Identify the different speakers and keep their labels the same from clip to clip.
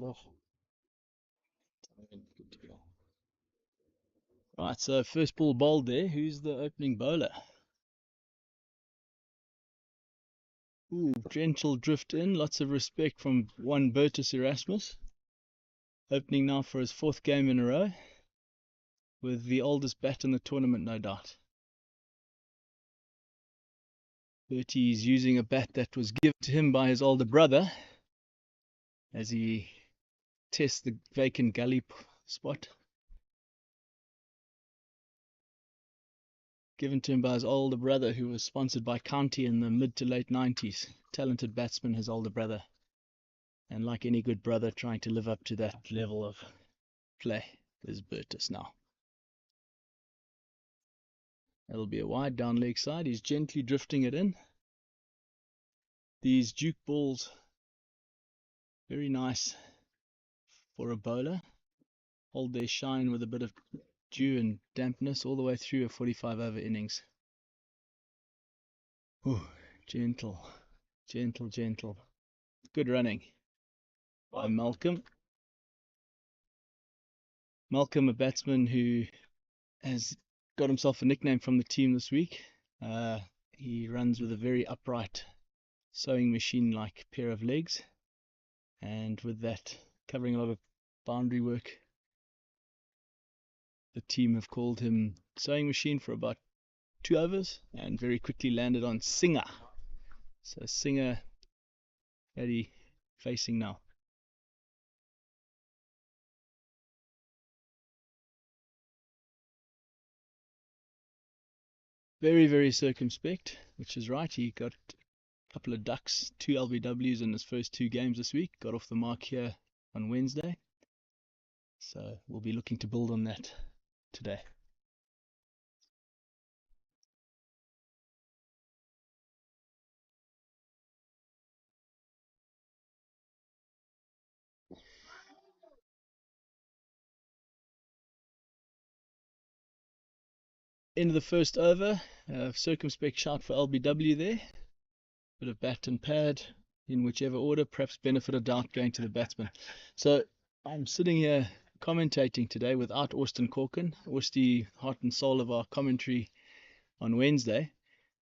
Speaker 1: Oh, good to go. Right, so first ball bowled there. Who's the opening bowler? Ooh, gentle drift in. Lots of respect from one Bertus Erasmus. Opening now for his fourth game in a row. With the oldest bat in the tournament, no doubt. Bertie's using a bat that was given to him by his older brother as he tests the vacant gully spot. Given to him by his older brother, who was sponsored by County in the mid to late 90s. Talented batsman, his older brother. And like any good brother, trying to live up to that level of play is Bertus now. That'll be a wide down leg side. He's gently drifting it in. These Duke balls, very nice for a bowler. Hold their shine with a bit of dew and dampness all the way through a 45 over innings. Ooh, gentle, gentle, gentle. Good running by Malcolm. Malcolm, a batsman who has got himself a nickname from the team this week. He runs with a very upright sewing machine-like pair of legs, and with that covering a lot of boundary work, the team have called him sewing machine for about 2 overs and very quickly landed on Singer. So Singer, Eddie facing now. Very, very circumspect, which is right. He got a couple of ducks, 2 LBWs in his first 2 games this week. Got off the mark here on Wednesday. So we'll be looking to build on that today. End of the first over, circumspect shout for LBW there. Bit of bat and pad in whichever order, perhaps benefit of doubt going to the batsman. So I'm sitting here commentating today without Austin Corkin, Austin, heart and soul of our commentary on Wednesday,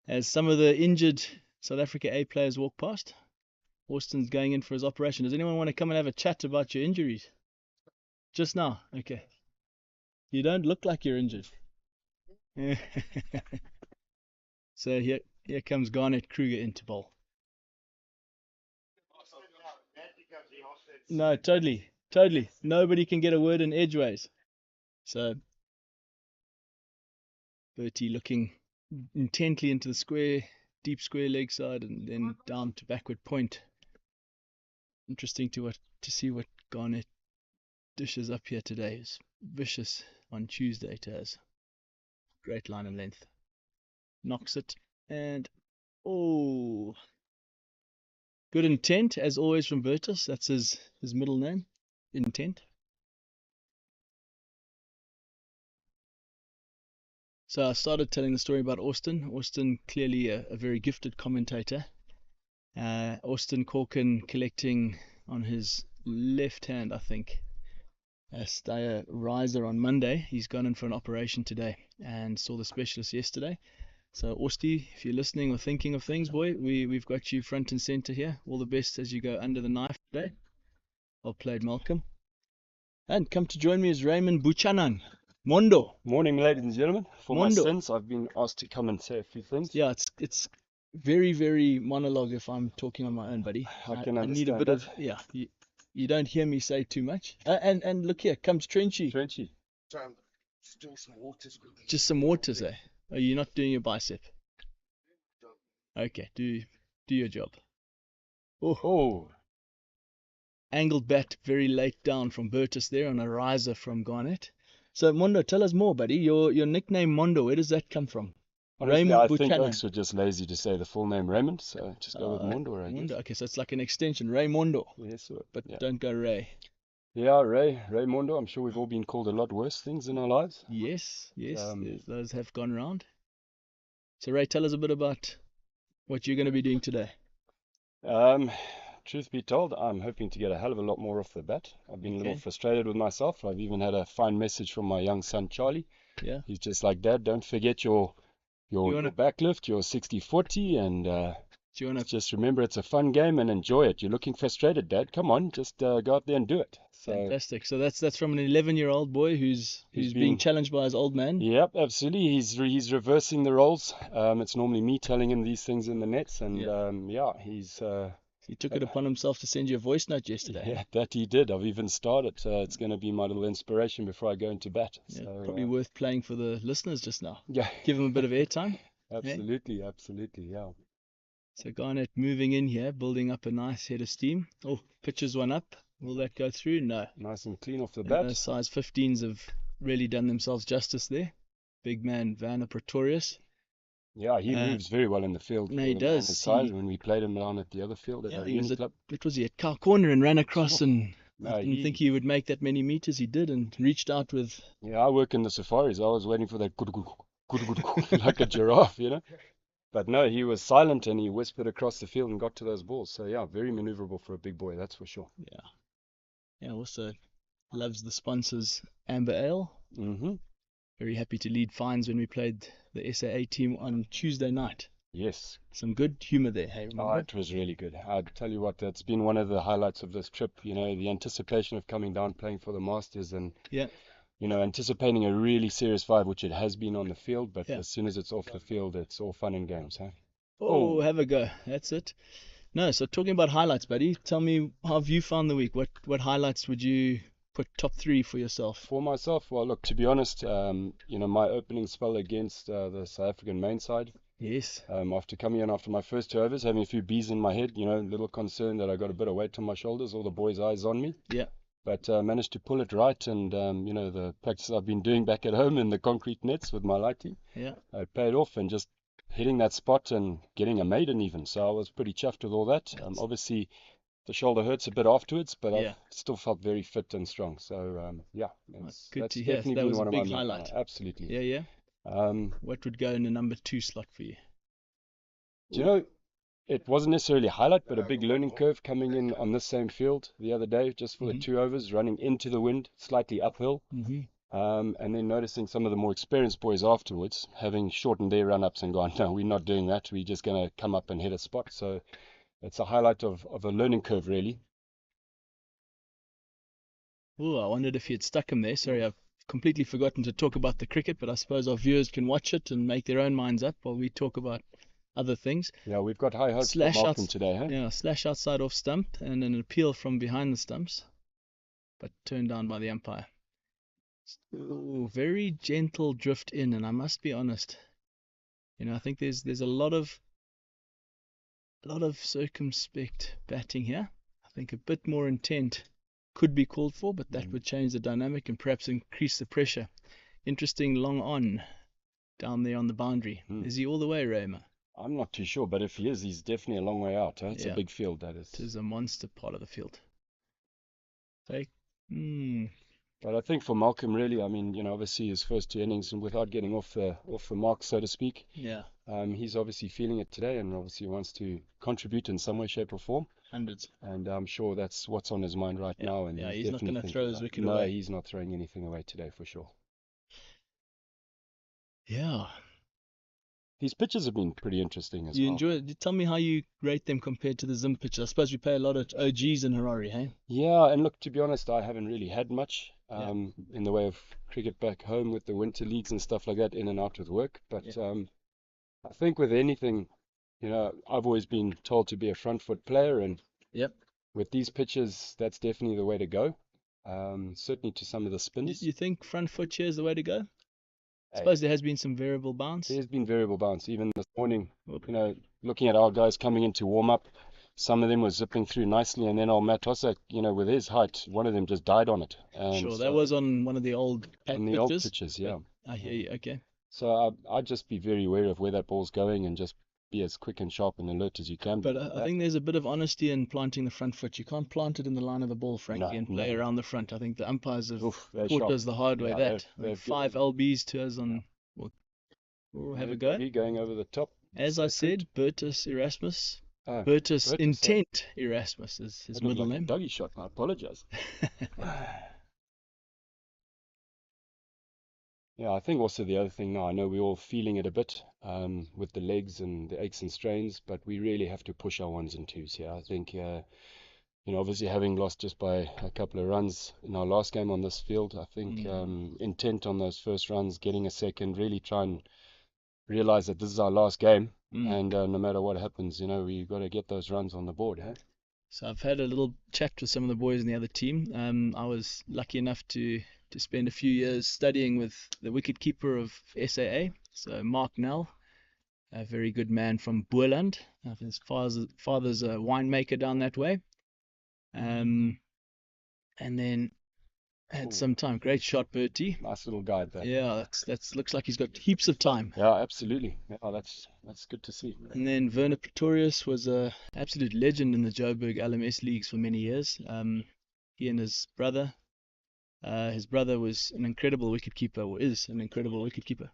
Speaker 1: as some of the injured South Africa A players walk past. Austin's going in for his operation. Does anyone want to come and have a chat about your injuries? Just now? Okay. You don't look like you're injured. So here comes Garnet Kruger into bowl. No, totally. Nobody can get a word in edgeways. So Bertie looking intently into the square, deep square leg side, and then down to backward point. Interesting to see what Garnet dishes up here today. Is vicious on Tuesday to us. Great line and length. Knocks it, and oh, good intent as always from Bertus. That's his middle name, Intent. So I started telling the story about Austin. Austin, clearly a very gifted commentator. Austin Corkin collecting on his left hand, I think, a Steyr riser on Monday. He's gone in for an operation today and saw the specialist yesterday. So Austin, if you're listening or thinking of things, boy, we've got you front and center here. All the best as you go under the knife today. Well played, Malcolm. And come to join me is Raymond Buchanan. Mondo.
Speaker 2: Morning, ladies and gentlemen. For my
Speaker 1: Mondo.
Speaker 2: sins, I've been asked to come and say a few things.
Speaker 1: Yeah, it's very, very monologue if I'm talking on my own, buddy.
Speaker 2: I can understand
Speaker 1: need a bit of, yeah, you don't hear me say too much. And look here, comes Trenchy.
Speaker 2: Trenchy.
Speaker 3: Just doing some waters.
Speaker 1: Just some waters, eh? Are you not doing your bicep? Okay, do your job.
Speaker 2: Oh.
Speaker 1: Angled bat very late down from Bertus there on a riser from Garnet. So Mondo, tell us more, buddy. Your nickname Mondo, where does that come from?
Speaker 2: Honestly,
Speaker 1: Raymond
Speaker 2: I think
Speaker 1: Buchanan.
Speaker 2: Oaks were just lazy to say the full name Raymond, so just go with Mondo, I guess.
Speaker 1: Mondo. Okay, so it's like an extension, Raymondo.
Speaker 2: Yes, sir.
Speaker 1: But
Speaker 2: Yeah.
Speaker 1: don't go Ray.
Speaker 2: Yeah, Ray Mondo. I'm sure we've all been called a lot worse things in our lives.
Speaker 1: Yes, those have gone round. So Ray, tell us a bit about what you're going to be doing today.
Speaker 2: truth be told, I'm hoping to get a hell of a lot more off the bat. I've been a little
Speaker 1: Okay.
Speaker 2: frustrated with myself. I've even had a fine message from my young son, Charlie.
Speaker 1: Yeah.
Speaker 2: He's just like, Dad, don't forget your backlift, your 60-40, and
Speaker 1: Do you want to?
Speaker 2: just remember it's a fun game and enjoy it. You're looking frustrated, Dad. Come on, just go out there and do it. So
Speaker 1: Fantastic. So that's from an 11-year-old boy who's being
Speaker 2: been-
Speaker 1: challenged by his old man.
Speaker 2: Yep, absolutely. He's reversing the roles. It's normally me telling him these things in the nets, and he's
Speaker 1: He took it upon himself to send you a voice note yesterday.
Speaker 2: yeah, that he did. I've even started. It's going to be my little inspiration before I go into bat.
Speaker 1: Yeah,
Speaker 2: So
Speaker 1: probably worth playing for the listeners just now.
Speaker 2: yeah,
Speaker 1: Give them a bit of airtime.
Speaker 2: absolutely, yeah.
Speaker 1: So Garnet moving in here, building up a nice head of steam. Oh, pitches one up. Will that go through? No.
Speaker 2: Nice and clean off the
Speaker 1: And
Speaker 2: bat.
Speaker 1: those size 15s have really done themselves justice there. Big man Vanna Pretorius.
Speaker 2: Yeah, he
Speaker 1: Uh,
Speaker 2: moves very well in the field.
Speaker 1: no, he
Speaker 2: for a man
Speaker 1: does.
Speaker 2: his size,
Speaker 1: He-
Speaker 2: when we played him down at the other field at
Speaker 1: Yeah,
Speaker 2: our
Speaker 1: he was
Speaker 2: uni club.
Speaker 1: What was he at Cow Corner and ran across, and
Speaker 2: No,
Speaker 1: I didn't think he would make that many meters. He did, and reached out with.
Speaker 2: Yeah, I work in the safaris. I was waiting for that like a giraffe, you know. But no, he was silent and he whispered across the field and got to those balls. So yeah, very maneuverable for a big boy, that's for sure.
Speaker 1: Yeah, also loves the sponsors Amber Ale.
Speaker 2: Mm-hmm.
Speaker 1: Very happy to lead fines when we played the SAA team on Tuesday night.
Speaker 2: Yes.
Speaker 1: Some good humour there, hey?
Speaker 2: Oh,
Speaker 1: Remember?
Speaker 2: it was really good. I'd tell you what, that's been one of the highlights of this trip. You know, the anticipation of coming down, playing for the Masters, and
Speaker 1: Yeah.
Speaker 2: you know, anticipating a really serious vibe, which it has been on the field. But
Speaker 1: Yeah.
Speaker 2: as soon as it's off the field, it's all fun and games, huh?
Speaker 1: Oh, have a go. That's it. No, so talking about highlights, buddy, tell me, how have you found the week? What highlights would you put top 3 for yourself?
Speaker 2: For myself, well, look, to be honest, you know, my opening spell against the South African main side,
Speaker 1: Yes.
Speaker 2: after coming in after my first 2 overs, having a few bees in my head, you know, a little concerned that I got a bit of weight on my shoulders, all the boys' eyes on me.
Speaker 1: Yeah.
Speaker 2: But managed to pull it right, and you know, the practice I've been doing back at home in the concrete nets with my lighty,
Speaker 1: Yeah.
Speaker 2: it paid off, and just hitting that spot and getting a maiden even. So I was pretty chuffed with all that. Obviously, the shoulder hurts a bit afterwards, but
Speaker 1: Yeah.
Speaker 2: I still felt very fit and strong. So yeah,
Speaker 1: Good
Speaker 2: that's
Speaker 1: to hear.
Speaker 2: definitely
Speaker 1: That
Speaker 2: been
Speaker 1: was a
Speaker 2: one of
Speaker 1: big
Speaker 2: my
Speaker 1: highlight.
Speaker 2: absolutely.
Speaker 1: Yeah. What would go in the number 2 slot for you?
Speaker 2: Do you know, it wasn't necessarily a highlight, but a big learning curve coming in on this same field the other day, just for the 2 overs, running into the wind, slightly uphill.
Speaker 1: Mm-hmm.
Speaker 2: And then noticing some of the more experienced boys afterwards having shortened their run-ups and gone, no, we're not doing that. We're just going to come up and hit a spot. So it's a highlight of a learning curve, really.
Speaker 1: Oh, I wondered if you had stuck him there. Sorry, I've completely forgotten to talk about the cricket, but I suppose our viewers can watch it and make their own minds up while we talk about other things.
Speaker 2: Yeah, we've got high hopes for Malcolm today, huh?
Speaker 1: Yeah, slash outside off stump and an appeal from behind the stumps, but turned down by the umpire. Ooh, very gentle drift in, and I must be honest, you know, I think there's a lot of circumspect batting here. I think a bit more intent could be called for, but that would change the dynamic and perhaps increase the pressure. Interesting long on down there on the boundary. Is he all the way, Raymer?
Speaker 2: I'm not too sure, but if he is, he's definitely a long way out. Huh? It's
Speaker 1: Yeah.
Speaker 2: a big field, that is.
Speaker 1: It is a monster part of the field. Take.
Speaker 2: But I think for Malcolm, really, I mean, you know, obviously his first 2 innings, and without getting off the mark, so to speak,
Speaker 1: Yeah.
Speaker 2: he's obviously feeling it today, and obviously wants to contribute in some way, shape, or form.
Speaker 1: Hundreds.
Speaker 2: And I'm sure that's what's on his mind right now. And
Speaker 1: Yeah, he's not
Speaker 2: definitely
Speaker 1: going to throw his wicket
Speaker 2: no,
Speaker 1: away.
Speaker 2: he's not throwing anything away today for sure.
Speaker 1: Yeah.
Speaker 2: These pitches have been pretty interesting as well.
Speaker 1: You enjoy it? Tell me how you rate them compared to the Zim pitches. I suppose we play a lot at OGs in Harare, hey?
Speaker 2: Yeah, and look, to be honest, I haven't really had much in the way of cricket back home with the winter leagues and stuff like that, in and out with work. But I think with anything, you know, I've always been told to be a front foot player, and with these pitches, that's definitely the way to go. Certainly to some of the spinners.
Speaker 1: You think front foot here is the way to go? I suppose there has been some variable bounce.
Speaker 2: There's been variable bounce. Even this morning, you know, looking at our guys coming in to warm up, some of them were zipping through nicely, and then old Matt Hossack, you know, with his height, one of them just died on it.
Speaker 1: Sure, that was on one of the old
Speaker 2: old pitches, yeah.
Speaker 1: I hear you, okay.
Speaker 2: So I'd just be very aware of where that ball's going and just be as quick and sharp and alert as you can.
Speaker 1: But I think there's a bit of honesty in planting the front foot. You can't plant it in the line of the ball, frankly, and play around the front. I think the umpires have taught us the hard way that.
Speaker 2: They've
Speaker 1: 5 LBs to us on... We'll have a go.
Speaker 2: Going over the top.
Speaker 1: As I said, Bertus Erasmus
Speaker 2: Oh,
Speaker 1: Bertus
Speaker 2: Bertus,
Speaker 1: Intent Erasmus is his
Speaker 2: that looked
Speaker 1: middle
Speaker 2: like a
Speaker 1: name.
Speaker 2: doggy shot. I apologize. Yeah, I think also the other thing now, I know we're all feeling it a bit with the legs and the aches and strains, but we really have to push our ones and twos here. I think, obviously having lost just by a couple of runs in our last game on this field, I think intent on those first runs, getting a second, really try and realize that this is our last game, and no matter what happens, we've got to get those runs on the board, huh?
Speaker 1: So I've had a little chat with some of the boys in the other team. I was lucky enough to spend a few years studying with the wicket keeper of SAA, so Mark Nell, a very good man from Boerland. His father's a winemaker down that way. And then had some time. Great shot, Bertie.
Speaker 2: Nice little guide there.
Speaker 1: Yeah, that's looks like he's got heaps of time.
Speaker 2: Yeah, absolutely. Yeah, that's good to see.
Speaker 1: And then Werner Pretorius was a absolute legend in the Joburg LMS leagues for many years. He and his brother was an incredible wicketkeeper, or is an incredible wicketkeeper.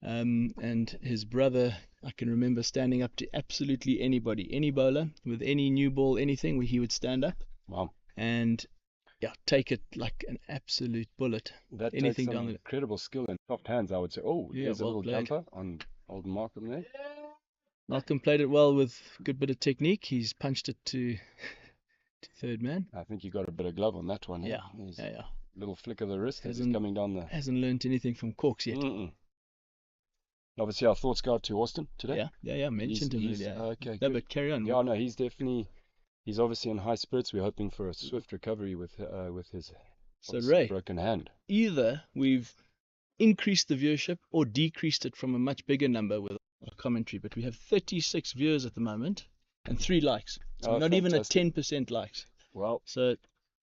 Speaker 1: And his brother, I can remember standing up to absolutely anybody, any bowler with any new ball, anything, where he would stand up.
Speaker 2: Wow.
Speaker 1: And yeah, take it like an absolute bullet.
Speaker 2: That
Speaker 1: Anything
Speaker 2: takes some
Speaker 1: down the
Speaker 2: incredible skill and soft hands, I would say. Oh,
Speaker 1: Yeah,
Speaker 2: there's a
Speaker 1: well
Speaker 2: little
Speaker 1: played.
Speaker 2: jumper on old Malcolm there.
Speaker 1: Malcolm played it well with a good bit of technique. He's punched it to third man.
Speaker 2: I think you got a bit of glove on that one.
Speaker 1: Yeah,
Speaker 2: Eh?
Speaker 1: yeah.
Speaker 2: Little flick of the wrist as he's
Speaker 1: Hasn't-
Speaker 2: coming down the.
Speaker 1: Hasn't learnt anything from Corks yet.
Speaker 2: Obviously, our thoughts go out to Austin today.
Speaker 1: Yeah. Mentioned him earlier.
Speaker 2: Okay,
Speaker 1: No,
Speaker 2: good.
Speaker 1: but carry on.
Speaker 2: Yeah, no, he's obviously in high spirits. We're hoping for a swift recovery with his
Speaker 1: So Ray,
Speaker 2: broken hand.
Speaker 1: either we've increased the viewership or decreased it from a much bigger number with our commentary, but we have 36 viewers at the moment and 3 likes. So not even a
Speaker 2: Fantastic.
Speaker 1: 10% likes.
Speaker 2: Well,
Speaker 1: So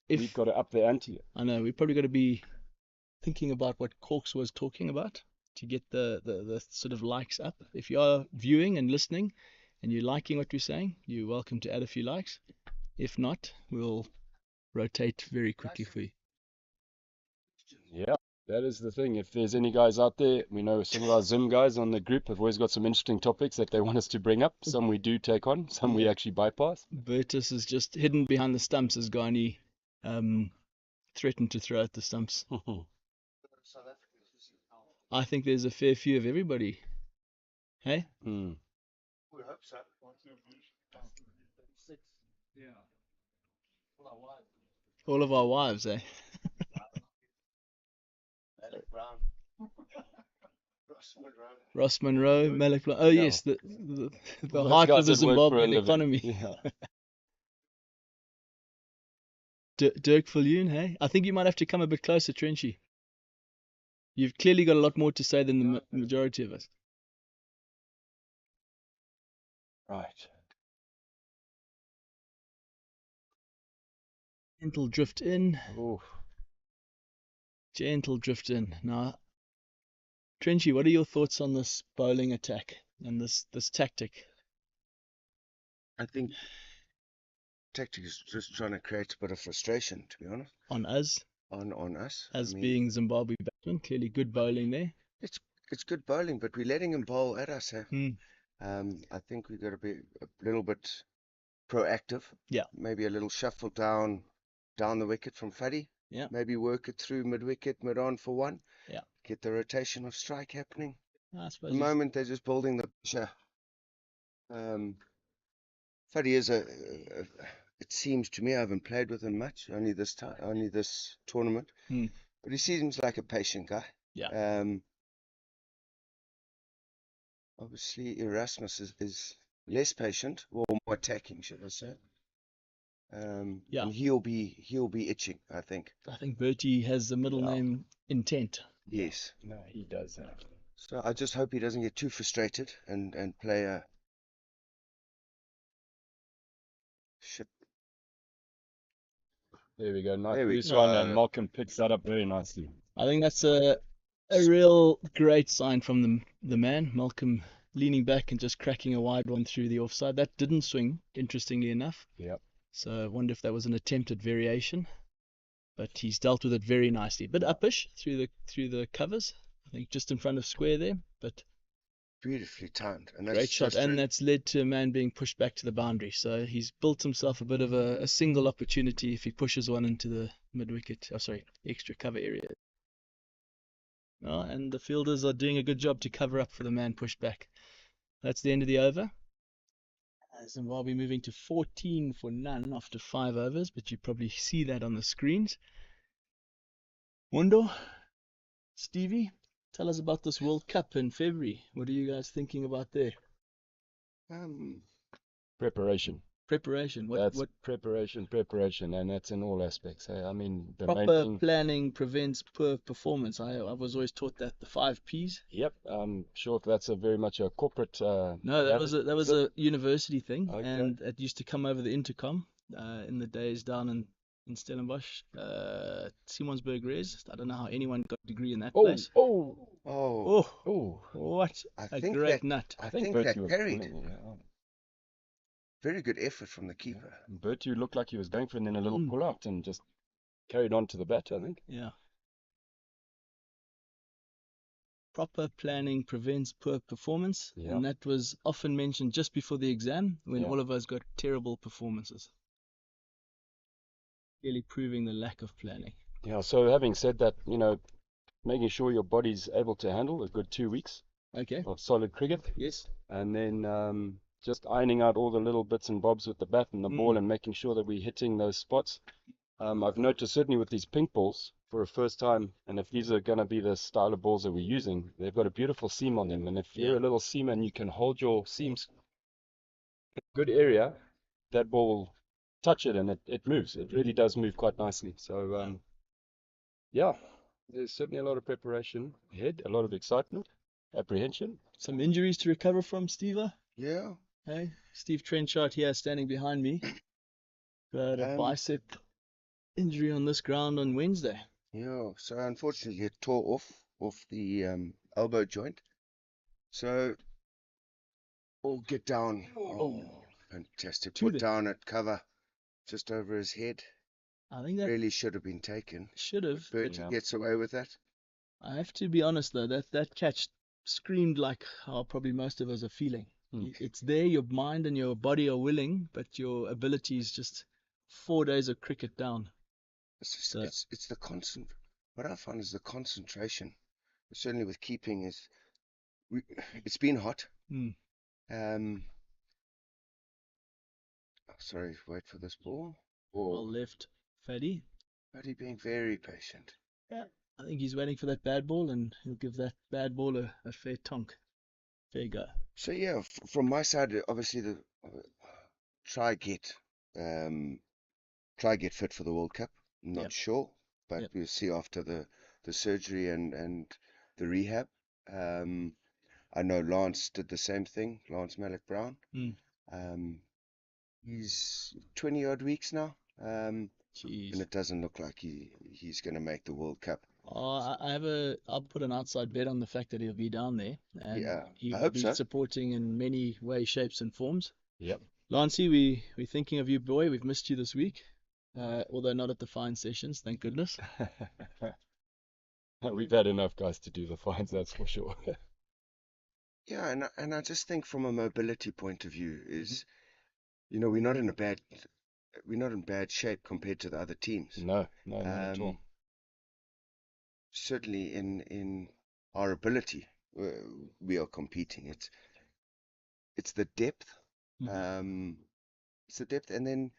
Speaker 2: we've got to up the ante.
Speaker 1: I know, we've probably got to be thinking about what Corks was talking about to get the sort of likes up. If you are viewing and listening and you're liking what we're saying, you're welcome to add a few likes. If not, we'll rotate very quickly for you.
Speaker 2: Yeah, that is the thing. If there's any guys out there, we know some of our Zim guys on the group have always got some interesting topics that they want us to bring up. Some we do take on, some we actually bypass.
Speaker 1: Bertus is just hidden behind the stumps as Ghani threatened to throw at the stumps. I think there's a fair few of everybody. Hey?
Speaker 2: Mm.
Speaker 3: We hope so.
Speaker 1: All of our wives, eh?
Speaker 3: Alec Brown. Ross Monroe.
Speaker 1: Ross Monroe, Malik Blanc. Oh,
Speaker 2: Yeah.
Speaker 1: yes, the
Speaker 2: Those
Speaker 1: heart of
Speaker 2: guys
Speaker 1: the
Speaker 2: that work for a
Speaker 1: Zimbabwean
Speaker 2: living.
Speaker 1: economy.
Speaker 2: Yeah.
Speaker 1: Dirk Viljoen, hey? I think you might have to come a bit closer, Trenchy. You've clearly got a lot more to say than the majority of us.
Speaker 2: Right.
Speaker 1: Gentle drift in.
Speaker 2: Oof.
Speaker 1: Gentle drift in. Now, Trenchy, what are your thoughts on this bowling attack and this tactic?
Speaker 3: I think tactic is just trying to create a bit of frustration, to be honest,
Speaker 1: On us,
Speaker 3: on us.
Speaker 1: as
Speaker 3: I mean,
Speaker 1: being Zimbabwe batsmen, clearly good bowling there.
Speaker 3: it's good bowling, but we're letting him bowl at us.
Speaker 1: Hmm.
Speaker 3: I think we've got to be a little bit proactive.
Speaker 1: Yeah.
Speaker 3: Maybe a little shuffle down the wicket from Fuddy.
Speaker 1: Yeah.
Speaker 3: Maybe work it through mid-wicket, mid-on for one.
Speaker 1: Yeah.
Speaker 3: Get the rotation of strike happening.
Speaker 1: I
Speaker 3: At
Speaker 1: suppose
Speaker 3: the moment, they're just building the pressure. Fuddy is it seems to me, I haven't played with him much, only this tournament.
Speaker 1: Hmm.
Speaker 3: But he seems like a patient guy.
Speaker 1: Yeah.
Speaker 3: Obviously, Erasmus is less patient, or more attacking, should I say?
Speaker 1: Yeah.
Speaker 3: And he'll be itching, I think.
Speaker 1: I think Bertie has the middle name Intent.
Speaker 3: Yes.
Speaker 2: No, he does have.
Speaker 3: So I just hope he doesn't get too frustrated and play a shit.
Speaker 2: There we go. Nice
Speaker 3: There we
Speaker 2: loose
Speaker 3: go.
Speaker 2: one, and Malcolm picks that up very nicely.
Speaker 1: I think that's a real great sign from the man, Malcolm, leaning back and just cracking a wide one through the offside. That didn't swing, interestingly enough.
Speaker 2: Yep.
Speaker 1: So I wonder if that was an attempted variation. But he's dealt with it very nicely. Bit uppish through the covers. I think just in front of square there. But
Speaker 3: Beautifully timed. And
Speaker 1: Great
Speaker 3: that's
Speaker 1: shot,
Speaker 3: just
Speaker 1: and that's led to a man being pushed back to the boundary. So he's built himself a bit of a single opportunity if he pushes one into the mid-wicket, extra cover area. Oh, and the fielders are doing a good job to cover up for the man pushed back. That's the end of the over. Zimbabwe moving to 14 for none after 5 overs, but you probably see that on the screens. Mundo, Stevie, tell us about this World Cup in February. What are you guys thinking about there?
Speaker 2: Preparation.
Speaker 1: Preparation.
Speaker 2: That's preparation, and that's in all aspects. Hey? I mean, the main
Speaker 1: Proper
Speaker 2: thing.
Speaker 1: planning prevents poor performance. I was always taught that, the 5 Ps.
Speaker 2: Yep, I'm sure that's a very much a corporate.
Speaker 1: No, that was a university thing,
Speaker 2: Okay.
Speaker 1: and it used to come over the intercom in the days down in Stellenbosch, Simonsburg Res. I don't know how anyone got a degree in that place.
Speaker 3: Oh,
Speaker 1: What
Speaker 3: I
Speaker 1: a
Speaker 3: think
Speaker 1: great
Speaker 3: that
Speaker 1: nut.
Speaker 2: I think
Speaker 3: that
Speaker 2: Bertie was
Speaker 3: carried.
Speaker 2: pulling, yeah.
Speaker 3: Very good effort from the keeper.
Speaker 2: Bertie looked like he was going for it, and then a little
Speaker 1: Mm.
Speaker 2: pull out and just carried on to the bat, I think.
Speaker 1: Yeah. Proper planning prevents poor performance,
Speaker 2: Yeah.
Speaker 1: and that was often mentioned just before the exam when
Speaker 2: Yeah.
Speaker 1: all of us got terrible performances. Clearly proving the lack of planning.
Speaker 2: Yeah, so having said that, making sure your body's able to handle a good 2 weeks
Speaker 1: Okay.
Speaker 2: of solid cricket,
Speaker 1: Yes.
Speaker 2: and then just ironing out all the little bits and bobs with the bat and the ball and making sure that we're hitting those spots. I've noticed certainly with these pink balls for a first time, and if these are going to be the style of balls that we're using, they've got a beautiful seam on them, and if you're a little seamer and you can hold your seams in a good area, that ball will touch it and it moves. It really does move quite nicely. So yeah, there's certainly a lot of preparation ahead, a lot of excitement, apprehension.
Speaker 1: Some injuries to recover from, Steve?
Speaker 3: Yeah.
Speaker 1: Hey, Steve Trenchard here standing behind me. Got a bicep injury on this ground on Wednesday.
Speaker 3: Yeah, so unfortunately it tore off the elbow joint. So we'll get down. Oh, fantastic. Put down at cover just over his head.
Speaker 1: I think that
Speaker 3: really should have been taken.
Speaker 1: should have.
Speaker 3: Bertie gets away with that.
Speaker 1: I have to be honest though, that catch screamed like how probably most of us are feeling. It's there, your mind and your body are willing, but your ability is just 4 days of cricket down.
Speaker 3: It's the constant. What I find is the concentration. Certainly with keeping it's been hot. Sorry, wait for this ball.
Speaker 1: Well left, Faddy.
Speaker 3: Faddy being very patient.
Speaker 1: Yeah, I think he's waiting for that bad ball, and he'll give that bad ball a fair tonk. Fair go.
Speaker 3: So yeah, from my side, obviously try get fit for the World Cup. I'm not sure, but we'll see after the surgery and the rehab. I know Lance did the same thing. Lance Malik Brown. He's 20 odd weeks now. And it doesn't look like he's going to make the World Cup.
Speaker 1: I'll put an outside bet on the fact that he'll be down there, and he will be supporting in many ways, shapes, and forms.
Speaker 2: Yep.
Speaker 1: Lancey, we're thinking of you, boy. We've missed you this week, although not at the fine sessions, thank goodness.
Speaker 2: We've had enough guys to do the fines, that's for sure.
Speaker 3: Yeah, and I just think from a mobility point of view is, we're not in bad shape compared to the other teams.
Speaker 2: No, not at all.
Speaker 3: Certainly in our ability, we are competing. It's the depth. It's the depth, and then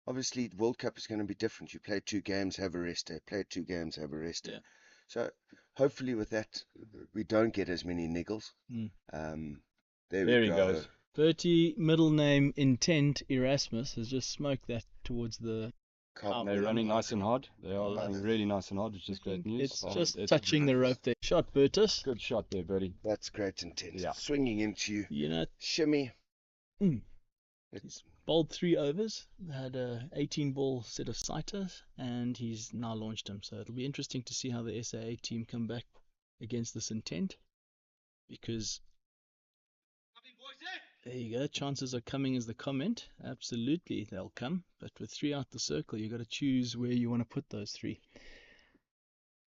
Speaker 3: obviously World Cup is going to be different. You play 2 games, have a rest day. Play 2 games, have a rest day. So hopefully with that we don't get as many niggles. There we go.
Speaker 1: Bertie, middle name Intent Erasmus, has just smoked that towards the.
Speaker 2: They're running nice and hard. They are running really nice and hard, which is great news.
Speaker 1: It's just touching the rope there. Shot, Bertus.
Speaker 2: Good shot there, Bertie.
Speaker 3: That's great intent.
Speaker 2: Yeah.
Speaker 3: Swinging into
Speaker 1: you.
Speaker 3: Shimmy.
Speaker 1: He's bowled 3 overs, had a 18-ball set of sighters, and he's now launched him. So it'll be interesting to see how the SAA team come back against this Intent, because there you go, chances are coming as the comment. Absolutely, they'll come. But with 3 out the circle, you've got to choose where you want to put those 3.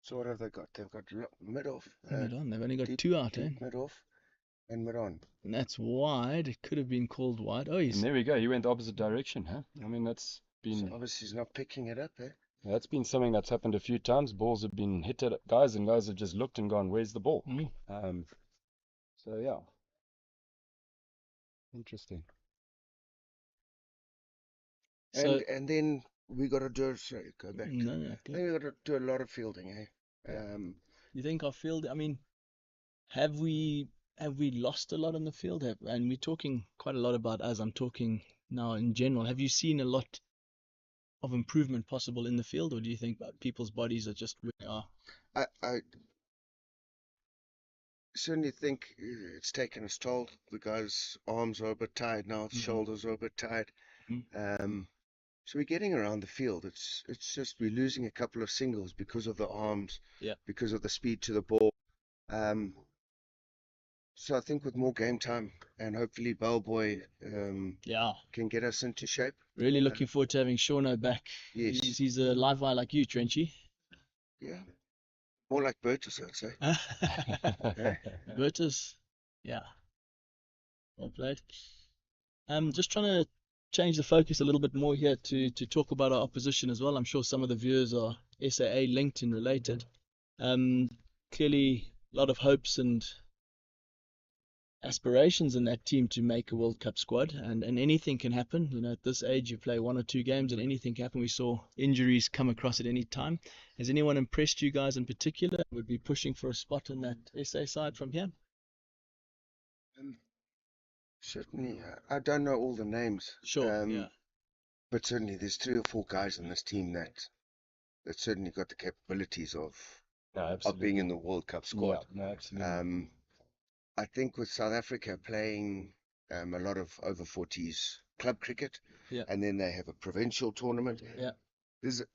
Speaker 3: So what have they got? They've got mid-off.
Speaker 1: Mid-on. They've only got 2 out,
Speaker 3: Mid-off. and Miran.
Speaker 1: And that's wide. It could have been called wide. Oh,
Speaker 2: And
Speaker 1: he's
Speaker 2: there we go. He went the opposite direction, huh? I mean,
Speaker 3: So obviously he's not picking it up, eh?
Speaker 2: that's been something that's happened a few times. Balls have been hit at guys, and guys have just looked and gone, "Where's the ball?" So yeah, interesting.
Speaker 1: so.
Speaker 3: And then we got to do. Sorry, go back.
Speaker 1: No, no,
Speaker 3: I
Speaker 1: go.
Speaker 3: think we got to do a lot of fielding, eh?
Speaker 2: Yeah.
Speaker 1: You think our field? I mean, have we lost a lot on the field? And we're talking quite a lot about us. I'm talking now in general. Have you seen a lot of improvement possible in the field, or do you think that people's bodies are just where they are?
Speaker 3: I certainly think it's taken its toll. The guy's arms are a bit tired now. His shoulders are a bit tired. So we're getting around the field. It's just we're losing a couple of singles because of the arms, because of the speed to the ball. So I think with more game time and hopefully Bellboy can get us into shape.
Speaker 1: Really looking forward to having Shauno back.
Speaker 3: Yes.
Speaker 1: He's a live wire like you, Trenchy.
Speaker 3: Yeah. More like Burtis, I'd say.
Speaker 1: Bertus, yeah. Well played. Just trying to change the focus a little bit more here to talk about our opposition as well. I'm sure some of the viewers are SAA linked and related. Clearly, a lot of hopes and aspirations in that team to make a World Cup squad, and anything can happen. You know, at this age, you play 1 or 2 games and anything can happen. We saw injuries come across at any time. Has anyone impressed you guys in particular? Would be pushing for a spot in that SA side from here?
Speaker 3: Certainly, I don't know all the names.
Speaker 1: Sure, yeah.
Speaker 3: But certainly there's 3 or 4 guys in this team that certainly got the capabilities of being in the World Cup squad.
Speaker 2: Yeah, no, absolutely.
Speaker 3: I think with South Africa playing a lot of over-40s club cricket, and then they have a provincial tournament.
Speaker 1: Yeah.
Speaker 3: There's a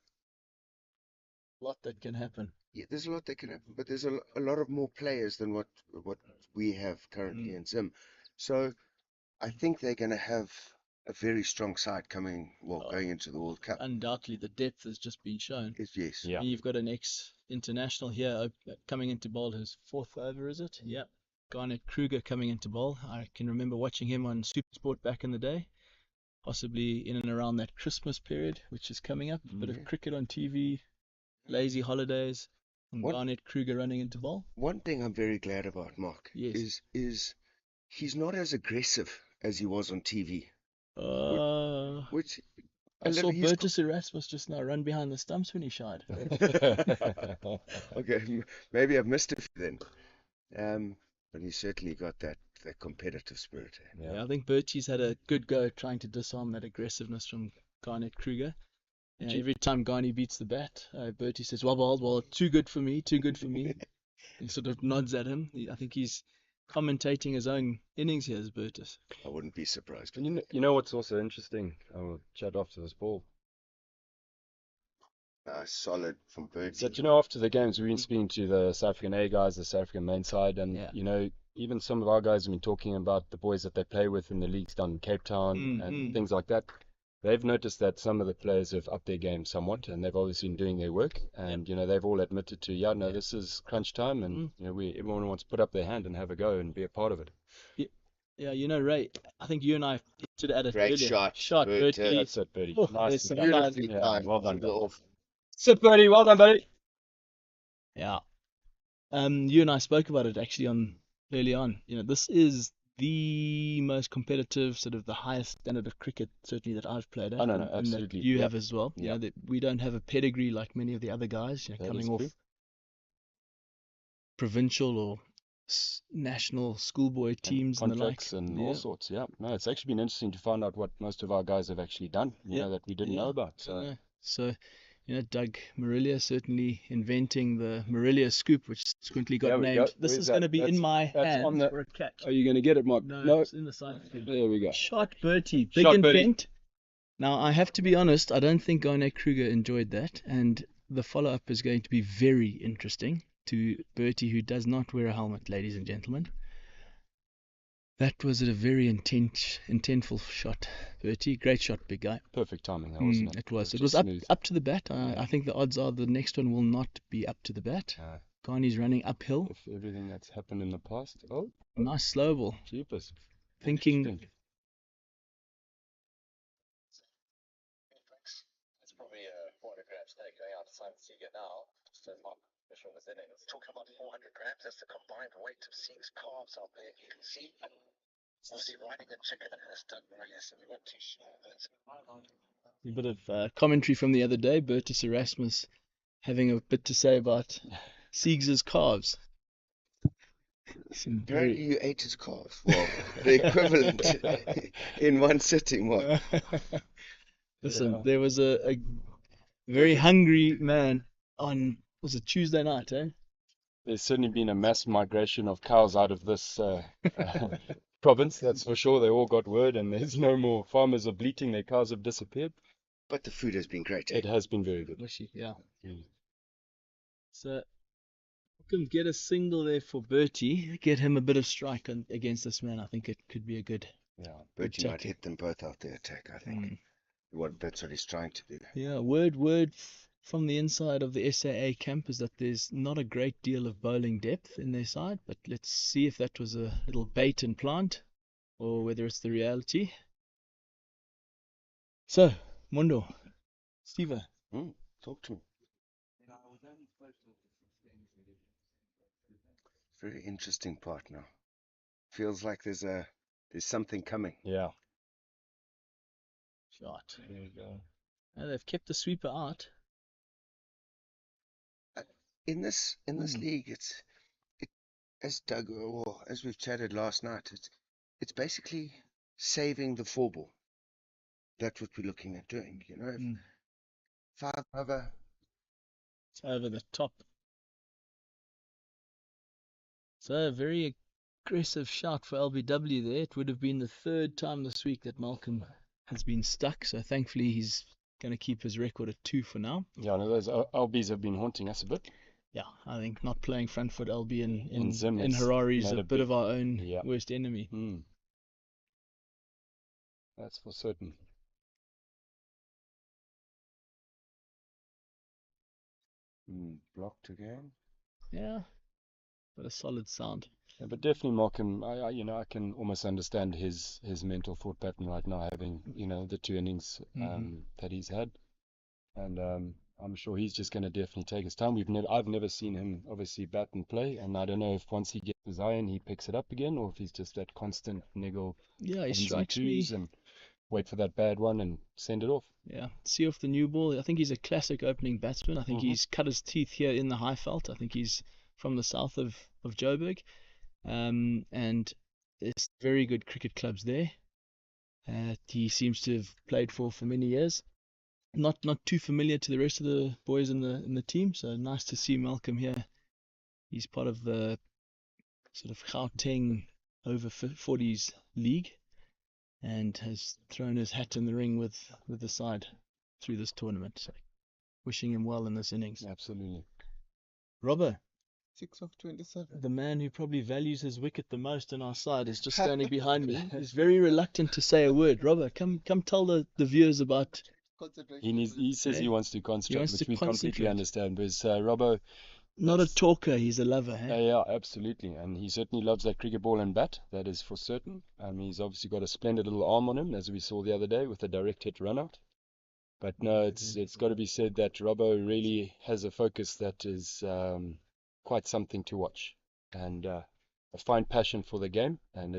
Speaker 1: lot that can happen.
Speaker 3: Yeah, there's a lot that can happen, but there's a lot of more players than what we have currently in Zim. So I think they're going to have a very strong side going into the World Cup.
Speaker 1: Undoubtedly, the depth has just been shown.
Speaker 3: Yes.
Speaker 2: Yeah.
Speaker 1: You've got an ex-international here coming into bowl, his 4th over, is it? Yeah. Garnet Kruger coming into bowl. I can remember watching him on SuperSport back in the day, possibly in and around that Christmas period, which is coming up. A bit of cricket on TV, lazy holidays, and Garnet Kruger running into bowl.
Speaker 3: One thing I'm very glad about, Mark, is he's not as aggressive as he was on TV. Which
Speaker 1: I saw Burtis Erasmus just now run behind the stumps when he shied.
Speaker 3: Okay, maybe I've missed it then. But he's certainly got that competitive spirit.
Speaker 1: Yeah, I think Bertie's had a good go trying to disarm that aggressiveness from Garnet Kruger. Yeah, every time Garnie beats the bat, Bertie says, well, too good for me. He sort of nods at him. I think he's commentating his own innings here as Bertis.
Speaker 3: I wouldn't be surprised.
Speaker 2: And you know what's also interesting? I will chat after this ball.
Speaker 3: Solid from Bertie.
Speaker 2: But after the games, we've been speaking to the South African A guys, the South African main side, and even some of our guys have been talking about the boys that they play with in the leagues down in Cape Town and things like that. They've noticed that some of the players have upped their game somewhat, and they've obviously been doing their work. And they've all admitted to, this is crunch time, and everyone wants to put up their hand and have a go and be a part of it.
Speaker 1: Yeah, Ray, I think you and I should add a
Speaker 3: great
Speaker 1: shot,
Speaker 3: Bertie.
Speaker 2: That's it, Bertie.
Speaker 1: Nice.
Speaker 3: Beautifully timed.
Speaker 2: Well done. Sit, Bertie. Well done, buddy.
Speaker 1: Yeah. You and I spoke about it actually early on. This is the most competitive, sort of the highest standard of cricket, certainly that I've played at.
Speaker 2: No, absolutely.
Speaker 1: And that you have as well.
Speaker 2: Yeah.
Speaker 1: That we don't have a pedigree like many of the other guys, coming off provincial or national schoolboy teams and the likes.
Speaker 2: And all sorts. Yeah. No, it's actually been interesting to find out what most of our guys have actually done, that we didn't know about.
Speaker 1: So, Doug Marilia certainly inventing the Marilia scoop, which subsequently got named. This is going to be in my hand for a catch.
Speaker 2: Are you going to get it, Mark?
Speaker 1: No, it's in the side.
Speaker 2: There we go.
Speaker 1: Shot Bertie. Big invent. Now, I have to be honest, I don't think Garnet Kruger enjoyed that, and the follow-up is going to be very interesting to Bertie, who does not wear a helmet, ladies and gentlemen. That was a very intentful shot, Bertie. Great shot, big guy.
Speaker 2: Perfect timing, that wasn't it?
Speaker 1: It was up to the bat. I think the odds are the next one will not be up to the bat. Ghani's running uphill.
Speaker 2: If everything that's happened in the past. Oh,
Speaker 1: Nice slow ball.
Speaker 2: jeepers.
Speaker 1: Thinking.
Speaker 2: Interesting.
Speaker 4: It's probably a 400 gram steak going out to Simon Seeger now. Just a mock official this innings. Talking about 400 grams, that's the combined weight of Seeger's calves out there. You can see, obviously, riding a chicken has done more or less, and we weren't too sure.
Speaker 1: A bit of commentary from the other day. Bertus Erasmus having a bit to say about Siegs's calves. Some
Speaker 3: Apparently you ate his calves. Well, the equivalent in one sitting. What?
Speaker 1: Listen,
Speaker 2: Yeah.
Speaker 1: there was a very hungry man on, was it Tuesday night, eh?
Speaker 2: There's certainly been a mass migration of cows out of this province, that's for sure. They all got word, and there's no more farmers are bleating, their cows have disappeared.
Speaker 3: But the food has been great.
Speaker 2: It has been very good.
Speaker 1: Wishy, yeah.
Speaker 2: Mm.
Speaker 1: So, Malcolm, get a single there for Bertie. Get him a bit of strike against this man. I think it could be a good.
Speaker 2: Yeah.
Speaker 3: Bertie might
Speaker 1: tackle.
Speaker 3: hit them both out the attack, I think. That's what he's trying to do.
Speaker 1: Yeah, word from the inside of the SAA camp is that there's not a great deal of bowling depth in their side, but let's see if that was a little bait and plant or whether it's the reality. So, Mundo, Steve,
Speaker 3: Talk to me. Very interesting part now. Feels like there's something coming.
Speaker 2: Yeah.
Speaker 1: shot.
Speaker 2: There you go.
Speaker 1: They've kept the sweeper out.
Speaker 3: In this league, as Doug or as we've chatted last night, it's basically saving the four ball. That's what we're looking at doing. You know, 5 over.
Speaker 1: It's over the top. So a very aggressive shot for LBW there. It would have been the 3rd time this week that Malcolm has been stuck. So thankfully he's going to keep his record at 2 for now.
Speaker 2: Yeah, no, those LBs have been haunting us a bit.
Speaker 1: Yeah, I think not playing front foot LB
Speaker 2: In Zim,
Speaker 1: in
Speaker 2: it's
Speaker 1: Harare is
Speaker 2: made
Speaker 1: a
Speaker 2: a
Speaker 1: bit
Speaker 2: big-
Speaker 1: of our own
Speaker 2: yeah.
Speaker 1: worst enemy.
Speaker 2: That's for certain.
Speaker 3: Blocked again.
Speaker 1: Yeah, but a solid sound.
Speaker 2: Yeah, but definitely Malcolm, I can almost understand his mental thought pattern right now, having the 2 innings that he's had, and I'm sure he's just going to definitely take his time. I've never seen him obviously bat and play, and I don't know if once he gets his iron he picks it up again, or if he's just that constant niggle
Speaker 1: Yeah, he
Speaker 2: ones and
Speaker 1: strikes me.
Speaker 2: twos and wait for that bad one and send it off.
Speaker 1: Yeah, see off the new ball. I think he's a classic opening batsman. I think he's cut his teeth here in the Highveld. I think he's from the south of Joburg. And there's very good cricket clubs there. He seems to have played for many years. Not too familiar to the rest of the boys in the team, so nice to see Malcolm here. He's part of the sort of Gauteng Over-40s league, and has thrown his hat in the ring with the side through this tournament. So wishing him well in this innings.
Speaker 2: Absolutely.
Speaker 1: Robbo,
Speaker 5: 6 of 27.
Speaker 1: the man who probably values his wicket the most on our side, is just standing behind me. He's very reluctant to say a word. Robbo, come tell the viewers about.
Speaker 2: He says he wants to concentrate,
Speaker 1: wants
Speaker 2: which
Speaker 1: to
Speaker 2: we completely
Speaker 1: concentrate.
Speaker 2: understand. But Robbo,
Speaker 1: Not a talker, he's a lover. Hey?
Speaker 2: yeah, absolutely, and he certainly loves that cricket ball and bat. That is for certain. He's obviously got a splendid little arm on him, as we saw the other day with a direct hit run out. But no, it's got to be said that Robbo really has a focus that is quite something to watch, and a fine passion for the game, and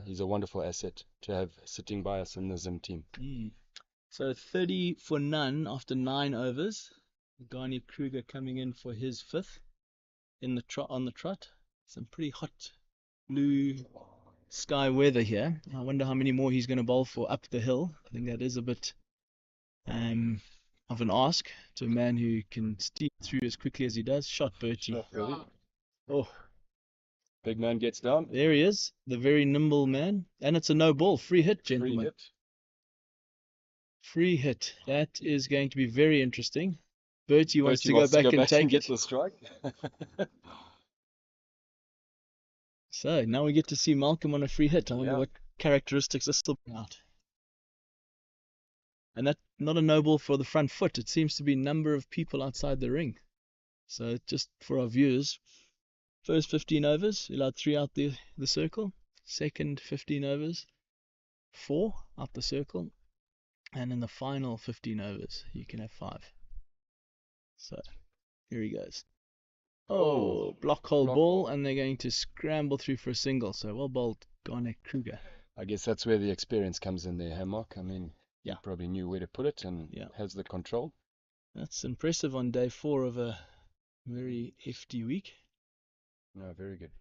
Speaker 2: he's a wonderful asset to have sitting by us in the Zim team.
Speaker 1: So 30 for none after 9 overs. Garni Kruger coming in for his 5th on the trot. Some pretty hot blue sky weather here. I wonder how many more he's going to bowl for up the hill. I think that is a bit of an ask to a man who can steam through as quickly as he does. Shot Bertie. Oh,
Speaker 2: Big man gets down.
Speaker 1: there he is, the very nimble man, and it's a no ball, free hit, gentlemen.
Speaker 2: Free hit.
Speaker 1: Free hit. That is going to be very interesting. Bertie wants to
Speaker 2: Bertie
Speaker 1: go back and take
Speaker 2: get
Speaker 1: it.
Speaker 2: the strike.
Speaker 1: So now we get to see Malcolm on a free hit. I wonder
Speaker 2: Yeah.
Speaker 1: what characteristics this will bring out. And that not a no ball for the front foot. It seems to be number of people outside the ring. So just for our viewers, first 15 overs, you allowed 3 out the circle. Second 15 overs, 4 out the circle. And in the final 15 overs, you can have 5. So here he goes. Oh, block hole ball, and they're going to scramble through for a single. So well bowled, Garnet Kruger.
Speaker 2: I guess that's where the experience comes in there, hey Mark? I mean,
Speaker 1: Yeah.
Speaker 2: he probably knew where to put it and
Speaker 1: Yeah.
Speaker 2: has the control.
Speaker 1: That's impressive on day 4 of a very hefty week.
Speaker 2: No, very good.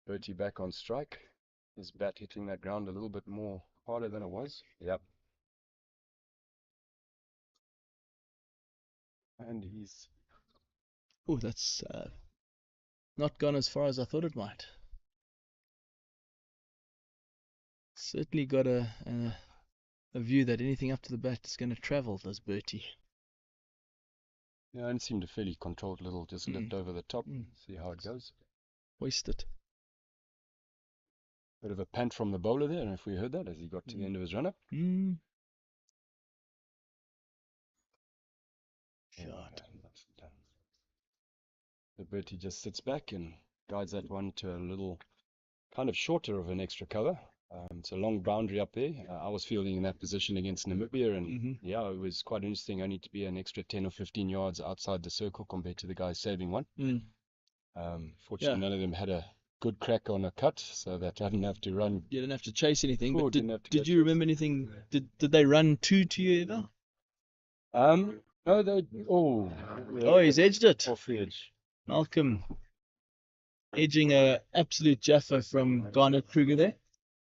Speaker 2: Bertie back on strike. His bat hitting that ground a little bit more harder than it was. Yep. And he's...
Speaker 1: Oh, that's not gone as far as I thought it might. Certainly got a view that anything up to the bat is going to travel, does Bertie.
Speaker 2: Yeah, and seemed a fairly controlled little just lift over the top. See how it goes.
Speaker 1: Hoist it.
Speaker 2: Bit of a pant from the bowler there, and if we heard that as he got to the end of his run-up.
Speaker 1: Shot.
Speaker 2: The Bertie just sits back and guides that one to a little kind of shorter of an extra cover. It's a long boundary up there. I was fielding in that position against Namibia, and yeah, it was quite interesting. Only to be an extra 10 or 15 yards outside the circle compared to the guys saving one. Fortunately, none of them had a good crack on a cut, so that I didn't have to run.
Speaker 1: You didn't have to chase anything. But did you
Speaker 2: chase.
Speaker 1: remember anything? Did they run two to you ever?
Speaker 2: No, they. Oh,
Speaker 1: he's edged it.
Speaker 2: Off the edge.
Speaker 1: Malcolm edging a absolute jaffa from Garnet Kruger there.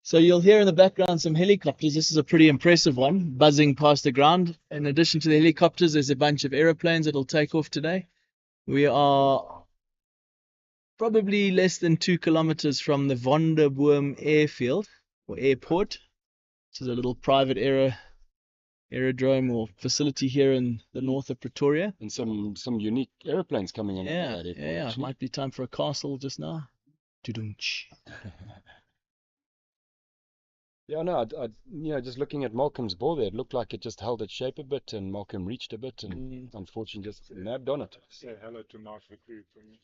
Speaker 1: So you'll hear in the background some helicopters. This is a pretty impressive one, buzzing past the ground. In addition to the helicopters, there's a bunch of aeroplanes that'll take off today. We are probably less than 2 kilometers from the Vonderboom airfield or airport, which is a little private aerodrome or facility here in the north of Pretoria.
Speaker 2: And some unique aeroplanes coming in.
Speaker 1: Yeah,
Speaker 2: at that airport,
Speaker 1: yeah. It might be time for a castle just now.
Speaker 2: Yeah, no, just looking at Malcolm's ball there, it looked like it just held its shape a bit, and Malcolm reached a bit, and unfortunately just nabbed on it.
Speaker 6: Say hello to Mark Vickery for me.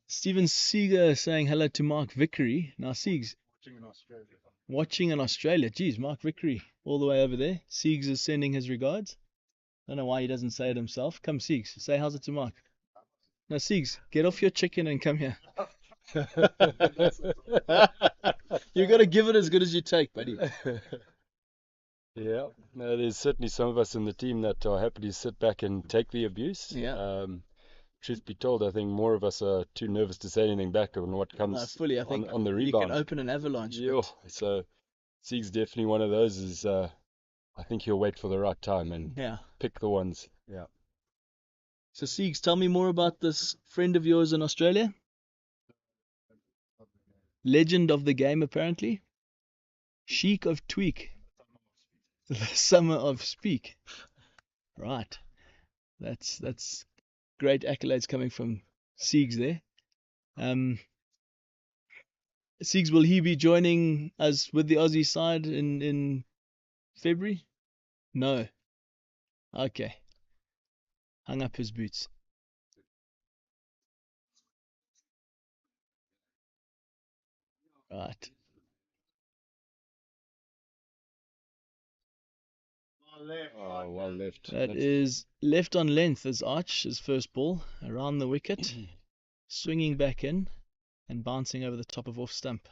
Speaker 1: Stephen Seeger saying hello to Mark Vickery. Now, Siegs.
Speaker 6: Watching in Australia.
Speaker 1: Watching in Australia. Geez, Mark Vickery, all the way over there. Siegs is sending his regards. Don't know why he doesn't say it himself. Come, Siegs, say how's it to Mark. No, Siegs, get off your chicken and come here. You got to give it as good as you take, buddy.
Speaker 2: Yeah, no, there's certainly some of us in the team that are happy to sit back and take the abuse.
Speaker 1: Yeah.
Speaker 2: Truth be told, I think more of us are too nervous to say anything back on what comes
Speaker 1: fully, I think
Speaker 2: on the rebound.
Speaker 1: You can open an avalanche.
Speaker 2: Yeah, so Sieg's definitely one of those. Is I think he'll wait for the right time and pick the ones. Yeah.
Speaker 1: So Siegs, tell me more about this friend of yours in Australia. Legend of the game, apparently. Sheik of Tweak. The summer of Speak. Right. That's great accolades coming from Siegs there. Siegs, will he be joining us with the Aussie side in February? No. Okay. Hung up his boots. Right.
Speaker 2: Oh, well left.
Speaker 1: That is left on length as Arch, his first ball, around the wicket, swinging back in and bouncing over the top of off stump.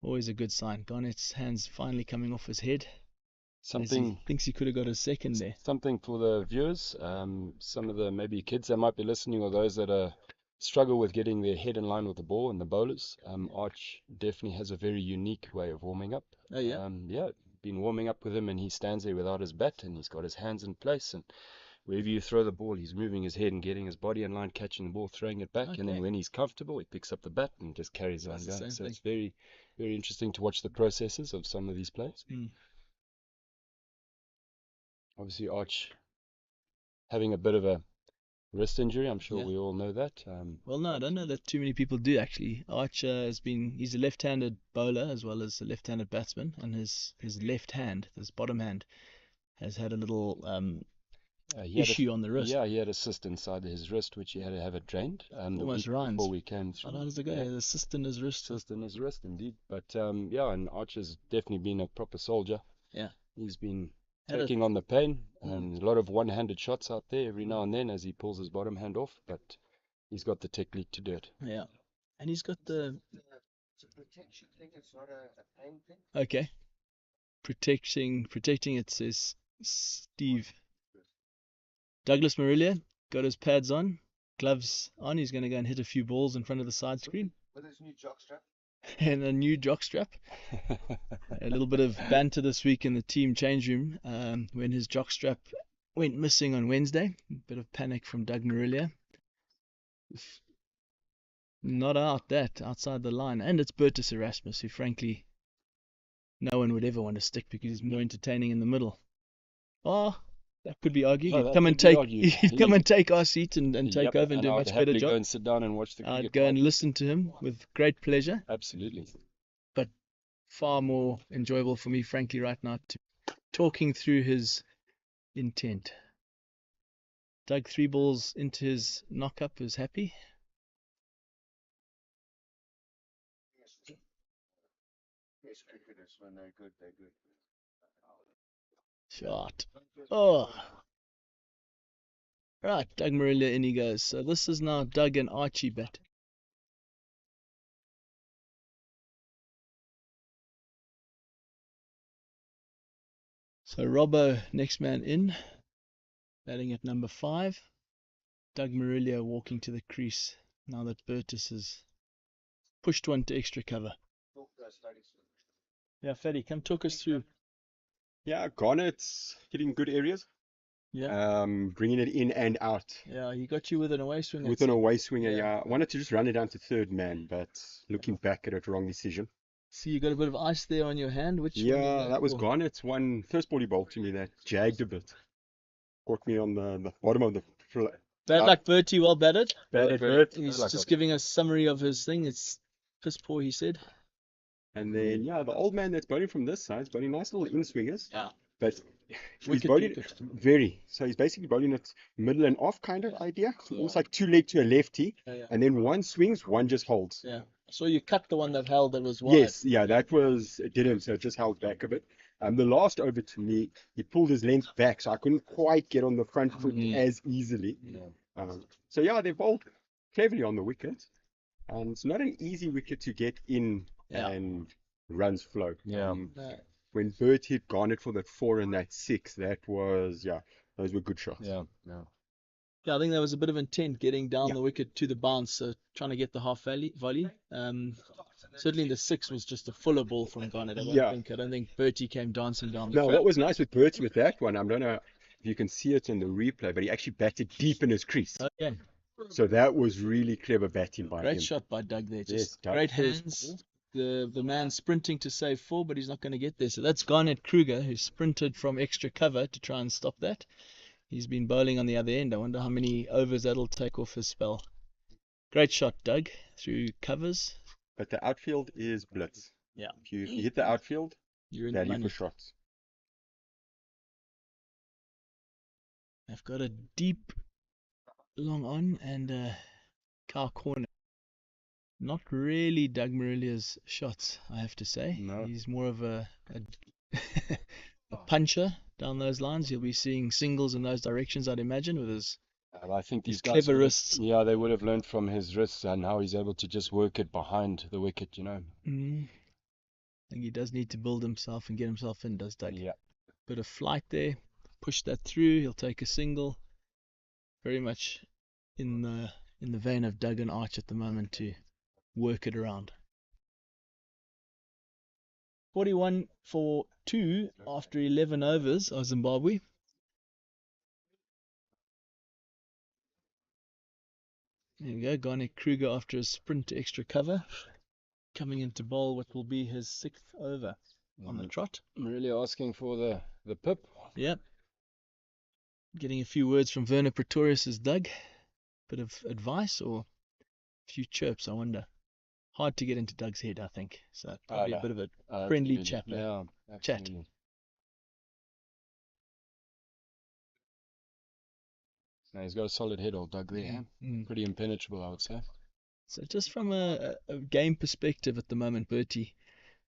Speaker 1: Always a good sign. Garnett's hands finally coming off his head.
Speaker 2: Something
Speaker 1: Thinks he could have got a second there.
Speaker 2: Something for the viewers, some of the maybe kids that might be listening, or those that struggle with getting their head in line with the ball and the bowlers. Arch definitely has a very unique way of warming up.
Speaker 1: Oh yeah.
Speaker 2: Been warming up with him, and he stands there without his bat, and he's got his hands in place, and wherever you throw the ball, he's moving his head and getting his body in line, catching the ball, throwing it back, and then when he's comfortable, he picks up the bat and just carries on going. So it's very, very interesting to watch the processes of some of these players. Obviously, Arch having a bit of a wrist injury. I'm sure we all know that.
Speaker 1: Well, no, I don't know that too many people do actually. Arch he's a left-handed bowler as well as a left-handed batsman, and his left hand, his bottom hand, has had a little
Speaker 2: he had
Speaker 1: issue on the wrist.
Speaker 2: Yeah, he had a cyst inside his wrist, which he had to have it drained. The
Speaker 1: Almost
Speaker 2: week
Speaker 1: Ryan's.
Speaker 2: before we came through.
Speaker 1: How does it go?
Speaker 2: Yeah.
Speaker 1: The cyst in his wrist.
Speaker 2: Cyst in his wrist, indeed. But yeah, and Archer's definitely been a proper soldier.
Speaker 1: Yeah.
Speaker 2: He's been
Speaker 1: Had
Speaker 2: taking on the pain, and a lot of one-handed shots out there every now and then as he pulls his bottom hand off, but he's got the technique to do it.
Speaker 1: Yeah. And he's got the...
Speaker 3: It's a protection thing, it's not a pain thing.
Speaker 1: Okay. Protecting it, says Steve. Douglas Marilia got his pads on, gloves on. He's going to go and hit a few balls in front of the side screen.
Speaker 3: With his new jockstrap.
Speaker 1: And a new jockstrap. A little bit of banter this week in the team change room when his jockstrap went missing on Wednesday. A bit of panic from Doug Marilia. Not outside the line. And it's Bertus Erasmus, who frankly no one would ever want to stick because he's more entertaining in the middle. Oh, that could be argued.
Speaker 2: Oh,
Speaker 1: He'd
Speaker 2: that
Speaker 1: come
Speaker 2: could
Speaker 1: and
Speaker 2: be
Speaker 1: take
Speaker 2: argued.
Speaker 1: he'd come and take our seat and take
Speaker 2: Yep,
Speaker 1: over and do a
Speaker 2: I'd
Speaker 1: much better
Speaker 2: happily
Speaker 1: job.
Speaker 2: go and sit down and watch the cricket.
Speaker 1: I'd go and
Speaker 2: fight.
Speaker 1: listen to him with great pleasure.
Speaker 2: Absolutely.
Speaker 1: Far more enjoyable for me, frankly, right now, to talking through his intent. Dug 3 balls into his knock-up, is happy.
Speaker 3: Yes, cricketers, when they're good, they're good.
Speaker 1: Shot. Oh. Right, Doug Marilia, in he goes. So this is now Doug and Archie bat. So Robbo, next man in, batting at number 5. Doug Marilia walking to the crease now that Bertus has pushed one to extra cover. Yeah, Fatty, come talk us through.
Speaker 7: Yeah, Garnett's hitting good areas.
Speaker 1: Yeah.
Speaker 7: Bringing it in and out.
Speaker 1: Yeah, he got you with an away swing.
Speaker 7: With an away swinger,
Speaker 1: Yeah.
Speaker 7: yeah. I wanted to just run it down to third man, but looking back at it, wrong decision.
Speaker 1: See, you got a bit of ice there on your hand. Which one
Speaker 7: Yeah,
Speaker 1: is
Speaker 7: that was
Speaker 1: for?
Speaker 7: Garnett's one first ball he bowled to me that jagged a bit. Caught me on the bottom of the
Speaker 1: Bad luck, Bertie, well batted.
Speaker 7: batted Bert.
Speaker 1: He's just giving us a summary of his thing. It's piss poor, he said.
Speaker 7: And then, yeah, the old man that's bowling from this side is bowling nice little in-swingers.
Speaker 1: Yeah.
Speaker 7: But he's
Speaker 1: Wicket
Speaker 7: bowling
Speaker 1: keeper.
Speaker 7: very. So he's basically bowling it middle and off kind of idea. Almost like 2 leg to a lefty.
Speaker 1: Yeah.
Speaker 7: And then one swings, one just holds.
Speaker 1: Yeah. So you cut the one they've held that was wide.
Speaker 7: Yes, yeah, that was, it didn't, so it just held back a bit. The last over to me, he pulled his length back, so I couldn't quite get on the front foot as easily. So yeah, they bowled cleverly on the wicket. And it's not an easy wicket to get in and runs flow.
Speaker 2: Yeah.
Speaker 7: When Bert hit Garnett for that 4 and that 6, that was, yeah, those were good shots.
Speaker 2: Yeah.
Speaker 1: Yeah, I think there was a bit of intent getting down the wicket to the bounce, so trying to get the half volley. Certainly the 6 was just a fuller ball from Garnett. I don't think Bertie came dancing down the
Speaker 7: No,
Speaker 1: track.
Speaker 7: what was nice with Bertie with that one, I don't know if you can see it in the replay, but he actually batted deep in his crease.
Speaker 1: Okay.
Speaker 7: So that was really clever batting by him.
Speaker 1: Great shot by Doug there. Just
Speaker 7: Doug.
Speaker 1: great hands. The man sprinting to save 4, but he's not going to get there. So that's Garnett Kruger, who sprinted from extra cover to try and stop that. He's been bowling on the other end. I wonder how many overs that'll take off his spell. Great shot, Doug, through covers.
Speaker 7: But the outfield is blitz.
Speaker 1: Yeah.
Speaker 7: If you hit the outfield,
Speaker 1: You're in the
Speaker 7: value
Speaker 1: money.
Speaker 7: for shots.
Speaker 1: I've got a deep long on and a cow corner. Not really Doug Marilia's shots, I have to say.
Speaker 2: No.
Speaker 1: He's more of a puncher down those lines. You'll be seeing singles in those directions, I'd imagine, with his
Speaker 2: I think these
Speaker 1: His
Speaker 2: guys
Speaker 1: clever
Speaker 2: would have-
Speaker 1: wrists.
Speaker 2: Yeah, they would have learned from his wrists and how he's able to just work it behind the wicket,
Speaker 1: I think he does need to build himself and get himself in, does Doug?
Speaker 2: Yeah.
Speaker 1: Bit of flight there. Push that through. He'll take a single. Very much in the vein of Doug and Arch at the moment to work it around. 41 for 2 after 11 overs of Zimbabwe. There we go. Garnet Kruger after a sprint to extra cover. Coming into bowl what will be his 6th over on the trot.
Speaker 2: I'm really asking for the pip.
Speaker 1: Yep. Getting a few words from Werner Pretorius as Doug. Bit of advice or a few chirps, I wonder. Hard to get into Doug's head, I think. So probably a bit of a friendly chat.
Speaker 2: Yeah,
Speaker 1: Chat.
Speaker 2: absolutely. No, he's got a solid head, old Doug there. Pretty impenetrable, I would say.
Speaker 1: So just from a game perspective at the moment, Bertie,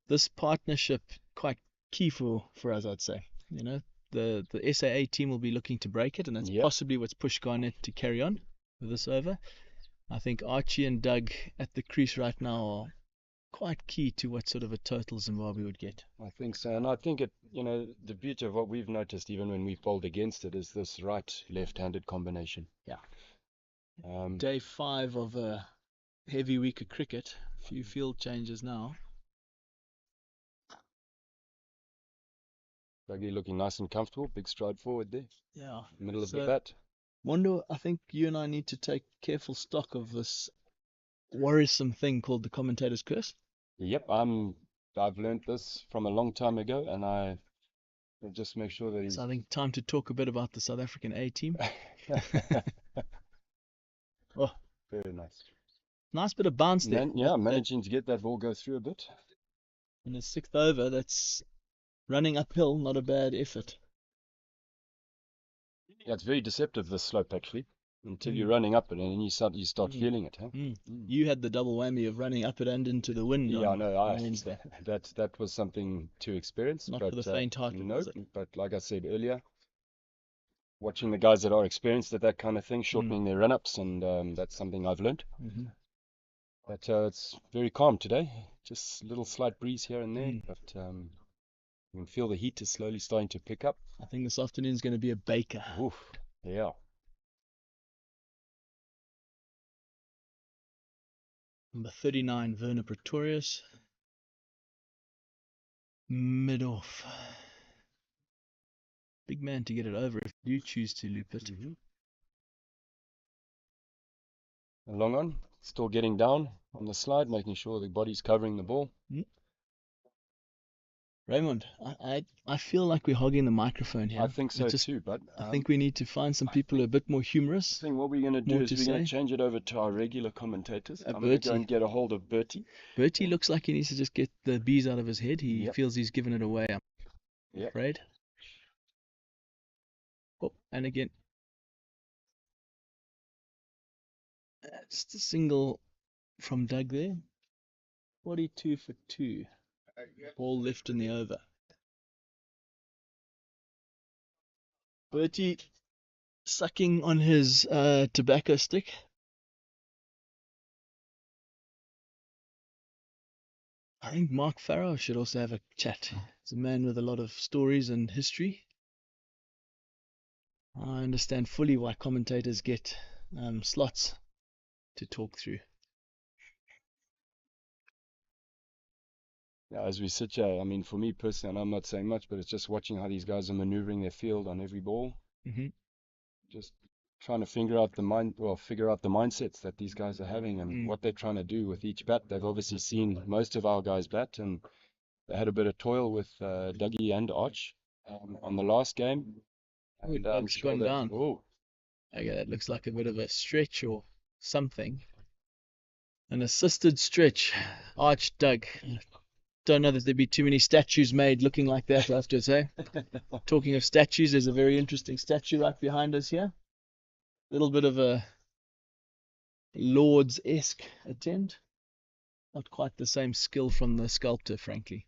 Speaker 1: this partnership quite key for us, I'd say. You know, the SAA team will be looking to break it, and that's possibly what's pushed Garnett to carry on with this over. I think Archie and Doug at the crease right now are quite key to what sort of a total Zimbabwe would get.
Speaker 2: I think so, and I think the beauty of what we've noticed, even when we've bowled against it, is this right-left-handed combination.
Speaker 1: Yeah. Day 5 of a heavy week of cricket. A few field changes now.
Speaker 2: Dougie looking nice and comfortable, big stride forward there.
Speaker 1: Yeah.
Speaker 2: Middle of the bat.
Speaker 1: Wonder, I think you and I need to take careful stock of this worrisome thing called the commentator's curse.
Speaker 2: Yep, I've learned this from a long time ago, and I will just make sure that he's...
Speaker 1: So I think time to talk a bit about the South African A team. Oh,
Speaker 2: very nice.
Speaker 1: Nice bit of bounce there.
Speaker 2: Managing to get that ball go through a bit.
Speaker 1: In the 6th over, that's running uphill, not a bad effort.
Speaker 2: Yeah, it's very deceptive, this slope, actually, until you're running up it and then you start feeling it. Huh?
Speaker 1: You had the double whammy of running up it and into the wind.
Speaker 2: Yeah, that was something to experience.
Speaker 1: Not for the faint-hearted.
Speaker 2: No, but like I said earlier, watching the guys that are experienced at that kind of thing, shortening their run-ups, and that's something I've learned. But it's very calm today, just a little slight breeze here and there, but you can feel the heat is slowly starting to pick up.
Speaker 1: I think this afternoon is going to be a baker.
Speaker 2: Oof, yeah.
Speaker 1: Number 39, Werner Pretorius. Mid-off. Big man to get it over if you choose to loop it.
Speaker 2: A long on, still getting down on the slide, making sure the body's covering the ball.
Speaker 1: Raymond, I feel like we're hogging the microphone here.
Speaker 2: I think so too, but
Speaker 1: I think we need to find some people a bit more humorous.
Speaker 2: I think what we're going to do is we're going to change it over to our regular commentators. I'm going to go and get a hold of Bertie.
Speaker 1: Bertie looks like he needs to just get the bees out of his head. He feels he's given it away, I'm afraid. Oh, and again. Just a single from Doug there. 42 for 2. Ball left in the over. Bertie sucking on his tobacco stick. I think Mark Farrow should also have a chat. He's a man with a lot of stories and history. I understand fully why commentators get slots to talk through.
Speaker 2: Yeah, as we sit here, I mean, for me personally, and I'm not saying much, but it's just watching how these guys are maneuvering their field on every ball. Just trying to figure out the mindsets that these guys are having and what they're trying to do with each bat. They've obviously seen most of our guys bat, and they had a bit of toil with Dougie and Arch on the last game. And
Speaker 1: Doug's gone down. Okay, that looks like a bit of a stretch or something. An assisted stretch. Arch, Doug. Don't know that there'd be too many statues made looking like that, I have to say. Talking of statues, there's a very interesting statue right behind us here. A little bit of a Lords-esque attempt. Not quite the same skill from the sculptor, frankly.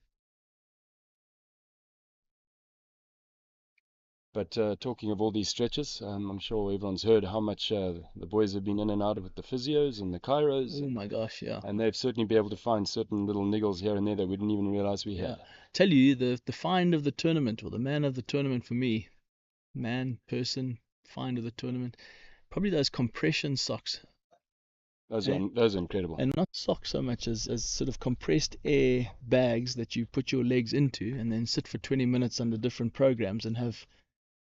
Speaker 2: But talking of all these stretches, I'm sure everyone's heard how much the boys have been in and out with the physios and the chiros.
Speaker 1: Oh my gosh, yeah.
Speaker 2: And they've certainly been able to find certain little niggles here and there that we didn't even realize we had.
Speaker 1: Tell you, the find of the tournament, or the man of the tournament for me, find of the tournament, probably those compression socks.
Speaker 2: Those are incredible.
Speaker 1: And not socks so much as sort of compressed air bags that you put your legs into and then sit for 20 minutes under different programs and have,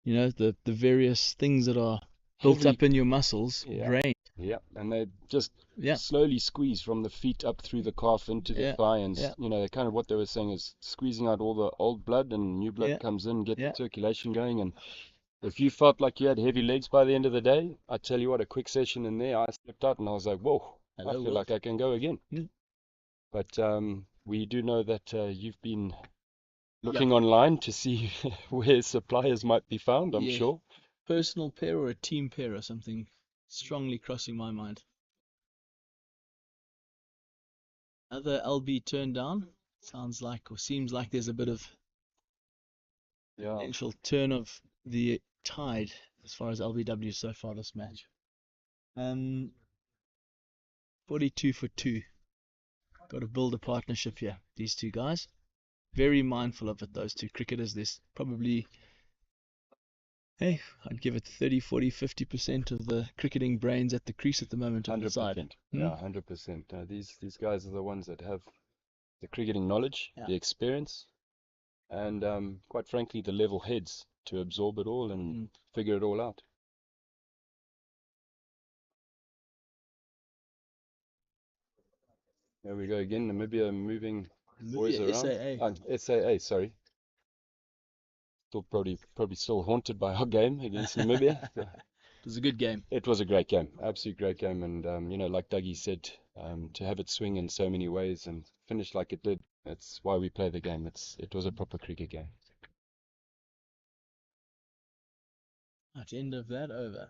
Speaker 1: you know, the various things that are built up in your muscles drained.
Speaker 2: Yeah, and they just slowly squeeze from the feet up through the calf into the thigh, and you know, kind of what they were saying is squeezing out all the old blood and new blood comes in, get the circulation going. And if you felt like you had heavy legs by the end of the day, I tell you what, a quick session in there, I stepped out and I was like, whoa, I feel like I can go again. But we do know that you've been looking online to see where suppliers might be found, I'm sure.
Speaker 1: personal pair or a team pair or something strongly crossing my mind. Another LB turn down. Sounds like or seems like there's a bit of
Speaker 2: Yeah.
Speaker 1: potential turn of the tide as far as LBW so far this match. 42 for 2. Got to build a partnership here, these two guys. Very mindful of it, those two cricketers. There's probably, hey, I'd give it 30, 40, 50% of the cricketing brains at the crease at the moment on the side.
Speaker 2: 100%. Yeah, 100%. These guys are the ones that have the cricketing knowledge,
Speaker 1: Yeah.
Speaker 2: the experience, and quite frankly, the level heads to absorb it all and figure it all out. There we go again. Namibia moving boys
Speaker 1: Namibia,
Speaker 2: around.
Speaker 1: SAA.
Speaker 2: SAA, sorry. Still probably still haunted by our game against Namibia.
Speaker 1: It was a good game.
Speaker 2: It was a great game, absolute great game, and like Dougie said, to have it swing in so many ways and finish like it did, that's why we play the game. It was a proper cricket game.
Speaker 1: At end of that over.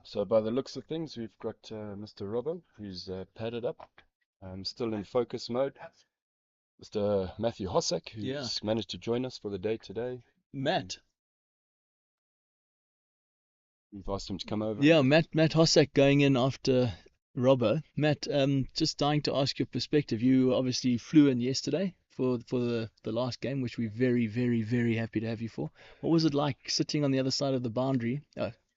Speaker 2: So by the looks of things, we've got Mr. Robbo, who's padded up, still in focus mode. Mr. Matthew Hossack, who's managed to join us for the day today.
Speaker 1: Matt.
Speaker 2: We've asked him to come over.
Speaker 1: Yeah, Matt Hossack going in after Robbo. Matt, just dying to ask your perspective. You obviously flew in yesterday for the last game, which we're very, very, very happy to have you for. What was it like sitting on the other side of the boundary,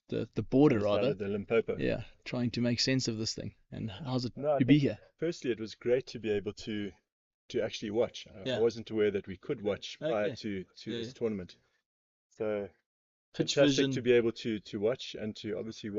Speaker 1: the border rather?
Speaker 8: The Limpopo.
Speaker 1: Yeah, trying to make sense of this thing. And how's it
Speaker 8: No, I
Speaker 1: to be
Speaker 8: think
Speaker 1: here?
Speaker 8: Firstly, it was great to be able to actually watch.
Speaker 1: Yeah.
Speaker 8: I wasn't aware that we could watch prior to this tournament. So
Speaker 1: Pitch
Speaker 8: fantastic
Speaker 1: vision.
Speaker 8: to be able to watch and to obviously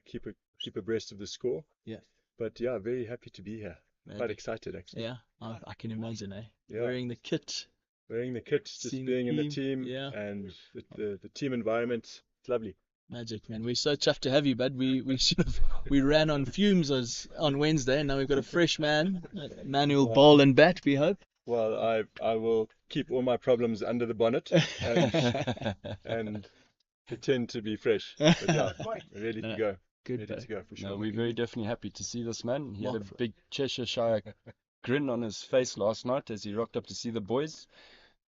Speaker 8: keep abreast of the score.
Speaker 1: Yeah.
Speaker 8: But yeah, very happy to be here. Quite
Speaker 1: Magic.
Speaker 8: excited actually.
Speaker 1: Yeah, I can imagine, eh?
Speaker 8: Yeah.
Speaker 1: Wearing the kit.
Speaker 8: Wearing the kit, just
Speaker 1: Seeing
Speaker 8: being in the
Speaker 1: team,
Speaker 8: team,
Speaker 1: yeah.
Speaker 8: and the team environment. It's lovely.
Speaker 1: Magic, man. We're so chuffed to have you, bud. We ran on fumes on Wednesday, and now we've got a fresh man, Manuel bowl and bat, we hope.
Speaker 8: Well, I will keep all my problems under the bonnet and pretend to be fresh. But yeah, ready to go.
Speaker 1: Good,
Speaker 8: Ready to go for sure.
Speaker 2: No, we're very definitely happy to see this man. He had a big Cheshire grin on his face last night as he rocked up to see the boys.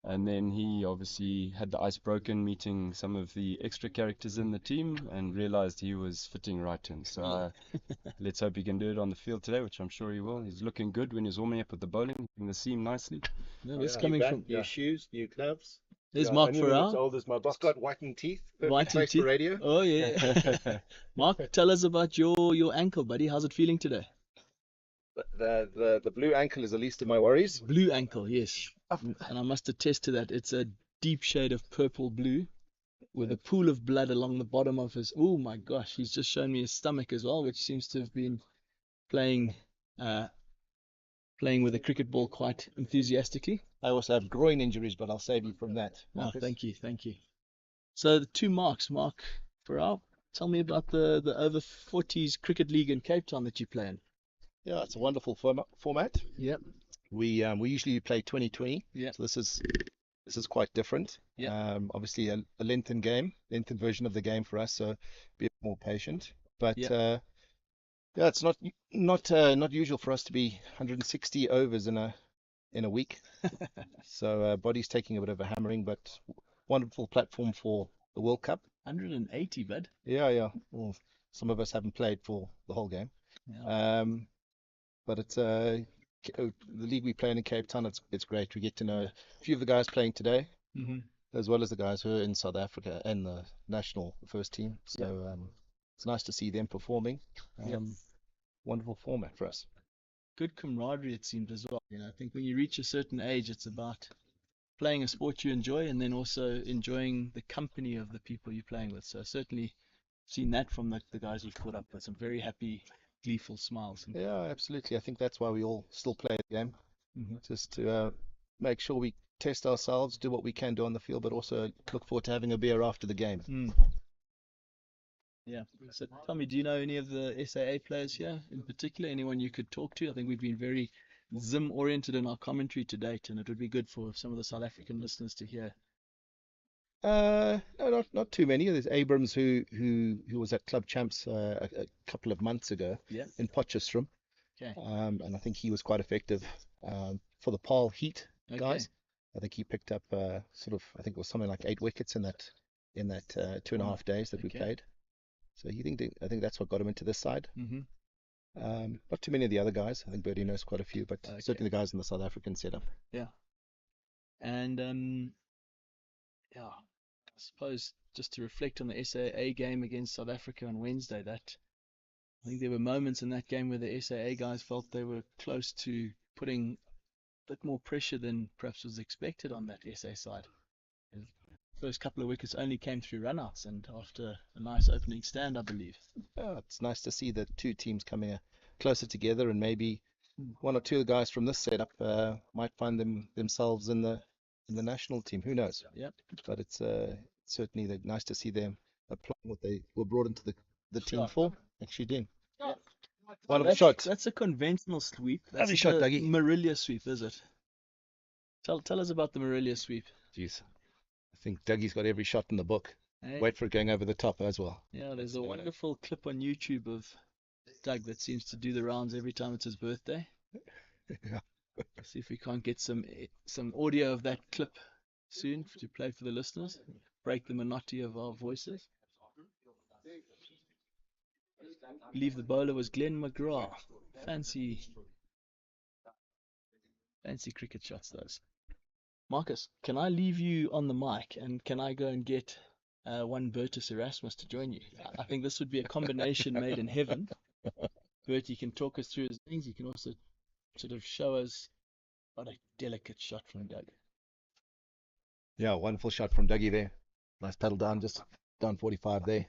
Speaker 2: And then he obviously had the ice broken meeting some of the extra characters in the team and realized he was fitting right in. So let's hope he can do it on the field today, which I'm sure he will. He's looking good when he's warming up with the bowling, hitting the seam nicely.
Speaker 1: No, this coming from
Speaker 6: New shoes, new gloves.
Speaker 1: there's Mark
Speaker 8: As
Speaker 1: Farrell.
Speaker 8: old as my
Speaker 6: It's
Speaker 8: box.
Speaker 6: got whitening teeth. Perfect
Speaker 1: Whitening
Speaker 6: place
Speaker 1: teeth.
Speaker 6: for radio.
Speaker 1: Oh yeah. Mark, tell us about your ankle, buddy. How's it feeling today?
Speaker 6: The blue ankle is the least of my worries.
Speaker 1: Blue ankle, yes. And I must attest to that. It's a deep shade of purple blue with a pool of blood along the bottom of his. Oh my gosh, he's just shown me his stomach as well, which seems to have been playing with a cricket ball quite enthusiastically.
Speaker 6: I also have groin injuries, but I'll save you from that.
Speaker 1: Oh,
Speaker 6: Marcus.
Speaker 1: thank you. So the two Marks, Mark Farrell, tell me about the Over-40s cricket league in Cape Town that you play in.
Speaker 6: Yeah, it's a wonderful format.
Speaker 1: Yep.
Speaker 6: We usually play 20-20.
Speaker 1: Yeah.
Speaker 6: So this is quite different.
Speaker 1: Yeah.
Speaker 6: Obviously a lengthened lengthened version of the game for us, so be a bit more patient. But
Speaker 1: Yeah.
Speaker 6: yeah, it's not usual for us to be 160 overs in a week. So body's taking a bit of a hammering, but wonderful platform for the World Cup.
Speaker 1: 180, bud.
Speaker 6: Yeah. Well, some of us haven't played for the whole game.
Speaker 1: Yeah.
Speaker 6: But it's the league we play in Cape Town. It's great. We get to know a few of the guys playing today, as well as the guys who are in South Africa and the national first team. So it's nice to see them performing. Wonderful format for us.
Speaker 1: Good camaraderie, it seems, as well. I think when you reach a certain age, it's about playing a sport you enjoy and then also enjoying the company of the people you're playing with. So certainly seen that from the guys you've caught up with. Some very happy, gleeful smiles.
Speaker 6: Yeah, absolutely. I think that's why we all still play the game, just to make sure we test ourselves, do what we can do on the field, but also look forward to having a beer after the game.
Speaker 1: Yeah. So Tommy, do you know any of the SAA players here in particular? Anyone you could talk to? I think we've been very Zim oriented in our commentary to date, and it would be good for some of the South African listeners to hear.
Speaker 6: No, not too many. There's Abrams who was at Club Champs a couple of months ago
Speaker 1: Yeah.
Speaker 6: in Potchefstroom,
Speaker 1: Okay.
Speaker 6: and I think he was quite effective for the Paarl Heat
Speaker 1: Okay.
Speaker 6: guys. I think he picked up I think it was something like 8 wickets in that 2.5 days that we
Speaker 1: Okay.
Speaker 6: played. So I think that's what got him into this side.
Speaker 1: Mm-hmm.
Speaker 6: Not too many of the other guys. I think Birdie knows quite a few, but
Speaker 1: Okay.
Speaker 6: certainly the guys in the South African setup.
Speaker 1: Yeah. And yeah, I suppose just to reflect on the SAA game against South Africa on Wednesday, that I think there were moments in that game where the SAA guys felt they were close to putting a bit more pressure than perhaps was expected on that SA side. The first couple of wickets only came through runouts, and after a nice opening stand, I believe.
Speaker 6: Yeah, it's nice to see the two teams coming closer together, and maybe one or two of the guys from this setup might find themselves in the national team. Who knows?
Speaker 1: Yep.
Speaker 6: But it's certainly nice to see them applying what they were brought into the team for. Actually doing.
Speaker 1: Yeah.
Speaker 6: Wonderful shot.
Speaker 1: That's a conventional sweep. That's
Speaker 6: Lovely shot,
Speaker 1: the
Speaker 6: Dougie.
Speaker 1: Marilia sweep, is it? Tell us about the Marilia sweep.
Speaker 6: Jeez. I think Dougie's got every shot in the book.
Speaker 1: Hey?
Speaker 6: Wait for it going over the top as well.
Speaker 1: Yeah, there's a wonderful clip on YouTube of Doug that seems to do the rounds every time it's his birthday.
Speaker 6: Yeah.
Speaker 1: See if we can't get some audio of that clip soon to play for the listeners. Break the monotony of our voices. I believe the bowler was Glenn McGrath. Fancy cricket shots, those. Marcus, can I leave you on the mic, and can I go and get one Bertus Erasmus to join you? I think this would be a combination made in heaven. Bert, you can talk us through his things. You can also sort of show us what a delicate shot from Doug.
Speaker 6: Yeah, wonderful shot from Dougie there. Nice paddle down, just down 45 there.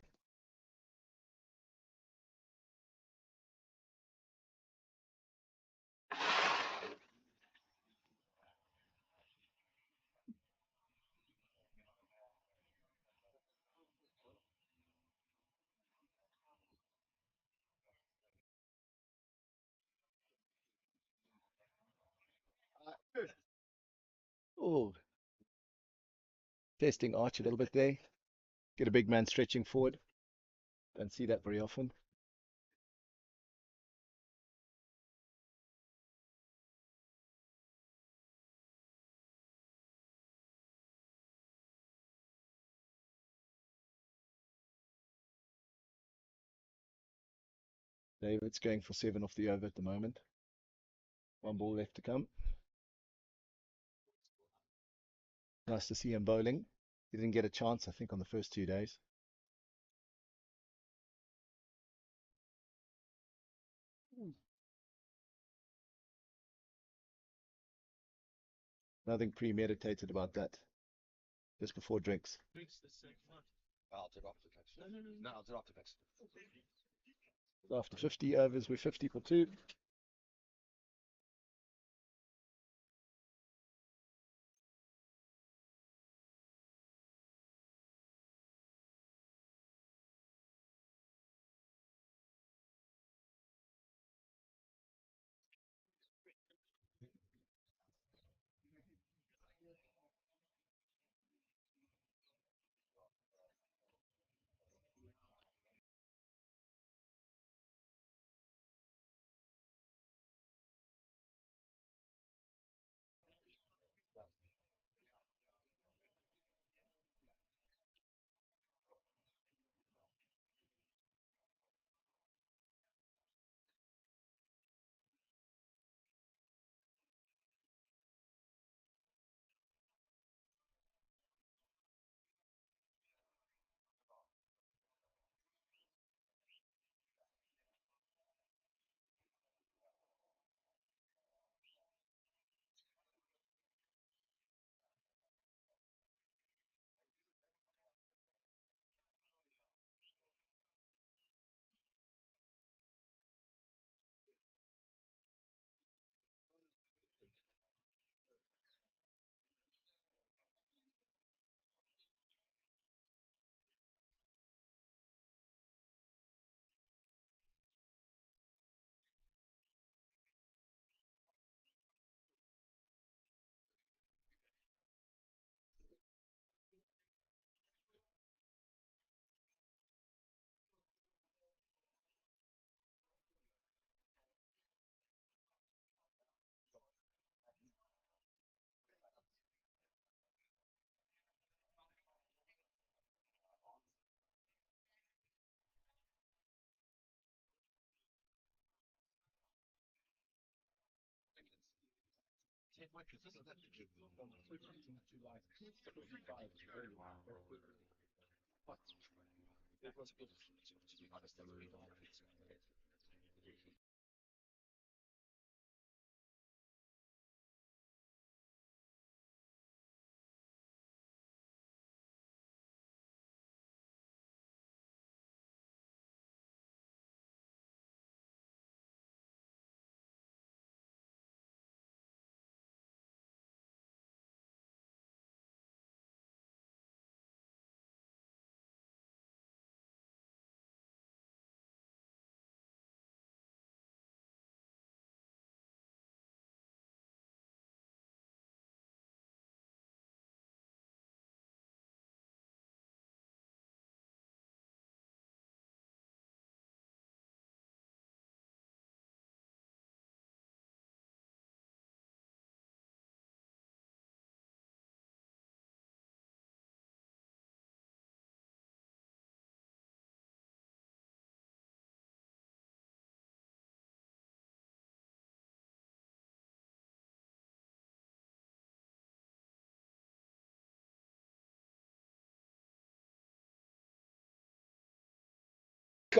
Speaker 6: Oh, testing arch a little bit there. Get a big man stretching forward. Don't see that very often. David's going for 7 off the over at the moment. 1 ball left to come. Nice to see him bowling. He didn't get a chance, I think, on the first 2 days. Nothing premeditated about that. Just before drinks.
Speaker 3: I'll take off the pitch. No, I'll take off the pitch.
Speaker 6: After 50 overs, we're 50 for 2.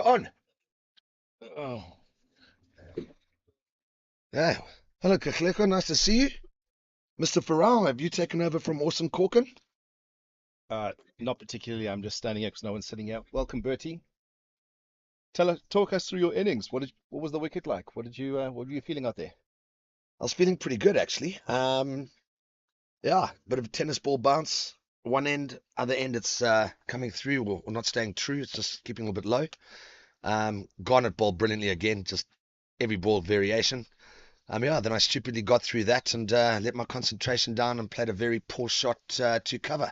Speaker 3: On.
Speaker 1: Oh,
Speaker 3: Yeah. Hello, Kakleko. Nice to see you. Mr. Farrell, have you taken over from Austin Corkin?
Speaker 6: Not particularly. I'm just standing here because no one's sitting here. Welcome, Bertie. Talk us through your innings. What was the wicket like? What were you feeling out there?
Speaker 3: I was feeling pretty good, actually. Yeah, bit of a tennis ball bounce. One end, other end, it's coming through or not staying true. It's just keeping a little bit low. Garnet ball brilliantly again, just every ball variation. Yeah, then I stupidly got through that and let my concentration down and played a very poor shot to cover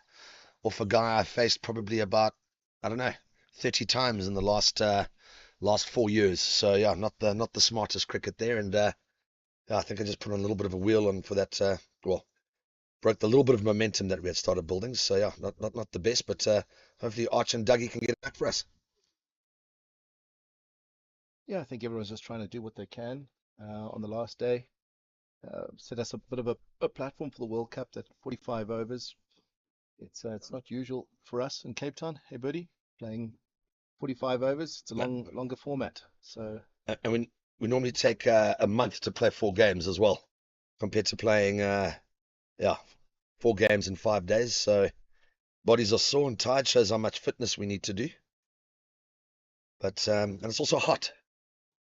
Speaker 3: off a guy I faced probably about, I don't know, 30 times in the last 4 years. So yeah, not the smartest cricket there. And yeah, I think I just put on a little bit of a wheel on for that. Well, broke the little bit of momentum that we had started building. So yeah, not the best, but hopefully Arch and Dougie can get it back for us.
Speaker 6: Yeah, I think everyone's just trying to do what they can on the last day. So that's a bit of a platform for the World Cup. That 45 overs. It's not usual for us in Cape Town. Hey, Birdie, playing 45 overs. It's a longer format. So
Speaker 3: And we normally take a month to play 4 games as well, compared to playing 4 games in 5 days. So bodies are sore and tired. Shows how much fitness we need to do. But and it's also hot.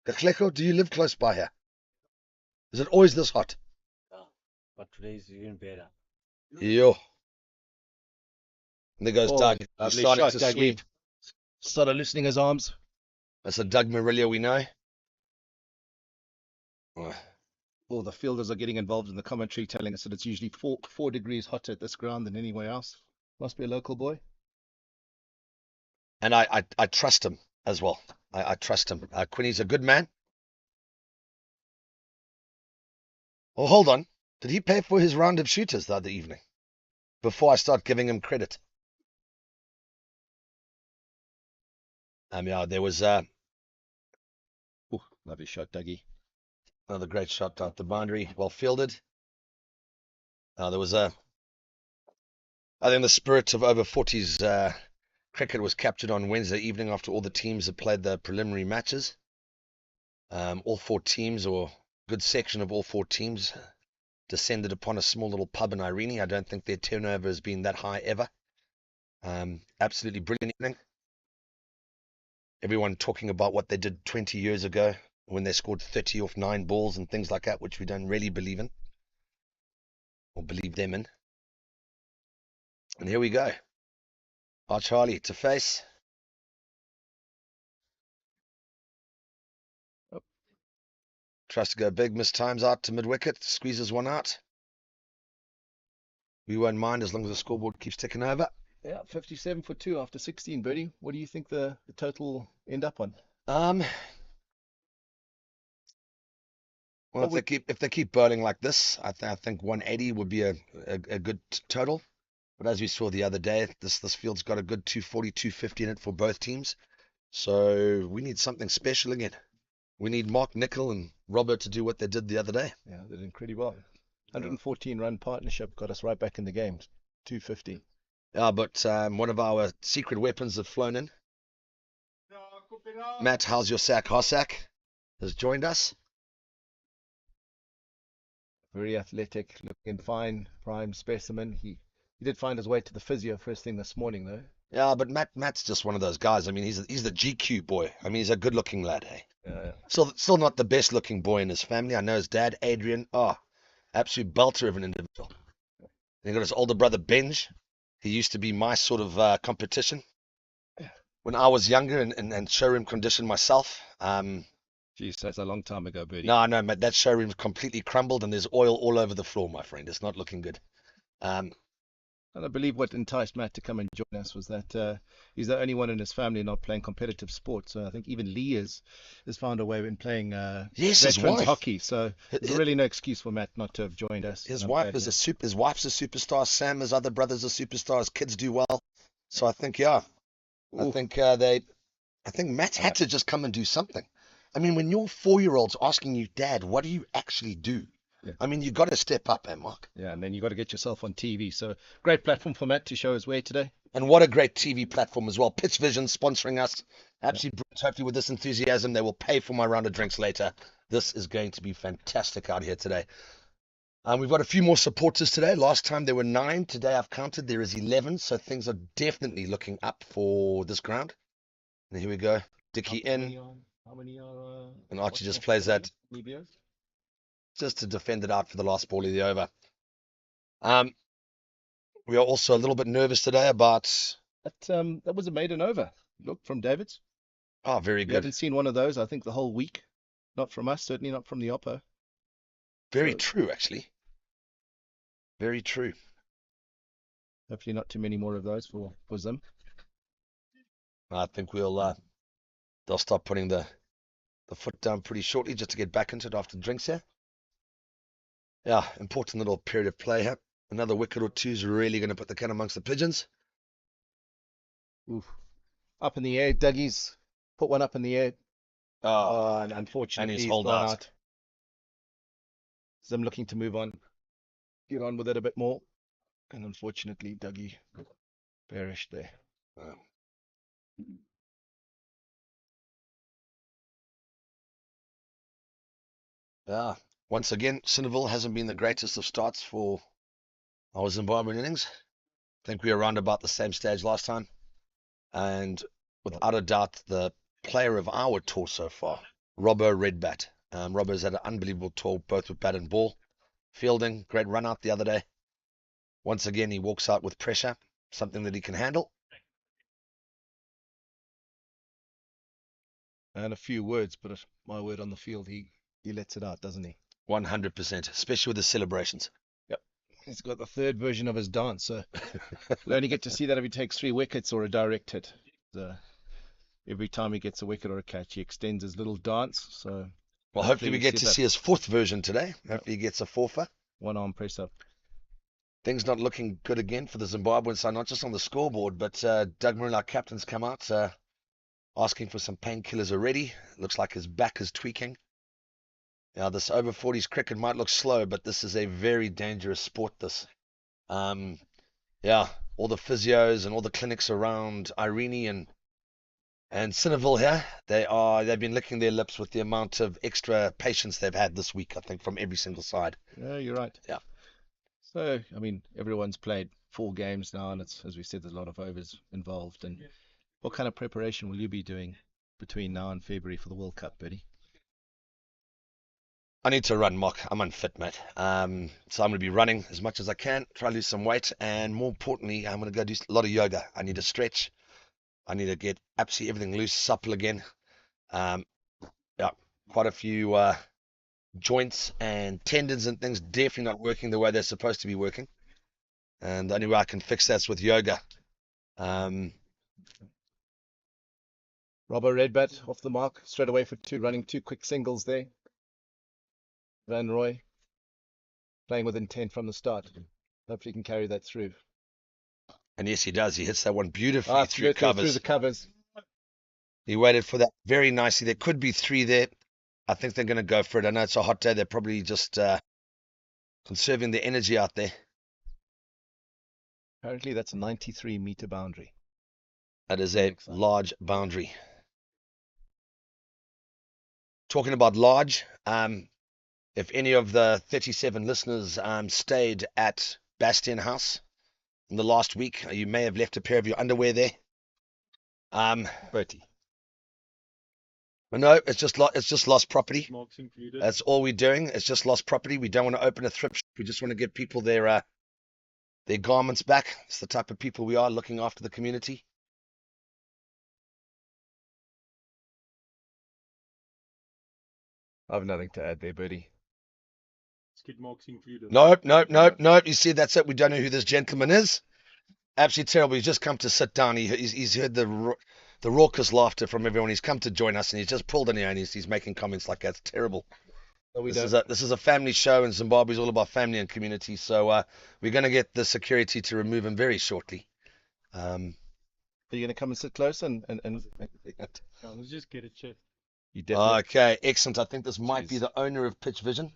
Speaker 3: Kakleko, do you live close by here? Is it always this hot?
Speaker 9: But today is even better.
Speaker 3: Yo. And there goes Doug. He's
Speaker 6: lovely
Speaker 3: starting
Speaker 6: shot,
Speaker 3: to
Speaker 6: Dougie.
Speaker 3: sweep.
Speaker 6: started loosening his arms.
Speaker 3: That's a Doug Murillo we know. Oh,
Speaker 6: All the fielders are getting involved in the commentary, telling us that it's usually 4 degrees hotter at this ground than anywhere else. Must be a local boy.
Speaker 3: and I trust him as well. I trust him. Quinny's a good man. Oh, hold on. Did he pay for his round of shooters the other evening? Before I start giving him credit. Yeah, there was
Speaker 6: Ooh, lovely shot, Dougie.
Speaker 3: another great shot out the boundary, well fielded. There was I think the spirit of over-40s cricket was captured on Wednesday evening after all the teams had played the preliminary matches. All 4 teams, or a good section of all 4 teams, descended upon a small little pub in Irene. I don't think their turnover has been that high ever. Absolutely brilliant evening. Everyone talking about what they did 20 years ago when they scored 30 off 9 balls and things like that, which we don't really believe in or believe them in. And here we go. Arch Harley to face. Tries to go big, missed times out to mid-wicket, squeezes one out. We won't mind as long as the scoreboard keeps ticking over.
Speaker 6: Yeah, 57 for 2 after 16, Birdie. What do you think the total will end up on?
Speaker 3: Well, if they keep bowling like this, I think 180 would be a good total. But as we saw the other day, this field's got a good 240, 250 in it for both teams. So we need something special again. We need Mark Nicol and Robert to do what they did the other day.
Speaker 6: Yeah, they did incredibly well. 114 run partnership got us right back in the game. 250.
Speaker 10: Yeah, but one of our secret weapons have flown in. Matt, how's your sack? Hossack has joined us.
Speaker 6: Very athletic, looking fine, prime specimen. He did find his way to the physio first thing this morning, though.
Speaker 10: Yeah, but Matt's just one of those guys. I mean, he's the GQ boy. I mean, he's a good-looking lad, hey.
Speaker 6: Yeah.
Speaker 10: Still not the best-looking boy in his family. I know his dad, Adrian. Oh, absolute belter of an individual. And he got his older brother, Benj. He used to be my sort of competition when I was younger and showroom condition myself.
Speaker 6: Geez, that's a long time ago, Birdie.
Speaker 10: No, mate, that showroom's completely crumbled and there's oil all over the floor, my friend. It's not looking good.
Speaker 6: And I believe what enticed Matt to come and join us was that he's the only one in his family not playing competitive sports. So I think even Lee has found a way in playing
Speaker 10: Yes, his
Speaker 6: veterans
Speaker 10: wife.
Speaker 6: hockey. So there's really no excuse for Matt not to have joined us.
Speaker 10: His
Speaker 6: And I'm
Speaker 10: wife
Speaker 6: glad
Speaker 10: is
Speaker 6: that-
Speaker 10: his wife's a superstar. Sam, his other brothers are superstars. Kids do well. So I think, yeah, I think Matt had to just come and do something. I mean, when your 4-year-old's asking you, Dad, what do you actually do?
Speaker 6: Yeah.
Speaker 10: I mean, you've got to step up, Mark.
Speaker 6: Yeah, and then you got to get yourself on TV. So great platform for Matt to show his way today.
Speaker 10: And what a great TV platform as well. Pitch Vision sponsoring us. Absolutely brilliant. Hopefully with this enthusiasm, they will pay for my round of drinks later. This is going to be fantastic out here today. We've got a few more supporters today. Last time there were 9. Today I've counted. There is 11. So things are definitely looking up for this ground. And here we go. Dickie in.
Speaker 6: How many are?
Speaker 10: And Archie just plays that just to defend it out for the last ball of the over. We are also a little bit nervous today about...
Speaker 6: That was a maiden over. Look, from David's.
Speaker 10: Oh, very
Speaker 6: We
Speaker 10: good.
Speaker 6: haven't seen one of those, I think, the whole week. Not from us, certainly not from the Oppo.
Speaker 10: Very true, actually. Very true.
Speaker 6: Hopefully not too many more of those for Zim.
Speaker 10: I think they'll start putting the foot down pretty shortly just to get back into it after the drinks here. Yeah, important little period of play here. Another wicket or two is really going to put the cat amongst the pigeons.
Speaker 6: Oof. Up in the air, Dougie's put one up in the air.
Speaker 10: Oh,
Speaker 6: And unfortunately,
Speaker 10: and he's
Speaker 6: he's
Speaker 10: holed
Speaker 6: gone
Speaker 10: out.
Speaker 6: out. Zim looking to move on, get on with it a bit more. And unfortunately, Dougie perished there.
Speaker 10: Yeah, once again, Cinderville hasn't been the greatest of starts for our Zimbabwean innings. I think we were around about the same stage last time. And without a doubt, the player of our tour so far, Robbo Redbat. Robbo's had an unbelievable tour, both with bat and ball. Fielding, great run out the other day. Once again, he walks out with pressure, something that he can handle.
Speaker 6: And a few words, but my word on the field, he lets it out, doesn't he?
Speaker 10: 100%, especially with the celebrations.
Speaker 6: Yep. He's got the third version of his dance, so we'll only get to see that if he takes 3 wickets or a direct hit. Every time he gets a wicket or a catch, he extends his little dance. So
Speaker 10: well, hopefully we get to
Speaker 6: that
Speaker 10: see his 4th version today. Hopefully he gets a 4-fer.
Speaker 6: 1 arm press up.
Speaker 10: Things not looking good again for the Zimbabwean side, not just on the scoreboard, but Doug Maroon, our captain's come out asking for some painkillers already. Looks like his back is tweaking. Now, this over-40s cricket might look slow, but this is a very dangerous sport, this. Yeah, all the physios and all the clinics around Irene and Cinderville here, they've been licking their lips with the amount of extra patients they've had this week, I think, from every single side.
Speaker 6: Yeah, you're right.
Speaker 10: Yeah.
Speaker 6: So, I mean, everyone's played 4 games now, and it's, as we said, there's a lot of overs involved. And what kind of preparation will you be doing between now and February for the World Cup, Bertie?
Speaker 10: I need to run, Mark. I'm unfit, mate. So I'm going to be running as much as I can, try to lose some weight, and more importantly, I'm going to go do a lot of yoga. I need to stretch. I need to get absolutely everything loose, supple again. Yeah, quite a few joints and tendons and things definitely not working the way they're supposed to be working. And the only way I can fix that's with yoga.
Speaker 6: Robbo Redbat off the mark, straight away for 2, running 2 quick singles there. Van Roy playing with intent from the start. Hopefully he can carry that through.
Speaker 10: And yes, he does. He hits that one beautifully through
Speaker 6: through
Speaker 10: covers.
Speaker 6: the covers.
Speaker 10: He waited for that very nicely. There could be 3 there. I think they're going to go for it. I know it's a hot day. They're probably just conserving the energy out there.
Speaker 6: Apparently, that's a 93-meter boundary.
Speaker 10: That is a large boundary. Talking about large, if any of the 37 listeners stayed at Bastion House in the last week, you may have left a pair of your underwear there.
Speaker 6: Bertie.
Speaker 10: But no, it's just lost property.
Speaker 8: Marks included.
Speaker 10: That's all we're doing. It's just lost property. We don't want to open a thrift shop. We just want to give people their garments back. It's the type of people we are, looking after the community.
Speaker 6: I have nothing to add there, Bertie.
Speaker 8: Skid marks included.
Speaker 10: Nope. You see, that's it. We don't know who this gentleman is. Absolutely terrible. He's just come to sit down. He's heard the raucous laughter from everyone. He's come to join us, and he's just pulled in here, and he's making comments like that. It's terrible.
Speaker 6: No,
Speaker 10: This is a family show, and Zimbabwe is all about family and community. So we're going to get the security to remove him very shortly.
Speaker 6: Are you going to come and sit close and
Speaker 8: Let's just get it checked.
Speaker 6: you definitely
Speaker 10: Okay, excellent. I think this might be the owner of Pitch Vision.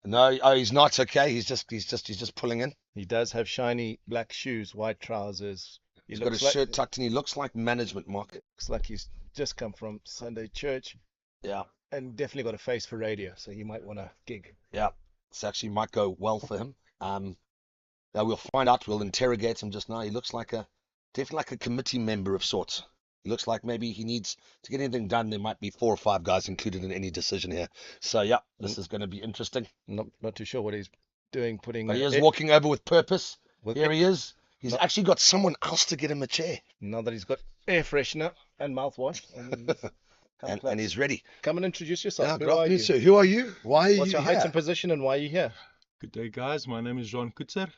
Speaker 10: No, he's not. Okay, he's just pulling in.
Speaker 6: He does have shiny black shoes, white trousers. He
Speaker 10: He's got
Speaker 6: looks
Speaker 10: his
Speaker 6: like,
Speaker 10: shirt tucked in. He looks like management, Mark.
Speaker 6: looks like he's just come from Sunday church
Speaker 10: Yeah,
Speaker 6: and definitely got a face for radio, so he might want a gig.
Speaker 10: yeah. This actually might go well for him. Now we'll find out. We'll interrogate him just now. He looks definitely like a committee member of sorts. He looks like maybe he needs to get anything done. There might be 4 or 5 guys included in any decision here. So yeah, this is going to be interesting.
Speaker 6: Not too sure what he's doing. Putting
Speaker 10: But he is walking over with purpose.
Speaker 6: with
Speaker 10: Here he is. He's actually got someone else to get him a chair.
Speaker 6: now that he's got air freshener and mouthwash.
Speaker 10: And he's ready.
Speaker 6: Come and introduce yourself.
Speaker 10: Yeah,
Speaker 6: Who
Speaker 10: good
Speaker 6: are
Speaker 10: afternoon,
Speaker 6: you?
Speaker 10: sir. Who are you? Why are
Speaker 6: What's
Speaker 10: you
Speaker 6: your height
Speaker 10: here?
Speaker 6: and position, and why are you here?
Speaker 8: Good day, guys. My name is Jean Kutzer.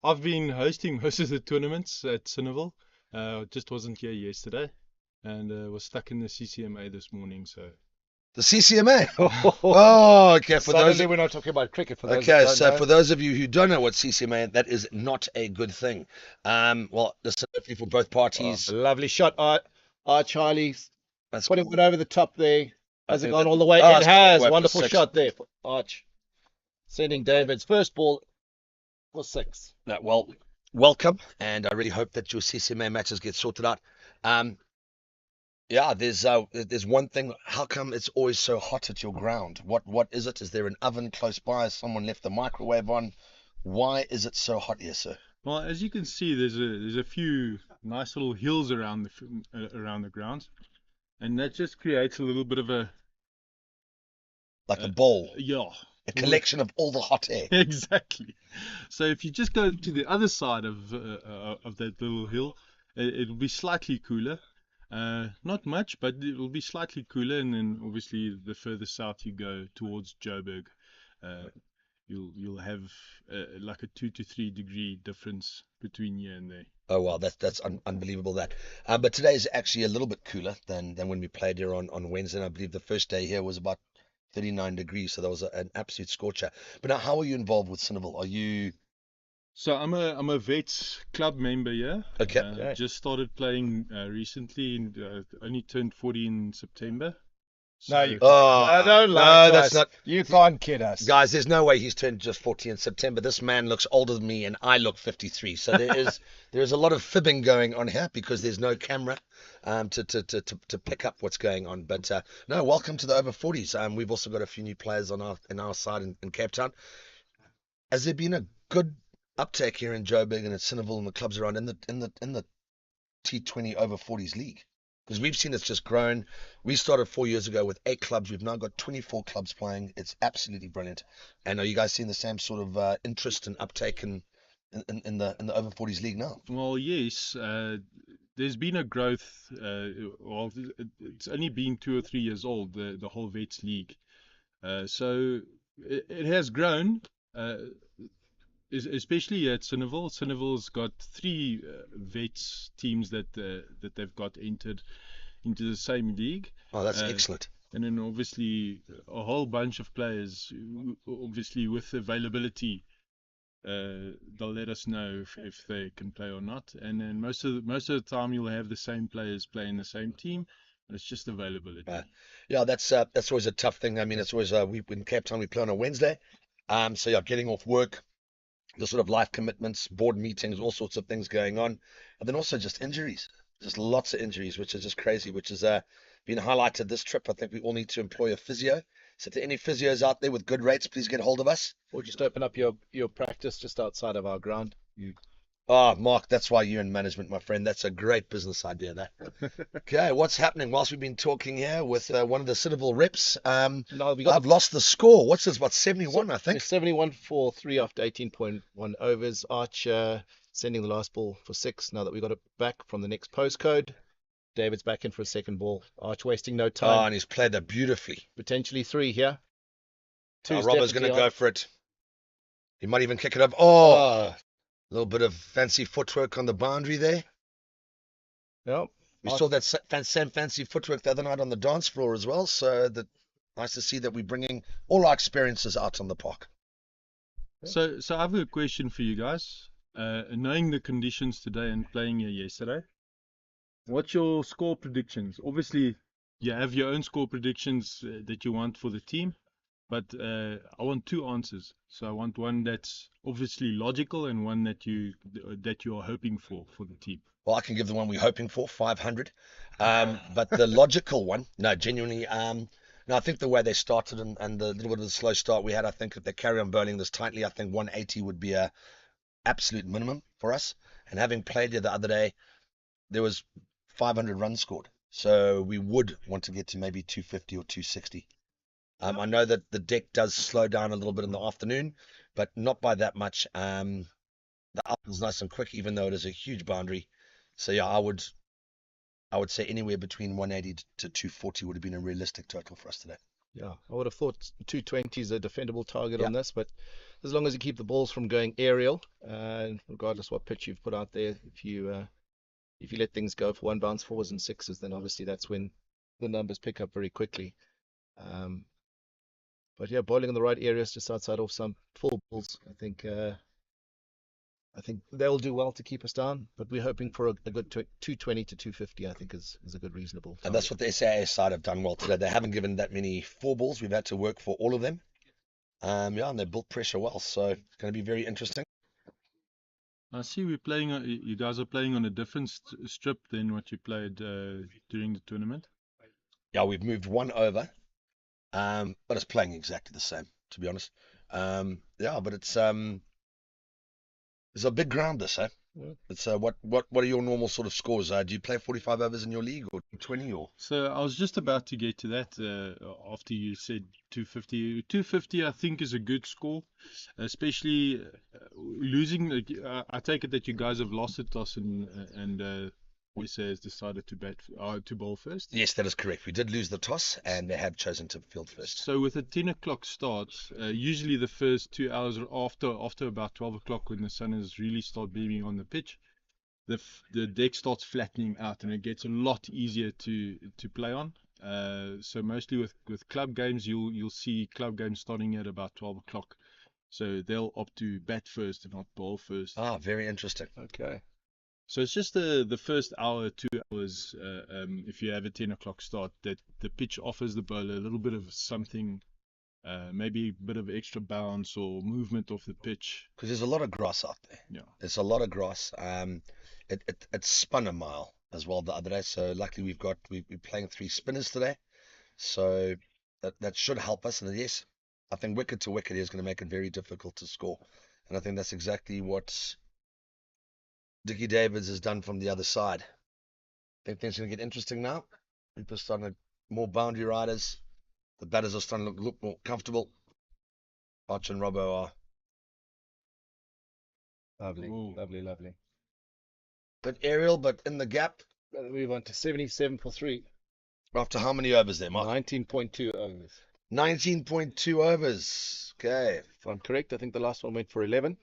Speaker 8: I've been hosting most of the tournaments at Cineville. Just wasn't here yesterday, and was stuck in the CCMA this morning. So
Speaker 10: The CCMA. Oh, okay. For those.
Speaker 6: Suddenly we're not talking about cricket. For those
Speaker 10: Okay,
Speaker 6: that don't
Speaker 10: so
Speaker 6: know.
Speaker 10: for those of you who don't know what CCMA, that is not a good thing. Well, listen, hopefully for both parties.
Speaker 6: Oh, lovely shot, Art Charlie.
Speaker 10: That's
Speaker 6: Putting it over the top there. Has it
Speaker 10: think
Speaker 6: gone
Speaker 10: that-
Speaker 6: all the way?
Speaker 10: Oh,
Speaker 6: It
Speaker 10: it's
Speaker 6: has.
Speaker 10: way for
Speaker 6: Wonderful
Speaker 10: 6.
Speaker 6: shot there for Arch. Sending David's first ball for 6.
Speaker 10: Well, welcome, and I really hope that your CCMA matches get sorted out. Yeah, there's one thing. How come it's always so hot at your ground? What is it? Is there an oven close by? Has someone left the microwave on? Why is it so hot here, sir?
Speaker 8: well, as you can see, there's a few nice little hills around the grounds, and that just creates a little bit of a
Speaker 10: Like a bowl,
Speaker 8: yeah.
Speaker 10: a collection of all the hot air.
Speaker 8: Exactly. So if you just go to the other side of that little hill, it'll be slightly cooler. Not much, but it will be slightly cooler. And then obviously the further south you go towards Joburg, you'll have like a 2 to 3 degree difference between here and there.
Speaker 10: Oh wow, that's unbelievable that. But today is actually a little bit cooler than when we played here on Wednesday. And I believe the first day here was about 39 degrees, so that was an absolute scorcher. But now, how are you involved with Cineville? Are you
Speaker 8: So I'm a Vets club member here.
Speaker 10: okay?
Speaker 8: Just started playing recently, and only turned 40 in September.
Speaker 6: No, you
Speaker 10: Oh,
Speaker 6: I don't lie
Speaker 10: no,
Speaker 6: to
Speaker 10: that's
Speaker 6: us.
Speaker 10: not.
Speaker 6: You can't kid us.
Speaker 10: Guys, there's no way he's turned just 40 in September. This man looks older than me, and I look 53. So there is a lot of fibbing going on here because there's no camera to pick up what's going on. But no, welcome to the Over-40s. We've also got a few new players on our side in Cape Town. Has there been a good uptake here in Joburg and at Cineville and the clubs around in the T20 Over-40s league? Because we've seen it's just grown. We started 4 years ago with 8 clubs. We've now got 24 clubs playing. It's absolutely brilliant. And are you guys seeing the same sort of interest and uptake in the Over-40s league now?
Speaker 8: Well, yes. There's been a growth. Well, it's only been 2 or 3 years old, the whole Vets League. So it has grown, especially at Cineville. Cineville's got 3 Vets teams that they've got entered into the same league.
Speaker 10: Oh, that's excellent.
Speaker 8: And then obviously a whole bunch of players, obviously with availability. They'll let us know if they can play or not, and then most of the time you'll have the same players playing the same team, and it's just availability.
Speaker 10: Yeah, that's always a tough thing. I mean, it's always we in Cape Town we play on a Wednesday. So yeah, getting off work, the sort of life commitments, board meetings, all sorts of things going on. And then also just injuries, just lots of injuries, which is just crazy, which has been highlighted this trip. I think we all need to employ a physio. So if there are any physios out there with good rates, please get hold of us.
Speaker 6: Or just open up your practice just outside of our ground.
Speaker 10: Oh, Mark, that's why you're in management, my friend. That's a great business idea, that. Okay, what's happening whilst we've been talking here with one of the Citadel reps?
Speaker 6: No, we got
Speaker 10: I've lost the score. What's this? What, 71, I think?
Speaker 6: 71 for 3 after 18.1 overs. Arch sending the last ball for 6 now that we got it back from the next postcode. David's back in for a second ball. Arch wasting no
Speaker 10: Oh,
Speaker 6: time.
Speaker 10: and he's played that beautifully.
Speaker 6: Potentially 3 here.
Speaker 10: Now
Speaker 6: Two's
Speaker 10: Robbo's going to
Speaker 6: definitely
Speaker 10: go
Speaker 6: on.
Speaker 10: for it. He might even kick it up. Oh, a little bit of fancy footwork on the boundary there.
Speaker 6: Yep.
Speaker 10: We saw that same fancy footwork the other night on the dance floor as well. So nice to see that we're bringing all our experiences out on the park.
Speaker 8: So I have a question for you guys. Knowing the conditions today and playing here yesterday, what's your score predictions? Obviously, you have your own score predictions that you want for the team, but I want 2 answers. So I want one that's obviously logical and one that you are hoping for the team.
Speaker 10: Well, I can give the one we're hoping for, 500. But the logical one, no, genuinely, no, I think the way they started and the little bit of the slow start we had, I think if they carry on bowling this tightly, I think 180 would be a absolute minimum for us. And having played here the other day, there was 500 runs scored. So we would want to get to maybe 250 or 260. I know that the deck does slow down a little bit in the afternoon, but not by that much. The up is nice and quick, even though it is a huge boundary. So yeah, I would say anywhere between 180 to 240 would have been a realistic total for us today.
Speaker 6: Yeah, I would have thought 220 is a defendable target on this, but as long as you keep the balls from going aerial, regardless what pitch you've put out there, if you let things go for 1 bounce 4s and 6s, then obviously that's when the numbers pick up very quickly. But yeah, bowling in the right areas just outside off some full balls, I think they'll do well to keep us down, but we're hoping for a good 220 to 250, I think is a good reasonable target.
Speaker 10: And that's what the SAA side have done well today. They haven't given that many 4 balls. We've had to work for all of them. And they built pressure well, so it's going to be very interesting.
Speaker 8: I see you guys are playing on a different strip than what you played during the tournament.
Speaker 10: Yeah, we've moved 1 over, but it's playing exactly the same, to be honest. But it's a big ground this, eh?
Speaker 6: Yeah.
Speaker 10: It's what are your normal sort of scores? Do you play 45 overs in your league or 20 or?
Speaker 8: So I was just about to get to that after you said 250. 250 I think is a good score, especially losing. I take it that you guys have lost the toss and USA has decided to bowl first.
Speaker 10: Yes, that is correct. We did lose the toss and they have chosen to field first.
Speaker 8: So with a 10 o'clock start, usually the first 2 hours after about 12 o'clock when the sun is really start beaming on the pitch, the deck starts flattening out and it gets a lot easier to play on. So mostly with club games, you'll see club games starting at about 12 o'clock. So they'll opt to bat first and not bowl first.
Speaker 10: Ah, very interesting.
Speaker 6: Okay.
Speaker 8: So it's just the first hour, 2 hours, if you have a 10 o'clock start, that the pitch offers the bowler a little bit of something, maybe a bit of extra bounce or movement off the pitch.
Speaker 10: Because there's a lot of grass out there.
Speaker 8: Yeah.
Speaker 10: There's a lot of grass. It spun a mile as well the other day. So luckily we're playing 3 spinners today. So that should help us. And yes, I think wicket to wicket is going to make it very difficult to score. And I think that's exactly what Dickie Davids has done from the other side. I think things are going to get interesting now. People are starting to more boundary riders. The batters are starting to look more comfortable. Arch and Robbo are
Speaker 6: Lovely,
Speaker 8: Ooh.
Speaker 6: lovely.
Speaker 10: bit aerial, but in the gap.
Speaker 6: We went to 77 for 3.
Speaker 10: After how many overs there, Mark?
Speaker 6: 19.2 overs.
Speaker 10: 19.2 overs. Okay.
Speaker 6: If I'm correct, I think the last one went for 11.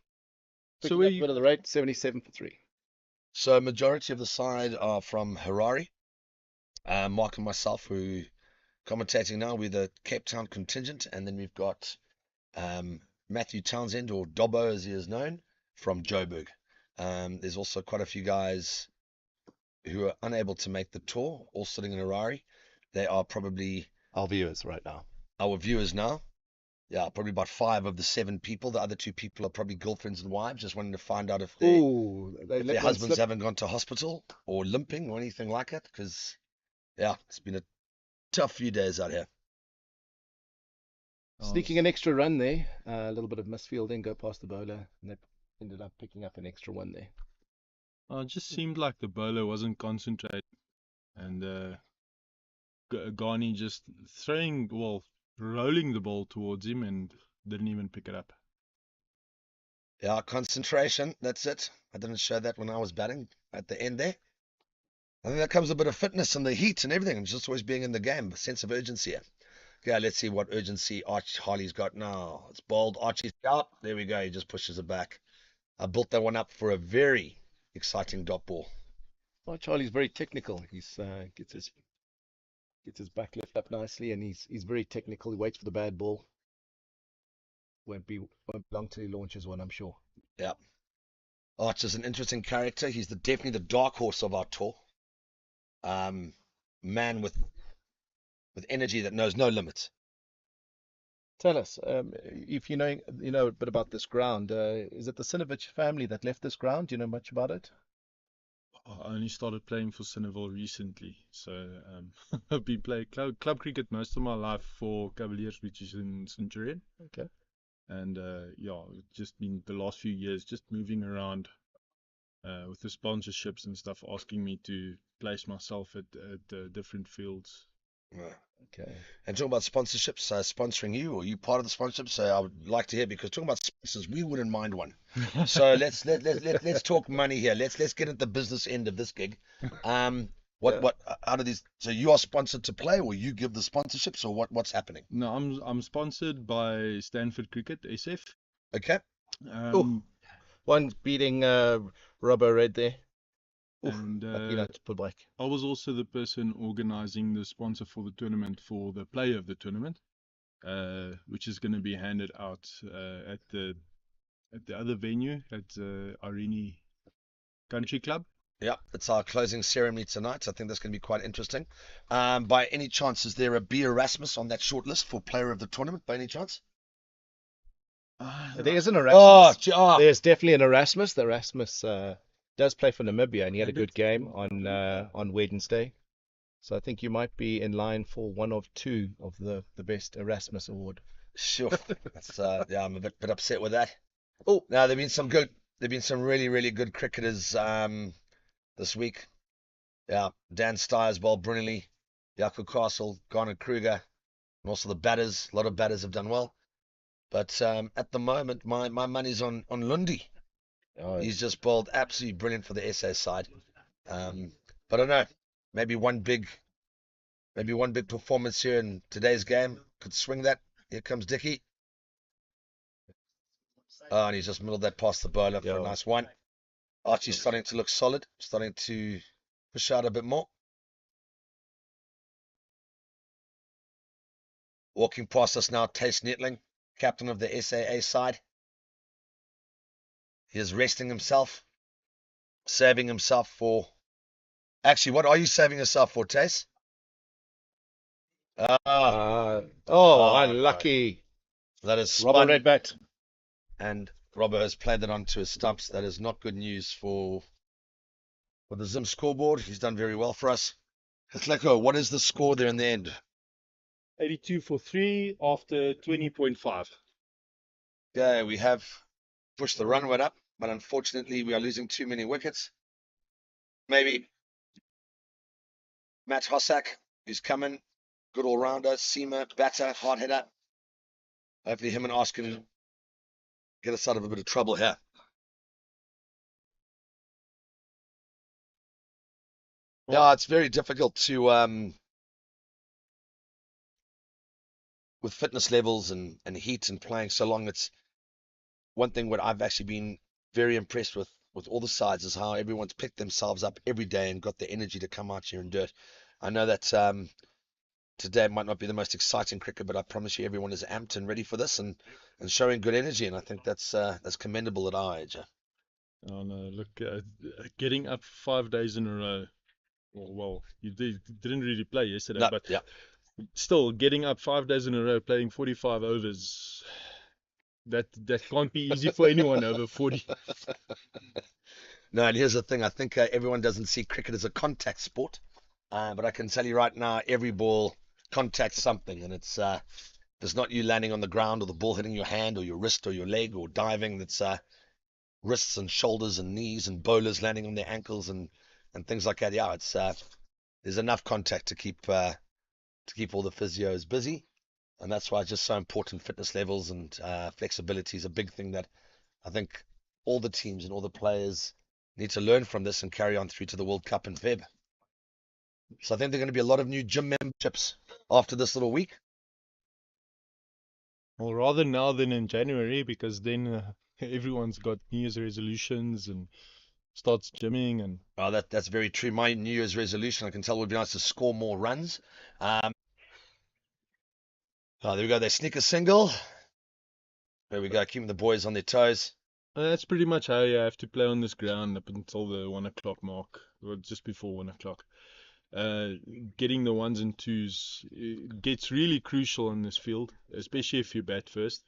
Speaker 8: So
Speaker 6: Picking
Speaker 8: where
Speaker 6: up a
Speaker 8: you
Speaker 6: bit of the rate, 77 for 3.
Speaker 10: So majority of the side are from Harare. Mark and myself, who commentating now with the Cape Town contingent, and then we've got Matthew Townsend, or Dobbo as he is known, from Joburg. There's also quite a few guys who are unable to make the tour, all sitting in Harare. They are probably
Speaker 6: Our viewers right now.
Speaker 10: our viewers now. yeah, probably about 5 of the 7 people. The other 2 people are probably girlfriends and wives, just wanting to find out if
Speaker 6: Oh, they
Speaker 10: if
Speaker 6: let
Speaker 10: their
Speaker 6: one
Speaker 10: husbands
Speaker 6: slip.
Speaker 10: haven't gone to hospital or limping or anything like it. Because, yeah, it's been a tough few days out here.
Speaker 6: Sneaking an extra run there. A little bit of misfielding, go past the bowler, and they ended up picking up an extra one there.
Speaker 8: It just seemed like the bowler wasn't concentrating, and Ghani just rolling the ball towards him and didn't even pick it up.
Speaker 10: Yeah, concentration, that's it. I didn't show that when I was batting at the end there. I think that comes a bit of fitness and the heat and everything, and just always being in the game, a sense of urgency here. Okay, let's see what urgency Harley's got now. It's bowled. Archie's out. There we go. He just pushes it back. I built that one up for a very exciting dot ball.
Speaker 6: Oh, Charlie's very technical. He's gets his back left up nicely, and he's very technical. He waits for the bad ball. Won't be long till he launches one, I'm sure.
Speaker 10: Yeah. Arch is an interesting character. He's definitely the dark horse of our tour. Man with energy that knows no limits.
Speaker 6: Tell us, if you know a bit about this ground. Is it the Sinovich family that left this ground? Do you know much about it?
Speaker 8: I only started playing for Senegal recently, so I've been playing club cricket most of my life for Cavaliers, which is in Centurion.
Speaker 6: Okay.
Speaker 8: And yeah, it's just been the last few years just moving around with the sponsorships and stuff, asking me to place myself at different fields.
Speaker 10: Right.
Speaker 6: Okay.
Speaker 10: And talking about sponsorships, sponsoring you, or you part of the sponsorship? So I would like to hear, because talking about sponsors, we wouldn't mind one. So let's talk money here. Let's get into the business end of this gig. What out of these? So you are sponsored to play, or you give the sponsorships, or what's happening?
Speaker 8: No, I'm sponsored by Stanford Cricket SF.
Speaker 10: Okay.
Speaker 6: One beating Robbo Red there.
Speaker 8: And
Speaker 6: to pull back.
Speaker 8: I was also the person organizing the sponsor for the tournament, for the player of the tournament, which is going to be handed out at the other venue at Arini Country Club.
Speaker 10: Yeah, it's our closing ceremony tonight. I think that's going to be quite interesting. By any chance, is there a B Erasmus on that short list for player of the tournament, by any chance?
Speaker 6: There is an Erasmus.
Speaker 10: Oh.
Speaker 6: There's definitely an Erasmus. The Erasmus does play for Namibia, and he had a good game on Wednesday. So I think you might be in line for one of 2 of the best Erasmus award.
Speaker 10: Sure. That's yeah, I'm a bit upset with that. Oh, now there've been some really, really good cricketers this week. Yeah, Dan Styers bowled brilliantly. Jaco Castle, Garnet Kruger, and also the batters. A lot of batters have done well. But at the moment, my money's on Lundy.
Speaker 6: Oh,
Speaker 10: He's just bowled absolutely brilliant for the SA side. But I don't know, maybe one big performance here in today's game could swing that. Here comes Dickie. Oh, and he's just middled that past the bowler for a nice one. Archie's starting to look solid, starting to push out a bit more. Walking past us now, Tace Netling, captain of the SAA side. He is resting himself, saving himself for... Actually, what are you saving yourself for, Tace?
Speaker 6: Unlucky.
Speaker 10: That is
Speaker 6: Robbo
Speaker 10: spun.
Speaker 6: Red bat.
Speaker 10: And Robbo has played that onto his stumps. That is not good news for the Zim scoreboard. He's done very well for us. Katleko, what is the score there in the end?
Speaker 8: 82 for 3 after 20.5.
Speaker 10: Okay, we have pushed the run rate up, but unfortunately we are losing too many wickets. Maybe Matt Hossack, who's coming, good all-rounder, seamer, batter, hard hitter. Hopefully him and Ash can get us out of a bit of trouble here. Yeah, it's very difficult to with fitness levels and heat and playing so long. It's one thing what I've actually been very impressed with all the sides is how everyone's picked themselves up every day and got the energy to come out here and do it. I know that today might not be the most exciting cricket, but I promise you everyone is amped and ready for this and showing good energy, and I think that's commendable at our age.
Speaker 8: Oh no, look, getting up 5 days in a row. Well, you didn't really play yesterday,
Speaker 10: No,
Speaker 8: but
Speaker 10: yeah.
Speaker 8: still getting up 5 days in a row playing 45 overs. That can't be easy for anyone over 40.
Speaker 10: No, and here's the thing. I think everyone doesn't see cricket as a contact sport, but I can tell you right now, every ball contacts something, and it's not you landing on the ground or the ball hitting your hand or your wrist or your leg or diving. That's wrists and shoulders and knees and bowlers landing on their ankles and things like that. Yeah, it's there's enough contact to keep all the physios busy, and that's why it's just so important. Fitness levels and flexibility is a big thing that I think all the teams and all the players need to learn from this and carry on through to the World Cup in Feb. So I think there are going to be a lot of new gym memberships after this little week.
Speaker 8: Well, rather now than in January, because then everyone's got New Year's resolutions and starts gymming. And
Speaker 10: Oh, that's very true. My New Year's resolution, I can tell, would be nice to score more runs. Oh, there we go. They sneak a single. There we go. Keeping the boys on their toes.
Speaker 8: that's pretty much how you have to play on this ground up until the 1 o'clock mark, or just before 1 o'clock. Getting the ones and twos gets really crucial in this field, especially if you bat first.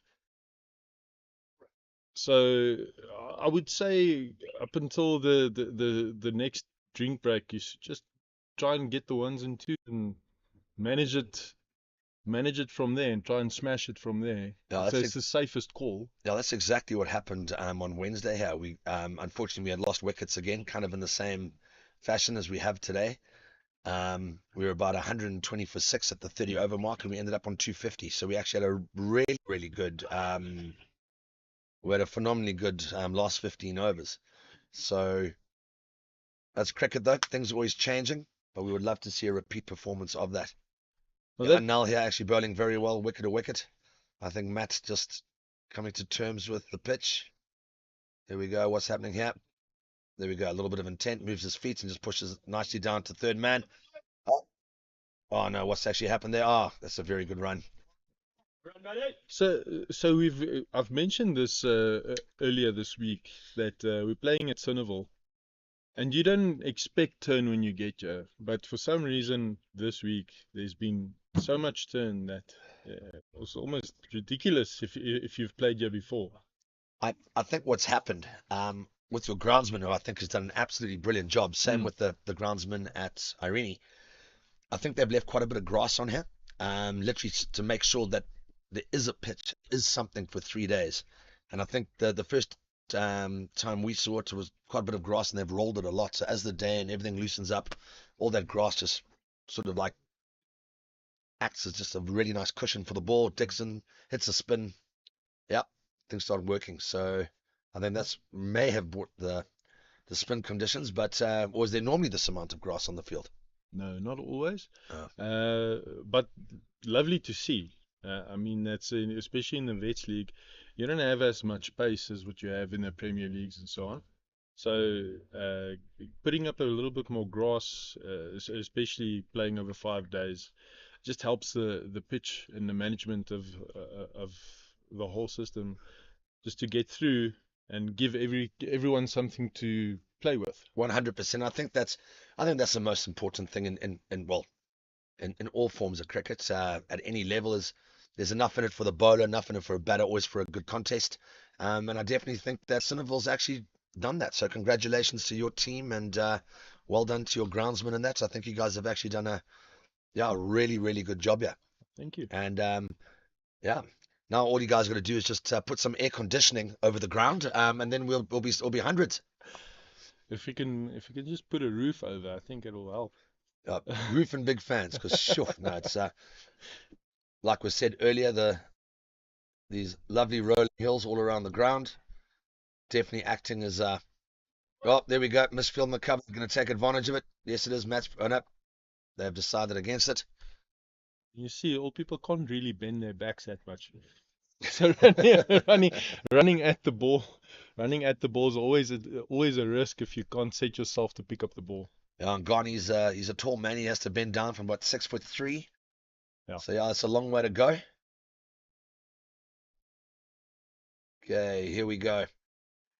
Speaker 8: So I would say up until the next drink break, you should just try and get the ones and twos and manage it from there and try and smash it from there.
Speaker 10: Yeah,
Speaker 8: So it's the safest call.
Speaker 10: Yeah, that's exactly what happened on Wednesday here. We unfortunately we had lost wickets again, kind of in the same fashion as we have today. We were about 120 for 6 at the 30 over mark, and we ended up on 250. So we actually had a really, really good, we had a phenomenally good last 15 overs. So that's cricket though. Things are always changing, but we would love to see a repeat performance of that.
Speaker 8: Well,
Speaker 10: Yeah, Null here actually bowling very well, wicket to wicket. I think Matt's just coming to terms with the pitch. There we go. What's happening here? There we go. A little bit of intent. Moves his feet and just pushes nicely down to third man. Oh no, what's actually happened there? Oh, that's a very good run.
Speaker 8: So I've mentioned this earlier this week that we're playing at Sunnyvale, and you don't expect turn when you get here, but for some reason this week there's been so much turn that it's almost ridiculous if you've played here before.
Speaker 10: I think what's happened with your groundsman, who I think has done an absolutely brilliant job. Same with the groundsman at Irene. I think they've left quite a bit of grass on here, literally to make sure that there is a pitch, is something for 3 days. And I think the first time we saw it was quite a bit of grass, and they've rolled it a lot. So as the day and everything loosens up, all that grass just sort of like acts as just a really nice cushion for the ball. Dixon hits a spin. Yeah, things started working. So I think that's may have brought the spin conditions, but or is there normally this amount of grass on the field?
Speaker 8: No, not always.
Speaker 10: Oh.
Speaker 8: But lovely to see. I mean, especially in the Vets League, you don't have as much pace as what you have in the Premier Leagues and so on. So putting up a little bit more grass, especially playing over 5 days, just helps the pitch and the management of the whole system just to get through and give everyone something to play with.
Speaker 10: 100%. I think that's the most important thing in all forms of cricket at any level. Is there's enough in it for the bowler, enough in it for a batter, always for a good contest. And I definitely think that Sunnyvale's actually done that. So congratulations to your team, and well done to your groundsman and that. I think you guys have actually done a really, really good job here.
Speaker 8: Thank you.
Speaker 10: And yeah, now all you guys got to do is just put some air conditioning over the ground, and then we'll be hundreds.
Speaker 8: If we can just put a roof over, I think it'll help.
Speaker 10: Roof and big fans, because sure, no, it's like was said earlier, these lovely rolling hills all around the ground, definitely acting as oh, there we go, misfield in the cover, going to take advantage of it. Yes, it is. Matt's up. They have decided against it.
Speaker 8: You see, old people can't really bend their backs that much. So running at the ball is always a risk if you can't set yourself to pick up the ball.
Speaker 10: Yeah, and Ghani's he's a tall man. He has to bend down from about 6'3".
Speaker 8: Yeah.
Speaker 10: So yeah, it's a long way to go. Okay, here we go.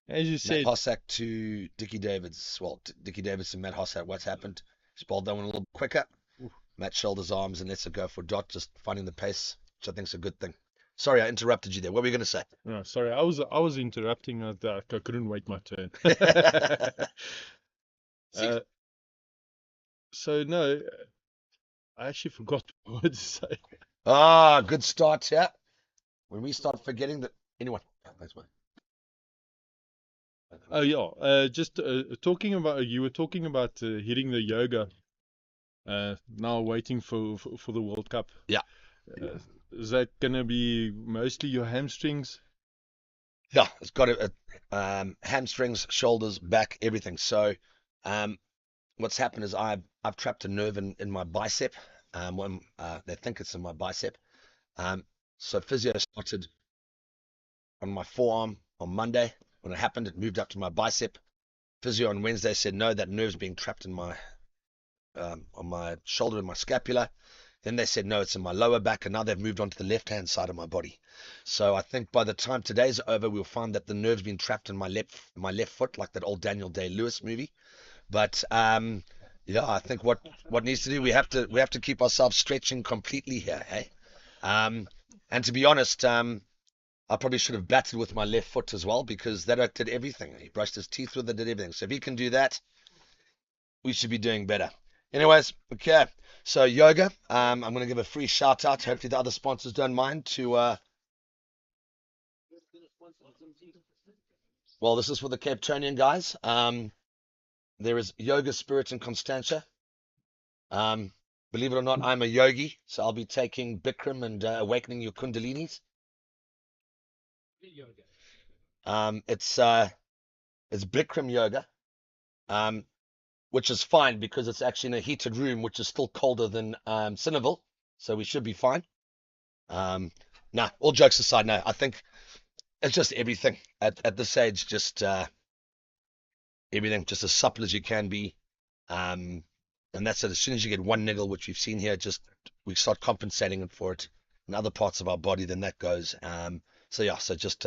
Speaker 8: As you said,
Speaker 10: Matt Hossack to Dickie Davids. Well, Dickie Davids and Matt Hossack. What's happened? He's bowled that one a little quicker. match shoulders, arms, and lets it go for dot, just finding the pace, which I think is a good thing. Sorry, I interrupted you there. What were you going to say?
Speaker 8: No, sorry, I was interrupting. I couldn't wait my turn. So no, I actually forgot what to say.
Speaker 10: Ah, good start here. When we start forgetting that anyone.
Speaker 8: Oh yeah, just talking about you were talking about hitting the yoga. Now waiting for the World Cup.
Speaker 10: Yeah.
Speaker 8: Is that gonna be mostly your hamstrings?
Speaker 10: Yeah, it's got hamstrings, shoulders, back, everything. So, what's happened is I've trapped a nerve in my bicep. They think it's in my bicep. So physio started on my forearm on Monday. When it happened, it moved up to my bicep. Physio on Wednesday said no, that nerve's being trapped in my on my shoulder and my scapula. Then they said no, it's in my lower back, and now they've moved on to the left-hand side of my body. So I think by the time today's over, we'll find that the nerve's been trapped in my left foot, like that old Daniel Day-Lewis movie. But yeah, I think what needs to do, we have to keep ourselves stretching completely here, hey. And to be honest, I probably should have batted with my left foot as well, because that did everything. He brushed his teeth with it, did everything. So if he can do that, we should be doing better. Anyways, okay. So yoga, I'm going to give a free shout out. Hopefully the other sponsors don't mind to. Well, this is for the Cape Townian guys. There is Yoga Spirit in Constantia. Believe it or not, I'm a yogi, so I'll be taking Bikram and awakening your Kundalinis. It's Bikram yoga, which is fine because it's actually in a heated room, which is still colder than Cinnaville, so we should be fine. Nah, all jokes aside, no, I think it's just everything at this age, just everything, just as supple as you can be. And that's it. As soon as you get one niggle, which we've seen here, just we start compensating for it in other parts of our body, then that goes. So yeah, so just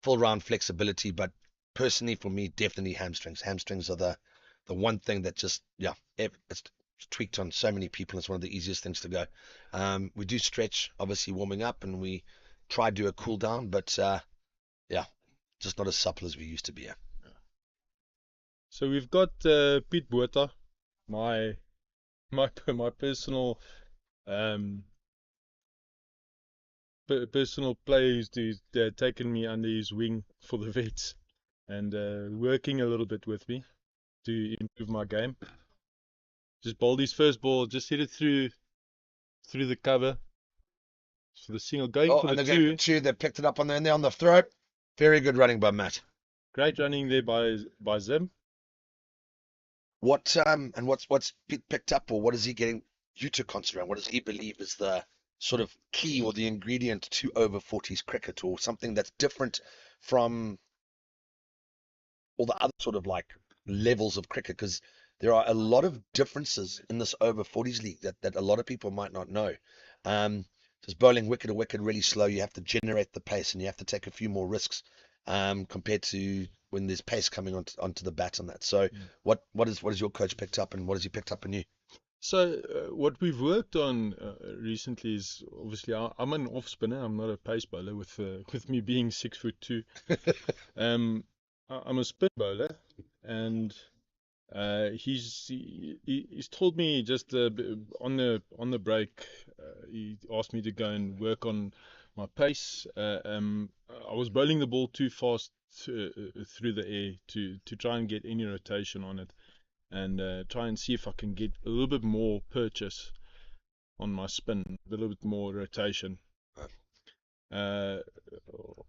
Speaker 10: full round flexibility, but personally for me, definitely hamstrings. Hamstrings are the one thing that just, yeah, it's tweaked on so many people. It's one of the easiest things to go. We do stretch, obviously warming up, and we try to do a cool down, but yeah, just not as supple as we used to be. Yeah.
Speaker 8: So we've got Piet Botha, my personal personal player who's taken me under his wing for the vets and working a little bit with me to improve my game. Just bowled his first ball, just hit it through the cover for the single, going for the
Speaker 10: two. They picked it up on the throat. Very good running by Matt.
Speaker 8: Great running there by Zim.
Speaker 10: What's picked up, or what is he getting you to concentrate on? What does he believe is the sort of key or the ingredient to over-40s cricket, or something that's different from all the other sort of like levels of cricket? Because there are a lot of differences in this over-40s league that a lot of people might not know. Just bowling wicket to wicket really slow, you have to generate the pace and you have to take a few more risks compared to when there's pace coming onto the bat on that. So what is your coach picked up, and what has he picked up in you?
Speaker 8: So what we've worked on recently is, obviously I'm an off spinner. I'm not a pace bowler, with me being 6'2". I'm a spin bowler, and he's told me just on the break. He asked me to go and work on my pace. I was bowling the ball too fast through the air to try and get any rotation on it, and try and see if I can get a little bit more purchase on my spin, a little bit more rotation.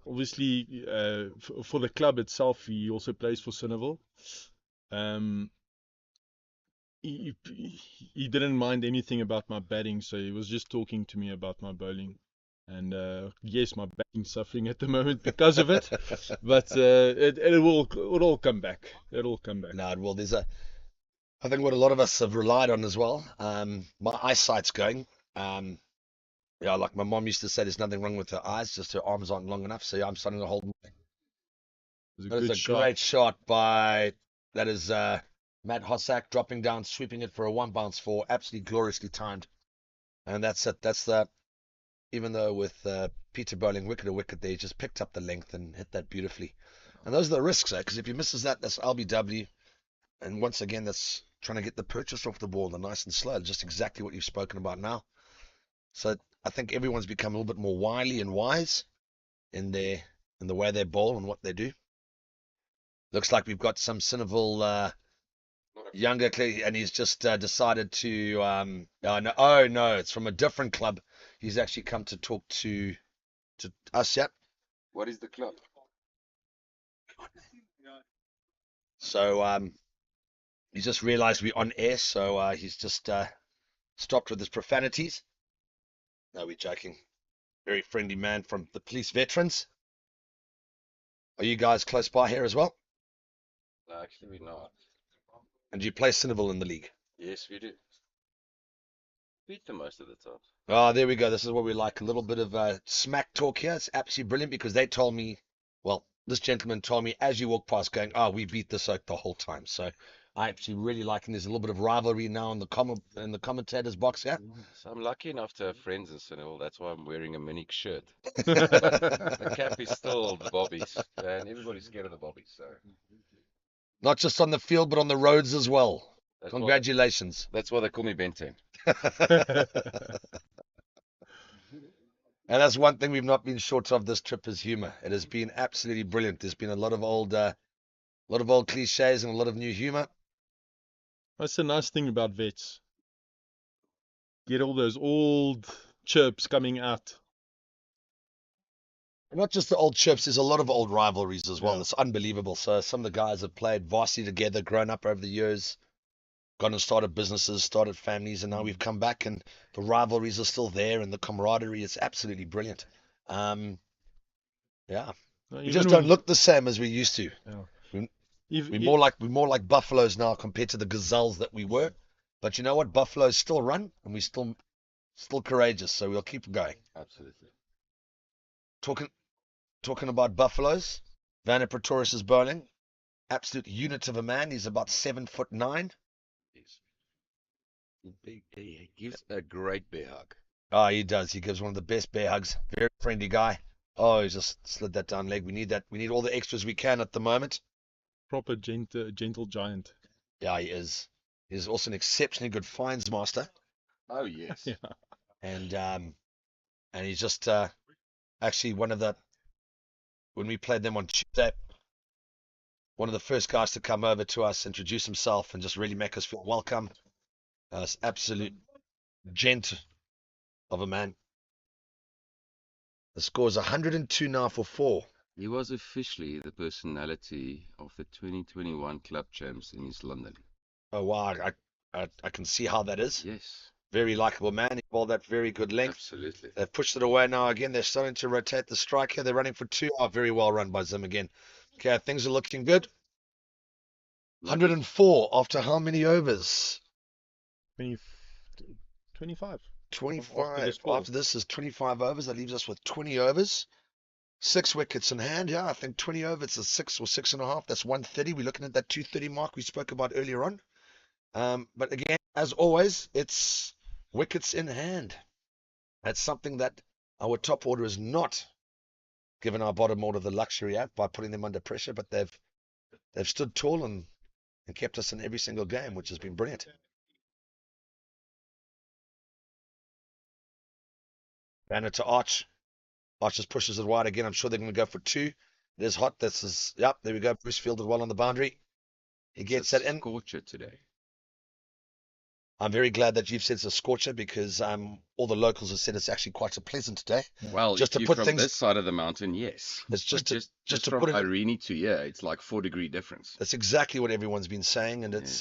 Speaker 8: Obviously, for the club itself, he also plays for Cinnaville. He didn't mind anything about my batting, so he was just talking to me about my bowling. And yes, my batting's suffering at the moment because of it, but it'll all come back. It'll come back.
Speaker 10: No, well, I think what a lot of us have relied on as well. My eyesight's going. Yeah, like my mom used to say, there's nothing wrong with her eyes, just her arms aren't long enough. So yeah, I'm starting to hold. That is a great shot by. That is Matt Hossack dropping down, sweeping it for a 1-bounce 4, absolutely gloriously timed. And that's it. That's the, even though with Peter bowling wicket to wicket, they just picked up the length and hit that beautifully. And those are the risks, because if he misses that, that's LBW. And once again, that's trying to get the purchase off the ball, the nice and slow, just exactly what you've spoken about now. So I think everyone's become a little bit more wily and wise in the way they bowl and what they do. Looks like we've got some Cineville younger, and he's just decided to. Oh no, it's from a different club. He's actually come to talk to us. Yep.
Speaker 2: What is the club?
Speaker 10: So he just realised we're on air, so he's just stopped with his profanities. No, we're joking. Very friendly man from the police veterans. Are you guys close by here as well?
Speaker 2: No, actually, we're not.
Speaker 10: And do you play Cineville in the league?
Speaker 2: Yes, we do. Beat them most of the time.
Speaker 10: Oh, there we go. This is what we like. A little bit of smack talk here. It's absolutely brilliant because they told me, well, this gentleman told me as you walk past going, oh, we beat this oak the whole time. So I actually really like, and there's a little bit of rivalry now in the commentators box here.
Speaker 2: So I'm lucky enough to have friends in Cineville. That's why I'm wearing a Minnick shirt. The cap is still the Bobbies, and everybody's scared of the Bobbies. So
Speaker 10: Not just on the field, but on the roads as well.
Speaker 2: that's
Speaker 10: Congratulations.
Speaker 2: that's why they call me Ben 10.
Speaker 10: And that's one thing we've not been short of this trip is humor. It has been absolutely brilliant. There's been a lot of old cliches and a lot of new humor.
Speaker 8: That's the nice thing about vets. Get all those old chirps coming out.
Speaker 10: And not just the old chips, there's a lot of old rivalries as well.
Speaker 8: Yeah.
Speaker 10: It's unbelievable. So some of the guys have played varsity together, grown up over the years, gone and started businesses, started families, and now we've come back and the rivalries are still there and the camaraderie is absolutely brilliant. Yeah.
Speaker 8: No,
Speaker 10: We
Speaker 8: even
Speaker 10: just
Speaker 8: when-
Speaker 10: don't look the same as we used to.
Speaker 8: Yeah.
Speaker 10: We're more like buffaloes now compared to the gazelles that we were. But you know what? Buffaloes still run and we're still courageous, so we'll keep going.
Speaker 2: Absolutely.
Speaker 10: Talking about buffaloes, Vanna Pretorius is bowling. Absolute unit of a man. He's about 7'9".
Speaker 2: He gives a great bear hug.
Speaker 10: Oh, he does. He gives one of the best bear hugs. Very friendly guy. Oh, he's just slid that down leg. We need that. We need all the extras we can at the moment.
Speaker 8: Proper gentle giant.
Speaker 10: Yeah, he is. He's also an exceptionally good fines master.
Speaker 2: Oh yes.
Speaker 8: Yeah.
Speaker 10: And he's just actually one of the, when we played them on Tuesday, one of the first guys to come over to us, introduce himself, and just really make us feel welcome. Absolute gent of a man. The score is 102 now for 4.
Speaker 2: He was officially the personality of the 2021 club champs in East London.
Speaker 10: Oh wow, I can see how that is.
Speaker 2: Yes.
Speaker 10: Very likable man. He bowled that very good length.
Speaker 2: Absolutely.
Speaker 10: They've pushed it away now again. They're starting to rotate the strike here. They're running for 2. Oh, very well run by Zim again. Okay, things are looking good. 104 after how many overs?
Speaker 8: 25.
Speaker 10: 25. After this is 25 overs. That leaves us with 20 overs. 6 wickets in hand. Yeah, I think 20 overs is 6 or 6.5. That's 130. We're looking at that 230 mark we spoke about earlier on. But again, as always, it's wickets in hand. That's something that our top order is not given our bottom order the luxury at by putting them under pressure, but they've stood tall and kept us in every single game, which has been brilliant. Banner to Arch. Arch just pushes it wide again. I'm sure they're going to go for 2. There's Hot. This is, yep, there we go. Bruce fielded well on the boundary. He gets that in.
Speaker 2: Scorcher today.
Speaker 10: I'm very glad that you've said it's a scorcher because all the locals have said it's actually quite a pleasant day.
Speaker 2: Well,
Speaker 10: Just
Speaker 2: if
Speaker 10: to
Speaker 2: you're
Speaker 10: put
Speaker 2: from
Speaker 10: things-
Speaker 2: this side of the mountain, yes.
Speaker 10: It's just to
Speaker 2: from
Speaker 10: put it.
Speaker 2: Irene to here, it's like 4-degree difference.
Speaker 10: That's exactly what everyone's been saying, and it's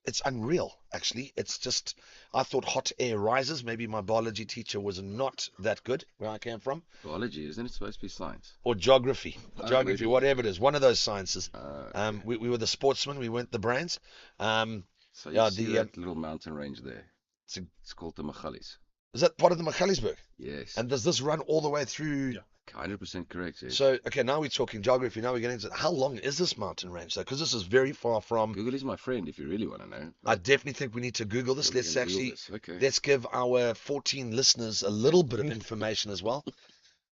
Speaker 10: it's unreal actually. It's just, I thought hot air rises. Maybe my biology teacher was not that good where I came from,
Speaker 2: Biology, isn't it supposed to be science?
Speaker 10: or geography,
Speaker 2: Maybe.
Speaker 10: whatever it is, one of those sciences.
Speaker 2: Okay.
Speaker 10: We were the sportsmen, we weren't the brains.
Speaker 2: So you
Speaker 10: yeah,
Speaker 2: see
Speaker 10: the,
Speaker 2: that little mountain range there?
Speaker 10: It's a-
Speaker 2: It's called the Magalies.
Speaker 10: Is that part of the Magaliesberg?
Speaker 2: Yes.
Speaker 10: And does this run all the way through?
Speaker 8: Yeah.
Speaker 11: 100% correct. Yes.
Speaker 10: So, okay, now we're talking geography. Now we're getting into how long is this mountain range, though? Because this is very far from.
Speaker 11: Google is my friend if you really want to know.
Speaker 10: I definitely think we need to Google this.
Speaker 11: We're
Speaker 10: Let's
Speaker 11: gonna Google
Speaker 10: actually
Speaker 11: this. Okay.
Speaker 10: let's give our 14 listeners a little bit of information as well.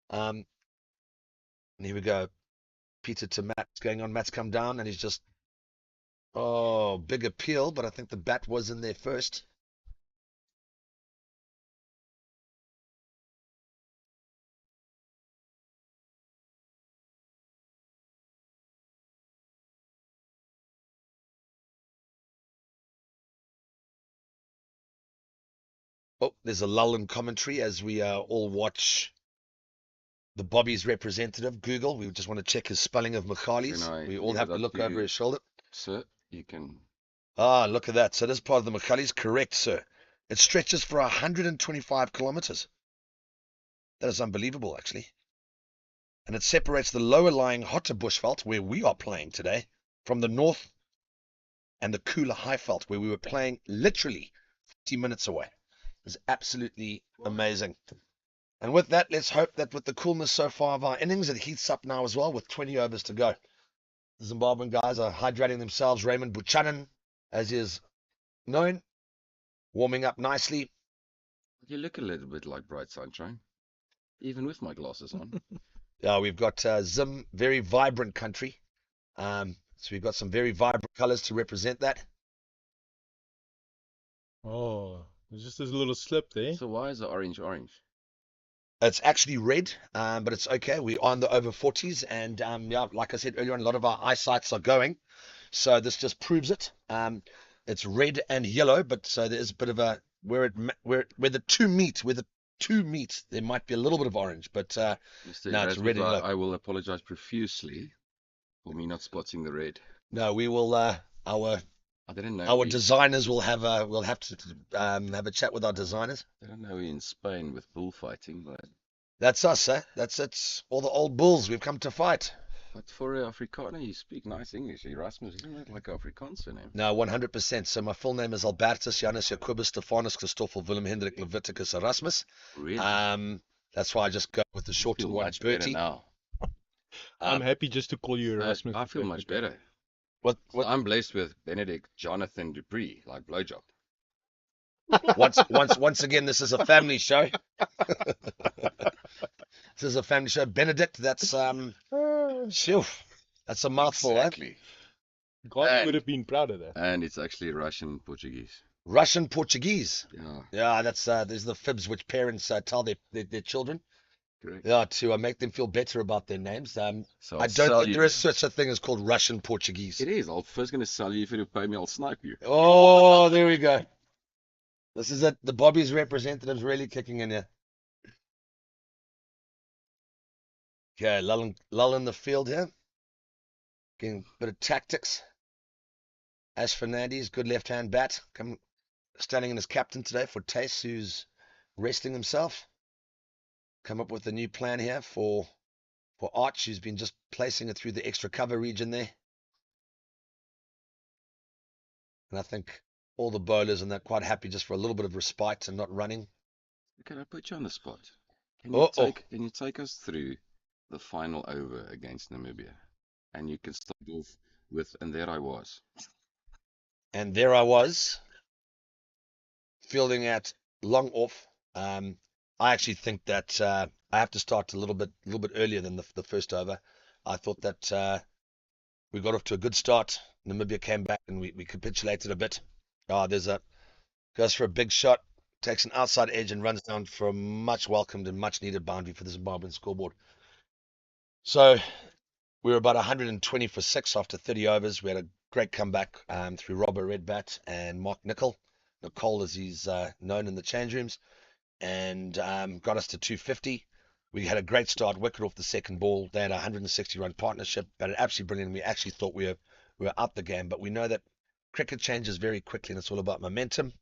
Speaker 10: And here we go. Peter to Matt's going on. Matt's come down and he's just big appeal, but I think the bat was in there first. Oh, there's a lull in commentary as we all watch the Bobby's representative, Google. We just want to check his spelling of Michali's. We all have to look over his shoulder.
Speaker 11: Sir, you can.
Speaker 10: Ah, look at that. So this part of the Michali's, correct, sir. It stretches for 125 kilometers. That is unbelievable, actually. And it separates the lower lying hotter bushveld, where we are playing today, from the north and the cooler highveld, where we were playing literally 50 minutes away. It's absolutely amazing. And with that, let's hope that with the coolness so far of our innings, it heats up now as well with 20 overs to go. The Zimbabwean guys are hydrating themselves. Raymond Buchanan, as is known, warming up nicely.
Speaker 11: You look a little bit like bright sunshine, even with my glasses on.
Speaker 10: Yeah, we've got Zim, very vibrant country. So we've got some very vibrant colors to represent that.
Speaker 8: Oh, there's just this little slip there.
Speaker 11: So why is it orange?
Speaker 10: It's actually red, but it's okay. We're on the over-40s, and yeah, like I said earlier on, a lot of our eyesights are going. So this just proves it. It's red and yellow, but so there is a bit of a where the two meet, there might be a little bit of orange, but no, it's red and yellow.
Speaker 11: I will apologize profusely for me not spotting the red.
Speaker 10: No, we will.
Speaker 11: I didn't know.
Speaker 10: Our designers will have to have a chat with our designers.
Speaker 11: I don't know in Spain with bullfighting, but
Speaker 10: that's us, eh? That's it. All the old bulls. We've come to fight.
Speaker 11: But for an Afrikaner, you speak nice English. Erasmus, isn't it like Afrikaans name?
Speaker 10: No, 100%. So my full name is Albertus Janus Jacobus Stephanus Christoffel Willem Hendrik Leviticus Erasmus.
Speaker 11: Really?
Speaker 10: That's why I just go with the shortened one, Bertie.
Speaker 11: Now.
Speaker 8: I'm happy just to call you Erasmus.
Speaker 11: I feel much better.
Speaker 10: What?
Speaker 11: I'm blessed with Benedict Jonathan Dupree, like blowjob.
Speaker 10: Once again, this is a family show. This is a family show. Benedict, that's that's a mouthful,
Speaker 11: exactly.
Speaker 8: God would have been proud of that.
Speaker 11: And it's actually Russian Portuguese.
Speaker 10: Russian Portuguese.
Speaker 11: Yeah.
Speaker 10: Yeah, that's there's the fibs which parents tell their children.
Speaker 11: Correct.
Speaker 10: Yeah, to make them feel better about their names.
Speaker 11: So
Speaker 10: I don't think there is such a thing as called Russian Portuguese.
Speaker 11: It is. I'm first going to sell you. If you pay me, I'll snipe you.
Speaker 10: Oh, there we go. This is it. The Bobby's representative's really kicking in here. Okay, lull in the field here. Getting a bit of tactics. Ash Fernandez, good left-hand bat. Standing in as captain today for Tace, who's resting himself. Come up with a new plan here for Arch, who's been just placing it through the extra cover region there. And I think all the bowlers and they're quite happy just for a little bit of respite and not running.
Speaker 11: Can I put you on the spot? Can you take us through the final over against Namibia? And you can start off with, and there I was.
Speaker 10: And there I was, fielding at long off. I actually think that I have to start a little bit earlier than the first over. I thought that we got off to a good start. Namibia came back and we capitulated a bit. Goes for a big shot, takes an outside edge and runs down for a much welcomed and much needed boundary for the Zimbabwean scoreboard. So we were about 120 for 6 after 30 overs. We had a great comeback through Robert Redbat and Mark Nicol, as he's known in the change rooms, and got us to 250. We had a great start, wicket off the second ball. They had a 160-run partnership, but it absolutely brilliant. We actually thought we were out the game, but we know that cricket changes very quickly, and it's all about momentum.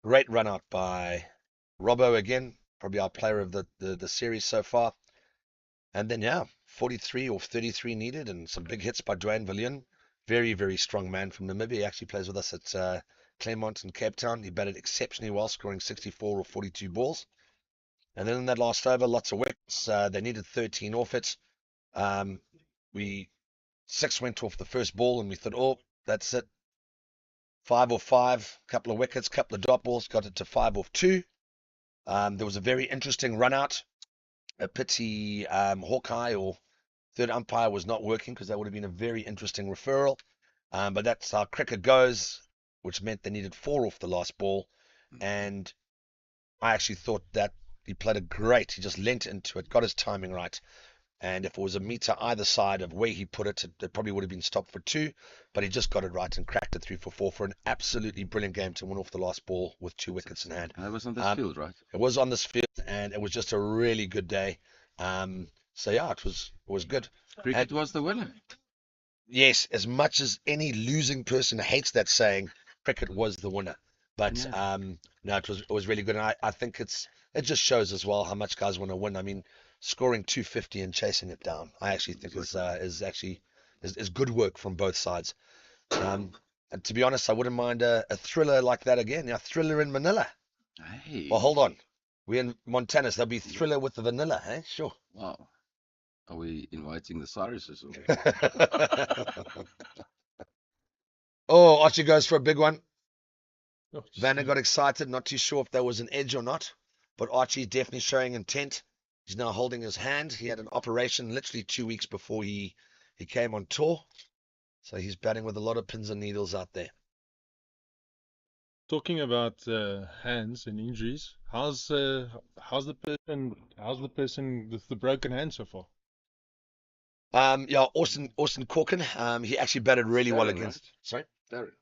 Speaker 10: Great run out by Robbo again, probably our player of the series so far. And then, 43 or 33 needed, and some big hits by Dwayne Villian. Very, very strong man from Namibia. He actually plays with us at Claremont in Cape Town. He batted exceptionally well, scoring 64 or 42 balls. And then in that last over, lots of wickets. They needed 13 off it. 6 went off the first ball, and we thought, oh, that's it. 5 off 5, couple of wickets, couple of dot balls, got it to 5 off 2. There was a very interesting run out. A pity Hawkeye or third umpire was not working, because that would have been a very interesting referral. But that's how cricket goes, which meant they needed 4 off the last ball. And I actually thought that he played it great. He just leant into it, got his timing right. And if it was a meter either side of where he put it, it probably would have been stopped for 2. But he just got it right and cracked it 3 for 4 for an absolutely brilliant game to win off the last ball with 2 wickets in hand.
Speaker 11: And that was on this field, right?
Speaker 10: It was on this field, and it was just a really good day. So yeah, it was good.
Speaker 11: Cricket was the winner.
Speaker 10: Yes, as much as any losing person hates that saying, cricket was the winner. But
Speaker 11: Yeah.
Speaker 10: no, it was really good, and I think it just shows as well how much guys want to win. I mean, scoring 250 and chasing it down, I actually think is good work from both sides. And to be honest, I wouldn't mind a thriller like that again. Yeah, thriller in Manila.
Speaker 11: Hey.
Speaker 10: Well, hold on, we're in Montana, so there'll be thriller with the vanilla, eh? Sure.
Speaker 11: Wow. Are we inviting the Cyruses?
Speaker 10: Oh, Archie goes for a big one.
Speaker 1: Oh,
Speaker 10: Vanna got excited, not too sure if there was an edge or not, but Archie's definitely showing intent. He's now holding his hand. He had an operation literally 2 weeks before he came on tour, so he's batting with a lot of pins and needles out there.
Speaker 8: Talking about hands and injuries, how's the person with the broken hand so far?
Speaker 10: Yeah, Austin Corkin. He actually batted really well
Speaker 11: Darren,
Speaker 10: against.
Speaker 11: right?
Speaker 10: Sorry.
Speaker 11: Darren.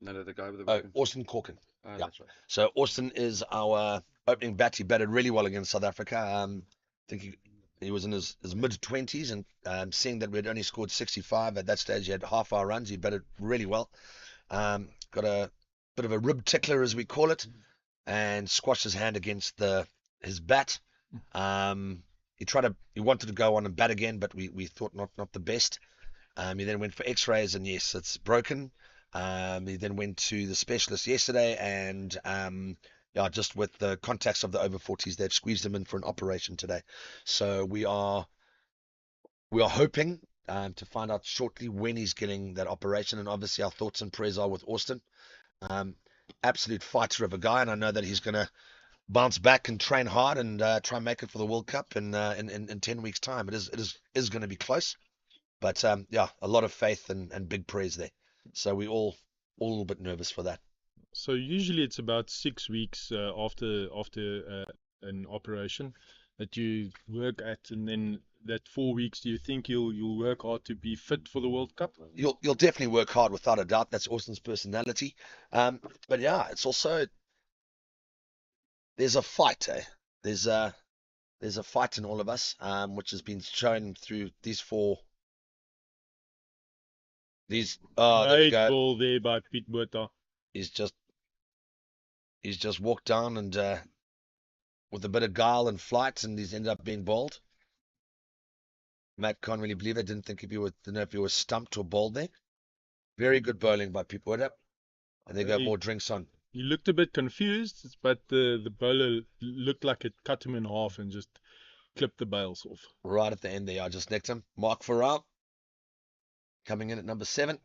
Speaker 11: No, the guy with the
Speaker 10: Oh,
Speaker 11: broken.
Speaker 10: Austin Corkin.
Speaker 11: Oh,
Speaker 10: Yeah.
Speaker 11: that's right.
Speaker 10: So Austin is our opening bat. He batted really well against South Africa. I think he was in his mid-20s, and seeing that we had only scored 65 at that stage, he had half our runs. He batted really well. Got a bit of a rib tickler, as we call it, and squashed his hand against his bat. He wanted to go on and bat again, but we thought not the best. He then went for X-rays, and yes, it's broken. He then went to the specialist yesterday, and yeah, just with the contacts of the over-40s, they've squeezed him in for an operation today. So we are hoping to find out shortly when he's getting that operation, and obviously our thoughts and prayers are with Austin. Absolute fighter of a guy, and I know that he's going to bounce back and train hard and try and make it for the World Cup in 10 weeks' time. It is going to be close, but yeah, a lot of faith and big prayers there. So we all a little bit nervous for that.
Speaker 8: So usually it's about 6 weeks after an operation that you work at, and then that 4 weeks, do you think you'll work hard to be fit for the World Cup?
Speaker 10: You'll definitely work hard, without a doubt. That's Austin's personality. But yeah, it's also, there's a fight, eh? There's a fight in all of us, which has been shown through these four. There we
Speaker 8: Great
Speaker 10: go.
Speaker 8: ball there by Piet Botha.
Speaker 10: He's just walked down and with a bit of guile and flight, and he's ended up being bowled. Matt can't really believe it. Didn't know if he was stumped or bowled there. Very good bowling by Piet Botha. And they got more drinks on.
Speaker 8: He looked a bit confused, but the bowler looked like it cut him in half and just clipped the bails off.
Speaker 10: Right at the end there, I just nicked him. Mark Farrell coming in at number 7.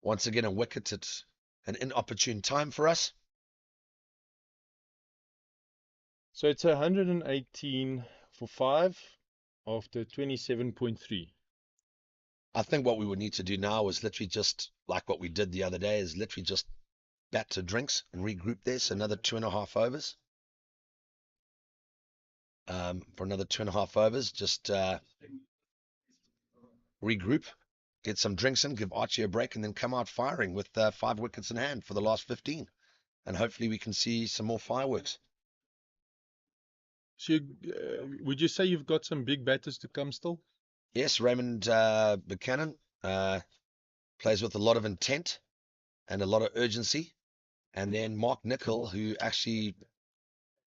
Speaker 10: Once again, a wicket at an inopportune time for us.
Speaker 8: So it's 118 for 5 after 27.3.
Speaker 10: I think what we would need to do now is literally just like what we did the other day, is literally just bat to drinks and regroup there. So another 2.5 overs. For another 2.5 overs, just regroup, get some drinks in, give Archie a break, and then come out firing with 5 wickets in hand for the last 15. And hopefully we can see some more fireworks.
Speaker 8: So would you say you've got some big batters to come still?
Speaker 10: Yes, Raymond Buchanan plays with a lot of intent and a lot of urgency. And then Mark Nicol, who actually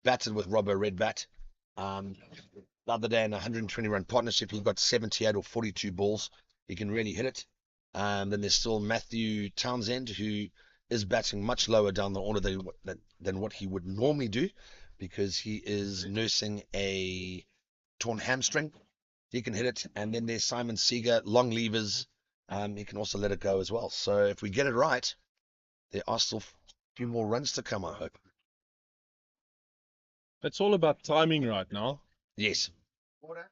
Speaker 10: batted with Robbo Redbat. The other day in a 120-run partnership, he got 78 or 42 balls. He can really hit it. Then there's still Matthew Townsend, who is batting much lower down the order than what he would normally do, because he is nursing a torn hamstring. He can hit it. And then there's Simon Seeger, long levers. He can also let it go as well. So if we get it right, there are still a few more runs to come, I hope.
Speaker 8: It's all about timing right now.
Speaker 10: Yes.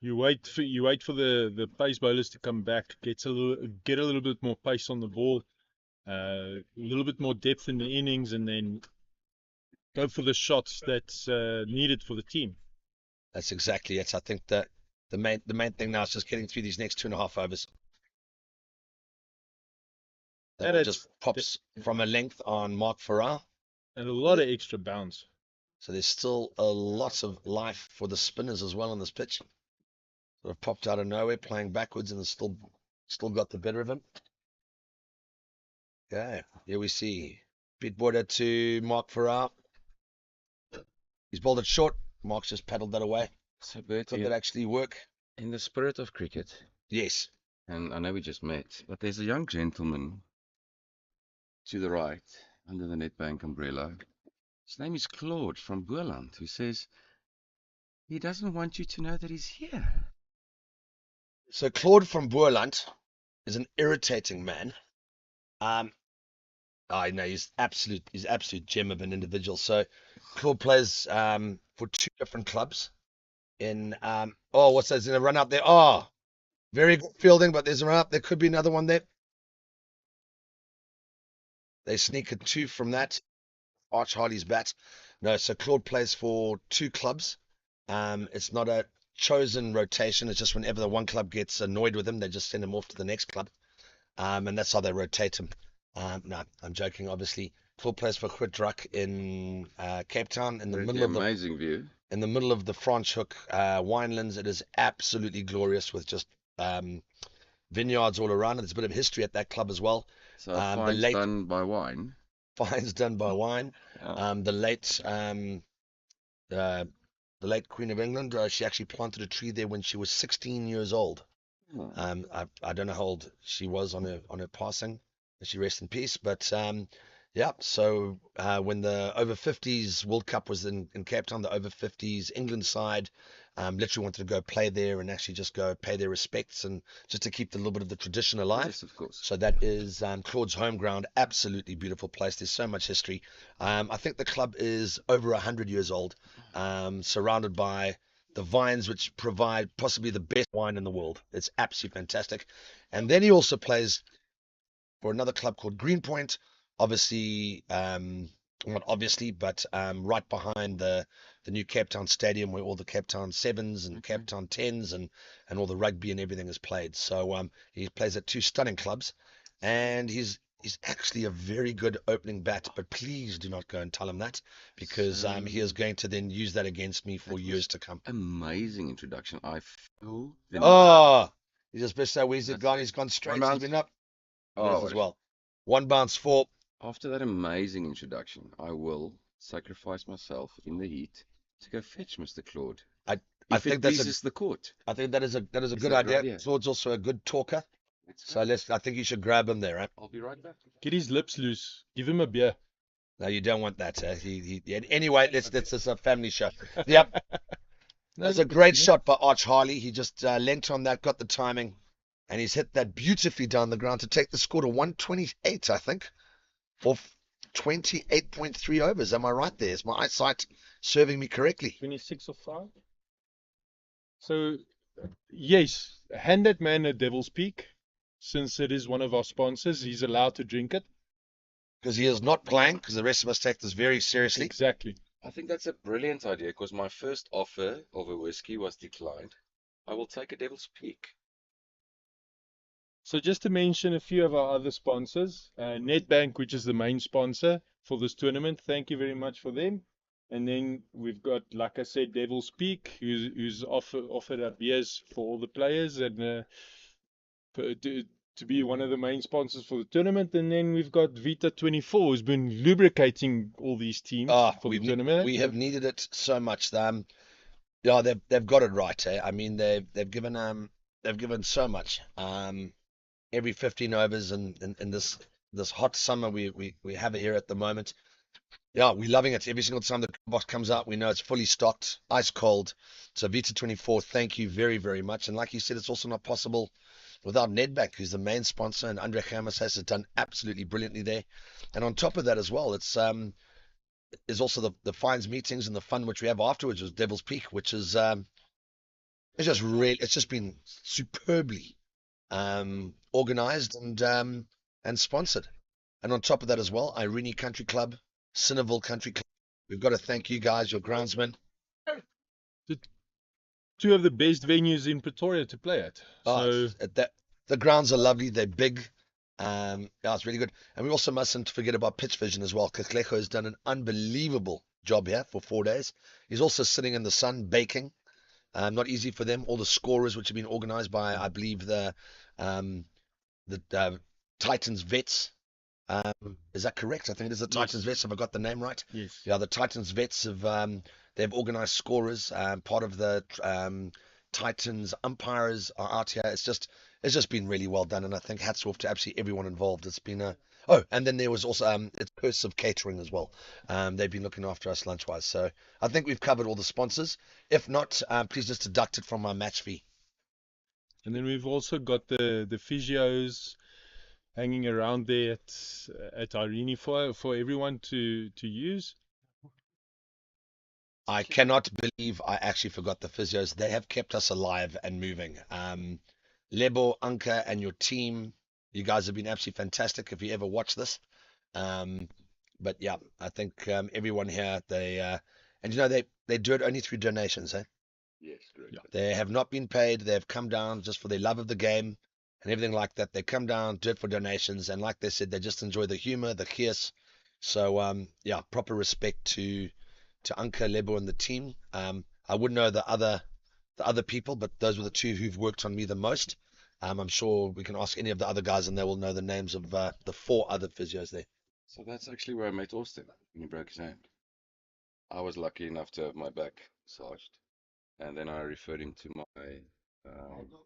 Speaker 8: You wait for the pace bowlers to come back, get a little bit more pace on the ball, a little bit more depth in the innings, and then go for the shots that's needed for the team.
Speaker 10: That's exactly it. I think that the main thing now is just getting through these next 2.5 overs. That just pops from a length on Mark Farrar.
Speaker 8: And a lot of extra bounce.
Speaker 10: So there's still a lot of life for the spinners as well on this pitch. Sort of popped out of nowhere, playing backwards, and still got the better of him. Okay, here we see beat border to Mark Farrar. He's bowled it short. Mark's just paddled that away.
Speaker 11: So, Bert,
Speaker 10: Could that actually work?
Speaker 11: In the spirit of cricket,
Speaker 10: yes.
Speaker 11: And I know we just met, but there's a young gentleman to the right under the Nedbank umbrella. His name is Claude from Boerland, who says he doesn't want you to know that he's here.
Speaker 10: So Claude from Boerland is an irritating man. I know he's absolute gem of an individual. So Claude plays for 2 different clubs. In what's that? There's a run out there. Oh, very good fielding, but there's a run up. There could be another one there. They sneak a 2 from that. Arch Harley's bat. No, so Claude plays for 2 clubs. It's not a chosen rotation. It's just whenever the one club gets annoyed with him, they just send him off to the next club. And that's how they rotate him. No, I'm joking, obviously. Claude plays for Grootdruk in Cape Town, in the middle of
Speaker 11: amazing view.
Speaker 10: In the middle of the Franschhoek winelands. It is absolutely glorious, with just vineyards all around. There's a bit of history at that club as well.
Speaker 11: So fines done by wine.
Speaker 10: Fines done by wine.
Speaker 11: Yeah.
Speaker 10: The late Queen of England, she actually planted a tree there when she was 16 years old. I don't know how old she was on her passing. She rest in peace. But yeah, so when the Over-40s World Cup was in Cape Town, the Over-40s England side literally wanted to go play there and actually just go pay their respects, and just to keep the little bit of the tradition alive.
Speaker 11: Yes, of course.
Speaker 10: So that is Claude's home ground. Absolutely beautiful place. There's so much history. I think the club is over 100 years old, surrounded by the vines, which provide possibly the best wine in the world. It's absolutely fantastic. And then he also plays for another club called Greenpoint, obviously, not obviously, but right behind the new Cape Town Stadium, where all the Cape Town Sevens and Cape Town Tens and all the rugby and everything is played. So he plays at 2 stunning clubs, and he's actually a very good opening bat. But please do not go and tell him that, because he is going to then use that against me for years to come.
Speaker 11: Amazing introduction. I feel.
Speaker 10: He's just best so where's it gone? He's gone straight. He's been up. As well. 1 bounce 4.
Speaker 11: After that amazing introduction, I will sacrifice myself in the heat to go fetch Mr. Claude.
Speaker 10: I think that's
Speaker 11: the court.
Speaker 10: I think that is a good idea. Claude's also a good talker. So I think you should grab him there, right?
Speaker 11: I'll be right back.
Speaker 8: Get his lips loose. Give him a beer.
Speaker 10: No, you don't want that. Anyway, this is a family show. Yep. That's a great shot by Arch Harley. He just leant on that, got the timing, and he's hit that beautifully down the ground to take the score to 128, I think, off 28.3 overs. Am I right there? Is my eyesight serving me correctly?
Speaker 8: 26 or 5. So, yes, hand that man a Devil's Peak. Since it is one of our sponsors, he's allowed to drink it.
Speaker 10: Because he is not playing, because the rest of us take this very seriously.
Speaker 8: Exactly.
Speaker 11: I think that's a brilliant idea, because my first offer of a whiskey was declined. I will take a Devil's Peak.
Speaker 8: So just to mention a few of our other sponsors, Nedbank, which is the main sponsor for this tournament. Thank you very much for them. And then we've got, like I said, Devil's Peak, who's offered up beers for all the players and to be one of the main sponsors for the tournament. And then we've got Vita 24, who's been lubricating all these teams for the tournament.
Speaker 10: We have needed it so much. Yeah, they've got it right. I mean, they've given so much. Every 15 overs in this this hot summer we have it here at the moment. Yeah, we're loving it. Every single time the box comes out, we know it's fully stocked, ice cold. So Vita 24, thank you very, very much. And like you said, it's also not possible without Nedbank, who's the main sponsor, and Andre Hamas has done absolutely brilliantly there. And on top of that as well, is also the fines meetings and the fun which we have afterwards with Devil's Peak, which is it's just been superbly organized and sponsored. And on top of that as well, Irene Country Club, Cinnaville Country Club. We've got to thank you guys, your groundsmen.
Speaker 8: Two of the best venues in Pretoria to play at.
Speaker 10: So the grounds are lovely. They're big. Yeah, it's really good. And we also mustn't forget about pitch vision as well. Kakleko has done an unbelievable job here for 4 days. He's also sitting in the sun baking. Not easy for them. All the scorers which have been organized by, I believe, the Titans Vets. Is that correct? I think it is the Titans Vets. Have I got the name right?
Speaker 8: Yes.
Speaker 10: Yeah, the Titans Vets have they've organized scorers. Part of the Titans umpires are out here. It's just been really well done, and I think hats off to absolutely everyone involved. It's been and then there was also it's Curse of Catering as well. They've been looking after us lunch-wise. So I think we've covered all the sponsors. If not, please just deduct it from my match fee.
Speaker 8: And then we've also got the physios hanging around there at Irene for everyone to use.
Speaker 10: I cannot believe I actually forgot the physios. They have kept us alive and moving. Lebo, Anka, and your team, you guys have been absolutely fantastic if you ever watch this. But yeah, I think everyone here, and you know, they do it only through donations, eh?
Speaker 2: Yes, correct.
Speaker 10: Yeah. They have not been paid. They have come down just for their love of the game and everything like that. They come down, do it for donations, and like they said, they just enjoy the humor, the chaos. So yeah, proper respect to Anka, Lebo, and the team. I wouldn't know the other people, but those were the two who've worked on me the most. I'm sure we can ask any of the other guys, and they will know the names of the 4 other physios there.
Speaker 11: So that's actually where I met Austin when he broke his hand. I was lucky enough to have my back massaged, and then I referred him to my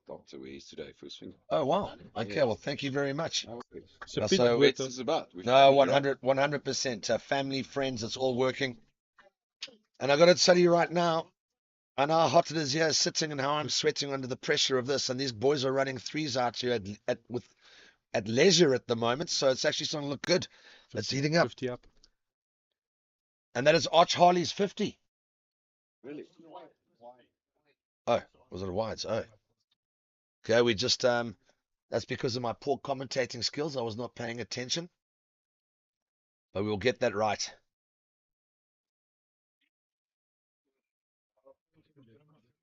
Speaker 11: doctor where he's today for his finger.
Speaker 10: Oh wow! Okay, well, thank you very much.
Speaker 11: So what this is about?
Speaker 10: No, 100%. Family, friends, it's all working. And I got to tell you right now, I know how hot it is here sitting and how I'm sweating under the pressure of this. And these boys are running threes out here at leisure at the moment. So it's actually starting to look good. It's heating up.
Speaker 8: 50 up.
Speaker 10: And that is Arch Harley's 50.
Speaker 2: Really?
Speaker 10: Oh, was it a wides? Oh. Okay, we just, that's because of my poor commentating skills. I was not paying attention. But we'll get that right.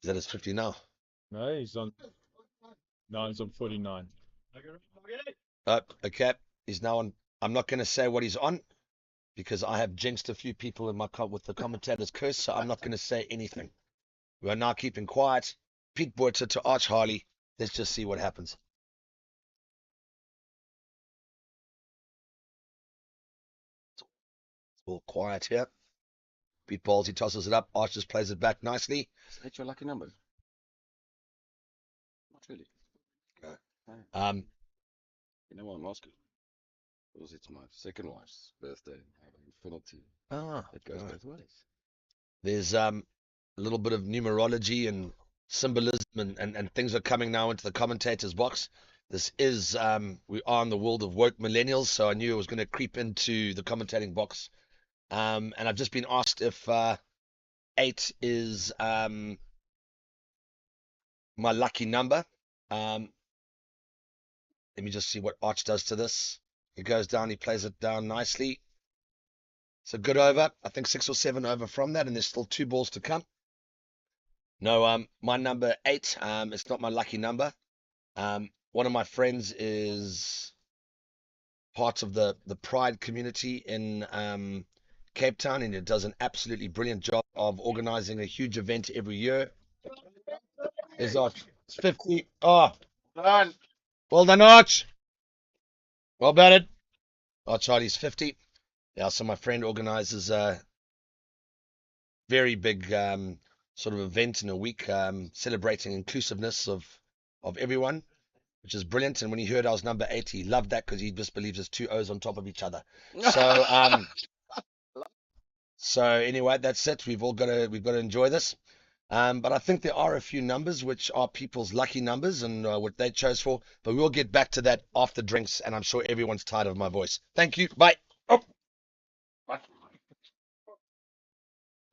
Speaker 10: Is that his 50 now?
Speaker 8: No, he's on 49.
Speaker 10: Oh, okay. He's now on. I'm not going to say what he's on because I have jinxed a few people in my with the commentator's curse, so I'm not going to say anything. We are now keeping quiet. Pete Buerter to Arch Harley. Let's just see what happens. It's all quiet here. Pete balls, he tosses it up. Arch just plays it back nicely.
Speaker 11: Is that your lucky number? Not really.
Speaker 10: No.
Speaker 11: You know what I'm asking? Because it's my second wife's birthday. I have an infinity. It goes both ways.
Speaker 10: There's a little bit of numerology and symbolism and things are coming now into the commentator's box. This is, we are in the world of woke millennials, so I knew it was going to creep into the commentating box. And I've just been asked if 8 is my lucky number. Let me just see what Arch does to this. He goes down, he plays it down nicely. It's a good over. I think 6 or 7 over from that, and there's still 2 balls to come. No, my number 8, it's not my lucky number. One of my friends is part of the Pride community in Cape Town, and it does an absolutely brilliant job of organizing a huge event every year. Is Arch? It's 50. Oh, done. Well done, Arch. Well batted. Arch Harley's 50. Yeah, so my friend organizes a very big sort of event in a week, celebrating inclusiveness of everyone. which is brilliant. And when he heard I was number 8, he loved that because he just believes there's 2 O's on top of each other. So anyway, that's it. We've got to enjoy this. But I think there are a few numbers which are people's lucky numbers and what they chose for. But we'll get back to that after drinks, and I'm sure everyone's tired of my voice. Thank you. Bye. Oh.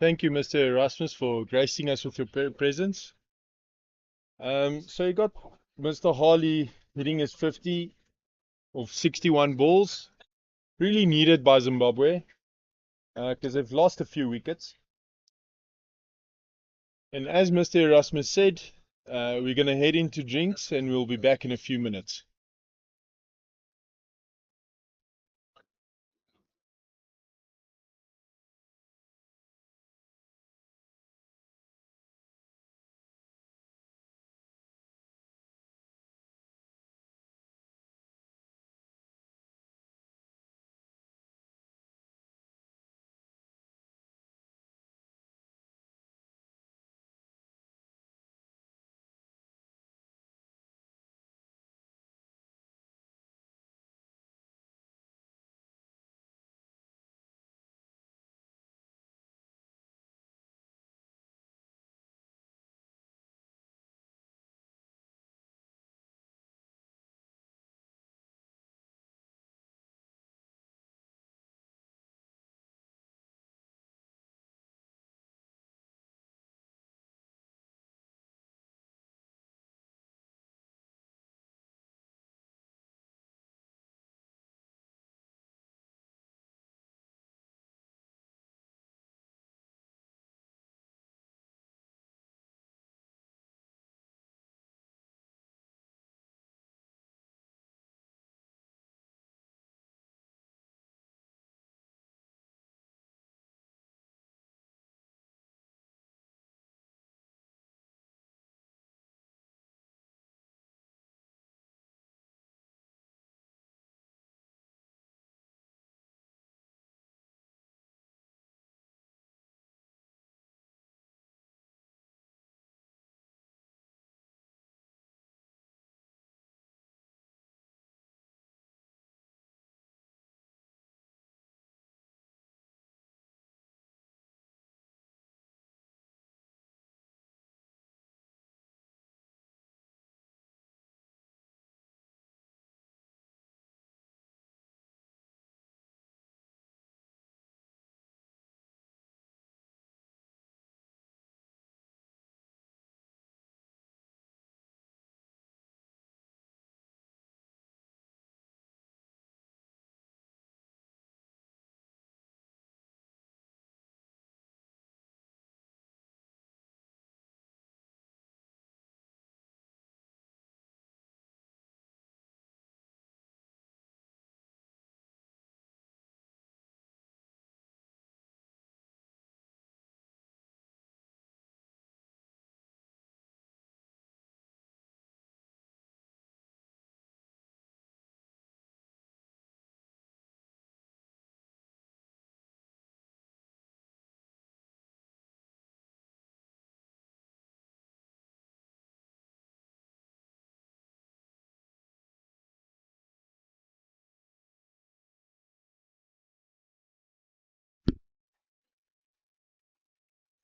Speaker 8: Thank you, Mr. Erasmus, for gracing us with your presence. So you got Mr. Harley hitting his 50 of 61 balls. Really needed by Zimbabwe because they've lost a few wickets. And as Mr. Erasmus said, we're going to head into drinks and we'll be back in a few minutes.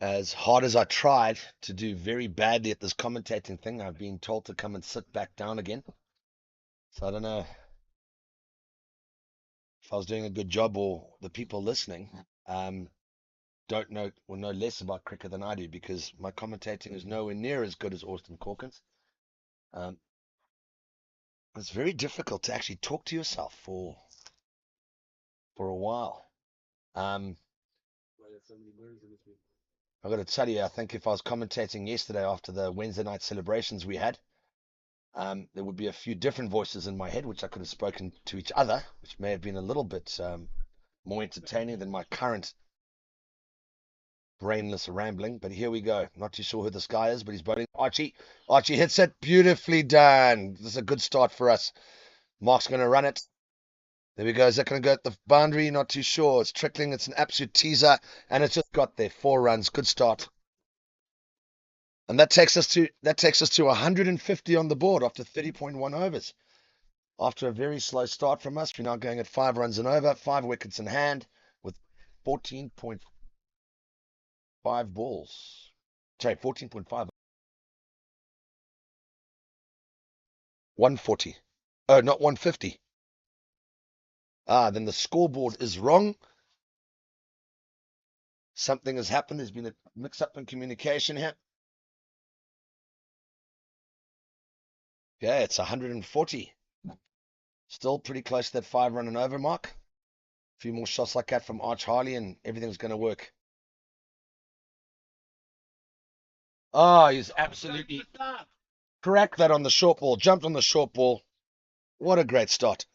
Speaker 10: As hard as I tried to do very badly at this commentating thing, I've been told to come and sit back down again. So I don't know if I was doing a good job or the people listening don't know or know less about cricket than I do, because my commentating is nowhere near as good as Austin Corkins. It's very difficult to actually talk to yourself for a while. I've got to tell you, I think if I was commentating yesterday after the Wednesday night celebrations we had, there would be a few different voices in my head, which I could have spoken to each other, which may have been a little bit more entertaining than my current brainless rambling. But here we go. Not too sure who this guy is, but he's bowling. Archie hits it. Beautifully done. This is a good start for us. Mark's going to run it. There we go. Is that going to go at the boundary? Not too sure. It's trickling. It's an absolute teaser. And it's just got there. 4 runs. Good start. And that takes us to 150 on the board after 30.1 overs. After a very slow start from us, we're now going at 5 runs and over, 5 wickets in hand with 14.5 balls. Sorry, 14.5. 140. Oh, not 150. Then the scoreboard is wrong. Something has happened. There's been a mix-up in communication here. Yeah, it's 140. Still pretty close to that 5 run and over mark. A few more shots like that from Arch Harley and everything's going to work. He's absolutely cracked that on the short ball. Jumped on the short ball. What a great start.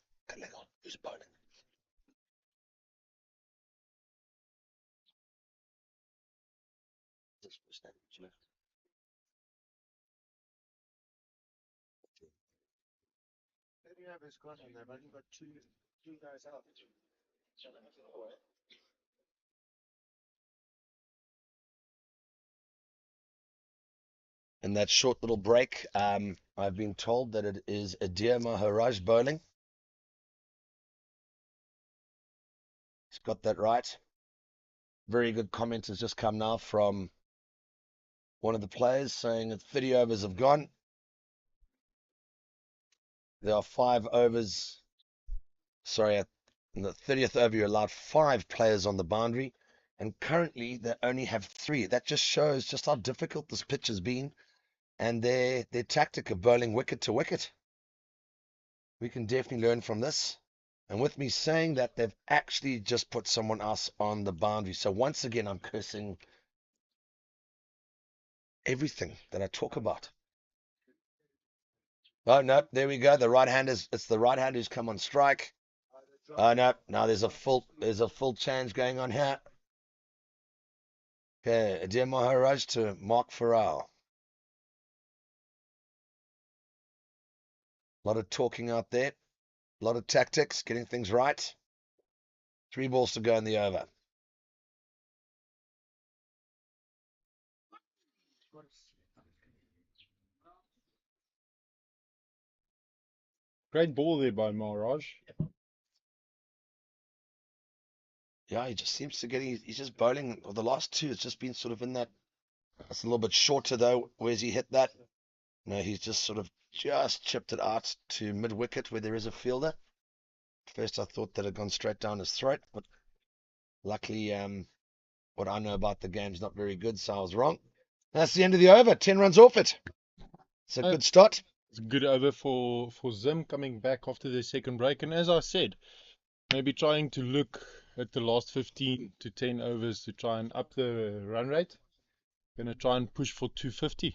Speaker 10: Who's bowling? In that short little break, I've been told that it is Adir Maharaj bowling. He's got that right. Very good comment has just come now from one of the players saying that 30 overs have gone. There are 5 overs. Sorry, in the 30th over, you're allowed 5 players on the boundary. And currently, they only have 3. That just shows just how difficult this pitch has been. And their tactic of bowling wicket to wicket. We can definitely learn from this. And with me saying that, they've actually just put someone else on the boundary. So once again, I'm cursing everything that I talk about. Oh, no, there we go. The right hand it's the right hand who's come on strike. Oh, no, now there's a full change going on here. Okay, Adir Maharaj to Mark Farrell. A lot of talking out there. A lot of tactics, getting things right. 3 balls to go in the over.
Speaker 8: Great ball there by Maharaj.
Speaker 10: Yeah, he just seems to get, he's just bowling. Well, the last 2, it's just been sort of in that. That's a little bit shorter though. Where's he hit that? No, he's just sort of just chipped it out to mid wicket where there is a fielder. First, I thought that had gone straight down his throat, but luckily, what I know about the game's not very good, so I was wrong. That's the end of the over. 10 runs off it. It's a good start.
Speaker 8: It's a good over for Zim coming back after the second break. And as I said, maybe trying to look at the last 15 to 10 overs to try and up the run rate. Going to try and push for 250.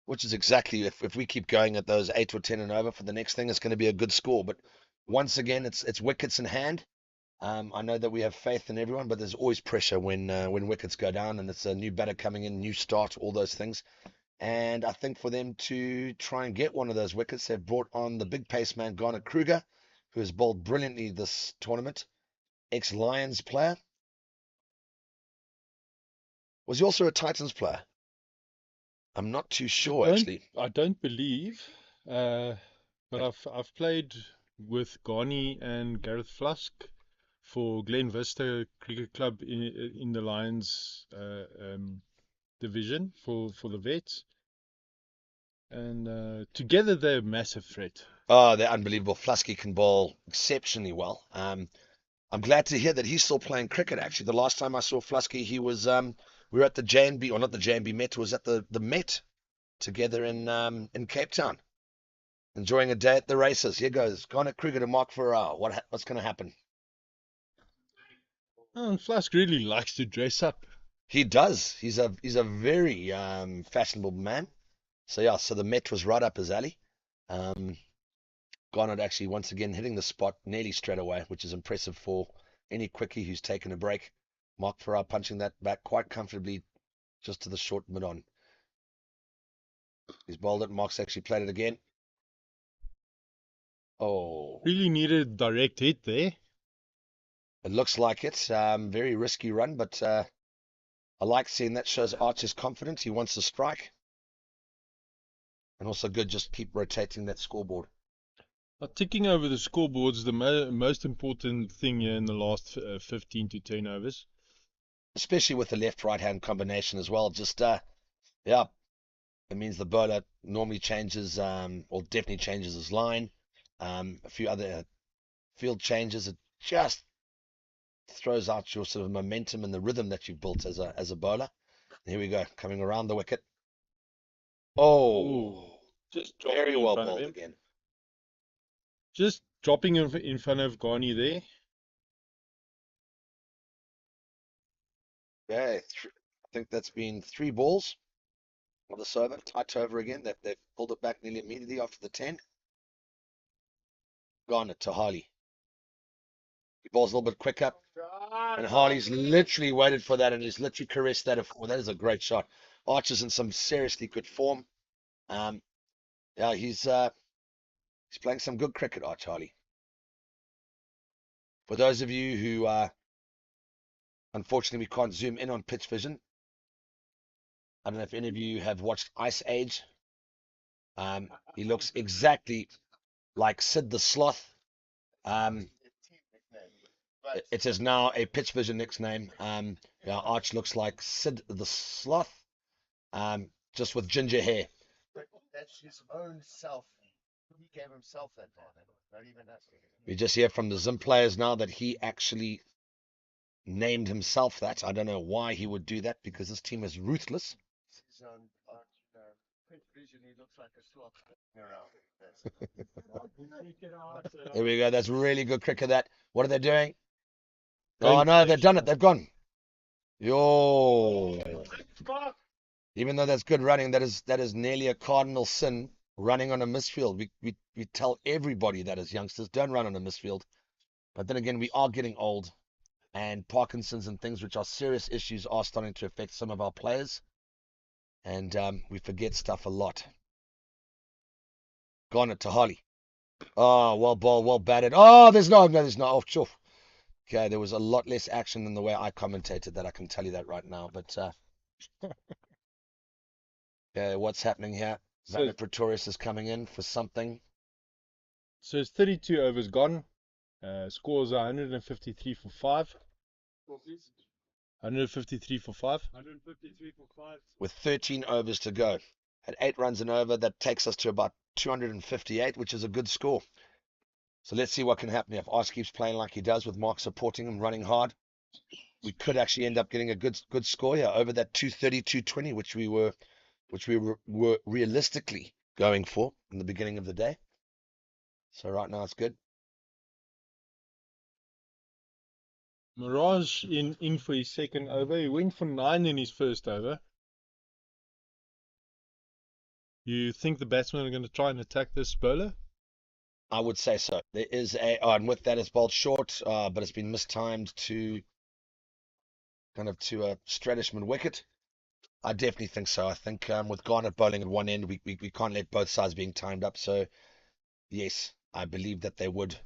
Speaker 10: Which is exactly, if we keep going at those 8 or 10 and over for the next thing, it's going to be a good score. But once again, it's wickets in hand. I know that we have faith in everyone, but there's always pressure when wickets go down, and it's a new batter coming in, new start, all those things. And I think for them to try and get one of those wickets, they've brought on the big pace man, Garner Kruger, who has bowled brilliantly this tournament. Ex-Lions player. Was he also a Titans player? I'm not too sure, actually.
Speaker 8: I don't believe, but I've played with Garni and Gareth Flusk for Glen Vista Cricket Club in the Lions division for the vets, and together they're a massive threat.
Speaker 10: Oh, they're unbelievable. Flusky can bowl exceptionally well. I'm glad to hear that he's still playing cricket. Actually, the last time I saw Flusky, he was we were at the JNB, or not the JNB Met, was at the Met together in Cape Town, enjoying a day at the races. Here goes Garnet Kruger to Mark Farrell. What's going to happen?
Speaker 8: And Flusk really likes to dress up.
Speaker 10: He does. He's a very fashionable man. So yeah, so the Met was right up his alley. Garnet actually once again hitting the spot nearly straight away, which is impressive for any quickie who's taken a break. Mark Farrell punching that back quite comfortably just to the short mid-on. He's bowled it. Mark's actually played it again. Oh.
Speaker 8: Really needed direct hit there.
Speaker 10: It looks like it. Very risky run, but I like seeing that. Shows Archer's confidence. He wants to strike. and also good just keep rotating that scoreboard.
Speaker 8: Ticking over the scoreboards, the most important thing here in the last 15 to 10 overs.
Speaker 10: Especially with the left-right hand combination as well. Just, yeah, it means the bowler normally changes, or definitely changes his line. A few other field changes. It just throws out your sort of momentum and the rhythm that you've built as a bowler. Here we go, coming around the wicket. Oh,
Speaker 8: just
Speaker 10: very well bowled again.
Speaker 8: Just dropping in front of Ghani there.
Speaker 10: Okay, I think that's been 3 balls on this over. Tight over again. They've pulled it back nearly immediately after the 10. Gone to Harley. He bowls a little bit quicker. And Harley's literally waited for that and he's literally caressed that. Well, that is a great shot. Archer's in some seriously good form. Yeah, he's playing some good cricket, Arch Harley. For those of you who unfortunately we can't zoom in on pitch vision, I don't know if any of you have watched Ice Age. He looks exactly like Sid the Sloth. It is now a pitch vision nickname. Yeah, Arch looks like Sid the Sloth, just with ginger hair.
Speaker 3: That's his own self. He gave himself that name. Not even us.
Speaker 10: We just hear from the Zim players now that he actually named himself that. I don't know why he would do that because this team is ruthless.
Speaker 3: His own pitch vision, he looks like a sloth around.
Speaker 10: There we go. That's really good cricket. That. What are they doing? Oh no, they've done it. They've gone. Yo. Even though that's good running, that is nearly a cardinal sin. Running on a misfield. We tell everybody that as youngsters, don't run on a misfield. But then again, we are getting old, and Parkinson's and things which are serious issues are starting to affect some of our players, and we forget stuff a lot. Gone it to Harley. Oh, well ball, well batted. Oh, there's no. Oh, sure. Okay, there was a lot less action than the way I commentated that. I can tell you that right now. But okay, what's happening here? So Pretorius is coming in for something.
Speaker 8: So it's 32 overs gone. Scores are 153 for 5. 153 for 5.
Speaker 2: 153 for 5.
Speaker 10: With 13 overs to go. At 8 runs and over, that takes us to about 258, which is a good score. So let's see what can happen if Arch keeps playing like he does with Mark supporting him, running hard. We could actually end up getting a good score here over that 230, 220, which we were realistically going for in the beginning of the day. So right now it's good.
Speaker 8: Mirage in for his second over. He went for 9 in his first over. You think the batsmen are going to try and attack this bowler?
Speaker 10: I would say so. There is and with that it's bowled short, but it's been mistimed to kind of to a Stratishman wicket. I definitely think so. I think with Garnett bowling at one end, we can't let both sides being timed up. So yes, I believe that they would.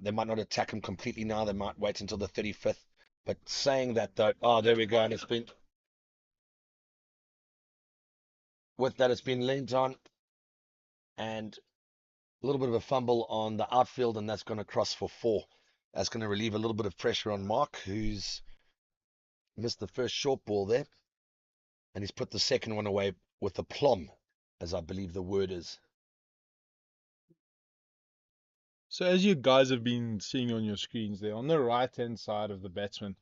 Speaker 10: They might not attack him completely now. They might wait until the 35th. But saying that though, oh, there we go. And it's been with that, it's been leaned on, and a little bit of a fumble on the outfield, and that's going to cross for 4. That's going to relieve a little bit of pressure on Mark, who's missed the first short ball there, and he's put the second one away with aplomb, as I believe the word is.
Speaker 8: So as you guys have been seeing on your screens there, on the right-hand side of the batsman,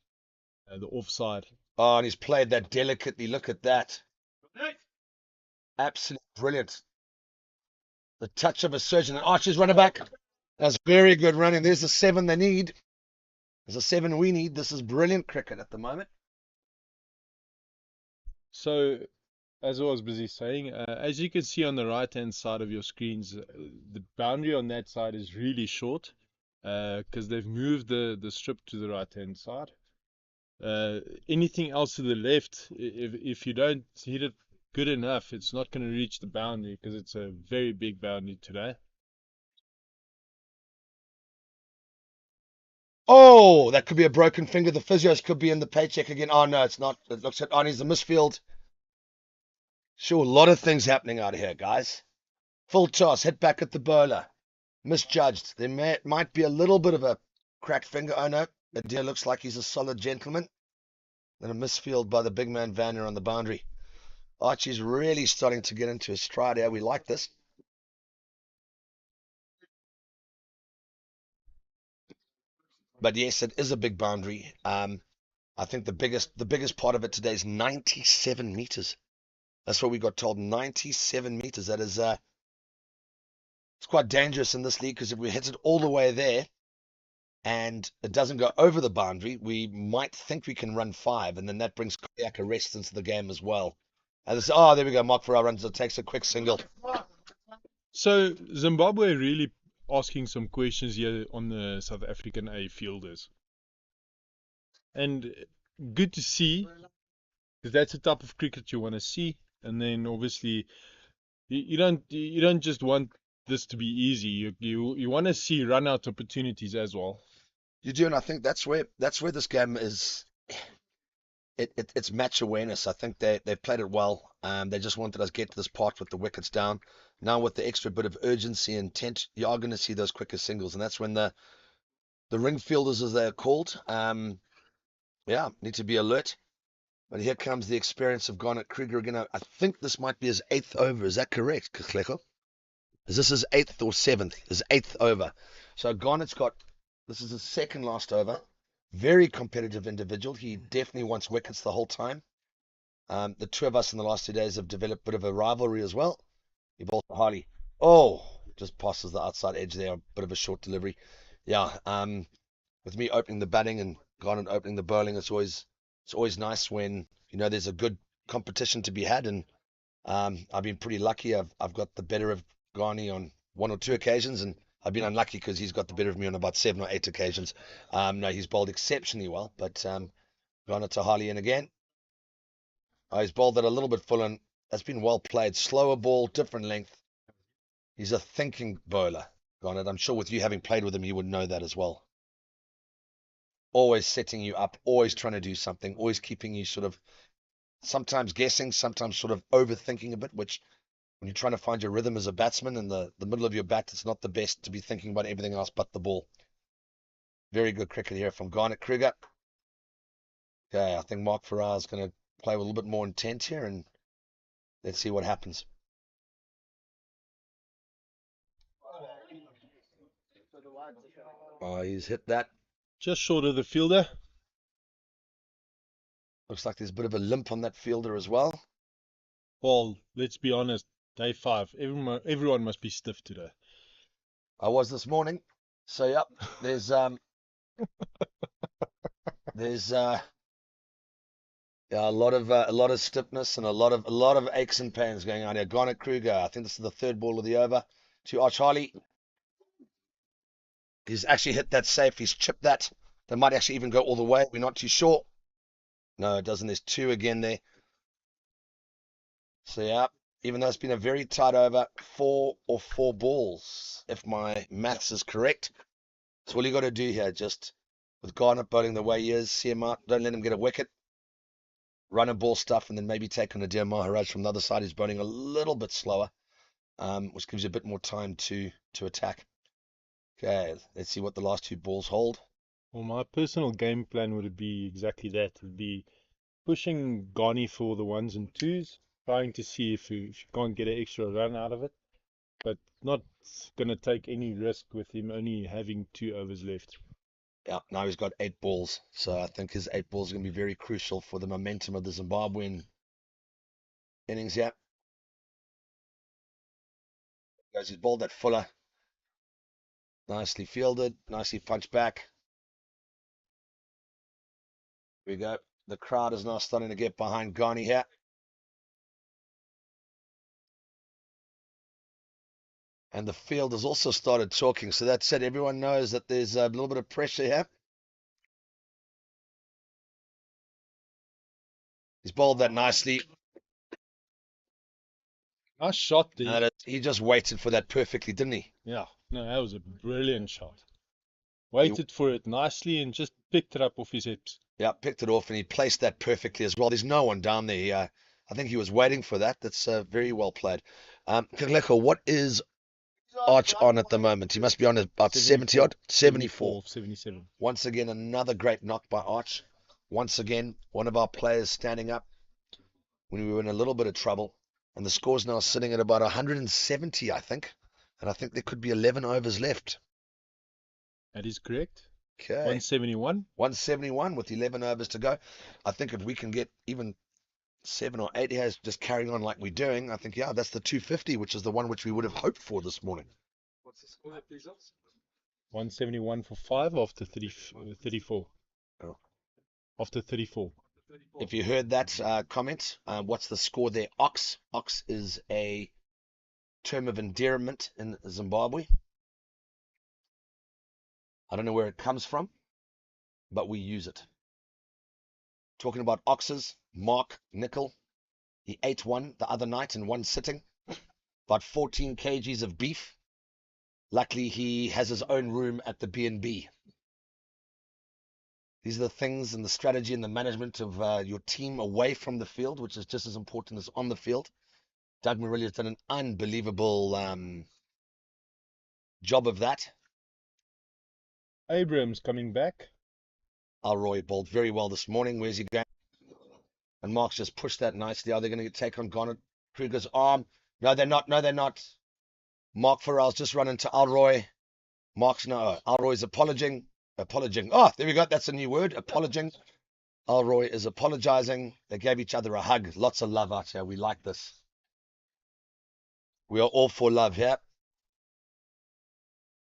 Speaker 8: the offside.
Speaker 10: Oh, and he's played that delicately. Look at that. Absolutely brilliant. The touch of a surgeon. And Archer's running back. That's very good running. There's the 7 they need. There's a 7 we need. This is brilliant cricket at the moment.
Speaker 8: So, as I was busy saying, as you can see on the right-hand side of your screens, the boundary on that side is really short because they've moved the strip to the right-hand side. Anything else to the left, if you don't hit it good enough, it's not going to reach the boundary because it's a very big boundary today.
Speaker 10: Oh, that could be a broken finger. The physios could be in the paycheck again. Oh, no, it's not. It looks at Arnie's the misfield. Sure, a lot of things happening out here, guys. Full toss, hit back at the bowler. Misjudged. There might be a little bit of a cracked finger. Oh no, the deer looks like he's a solid gentleman. Then a misfield by the big man Vanner on the boundary. Archie's really starting to get into his stride here. We like this. But yes, it is a big boundary. I think the biggest part of it today is 97 meters. That's what we got told. 97 meters. That is it's quite dangerous in this league because if we hit it all the way there and it doesn't go over the boundary, we might think we can run 5, and then that brings cardiac arrest into the game as well. Oh, there we go. Mark Farrar runs it, takes a quick single.
Speaker 8: So Zimbabwe really asking some questions here on the South African A fielders. And good to see, because that's the type of cricket you want to see. And then obviously you don't just want this to be easy. You want to see run out opportunities as well.
Speaker 10: You do, and I think that's where this game is. It's match awareness. I think they played it well. They just wanted us to get to this part with the wickets down. Now with the extra bit of urgency and intent, you are going to see those quicker singles, and that's when the ring fielders, as they're called, need to be alert. But here comes the experience of Garnet Kruger again. I think this might be his 8th over. Is that correct, Kakleko? Is this his 8th or 7th? His 8th over. So Garnet's this is his second last over. Very competitive individual. He definitely wants wickets the whole time. The two of us in the last 2 days have developed a bit of a rivalry as well. He bowls to Harley. Oh, just passes the outside edge there. A bit of a short delivery. Yeah. With me opening the batting and Garnet opening the bowling, it's always nice when there's a good competition to be had. And I've been pretty lucky. I've got the better of Garney on 1 or 2 occasions, and I've been unlucky because he's got the better of me on about 7 or 8 occasions. No, he's bowled exceptionally well, but Garnet to Harley in again. He's bowled that a little bit full, and that's been well played. Slower ball, different length. He's a thinking bowler, Garnet. I'm sure with you having played with him, you would know that as well. Always setting you up, always trying to do something, always keeping you sort of sometimes guessing, sometimes sort of overthinking a bit, which when you're trying to find your rhythm as a batsman in the middle of your bat, it's not the best to be thinking about everything else but the ball. Very good cricket here from Garnet Kruger. Okay, I think Mark Farrar is going to play with a little bit more intent here, and let's see what happens. Oh, he's hit that.
Speaker 8: Just short of the fielder.
Speaker 10: Looks like there's a bit of a limp on that fielder as well.
Speaker 8: Well, let's be honest. Day 5. Everyone must be stiff today.
Speaker 10: I was this morning. So yep, there's a lot of stiffness and a lot of aches and pains going on here. Garnet Kruger, I think this is the 3rd ball of the over to Arch Harley. He's actually hit that safe. He's chipped that. They might actually even go all the way. We're not too sure. No, it doesn't. There's 2 again there. So yeah, even though it's been a very tight over, 4 balls, if my maths is correct. That's all you got to do here. Just with Garnet bowling the way he is, see him out. Don't let him get a wicket. Run a ball stuff, and then maybe take on Nadir Maharaj from the other side. He's bowling a little bit slower, which gives you a bit more time to attack. Okay, let's see what the last 2 balls hold.
Speaker 8: Well, my personal game plan would be exactly that. It would be pushing Ghani for the 1s and 2s, trying to see if you can't get an extra run out of it, but not going to take any risk with him only having 2 overs left.
Speaker 10: Yeah, now he's got 8 balls, so I think his 8 balls are going to be very crucial for the momentum of the Zimbabwean innings here. Goes his ball that Fuller. Nicely fielded, nicely punched back. Here we go. The crowd is now starting to get behind Ghani here. And the field has also started talking, so that said, everyone knows that there's a little bit of pressure here. He's bowled that nicely.
Speaker 8: Nice shot there.
Speaker 10: He just waited for that perfectly, didn't he?
Speaker 8: Yeah, no, that was a brilliant shot. Waited for it nicely and just picked it up off his hips.
Speaker 10: Yeah, picked it off, and he placed that perfectly as well. There's no one down there. I think he was waiting for that. That's very well played. Kagleko, what is Arch on at the moment? He must be on about 70 odd, 74.
Speaker 8: 77.
Speaker 10: Once again, another great knock by Arch. Once again, one of our players standing up when we were in a little bit of trouble. And the score's now sitting at about 170, I think. And I think there could be 11 overs left.
Speaker 8: That is correct.
Speaker 10: Okay.
Speaker 8: 171.
Speaker 10: 171 with 11 overs to go. I think if we can get even 7 or 8 here, just carrying on like we're doing, I think, yeah, that's the 250, which is the one which we would have hoped for this morning.
Speaker 2: What's the score, please?
Speaker 8: 171 for 5 after 34.
Speaker 10: Oh.
Speaker 8: After 34.
Speaker 10: If you heard that comment, what's the score there? Ox. Ox is a term of endearment in Zimbabwe. I don't know where it comes from, but we use it. Talking about oxes, Mark Nickel, he ate one the other night in one sitting, about 14 kgs of beef. Luckily, he has his own room at the B&B. These are the things and the strategy and the management of your team away from the field, which is just as important as on the field. Doug Morelli has done an unbelievable job of that.
Speaker 8: Abrams coming back.
Speaker 10: Alroy bowled very well this morning. Where's he going? And Mark's just pushed that nicely. Are they going to take on Garnet Kruger's arm? No, they're not. No, they're not. Mark Farrell's just run into Alroy. Alroy's apologizing. Oh, there we go. That's a new word. Apologizing. Alroy is apologizing. They gave each other a hug. Lots of love out here. We like this. We are all for love here.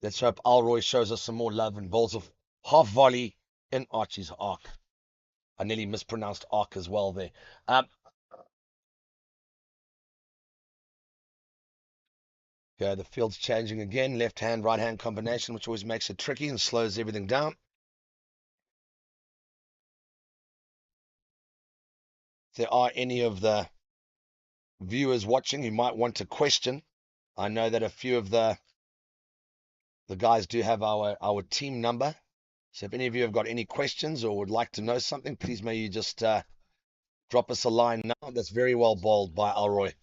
Speaker 10: Let's hope Alroy shows us some more love and bowls of half volley in Archie's arc. I nearly mispronounced arc as well there. Okay, the field's changing again. Left hand, right hand combination, which always makes it tricky and slows everything down. If there are any of the viewers watching who might want to question, I know that a few of the guys do have our team number. So if any of you have got any questions or would like to know something, please may you just drop us a line now. That's very well bowled by Alroy.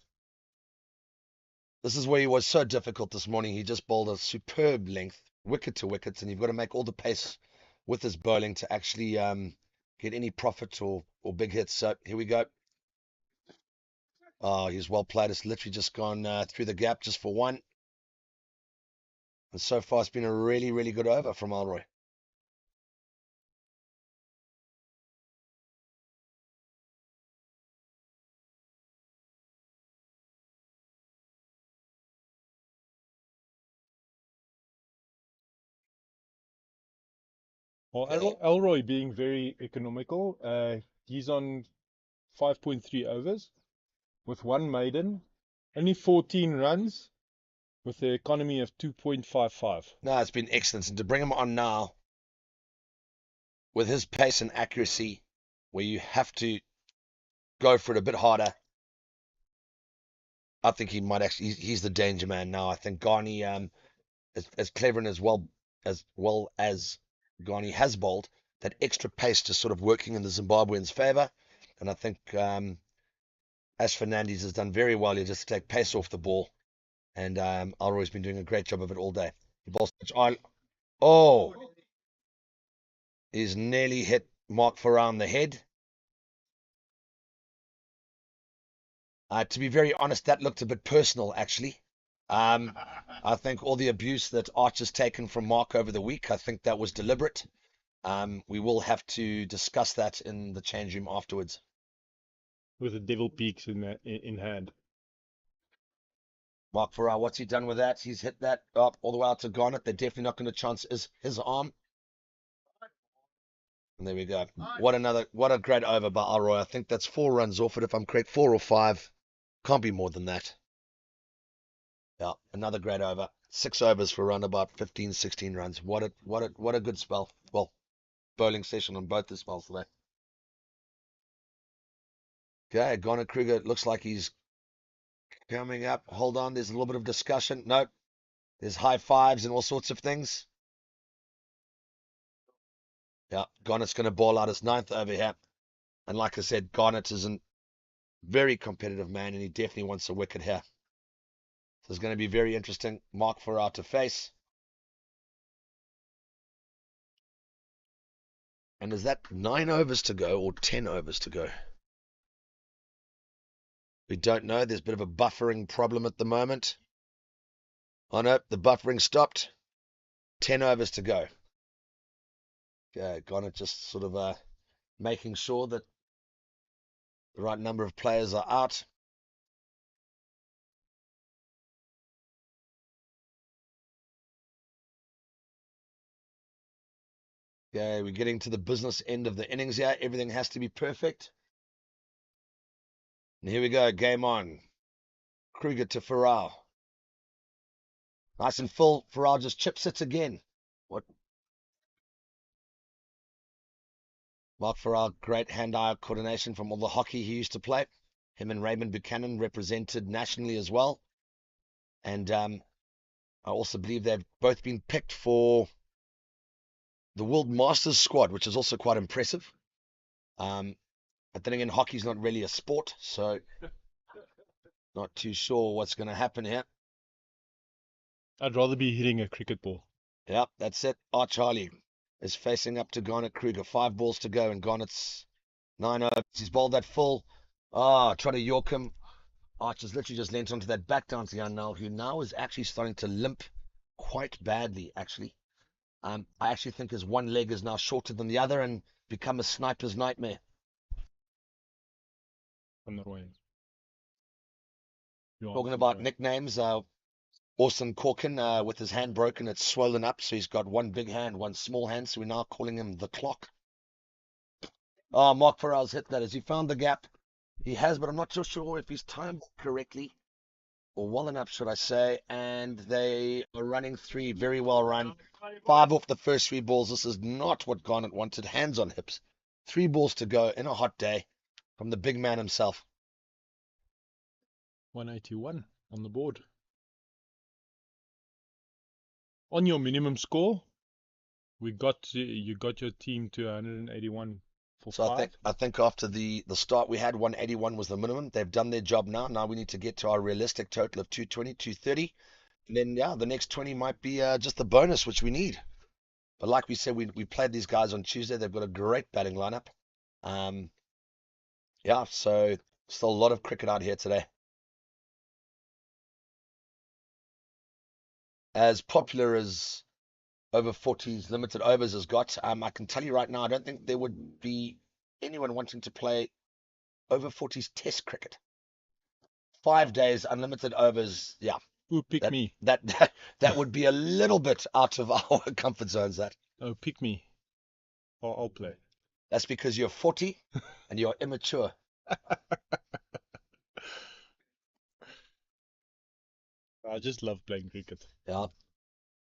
Speaker 10: This is where he was so difficult this morning. He just bowled a superb length, wicket to wickets, and you've got to make all the pace with his bowling to actually get any profit or big hits. So here we go. Oh, he's well played. It's literally just gone through the gap just for one. And so far, it's been a really, really good over from Alroy.
Speaker 8: Well, Alroy being very economical. He's on 5.3 overs with one maiden, only 14 runs with an economy of 2.55.
Speaker 10: No, it's been excellent. And to bring him on now with his pace and accuracy, where you have to go for it a bit harder, I think he might actually, he's the danger man now. I think Garney, as clever and as well as Garney has bowled, that extra pace just sort of working in the Zimbabweans' favour. And I think Ash Fernandez has done very well here just to take pace off the ball. And Alroy's been doing a great job of it all day. He bowls on. Oh! He's nearly hit Mark Farrar on the head. To be very honest, that looked a bit personal, actually. I think all the abuse that Arch has taken from Mark over the week, I think that was deliberate. We will have to discuss that in the change room afterwards.
Speaker 8: With the devil peaks in hand.
Speaker 10: Mark Farrar, what's he done with that? He's hit that up all the way out to Garnet. They're definitely not going to chance his arm. And there we go. What a great over by Alroy. I think that's 4 runs off it, if I'm correct. 4 or 5. Can't be more than that. Yeah, another great over. 6 overs for around about 15, 16 runs. What a good spell. Well, bowling session on both the spells today. Okay, Garnet Kruger looks like he's coming up. Hold on, there's a little bit of discussion. Nope. There's high fives and all sorts of things. Yeah, Garnet's going to bowl out his 9th over here. And like I said, Garnet isn't Very competitive man, and he definitely wants a wicket here. So it's going to be very interesting. Mark Farrar to face. And is that 9 overs to go or 10 overs to go? We don't know. There's a bit of a buffering problem at the moment. Oh no, the buffering stopped. 10 overs to go. Garnet just sort of making sure that the right number of players are out. Yeah, we're getting to the business end of the innings here. Everything has to be perfect. And here we go, game on. Kruger to Farrar. Nice and full. Farrar just chips it again. What? Mark Farrar, great hand-eye coordination from all the hockey he used to play. Him and Raymond Buchanan represented nationally as well. And I also believe they've both been picked for the World Masters squad, which is also quite impressive. But then again, hockey's not really a sport, so not too sure what's going to happen here.
Speaker 8: I'd rather be hitting a cricket ball.
Speaker 10: Yep, that's it. Charlie is facing up to Garnet Kruger. 5 balls to go, and Garnet's 9 overs. He's bowled that full. Try to york him. Archer's literally just leant onto that back down to Yarnell, who now is actually starting to limp quite badly, actually. I actually think his one leg is now shorter than the other and become a sniper's nightmare. Talking about nicknames, Austin Corkin, with his hand broken, it's swollen up, so he's got one big hand, one small hand, so we're now calling him the clock. Mark Farrell's hit that. Has he found the gap? He has, but I'm not so sure if he's timed correctly, or well enough, should I say, and they are running 3, very well run. 5 off the first 3 balls. This is not what Garnet wanted. Hands on hips. 3 balls to go in a hot day from the big man himself.
Speaker 8: 181 on the board. On your minimum score, you got your team to 181 for
Speaker 10: So
Speaker 8: 5.
Speaker 10: I think after the start we had, 181 was the minimum. They've done their job now. Now we need to get to our realistic total of 220, 230. And then, yeah, the next 20 might be just the bonus, which we need. But like we said, we played these guys on Tuesday. They've got a great batting lineup. Yeah, so still a lot of cricket out here today. As popular as Over-40s limited overs has got, I can tell you right now, I don't think there would be anyone wanting to play Over-40s test cricket. 5 days, unlimited overs, yeah.
Speaker 8: Ooh, pick me.
Speaker 10: That would be a little bit out of our comfort zones, that.
Speaker 8: Oh, pick me. I'll play.
Speaker 10: That's because you're 40 and you're immature.
Speaker 8: I just love playing cricket.
Speaker 10: Yeah.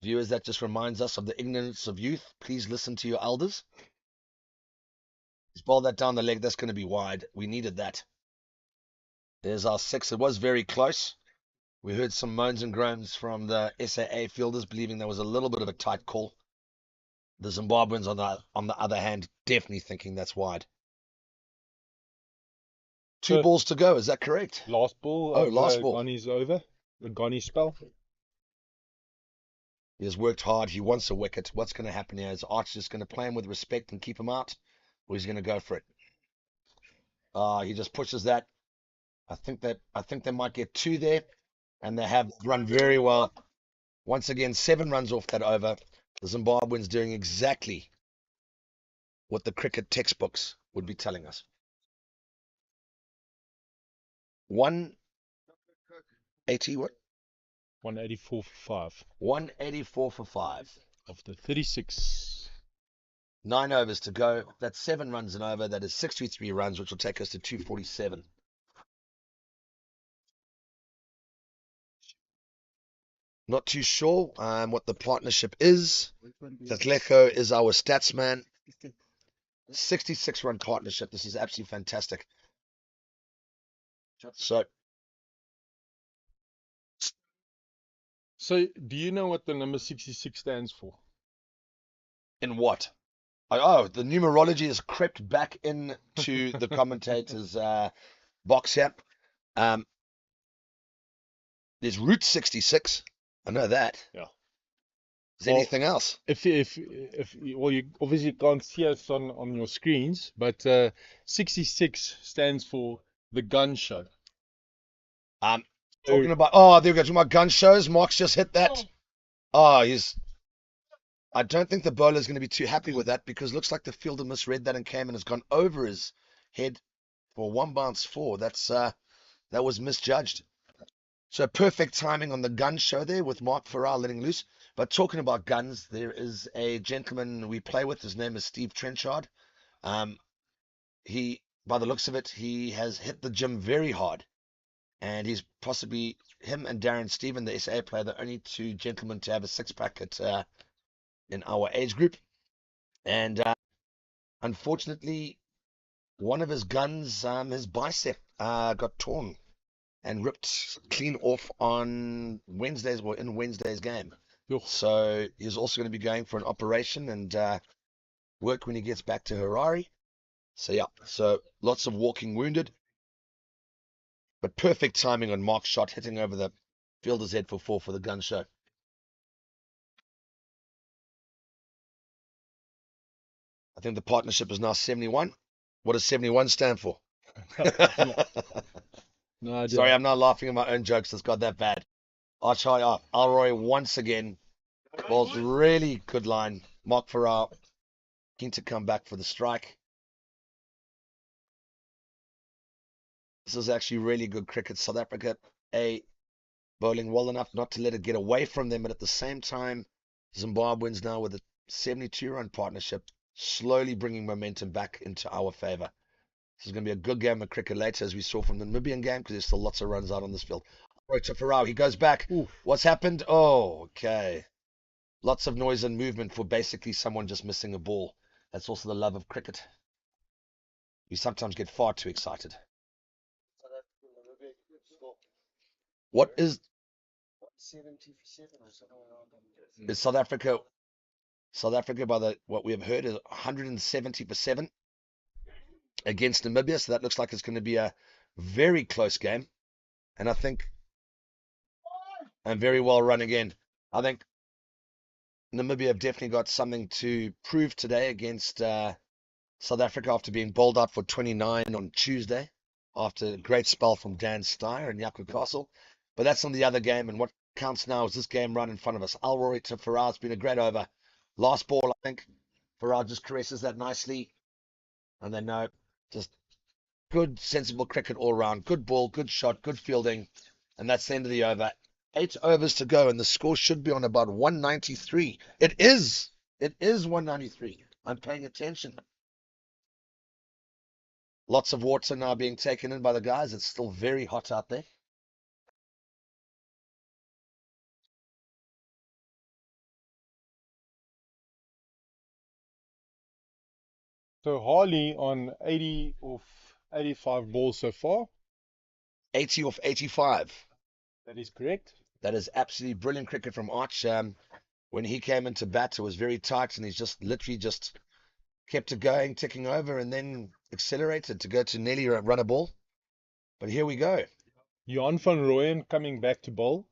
Speaker 10: Viewers, that just reminds us of the ignorance of youth. Please listen to your elders. He's bowled that down the leg. That's going to be wide. We needed that. There's our 6. It was very close. We heard some moans and groans from the SAA fielders, believing there was a little bit of a tight call. The Zimbabweans, on the other hand, definitely thinking that's wide. 2 balls to go. Is that correct?
Speaker 8: Last ball.
Speaker 10: Last ball.
Speaker 8: Ghani's over. The Ghani spell.
Speaker 10: He has worked hard. He wants a wicket. What's going to happen here? Is Arch just going to play him with respect and keep him out? Or he's going to go for it? He just pushes that. I think they might get 2 there. And they have run very well. Once again, 7 runs off that over. The Zimbabweans doing exactly what the cricket textbooks would be telling us. 180 what?
Speaker 8: 184 for 5.
Speaker 10: 184 for 5.
Speaker 8: Of the 36.
Speaker 10: 9 overs to go. That's 7 runs and over. That is 63 runs, which will take us to 247. Not too sure what the partnership is. Tatleko is our stats man. 66 run partnership. This is absolutely fantastic.
Speaker 8: So, do you know what the number 66 stands for?
Speaker 10: In what? The numerology has crept back into the commentators' box here. There's Route 66. I know that.
Speaker 8: Yeah.
Speaker 10: Is there anything else?
Speaker 8: Well, you obviously can't see us on your screens, but 66 stands for the gun show.
Speaker 10: Talking about, there we go, talking about gun shows. Mark's just hit that. I don't think the bowler's going to be too happy with that, because it looks like the fielder misread that and came and has gone over his head for 1 bounce 4. That was misjudged. So perfect timing on the gun show there with Mark Farrar letting loose. But talking about guns, there is a gentleman we play with. His name is Steve Trenchard. He, by the looks of it, he has hit the gym very hard. And he's possibly, him and Darren Stephen, the SA player, the only 2 gentlemen to have a 6-pack in our age group. And unfortunately, one of his guns, his bicep, got torn and ripped clean off on Wednesday's game. So he's also going to be going for an operation and work when he gets back to Harare. So yeah, so lots of walking wounded. But perfect timing on Mark's shot, hitting over the fielder's head for 4 for the gun show. I think the partnership is now 71. What does 71 stand for?
Speaker 1: No idea.
Speaker 10: Sorry, I'm not laughing at my own jokes. It's got that bad. Alroy once again. Ball's really good line. Mark Farrar keen to come back for the strike. This is actually really good cricket. South Africa, bowling well enough not to let it get away from them, but at the same time, Zimbabweans now with a 72-run partnership, slowly bringing momentum back into our favour. This is going to be a good game of cricket later, as we saw from the Namibian game, because there's still lots of runs out on this field. Right to Farrar, he goes back.
Speaker 8: Oof.
Speaker 10: What's happened? Oh, okay. Lots of noise and movement for basically someone just missing a ball. That's also the love of cricket. We sometimes get far too excited. What is
Speaker 3: 70 for 7 or something around that?
Speaker 10: Is South Africa, by what we have heard, is 170 for 7 against Namibia. So that looks like it's going to be a very close game. And I think, and very well run again. I think Namibia have definitely got something to prove today against South Africa after being bowled out for 29 on Tuesday, after a great spell from Dan Steyer and Jaco Castle. But that's on the other game, and what counts now is this game right in front of us. Alroy to Farrar. It's been a great over. Last ball, I think. Farrar just caresses that nicely. And then no, just good, sensible cricket all round. Good ball, good shot, good fielding. And that's the end of the over. 8 overs to go, and the score should be on about 193. It is 193. I'm paying attention. Lots of water now being taken in by the guys. It's still very hot out there.
Speaker 8: So Harley on 80 of 85 balls so far.
Speaker 10: 80 off 85.
Speaker 8: That is correct.
Speaker 10: That is absolutely brilliant cricket from Arch. When he came into bat, it was very tight, and he's just literally just kept it going, ticking over, and then accelerated to go to nearly run a ball. But here we go.
Speaker 8: Johan van Rooyen coming back to bowl.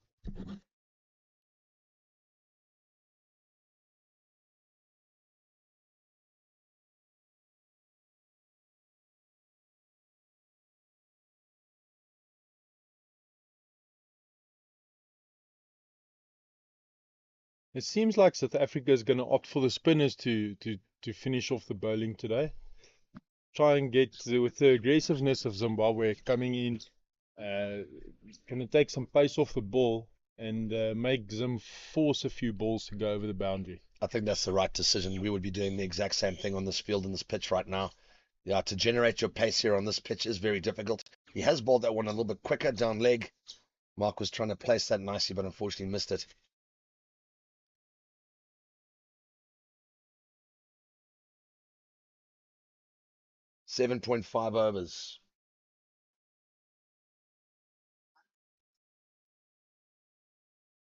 Speaker 8: It seems like South Africa is going to opt for the spinners to finish off the bowling today. Try and get, with the aggressiveness of Zimbabwe coming in, going to take some pace off the ball and make Zim force a few balls to go over the boundary.
Speaker 10: I think that's the right decision. We would be doing the exact same thing on this field and this pitch right now. Yeah, to generate your pace here on this pitch is very difficult. He has bowled that one a little bit quicker down leg. Mark was trying to place that nicely, but unfortunately missed it. .5 overs.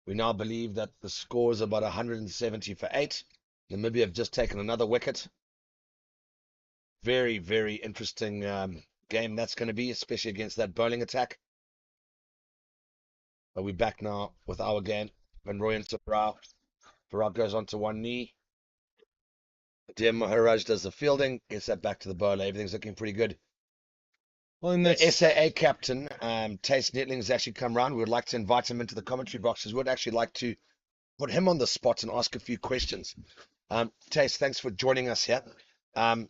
Speaker 10: We now believe that the score is about 170 for 8. Namibia have just taken another wicket. Very, very interesting game that's going to be, especially against that bowling attack. But we're back now with our game. Van Rooyen to Farao. Farao goes onto one knee. Dear Maharaj does the fielding, gets that back to the bowler. Everything's looking pretty good.
Speaker 8: Well, and
Speaker 10: The
Speaker 8: that's
Speaker 10: SAA captain, Tace Netling, has actually come round. We would like to invite him into the commentary boxes. We'd actually like to put him on the spot and ask a few questions. Tace, thanks for joining us here. Are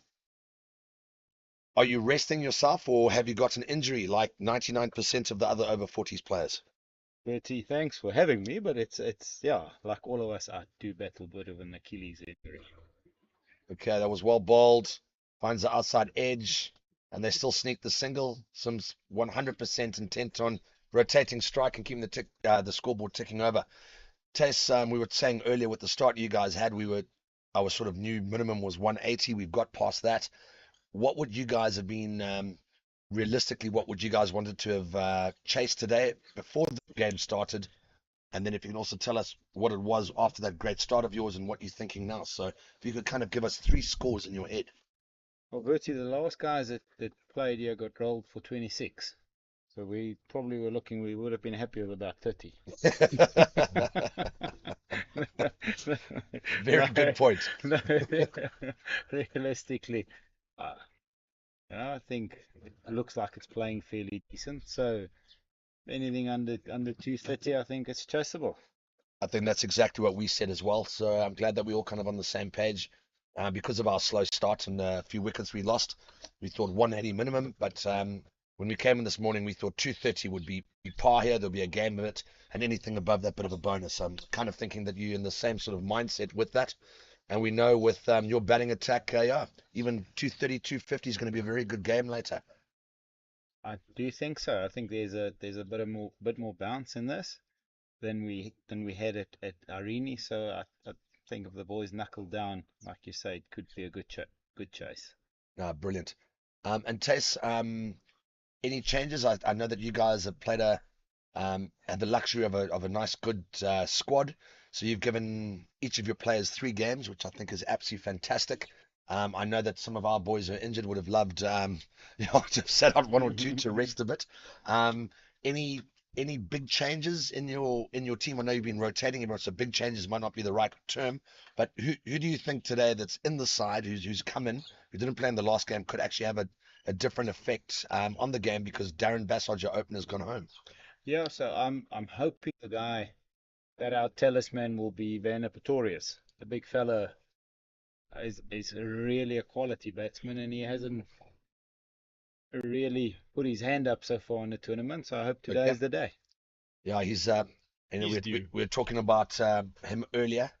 Speaker 10: you resting yourself, or have you got an injury like 99% of the other over-40s players?
Speaker 9: Bertie, thanks for having me, but it's yeah, like all of us, I do battle a bit of an Achilles injury.
Speaker 10: Okay, that was well bowled. Finds the outside edge, and they still sneak the single. Sims 100% intent on rotating strike and keeping the scoreboard ticking over. Tace, we were saying earlier with the start you guys had, our sort of new minimum was 180. We've got past that. What would you guys have been, realistically, what would you guys wanted to have chased today before the game started? And then if you can also tell us what it was after that great start of yours and what you're thinking now. So if you could kind of give us 3 scores in your head.
Speaker 9: Well, Bertie, the last guys that played here got rolled for 26. So we probably were looking, we would have been happy with about 30.
Speaker 10: Very good point.
Speaker 9: No, realistically, I think it looks like it's playing fairly decent. So anything under 230, I think it's chaseable.
Speaker 10: I think that's exactly what we said as well. So I'm glad that we're all kind of on the same page. Because of our slow start and a few wickets we lost, we thought 180 minimum. But when we came in this morning, we thought 230 would be par here. There'll be a game of it, and anything above that, bit of a bonus. I'm kind of thinking that you're in the same sort of mindset with that. And we know with your batting attack, even 230, 250 is going to be a very good game later.
Speaker 9: I do think so. I think there's a bit more bounce in this than we had at Arini. So I think if the boys knuckle down, like you say, it could be a good chase.
Speaker 10: Brilliant. And Tace, any changes? I know that you guys have played had the luxury of a nice good squad. So you've given each of your players 3 games, which I think is absolutely fantastic. I know that some of our boys who are injured would have loved to have sat out 1 or 2 to rest a bit. Any big changes in your team? I know you've been rotating everyone, so big changes might not be the right term. But who do you think today that's in the side who's come in, who didn't play in the last game, could actually have a different effect on the game because Darren Bassard, your opener, has gone home?
Speaker 9: Yeah, so I'm hoping the guy that our talisman will be Werner Pretorius. The big fella is really a quality batsman, and he hasn't really put his hand up so far in the tournament. So I hope today is the day.
Speaker 10: Yeah, he's we were talking about him earlier.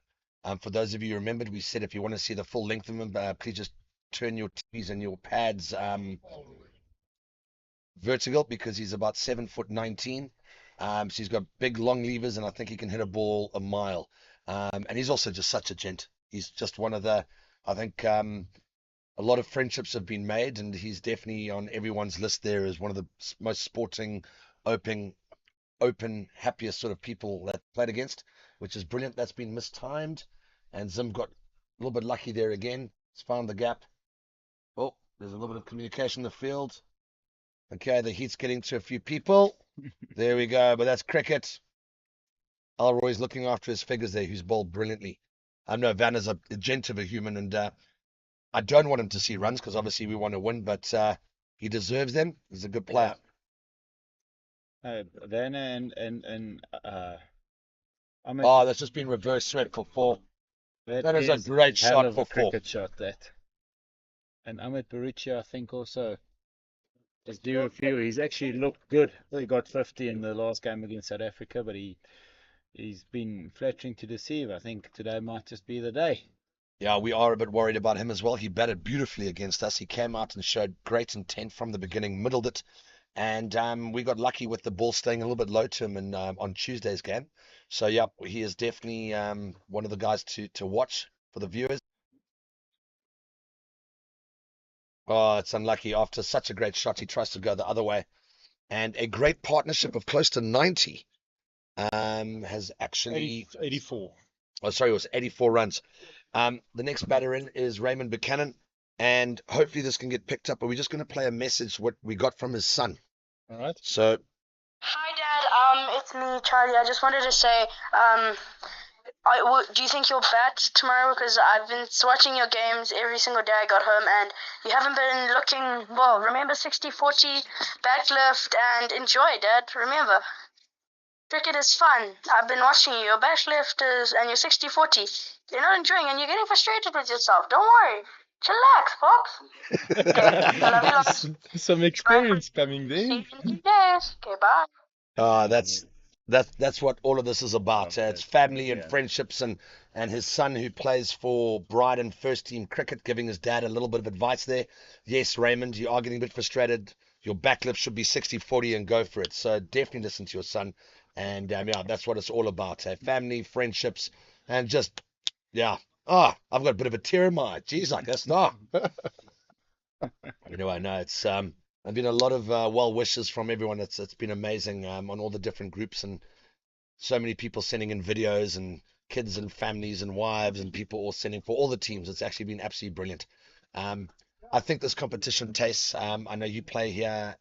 Speaker 10: For those of you who remembered, we said if you want to see the full length of him, please just turn your TVs and your pads vertical, because he's about 7'19". So he's got big long levers, and I think he can hit a ball a mile. And he's also just such a gent. He's just one of the, I think, a lot of friendships have been made, and he's definitely on everyone's list there as one of the most sporting, open, happiest sort of people that played against, which is brilliant. That's been mistimed, and Zim got a little bit lucky there again. He's found the gap. Oh, there's a little bit of communication in the field. Okay, the heat's getting to a few people. There we go, but that's cricket. Alroy's looking after his figures there, who's bowled brilliantly. I know Van is a gent of a human, and I don't want him to see runs because obviously we want to win, but he deserves them. He's a good player.
Speaker 9: Werner and
Speaker 10: that's just been reverse swept for 4. That is a great shot for 4.
Speaker 9: Cricket shot, that. And Ahmed Baruchi, I think, also is due a few. He's actually looked good. He got 50 in the last game against South Africa, but he's been flattering to deceive. I think today might just be the day.
Speaker 10: Yeah, we are a bit worried about him as well. He batted beautifully against us. He came out and showed great intent from the beginning, middled it, and we got lucky with the ball staying a little bit low to him on Tuesday's game. So yeah, he is definitely one of the guys to watch for the viewers. Oh, it's unlucky. After such a great shot, he tries to go the other way. And a great partnership of close to 90 has actually...
Speaker 8: 84.
Speaker 10: Oh, sorry, it was 84 runs. The next batter in is Raymond Buchanan. and hopefully this can get picked up. But we're just going to play a message what we got from his son.
Speaker 9: All right.
Speaker 10: So,
Speaker 12: Hi, Dad. It's me, Charlie. I just wanted to say, do you think you'll bat tomorrow? Because I've been watching your games every single day I got home, and you haven't been looking well. Remember 60-40 backlift and enjoy, Dad. Remember, cricket is fun. I've been watching you. Your backlifters and your 60-40. You're not enjoying, and you're getting frustrated with yourself. Don't worry. Chillax, Pops. Okay, I love you lots.
Speaker 8: Some experience coming
Speaker 12: See
Speaker 8: there.
Speaker 12: you in a few days. Okay, bye.
Speaker 10: that's what all of this is about. It's family and friendships, and his son who plays for Brighton first team cricket, giving his dad a little bit of advice there. Yes, Raymond, you are getting a bit frustrated. Your backlift should be 60-40 and go for it. So definitely listen to your son. And yeah, that's what it's all about. Family, friendships, and just, yeah. Oh, I've got a bit of a tear in my eye. Jeez, I guess not. Anyway, no, it's I've been a lot of well wishes from everyone. It's been amazing on all the different groups, and so many people sending in videos, and kids and families and wives and people all sending for all the teams. It's actually been absolutely brilliant. I think this competition tastes. I know you play here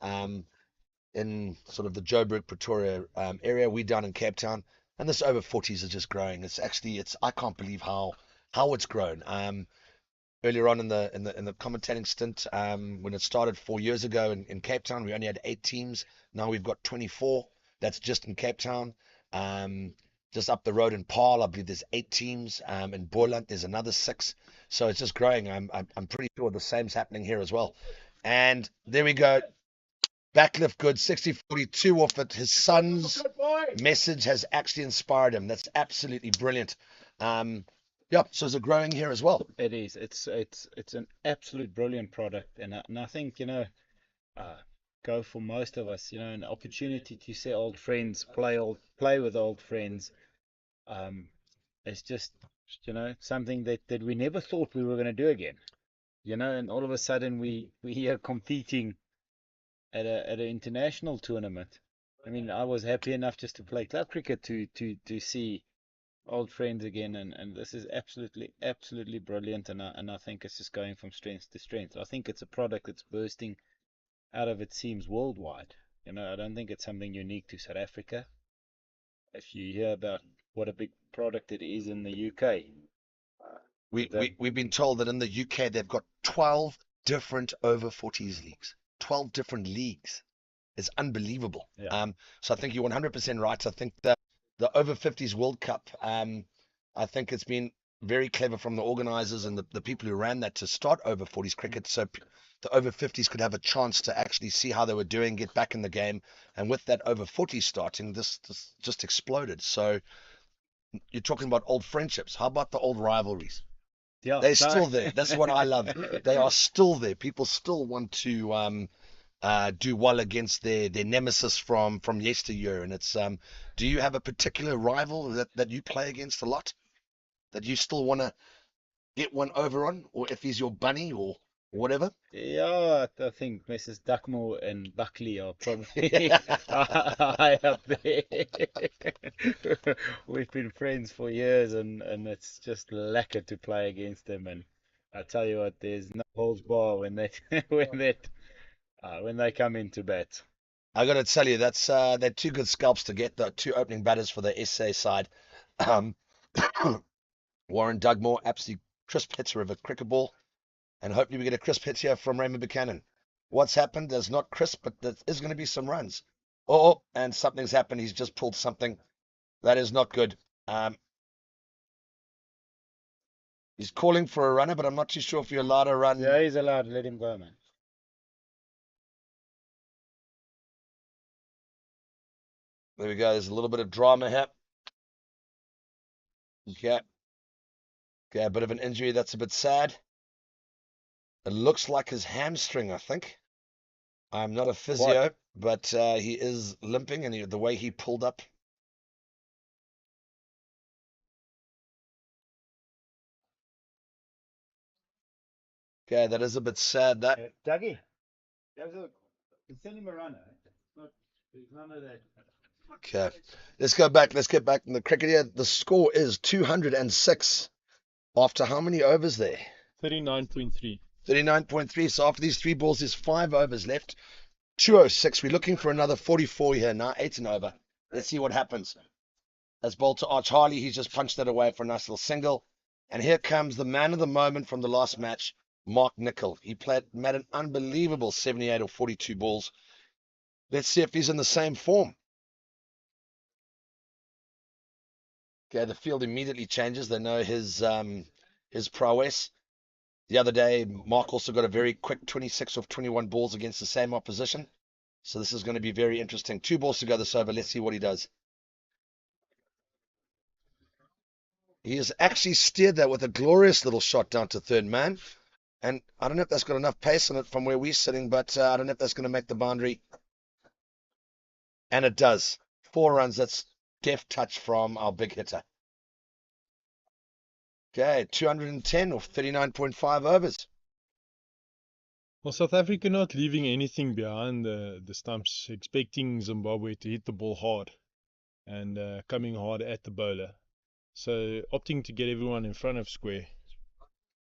Speaker 10: in sort of the Joburg, Pretoria area. We down in Cape Town, and this over-40s is just growing. I can't believe how it's grown. Earlier on in the commentating stint, when it started 4 years ago in Cape Town, we only had 8 teams. Now we've got 24. That's just in Cape Town. Just up the road in Paarl, I believe there's 8 teams. In Boland, there's another 6. So it's just growing. I'm pretty sure the same's happening here as well. And there we go. Backlift good, 60-42 off it. His son's message has actually inspired him. That's absolutely brilliant. Yeah, so is it growing here as well?
Speaker 9: It is. It's an absolute brilliant product, and I think go for most of us. An opportunity to see old friends, play with old friends. It's just something that we never thought we were going to do again. And all of a sudden we are competing at an international tournament. I mean, I was happy enough just to play club cricket to see old friends again, and this is absolutely brilliant, and I think it's just going from strength to strength. I think it's a product that's bursting out of its seams worldwide. I don't think it's something unique to South Africa. If you hear about what a big product it is in the UK,
Speaker 10: we've been told that in the UK they've got 12 different over-40s leagues. 12 different leagues. It's unbelievable.
Speaker 9: Yeah.
Speaker 10: So I think you're 100% right. I think the over-50s World Cup, I think it's been very clever from the organizers and the people who ran that to start over-40s cricket, so the over-50s could have a chance to actually see how they were doing, get back in the game. And with that over-40s starting, this just exploded. So you're talking about old friendships. How about the old rivalries?
Speaker 9: Yeah,
Speaker 10: They're still there. That's what I love. They are still there. People still want to do well against their nemesis from yesteryear. And it's do you have a particular rival that you play against a lot, that you still want to get one over on, or if he's your bunny or whatever?
Speaker 9: Yeah, I think Mrs. Duckmore and Buckley are probably high up there. We've been friends for years, and it's just lacquer to play against them. And I tell you what, there's no holds bar when they when they come into bat.
Speaker 10: I got to tell you, they're 2 good scalps to get, the 2 opening batters for the SA side. Warren Dugmore, absolutely crisp hitter of a cricket ball. And hopefully we get a crisp hit here from Raymond Buchanan. What's happened? There's not crisp, but there is going to be some runs. Oh, and something's happened. He's just pulled something that is not good. He's calling for a runner, but I'm not too sure if you're allowed to run.
Speaker 9: Yeah, he's allowed to let him go, man.
Speaker 10: There we go. There's a little bit of drama here. Okay. Okay, a bit of an injury. That's a bit sad. It looks like his hamstring, I think. I'm not a physio, but he is limping, and the way he pulled up. Okay, that is a bit sad. That
Speaker 9: Dougie, send him a runner. There's none of that.
Speaker 10: Okay, let's go back. Let's get back in the cricket here. The score is 206 after how many overs there?
Speaker 8: 39.3.
Speaker 10: 39.3. So after these 3 balls, there's 5 overs left. 206. We're looking for another 44 here now. 8 and over. Let's see what happens. As ball to Arch Harley, he's just punched that away for a nice little single. And here comes the man of the moment from the last match, Mark Nicol. He made an unbelievable 78 or 42 balls. Let's see if he's in the same form. Okay, the field immediately changes. They know his prowess. The other day, Mark also got a very quick 26 of 21 balls against the same opposition. So this is going to be very interesting. 2 balls to go this over. Let's see what he does. He has actually steered that with a glorious little shot down to third man. And I don't know if that's got enough pace on it from where we're sitting, but I don't know if that's going to make the boundary. And it does. 4 runs. That's deft touch from our big hitter. Okay, 210 or 39.5 overs.
Speaker 8: Well, South Africa not leaving anything behind the stumps, expecting Zimbabwe to hit the ball hard and coming hard at the bowler. So opting to get everyone in front of square,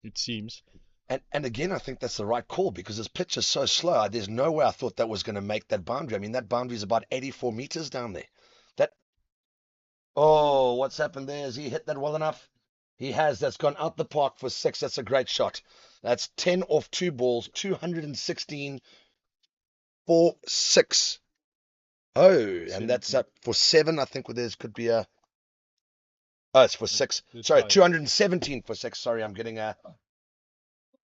Speaker 8: it seems.
Speaker 10: And again, I think that's the right call because his pitch is so slow. There's no way I thought that was going to make that boundary. I mean, that boundary is about 84 meters down there. Oh, what's happened there? Has he hit that well enough? He has. That's gone out the park for 6. That's a great shot. That's 10 off 2 balls, 216 for 6. Oh, and that's up for 7. I think there could be a... Oh, it's for 6. Sorry, 217 for 6. Sorry, I'm getting a...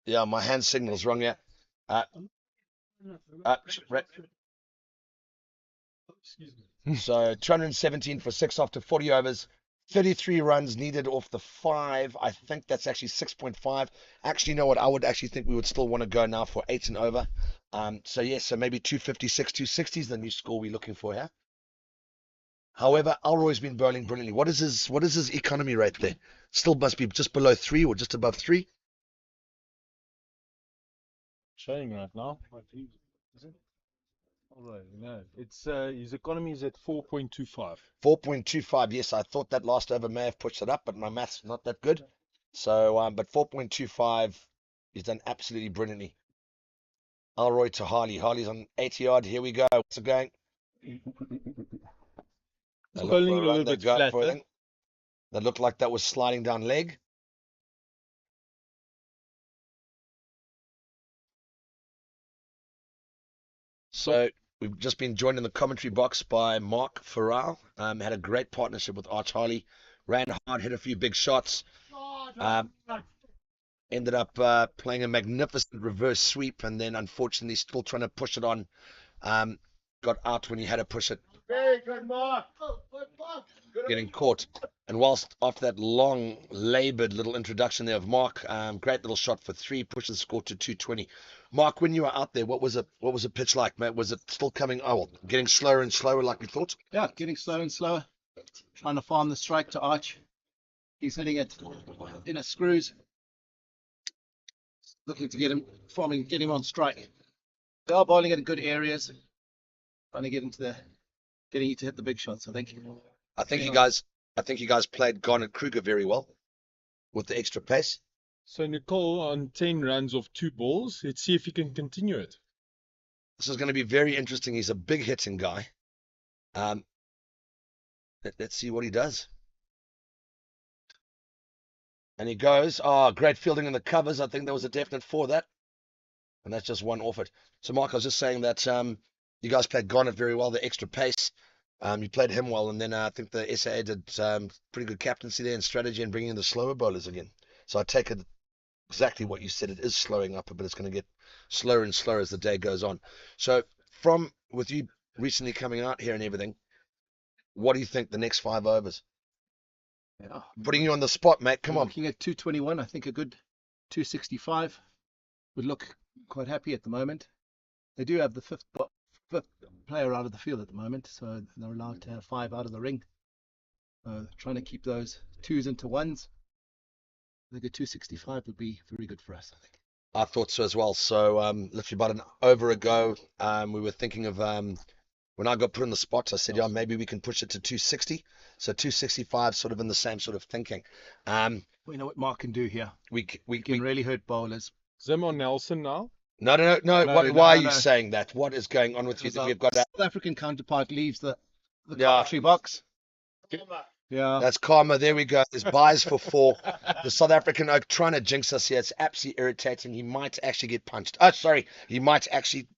Speaker 10: Yeah, my hand signal's wrong here. So 217 for 6 after 40 overs. 33 runs needed off the 5. I think that's actually 6.5. Actually, you know what? I would actually think we would still want to go now for 8 and over. So yes, so maybe 256, 260 is the new score we're looking for here. However, Alroy's been bowling brilliantly. What is his economy rate there? Still must be just below 3 or just above 3.
Speaker 8: Showing right now. Is it? Alright, no. It's his economy is at 4.25.
Speaker 10: 4.25. Yes, I thought that last over may have pushed it up, but my math's not that good. So, but 4.25, he's done absolutely brilliantly. Alroy to Harley. Harley's on 80 yard. Here we go. What's it going?
Speaker 8: Bowling a little bit flatter.
Speaker 10: That looked like that was sliding down leg. So we've just been joined in the commentary box by Mark Farrell. Had a great partnership with Arch Harley. Ran hard, hit a few big shots. Ended up playing a magnificent reverse sweep, and then unfortunately still trying to push it on. Got out when he had to push it.
Speaker 3: Very good, Mark.
Speaker 10: Getting caught. And whilst after that long, laboured little introduction there of Mark, great little shot for 3, pushes the score to 220. Mark, when you were out there, what was the pitch like, mate? Was it still coming? Oh, well, getting slower and slower, like we thought?
Speaker 6: Yeah, getting slower and slower. Trying to farm the strike to Arch. He's hitting it in a screws. Looking to get him on strike. They are bowling in good areas. Trying to getting you to hit the big shots, I think.
Speaker 10: I think you guys played Garnet Kruger very well with the extra pace.
Speaker 8: So Nicol on 10 runs off 2 balls. Let's see if he can continue it.
Speaker 10: This is going to be very interesting. He's a big hitting guy. Let's see what he does. And he goes. Oh, great fielding in the covers. I think there was a definite for that. And that's just one off it. So Mark, I was just saying that you guys played Garnet very well, the extra pace. You played him well, and then I think the SAA did pretty good captaincy there and strategy and bringing in the slower bowlers again. So I take it exactly what you said. It is slowing up, but it's going to get slower and slower as the day goes on. So with you recently coming out here and everything, what do you think the next 5 overs?
Speaker 6: Yeah.
Speaker 10: Putting you on the spot, mate. Come on.
Speaker 6: Looking at 221, I think a good 265 would look quite happy at the moment. They do have the fifth player out of the field at the moment, so they're allowed to have 5 out of the ring. Trying to keep those 2s into 1s. I think a 265 would be very good for us, I think.
Speaker 10: I thought so as well. So literally about an over ago, we were thinking of when I got put in the spot, I said, yeah, maybe we can push it to 260. So 265, sort of in the same sort of thinking.
Speaker 6: We know what Mark can do here. We can really hurt bowlers.
Speaker 8: Zim or Nelson now?
Speaker 10: No.
Speaker 6: No,
Speaker 10: Why are you
Speaker 6: no.
Speaker 10: saying that? What is going on with you?
Speaker 6: Because
Speaker 10: That
Speaker 6: our
Speaker 10: we've got
Speaker 6: South African counterpart leaves the
Speaker 10: Yeah.
Speaker 6: commentary box. Yeah.
Speaker 10: That's karma. There we go. There's buys for 4. The South African oak trying to jinx us here. It's absolutely irritating. He might actually get punched. Oh, sorry. He might actually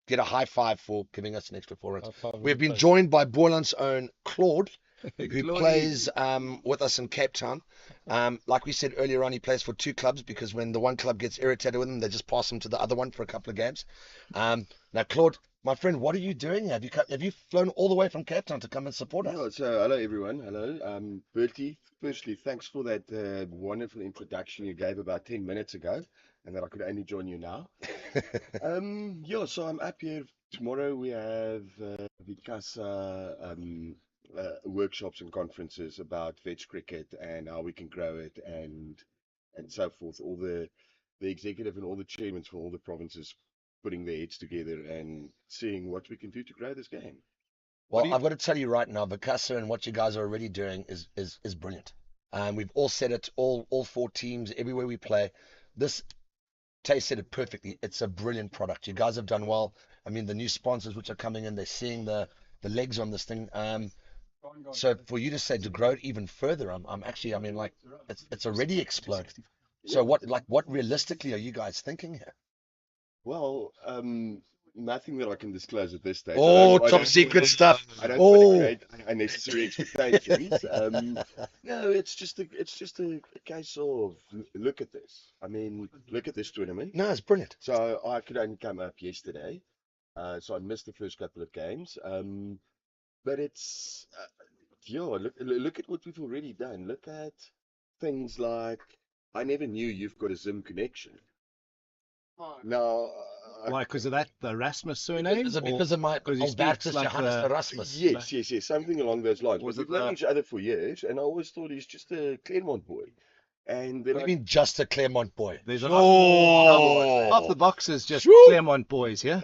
Speaker 10: get a high five for giving us an extra 4 runs. We've been joined by Boland's own Claude, who plays with us in Cape Town. Like we said earlier on, he plays for 2 clubs because when the one club gets irritated with him, they just pass him to the other one for a couple of games. Now, Claude, my friend, what are you doing? Have you flown all the way from Cape Town to come and support us?
Speaker 3: Yeah, so hello everyone. Hello. Bertie, firstly, thanks for that wonderful introduction you gave about 10 minutes ago, and that I could only join you now. Yeah, so I'm up here. Tomorrow we have Vicasa workshops and conferences about veg cricket and how we can grow it and so forth. All the executive and all the chairmen from all the provinces putting their heads together and seeing what we can do to grow this game.
Speaker 10: Well, I've got to tell you right now, Vicasa and what you guys are already doing is brilliant. We've all said it, all 4 teams, everywhere we play. Tay said it perfectly. It's a brilliant product. You guys have done well. I mean, the new sponsors which are coming in, they're seeing the legs on this thing. So for you to say to grow it even further, I'm actually, I mean, like it's already exploded. So what realistically are you guys thinking here?
Speaker 3: Well, nothing that I can disclose at this stage.
Speaker 10: Oh, top secret stuff.
Speaker 3: I don't want to create unnecessary expectations. No, it's just a case of look at this. I mean, look at this tournament.
Speaker 10: No, it's brilliant.
Speaker 3: So I could only come up yesterday, so I missed the first couple of games. But it's yeah, look at what we've already done. Look at things like I never knew you've got a Zim connection. Now,
Speaker 6: why? Because of that, the Erasmus surname?
Speaker 10: Is it because of my Albertus
Speaker 6: like
Speaker 10: Johannes Erasmus?
Speaker 3: Yes, something along those lines.
Speaker 6: Was
Speaker 3: We've
Speaker 6: it
Speaker 3: known each other for years, and I always thought he's just a Claremont boy. And then
Speaker 10: What do you mean just a Claremont boy?
Speaker 6: There's
Speaker 10: half
Speaker 6: the boxes just Claremont boys, yeah?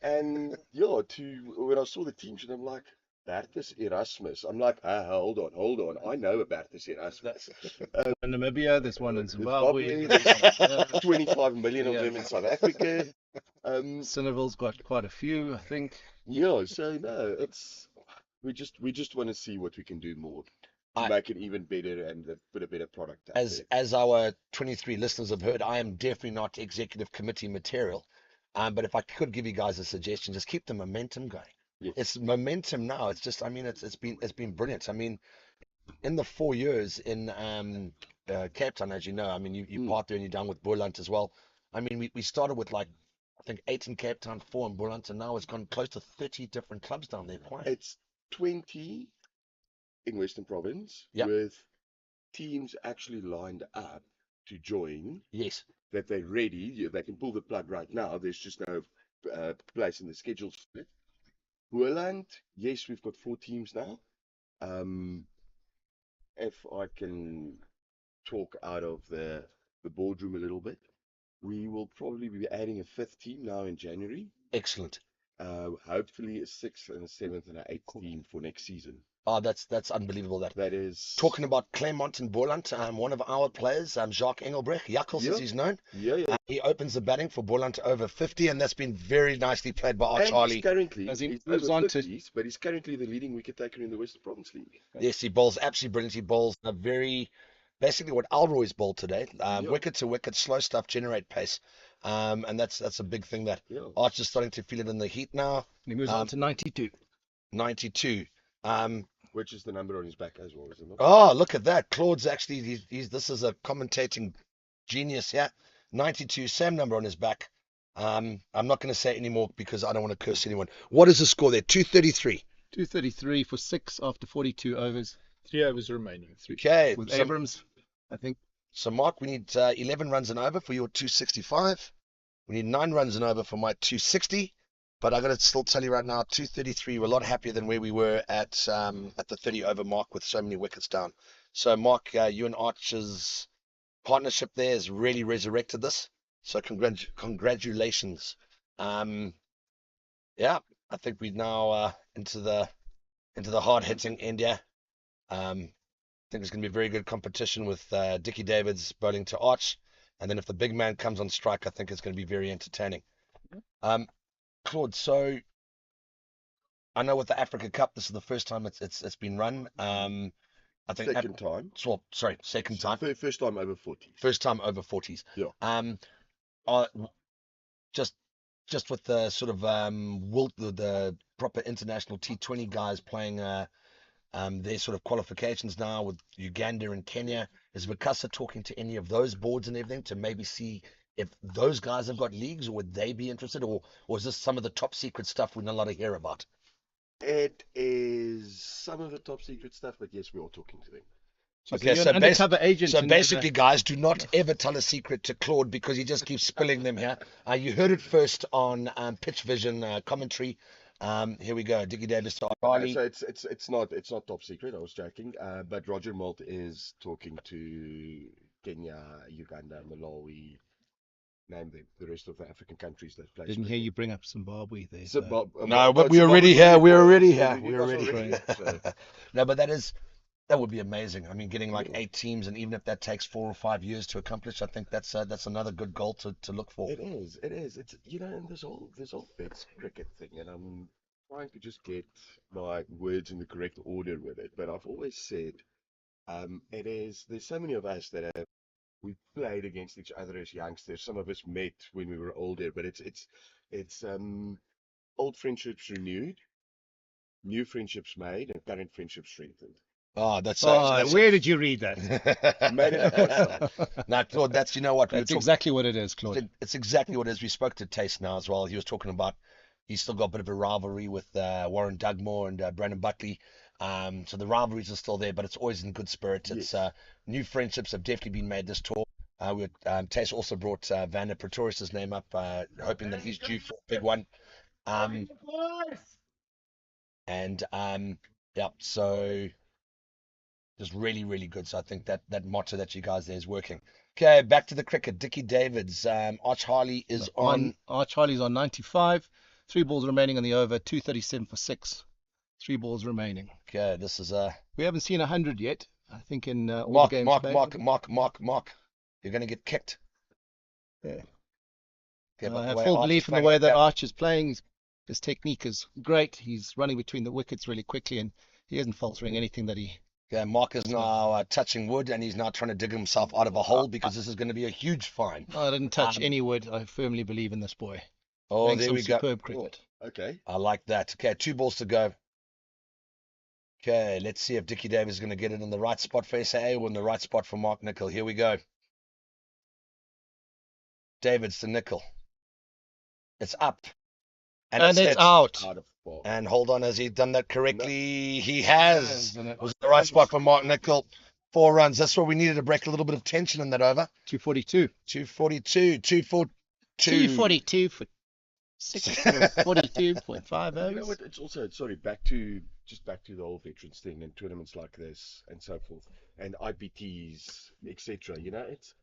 Speaker 3: And yeah, when I saw the team sheet, I'm like, Bertus Erasmus. I'm like, hold on. I know Bertus Erasmus.
Speaker 6: In Namibia, there's one in Zimbabwe.
Speaker 3: There's 25 million of them in South Africa.
Speaker 6: Cineville's got quite a few, I think.
Speaker 3: Yeah, so no, we just want to see what we can do more to make it even better and put a better product out there.
Speaker 10: As our 23 listeners have heard, I am definitely not executive committee material. But if I could give you guys a suggestion, just keep the momentum going.
Speaker 3: Yes.
Speaker 10: It's momentum now. It's just, I mean, it's been brilliant. I mean, in the 4 years in Cape Town, as you know, I mean, you part there and you're down with Boland as well. I mean, we started with like, I think 8 in Cape Town, 4 in Boland, and now it's gone close to 30 different clubs down there playing.
Speaker 3: It's 20 in Western Province with teams actually lined up to join.
Speaker 10: Yes.
Speaker 3: That they're ready. They can pull the plug right now. There's just no place in the schedule for it. Boland, yes, we've got 4 teams now. If I can talk out of the boardroom a little bit, we will probably be adding a 5th team now in January.
Speaker 10: Excellent.
Speaker 3: Hopefully a 6th and a 7th and an 8th team for next season.
Speaker 10: Oh, that's unbelievable.
Speaker 3: That is
Speaker 10: talking about Claremont and Boland. One of our players, Jacques Engelbrecht, Jakkels as he's known.
Speaker 3: Yeah.
Speaker 10: He opens the batting for Boland to over 50, and that's been very nicely played by our Charlie.
Speaker 3: He's currently,
Speaker 6: as he
Speaker 3: he's
Speaker 6: moves
Speaker 3: over
Speaker 6: on
Speaker 3: 50s, but he's currently the leading wicket taker in the Western Province League.
Speaker 10: Yes, he bowls absolutely brilliant. He bowls a basically what Alroy's bowled today. Wicket to wicket, slow stuff, generate pace. And that's a big thing that Arch is starting to feel it in the heat now.
Speaker 6: He moves on to 92.
Speaker 10: 92.
Speaker 3: Which is the number on his back as well, isn't it?
Speaker 10: Oh, look at that. Claude's actually, this is a commentating genius here. 92, same number on his back. I'm not going to say it anymore because I don't want to curse anyone. What is the score there? 233.
Speaker 6: 233 for 6 after 42 overs.
Speaker 8: 3 overs remaining.
Speaker 10: Okay.
Speaker 6: With Abrams, I think.
Speaker 10: So, Mark, we need 11 runs and over for your 265. We need 9 runs and over for my 260. But I got to still tell you right now, 233, we're a lot happier than where we were at the 30 over mark with so many wickets down. So, Mark, you and Arch's partnership there has really resurrected this. So, congratulations. I think we're now into the hard hitting India. I think it's going to be very good competition with Dickie Davids bowling to Arch And then if the big man comes on strike, I think it's going to be very entertaining. Claude, so I know with the Africa Cup, this is the first time it's been run. I think
Speaker 13: Second time.
Speaker 10: Well, sorry, second time.
Speaker 13: First time over 40s.
Speaker 10: First time over 40s.
Speaker 13: Yeah.
Speaker 10: Just with the sort of the proper international T20 guys playing their sort of qualifications now with Uganda and Kenya. Is Vikasa talking to any of those boards and everything to maybe see if those guys have got leagues, or would they be interested, or is this some of the top secret stuff we're not allowed to hear about?
Speaker 13: It is some of the top secret stuff, but yes, we are talking to them.
Speaker 10: Okay,
Speaker 6: so you're an undercover agent.
Speaker 10: So basically, guys, do not ever tell a secret to Claude because he just keeps spilling them here. You heard it first on Pitch Vision commentary. Here we go. Dickie Davis to Riley.
Speaker 13: So it's not top secret. I was joking. But Roger Malt is talking to Kenya, Uganda, Malawi. Name the rest of the African countries that play.
Speaker 6: Didn't hear you bring up Zimbabwe there.
Speaker 10: No, but we're already here. We're already here. We're already here. No, but that would be amazing. I mean, getting like 8 teams, and even if that takes 4 or 5 years to accomplish, I think that's another good goal to look for.
Speaker 13: It is. It's and this whole bets cricket thing, and I'm trying to just get my words in the correct order with it. But I've always said, it is. There's so many of us that we played against each other as youngsters. Some of us met when we were older, but it's old friendships renewed, new friendships made, and current friendships strengthened.
Speaker 10: Oh, that's
Speaker 6: where did you read that?
Speaker 13: Made it
Speaker 10: Now, Claude, that's
Speaker 6: that's exactly what it is, Claude.
Speaker 10: It's exactly what it is. We spoke to Taste now as well. He was talking about he's still got a bit of a rivalry with Warren Dugmore and Brandon Buckley. So the rivalries are still there, but it's always in good spirits. It's new friendships have definitely been made this tour. Tace also brought Vander Pretorius' name up, hoping that he's due for a big one. So just really, really good. So I think that motto that you guys there is working. Okay, back to the cricket. Dickie Davids. Arch Harley is on.
Speaker 6: Arch Harley's on 95. 3 balls remaining on the over. 237 for 6. 3 balls remaining.
Speaker 10: Okay, this is
Speaker 6: we haven't seen 100 yet. I think in all the games
Speaker 10: Mark. You're going to get kicked.
Speaker 6: Yeah.
Speaker 10: Okay,
Speaker 6: I have full belief in the way that Arch is playing. His technique is great. He's running between the wickets really quickly, and he isn't faltering anything that he.
Speaker 10: Yeah, Mark is now touching wood, and he's now trying to dig himself out of a hole because this is going to be a huge fine.
Speaker 6: I didn't touch any wood. I firmly believe in this boy.
Speaker 10: Oh,
Speaker 6: playing
Speaker 10: there we go.
Speaker 6: Superb cricket.
Speaker 13: Okay.
Speaker 10: I like that. Okay, 2 balls to go. Okay, let's see if Dickie Davis is going to get it in the right spot for SAA or in the right spot for Mark Nicol. Here we go. Davids to Nicol. It's up.
Speaker 6: And it's out.
Speaker 10: And hold on, has he done that correctly? No. He has. It was the right spot for Mark Nicol. 4 runs. That's what we needed to break a little bit of tension in that over.
Speaker 6: 242.
Speaker 10: 242 for
Speaker 6: 42.5 overs.
Speaker 13: You know what? It's also back to the whole veterans thing and tournaments like this and so forth and IPTs, etc. It's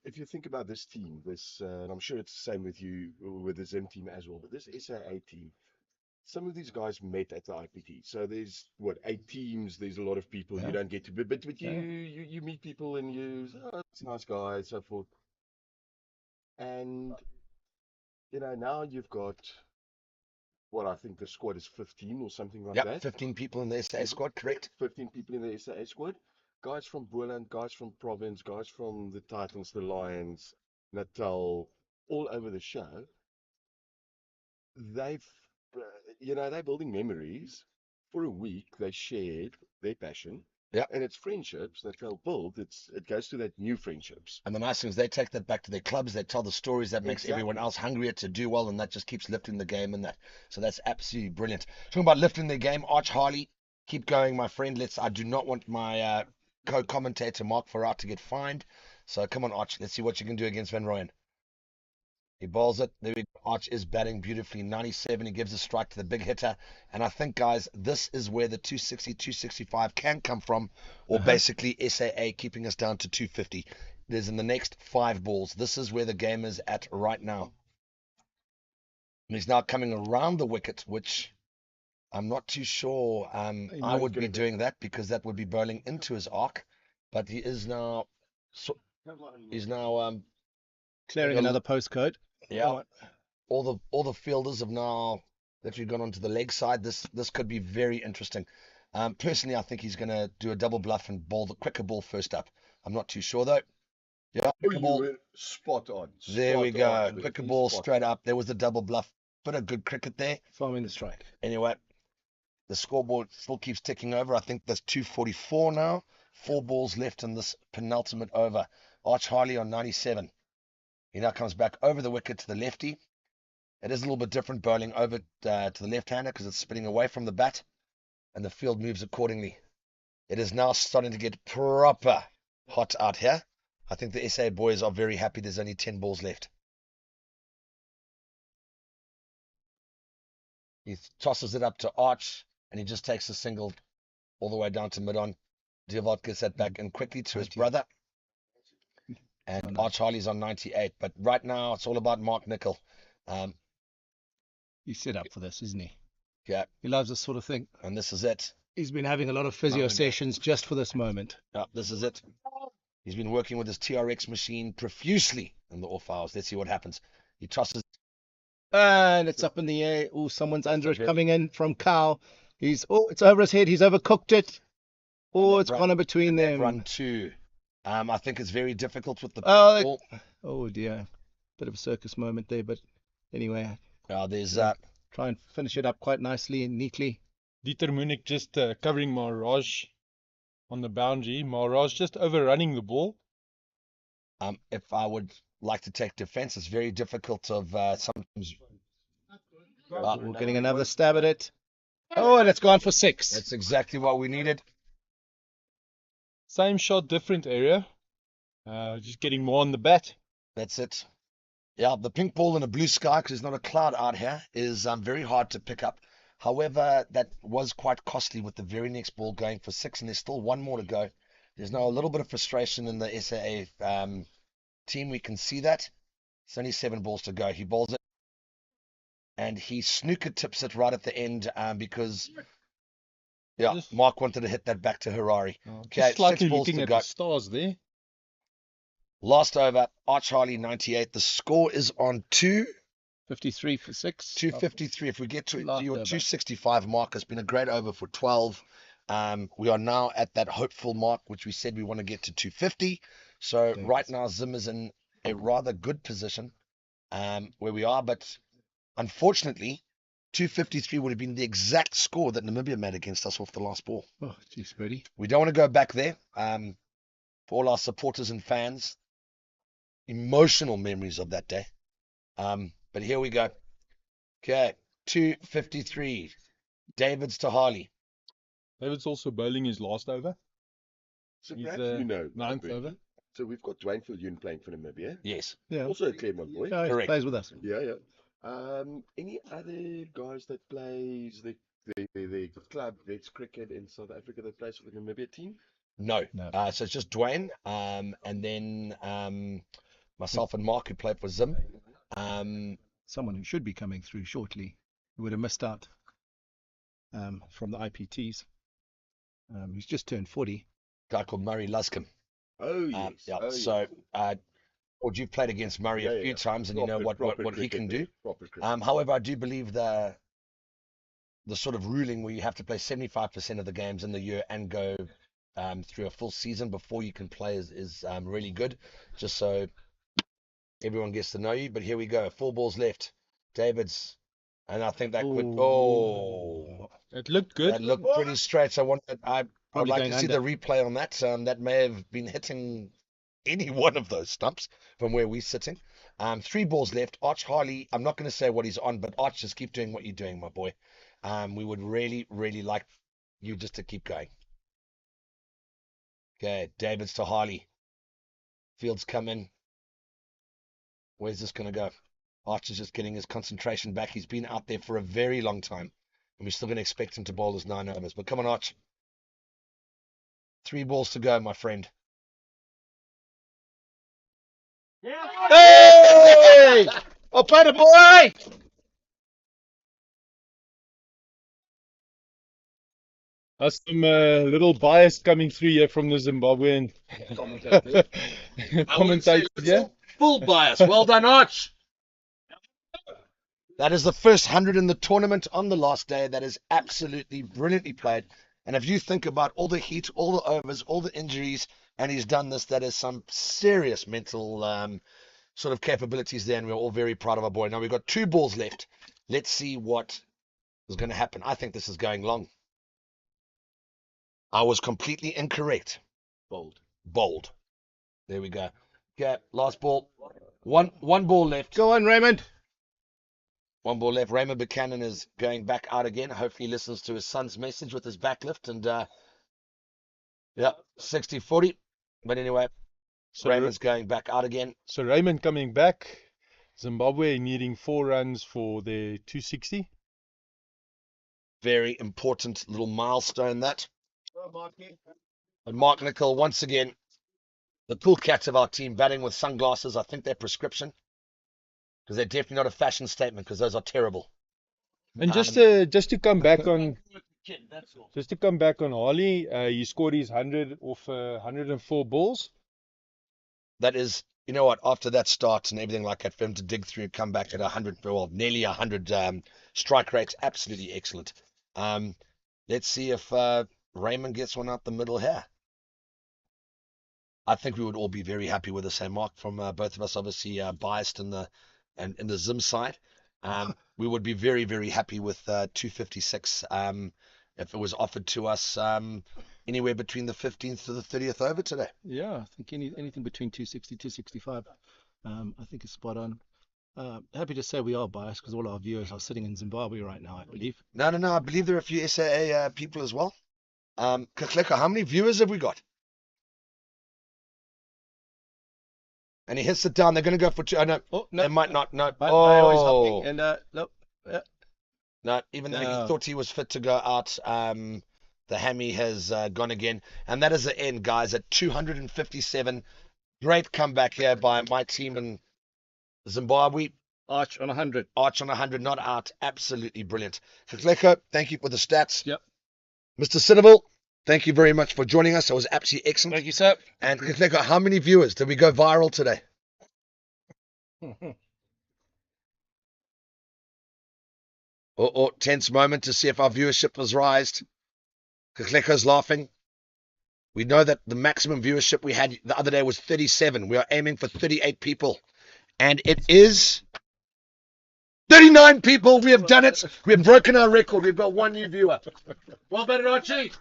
Speaker 13: if you think about this team, and I'm sure it's the same with you with the Zim team as well, but this SAA team, some of these guys met at the IPT. So there's 8 teams. There's a lot of people you don't get to, but you meet people and it's a nice guy and so forth. And now you've got I think the squad is 15 or something like that.
Speaker 10: 15 people in the SAA squad, correct?
Speaker 13: 15 people in the SAA squad. Guys from Boland, guys from Province, guys from the Titans, the Lions, Natal, all over the show. They're building memories. For a week, they shared their passion.
Speaker 10: Yeah.
Speaker 13: And it's friendships that they'll build. It goes to that new friendships.
Speaker 10: And the nice thing is they take that back to their clubs. They tell the stories that makes everyone else hungrier to do well, and that just keeps lifting the game and that. So that's absolutely brilliant. Talking about lifting their game, Arch Harley, keep going, my friend. I do not want my co-commentator Mark Farrar to get fined. So come on, Arch. Let's see what you can do against Van Rooyen. He bowls it. There we go. Arch is batting beautifully. 97. He gives a strike to the big hitter. And I think, guys, this is where the 260, 265 can come from, or basically SAA keeping us down to 250. It is in the next 5 balls. This is where the game is at right now. And he's now coming around the wicket, which I'm not too sure I would be doing that because that would be bowling into his arc. But he is now He's now
Speaker 6: Clearing
Speaker 10: Well,
Speaker 6: another postcode.
Speaker 10: yeah. All the fielders have now literally gone onto the leg side. This could be very interesting. Personally, I think he's going to do a double bluff and bowl the quicker ball first up. I'm not too sure though. Yeah,
Speaker 13: Oh,
Speaker 10: quicker
Speaker 13: you
Speaker 10: ball.
Speaker 13: were spot on.
Speaker 10: There we
Speaker 13: Spot
Speaker 10: go.
Speaker 13: on,
Speaker 10: Quicker
Speaker 13: Bertie,
Speaker 10: ball
Speaker 13: spot
Speaker 10: straight
Speaker 13: on.
Speaker 10: up. There was the double bluff. Bit of good cricket there.
Speaker 6: Farming the strike.
Speaker 10: Anyway, the scoreboard still keeps ticking over. I think there's 244 now. 4 balls left in this penultimate over. Arch Harley on 97. He now comes back over the wicket to the lefty. It is a little bit different bowling over to the left-hander because it's spinning away from the bat and the field moves accordingly. It is now starting to get proper hot out here. I think the SA boys are very happy there's only 10 balls left. He tosses it up to Arch and he just takes a single all the way down to mid-on. Dewald gets that back in quickly to his brother. And Arch Harley's on 98. But right now, it's all about Mark Nicol.
Speaker 6: He's set up for this, isn't he?
Speaker 10: Yeah.
Speaker 6: He loves this sort of thing.
Speaker 10: And this is it.
Speaker 6: He's been having a lot of physio sessions just for this moment.
Speaker 10: Yeah, this is it. He's been working with his TRX machine profusely in the off hours. Let's see what happens. He tosses.
Speaker 6: And it's up in the air. Oh, someone's under it coming in from Cow. It's over his head. He's overcooked it. Oh, it's gone in between them.
Speaker 10: Run 2. I think it's very difficult with the
Speaker 6: ball. Oh dear. Bit of a circus moment there, but anyway.
Speaker 10: There's
Speaker 6: try and finish it up quite nicely and neatly.
Speaker 8: Dieter Munich just covering Maharaj on the boundary. Maharaj just overrunning the ball.
Speaker 10: If I would like to take defense, it's very difficult of sometimes.
Speaker 6: We're getting another stab at it. Oh, and it's gone for 6.
Speaker 10: That's exactly what we needed.
Speaker 8: Same shot, different area. Just getting more on the bat.
Speaker 10: That's it. Yeah, the pink ball in a blue sky, because there's not a cloud out here, is very hard to pick up. However, that was quite costly with the very next ball going for 6, and there's still 1 more to go. There's now a little bit of frustration in the SAA team. We can see that. It's only 7 balls to go. He bowls it, and he snooker tips it right at the end because, Mark wanted to hit that back to Harari.
Speaker 8: Okay, slightly looking at the stars there.
Speaker 10: Last over, Arch Harley 98. The score is on
Speaker 6: 253 for 6.
Speaker 10: 253. If we get to your 265 mark, it's been a great over for 12. We are now at that hopeful mark, which we said we want to get to 250. So right now, Zim is in a rather good position where we are. But unfortunately, 253 would have been the exact score that Namibia made against us off the last ball.
Speaker 6: Oh, geez, Bertie.
Speaker 10: We don't want to go back there. For all our supporters and fans, emotional memories of that day. But here we go. Okay, 253. David's to Harley.
Speaker 8: David's also bowling his last over.
Speaker 13: So
Speaker 8: He's
Speaker 13: perhaps you know,
Speaker 8: 9th over.
Speaker 13: So we've got Dwayne Viljoen playing for Namibia.
Speaker 10: Yes.
Speaker 6: Yeah.
Speaker 13: Also a Claremont boy.
Speaker 6: Yeah, he plays with us.
Speaker 13: Yeah, yeah. Any other guys that plays the club that's cricket in South Africa that plays for the Namibia team?
Speaker 10: No. So it's just Dwayne, and then myself and Mark, who played for Zim.
Speaker 6: Someone who should be coming through shortly, who would have missed out from the IPTs. He's just turned 40.
Speaker 10: Guy called Murray Luscombe.
Speaker 13: Oh, yes.
Speaker 10: Yeah. So, you've played against Murray a few times, and you know what he can do. However, I do believe the sort of ruling where you have to play 75% of the games in the year and go through a full season before you can play is really good, just so everyone gets to know you. But here we go, 4 balls left. David's, and I think that could. Oh,
Speaker 8: it looked good.
Speaker 10: That looked pretty straight. So I'd like to see the replay on that. That may have been hitting any one of those stumps from where we're sitting. 3 balls left. Arch Harley, I'm not going to say what he's on, but Arch, just keep doing what you're doing, my boy. We would really, really like you just to keep going. Okay, David's to Harley. Fields come in. Where's this going to go? Arch is just getting his concentration back. He's been out there for a very long time, and we're still going to expect him to bowl his 9 overs. But come on, Arch. 3 balls to go, my friend.
Speaker 6: Hey! Oh, play the boy!
Speaker 8: That's some little bias coming through here from the Zimbabwean commentators. Yeah.
Speaker 10: Full bias. Well done, Arch. That is the first 100 in the tournament on the last day. That is absolutely brilliantly played. And if you think about all the heat, all the overs, all the injuries, and he's done this, that is some serious mental sort of capabilities there, and we're all very proud of our boy. Now we've got 2 balls left. Let's see what is going to happen. I think this is going long. I was completely incorrect. Bold. There we go. Okay, last ball. One ball left.
Speaker 6: Go on, Raymond.
Speaker 10: One ball left. Raymond Buchanan is going back out again. Hopefully he listens to his son's message with his backlift. And, yeah, 60-40. But anyway,
Speaker 8: So
Speaker 10: Raymond's going back out again.
Speaker 8: So Raymond coming back. Zimbabwe needing 4 runs for their 260.
Speaker 10: Very important little milestone, that. And Mark Nicol, once again, the cool cats of our team, batting with sunglasses. I think they're prescription, because they're definitely not a fashion statement, because those are terrible.
Speaker 8: And just to come back on Harley, he scored his 100 off 104 balls.
Speaker 10: That is, you know what, after that start and everything like that, for him to dig through and come back at 100, well, nearly 100 strike rates, absolutely excellent. Let's see if Raymond gets one out the middle here. I think we would all be very happy with the same mark from both of us, obviously biased in the Zim side. We would be very, very happy with 256 if it was offered to us anywhere between the 15th to the 30th over today.
Speaker 6: Yeah, I think anything between 260, 265, I think is spot on. Happy to say we are biased because all our viewers are sitting in Zimbabwe right now, I believe.
Speaker 10: No. I believe there are a few SAA people as well. Kakleko, how many viewers have we got? And he hits it down. They're going to go for 2. Oh, no.
Speaker 6: Oh, no.
Speaker 10: They might not. No.
Speaker 6: Oh, he's hopping. And, no.
Speaker 10: No, even though he thought he was fit to go out, the hammy has gone again. And that is the end, guys, at 257. Great comeback here by my team in Zimbabwe.
Speaker 6: Arch on 100.
Speaker 10: Arch on 100, not out. Absolutely brilliant. Kakleko, thank you for the stats.
Speaker 6: Yep.
Speaker 10: Mr. Cinnable, thank you very much for joining us. It was absolutely excellent.
Speaker 6: Thank you, sir.
Speaker 10: And Kakleko, how many viewers did we go viral today? Tense moment to see if our viewership was raised. Kakleko's laughing. We know that the maximum viewership we had the other day was 37. We are aiming for 38 people. And it is 39 people. We have done it. We have broken our record. We've got 1 new viewer. Well done, Archie.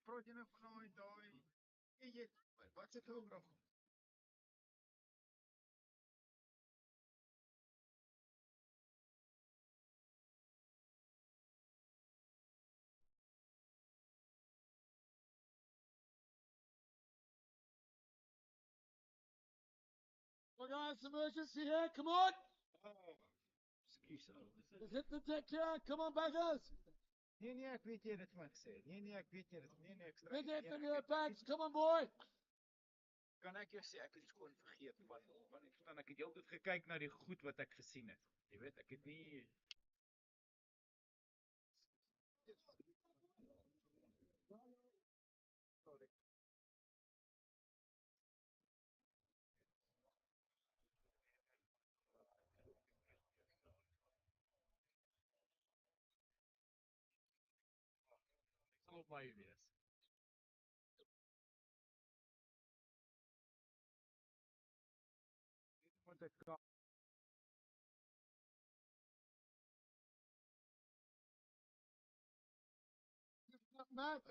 Speaker 9: praat jy nou van daai wat se program?
Speaker 14: Well, guys, emergency here. Come on.
Speaker 9: Excuse me.
Speaker 14: Let's hit the deck here. Come on, baggers.
Speaker 9: Nee, ek weet jy dit van gesê. Nee, ek weet jy dit. Nee, ek
Speaker 14: Big hit in your bags. Come on, boy.
Speaker 9: Kan ek jou sê ek het skoon vergeet want ek staan ek het heeltyd gekyk na die goed wat ek gesien het. Jy weet, ek het nie sal op my wees. Want ek kan
Speaker 14: Matt.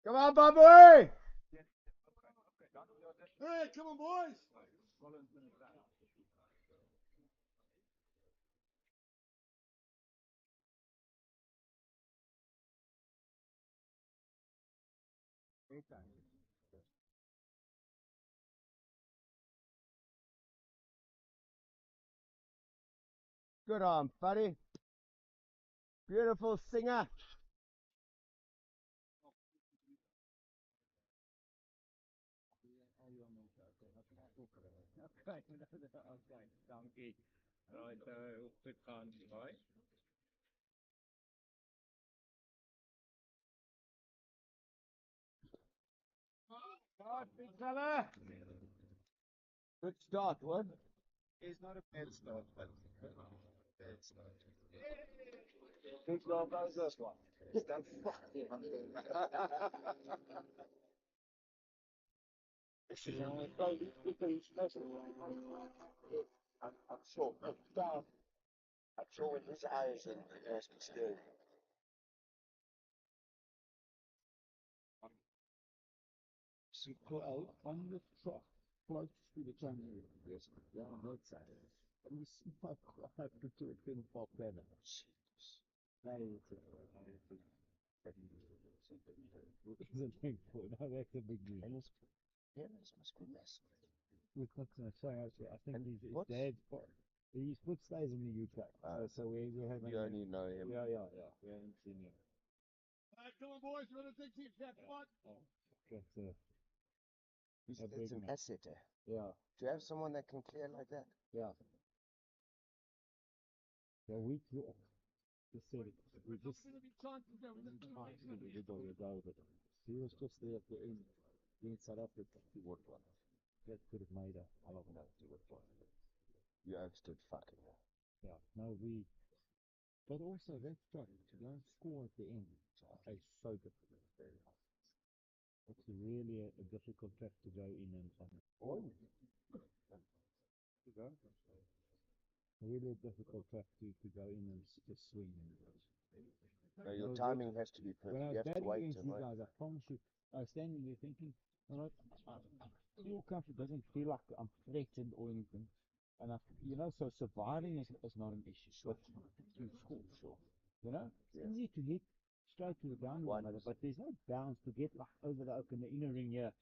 Speaker 14: Come on, Bobby! Hey, come on, boys! Good on, buddy. Beautiful singer.
Speaker 9: Okay, dankie. Right, goed gaan, right?
Speaker 14: Start, big fella. Good start, what?
Speaker 9: It's not a bad start, but bad start.
Speaker 14: Big love goes this one.
Speaker 9: Stand fucking
Speaker 3: I'm sure. I'm sure with his eyes and still.
Speaker 14: Super out on the truck, close to the channel. Yes, yeah, on both sides. And we see my crowd to do it in for planet. Isn't thankful. Now that's a big deal.
Speaker 3: Yeah, this must be massive.
Speaker 14: We're not going to say actually. I think his dad's part. His foot stays in the UK. So we haven't.
Speaker 3: You only know him.
Speaker 14: Yeah. We haven't seen him. Alright, come on, boys. We're going to take these steps. Come on.
Speaker 3: That's an asset.
Speaker 14: Yeah.
Speaker 3: Do you have someone that can clear like that?
Speaker 14: Yeah. So we just said it. We just. He was just there at the end. In South Africa to work on it. That could have made a hell of a lot to work on.
Speaker 3: You understood fucking.
Speaker 14: Yeah. No, but also that track to go and score at the end is so difficult. It's really a difficult track to go in and really a difficult track to go in and just swing.
Speaker 3: No, your timing has to be perfect.
Speaker 14: When I
Speaker 3: You
Speaker 14: was
Speaker 3: have to wait
Speaker 14: against
Speaker 3: and
Speaker 14: you
Speaker 3: wait.
Speaker 14: guys, I promise you, I was standing there thinking, your comfort doesn't feel like I'm threatened or anything. And so surviving is not an issue. But to score, sure. It's easy to hit straight to the ground, but there's no bounce to get like over the oak in the inner ring here.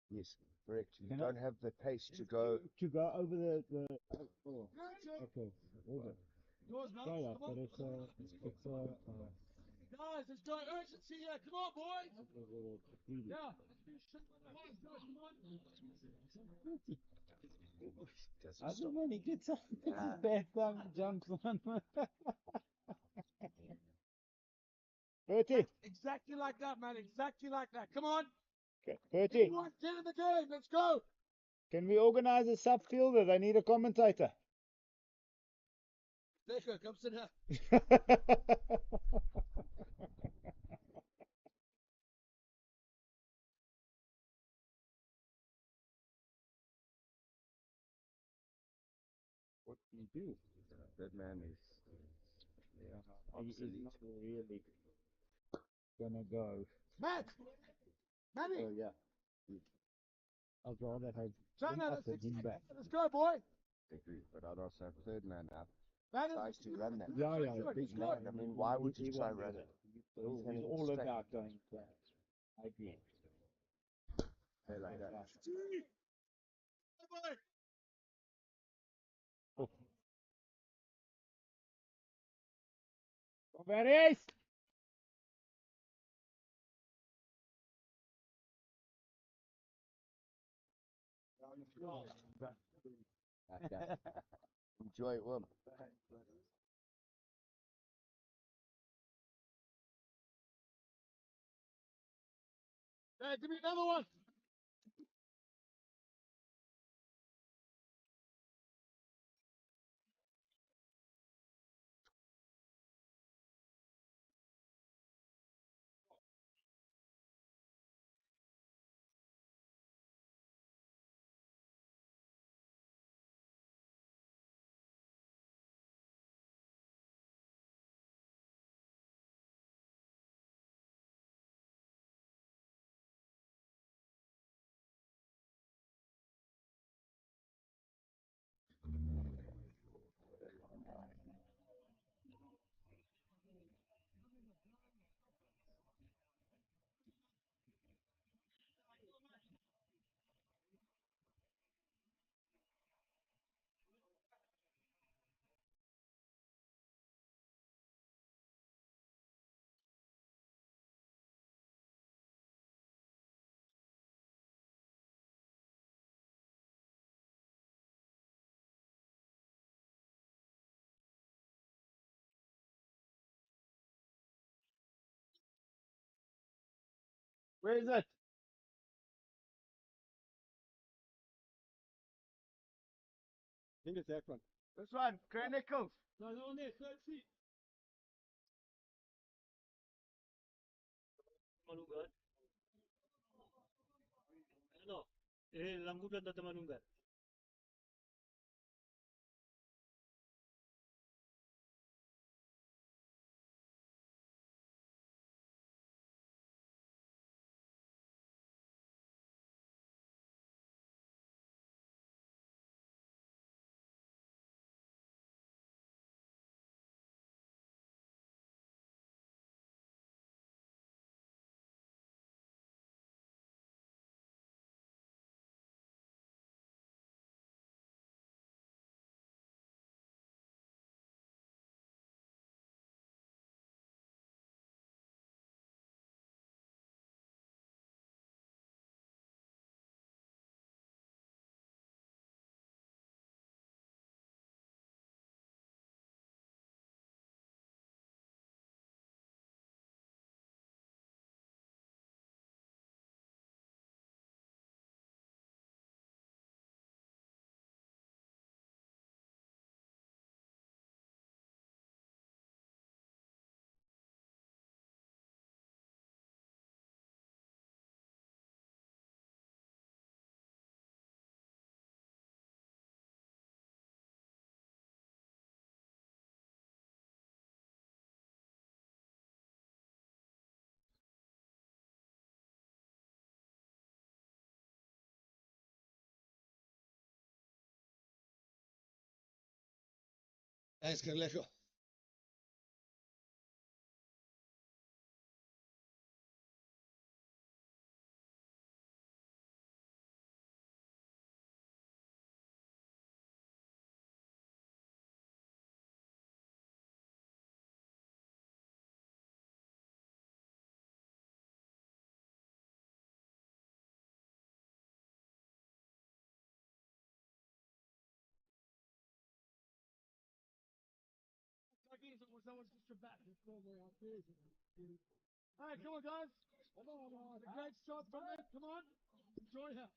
Speaker 13: Yes, correct. You
Speaker 14: Can I-
Speaker 13: don't have the pace to go.
Speaker 14: To go over oh, okay, over. Sorry, but it's
Speaker 4: Guys, there's no urgency here. Come on, boys. Yeah.
Speaker 14: I think when he gets up, it's a bad thumb jumps on. Bertie.
Speaker 4: Exactly like that, man. Exactly like that. Come on.
Speaker 14: Bertie,
Speaker 4: Everyone, get in the game. Let's go.
Speaker 14: can we organize a sub-fielder? They need a commentator.
Speaker 4: Deco, come sit here.
Speaker 14: What do you do?
Speaker 13: That man is
Speaker 14: He is not really gonna go.
Speaker 4: Matt. Matty.
Speaker 14: Oh yeah. I'd rather have him
Speaker 4: China,
Speaker 14: up than him back.
Speaker 4: let's go, boy.
Speaker 13: agree, but I'd also have third man out.
Speaker 4: Matty.
Speaker 13: Tries to run that.
Speaker 14: Yeah,
Speaker 13: Big man. I mean, why would you try run it?
Speaker 14: He's all about going flat. I agree.
Speaker 13: Play like that.
Speaker 14: Over-40s!
Speaker 13: Enjoy it, Will.
Speaker 4: Hey, give me another one.
Speaker 14: Where is it?
Speaker 7: I think it's that one.
Speaker 14: This one, Chronicles.
Speaker 4: No, on there, third seat.
Speaker 15: Malungan. Ano? Langgudan na Malungan.
Speaker 10: Thanks, Carleco.
Speaker 15: Hey, come on, guys. A great shot from it. Come on. Enjoy her.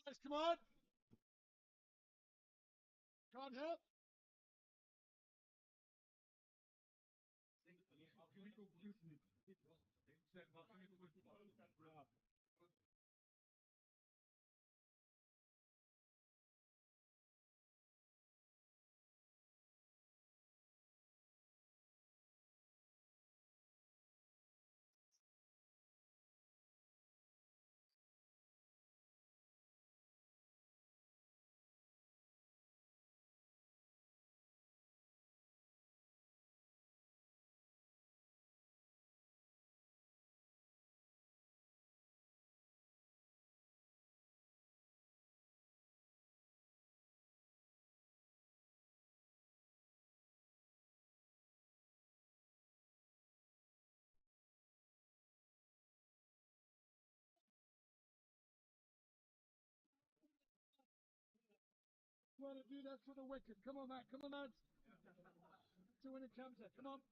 Speaker 15: Guys, come on. Can't help. want to do that for the wicket. Come on, Matt. Come on, Matt. So when it comes in, come on.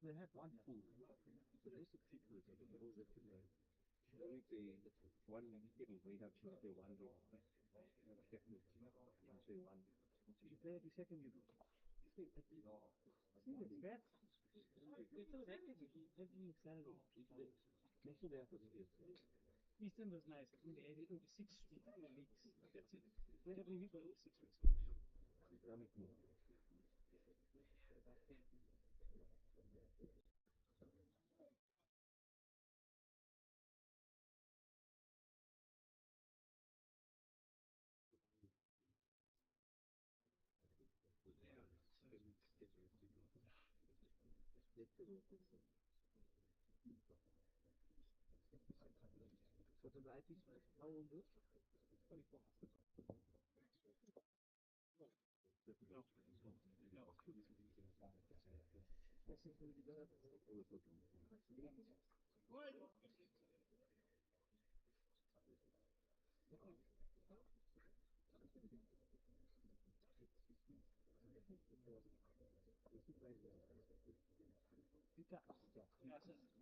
Speaker 15: They have one pool. The rest of people are those that can one given we have Tuesday one day. Definitely Tuesday one. You play every second you do. See, it's bad. It's so every Saturday. Make sure they have to do it. Eastern was nice. I mean, they do 6 weeks. That's it. Every week, 6 weeks. So the life is how old is 24. No.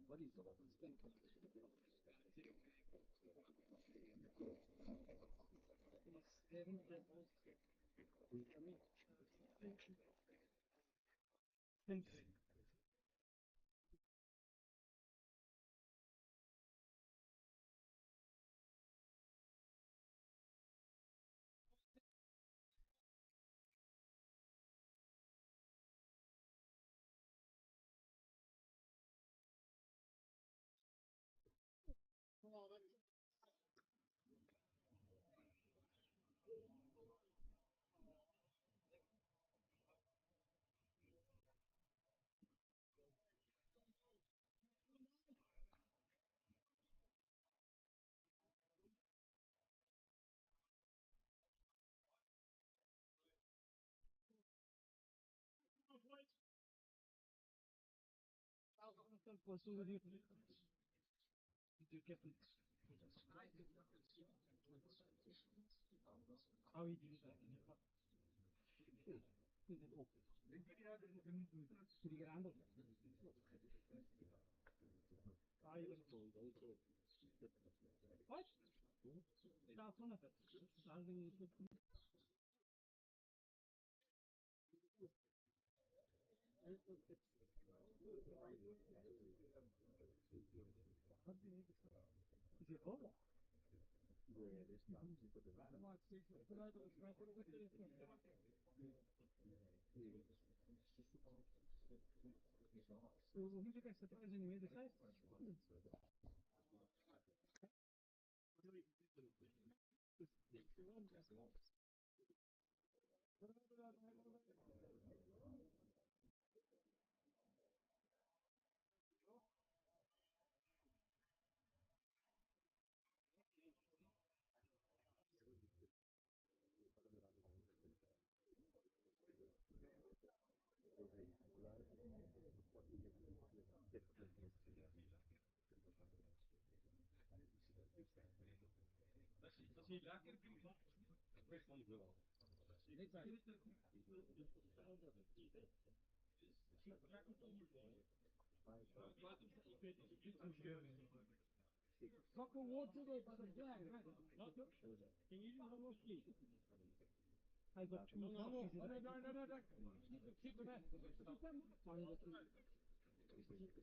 Speaker 15: What is Thank you. How he did that. What? That's one of it. Is it over? Yeah, there's nothing to put it on. So, who did I surprise when you made the site?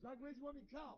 Speaker 14: Doug, where's you want me? Cow.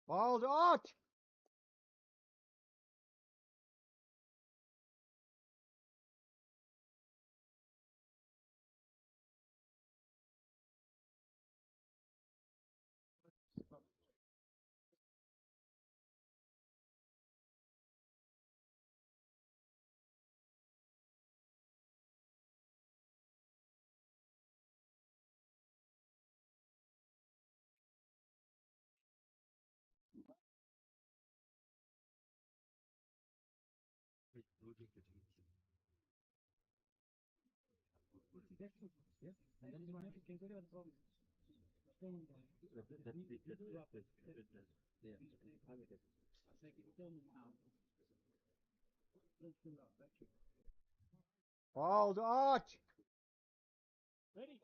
Speaker 16: Wild out! Wild out!
Speaker 14: Ready?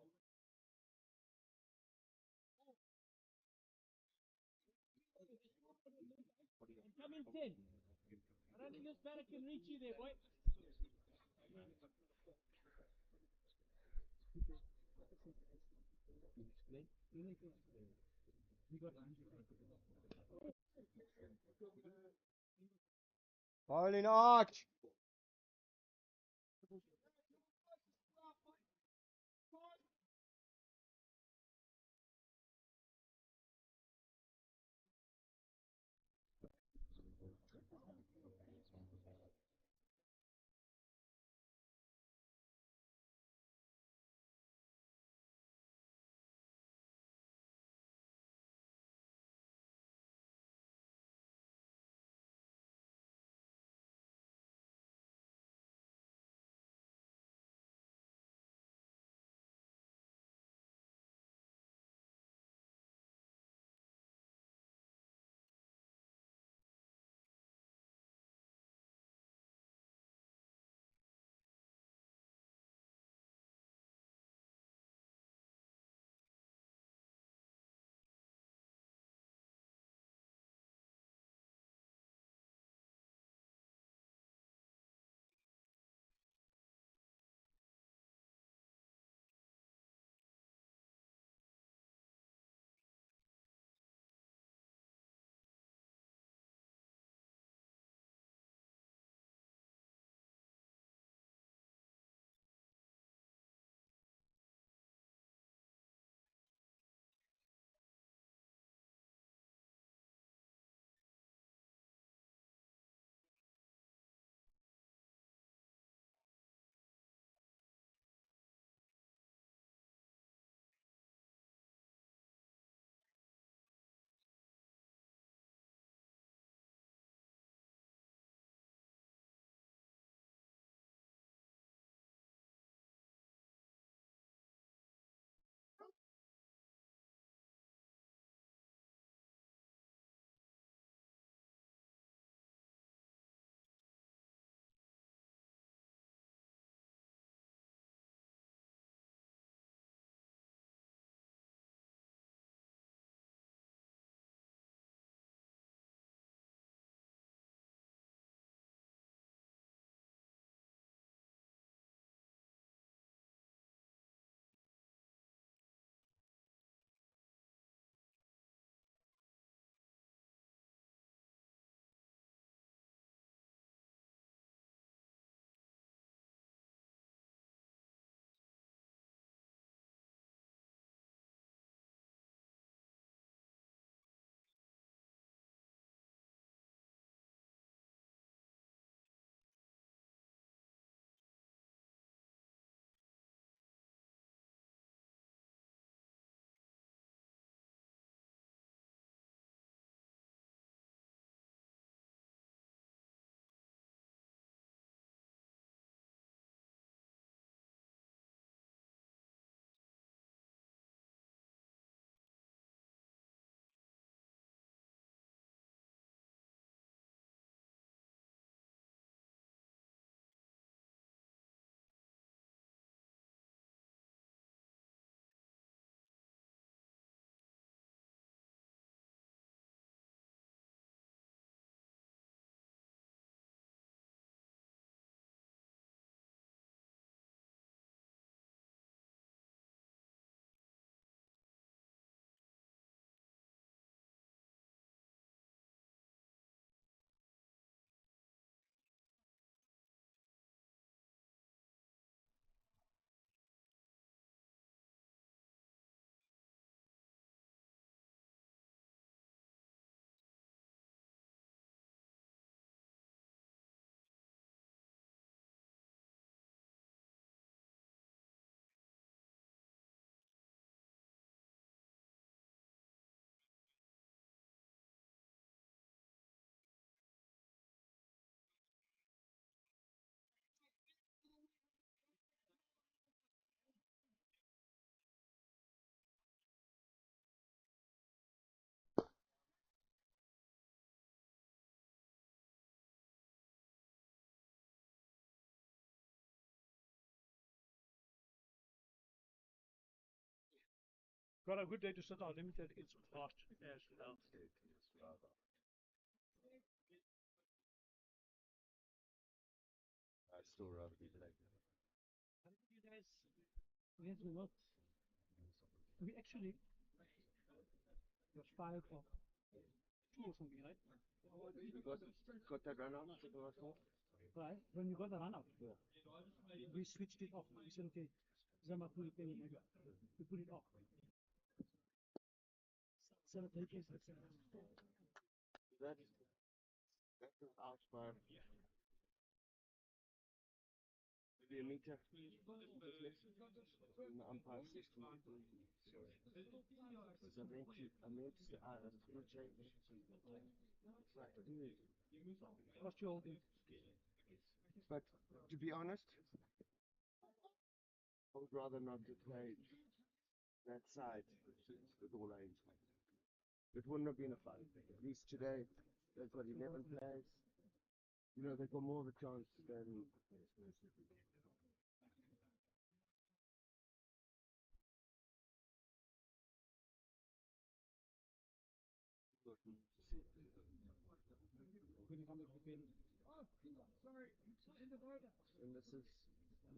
Speaker 14: Come in 10. I don't think this batter can reach you there, boy.
Speaker 16: Bowling out!
Speaker 15: Got a good day to sit out. Let me tell you, it's hot as hell.
Speaker 13: I'd still rather be late.
Speaker 15: You guys, yes, we worked. We actually was 5 or 2 or something, right?
Speaker 3: Got that run out for the last one?
Speaker 15: Right. When we got the run out, we switched it off. We said, okay, Zimbabwe, we put it off. So take it.
Speaker 3: That was out by maybe a meter. In the umpire system. So I meant to change.
Speaker 15: What's your
Speaker 3: But to be honest, I would rather not have played that side with all lanes. It wouldn't have been a fun. At least today, they've got 11 players. You know, they've got more of a chance than. And this is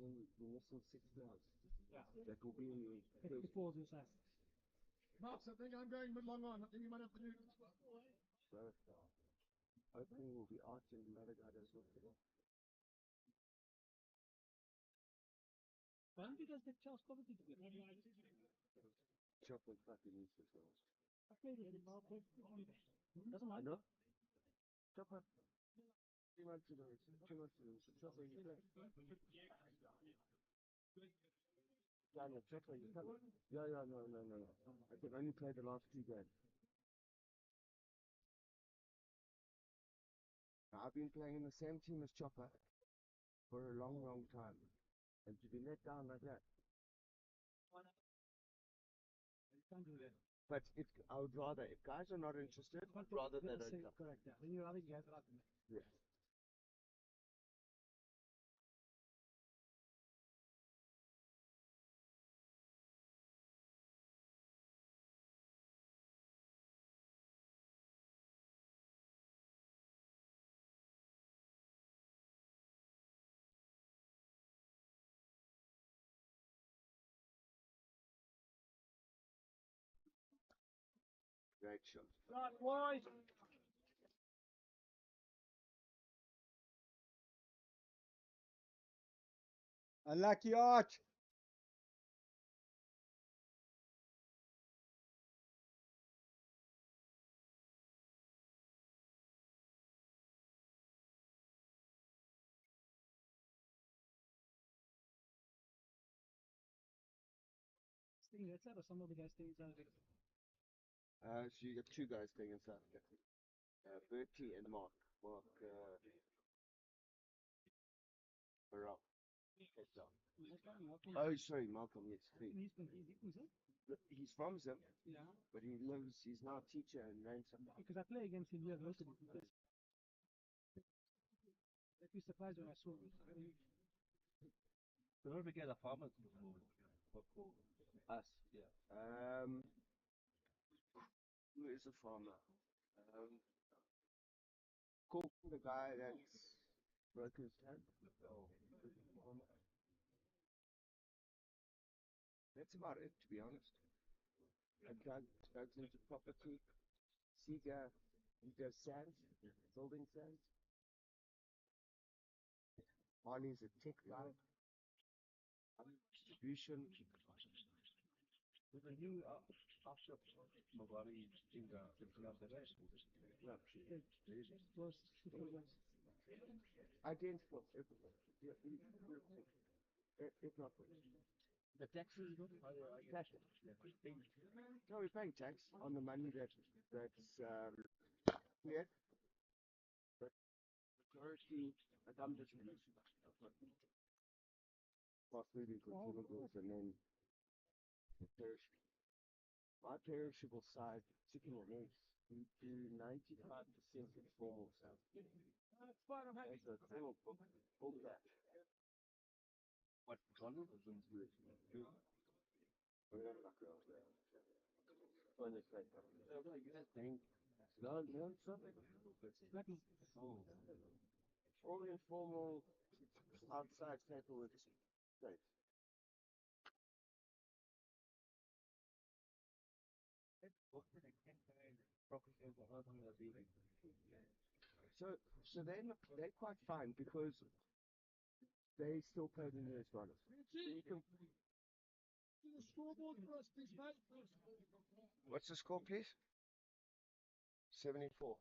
Speaker 3: we're missing 6 players.
Speaker 15: Yeah.
Speaker 3: That will be
Speaker 15: before this happens.
Speaker 17: Marks, I think I'm going with long on. I think you might have to do it.
Speaker 3: So hopefully we'll be out and another guy does what they do.
Speaker 15: Why don't you guys get Charles Coventry together?
Speaker 3: Chocolate fucking needs as well.
Speaker 15: I played with him. Doesn't matter.
Speaker 3: No. Chopper. 3 months ago. 2 months ago. Chopper, you play. Daniel, Chopper, you play. Yeah, no. I can only play the last 2 games. I've been playing in the same team as Chopper for a long time. And to be let down like that. But I would rather, if guys are not interested, I'd rather they don't come.
Speaker 15: Correct, yeah. Then you rather you guys are out.
Speaker 3: Yeah. Great shot.
Speaker 15: Right, wide.
Speaker 16: Unlucky Arch.
Speaker 15: Staying outside or some of the guys staying inside?
Speaker 3: So you got 2 guys staying inside. Bertie and Mark. Barrel. Oh, sorry, Malcolm, yes. 3. He's from Zim.
Speaker 15: Yeah.
Speaker 3: But he's now a teacher in Ransom.
Speaker 15: Because I play against him here locally. I'd be surprised when I saw him.
Speaker 3: Don't forget the farmers for us. Yeah. Who is a farmer? Cool. The guy that's broke his hand. That's about it, to be honest. And Doug's into property. Seeger, he does sand, building sand. Marley's a tech guy. Distribution. With a new after Mobali in the rest. Identical. If not, the taxes cash. No, we're paying tax on the money that's cleared. But majority, I'm just fast moving consumables and then the perishable. My perishable side, chicken and eggs, we do 95% informal stuff. There's a full book, all that. What Donald was into it?
Speaker 13: All informal outside paperwork. Great. So they're quite fine because they still paid in US dollars. So you can,
Speaker 17: The scoreboard for us, please, mate.
Speaker 3: What's the score, please?
Speaker 13: 74.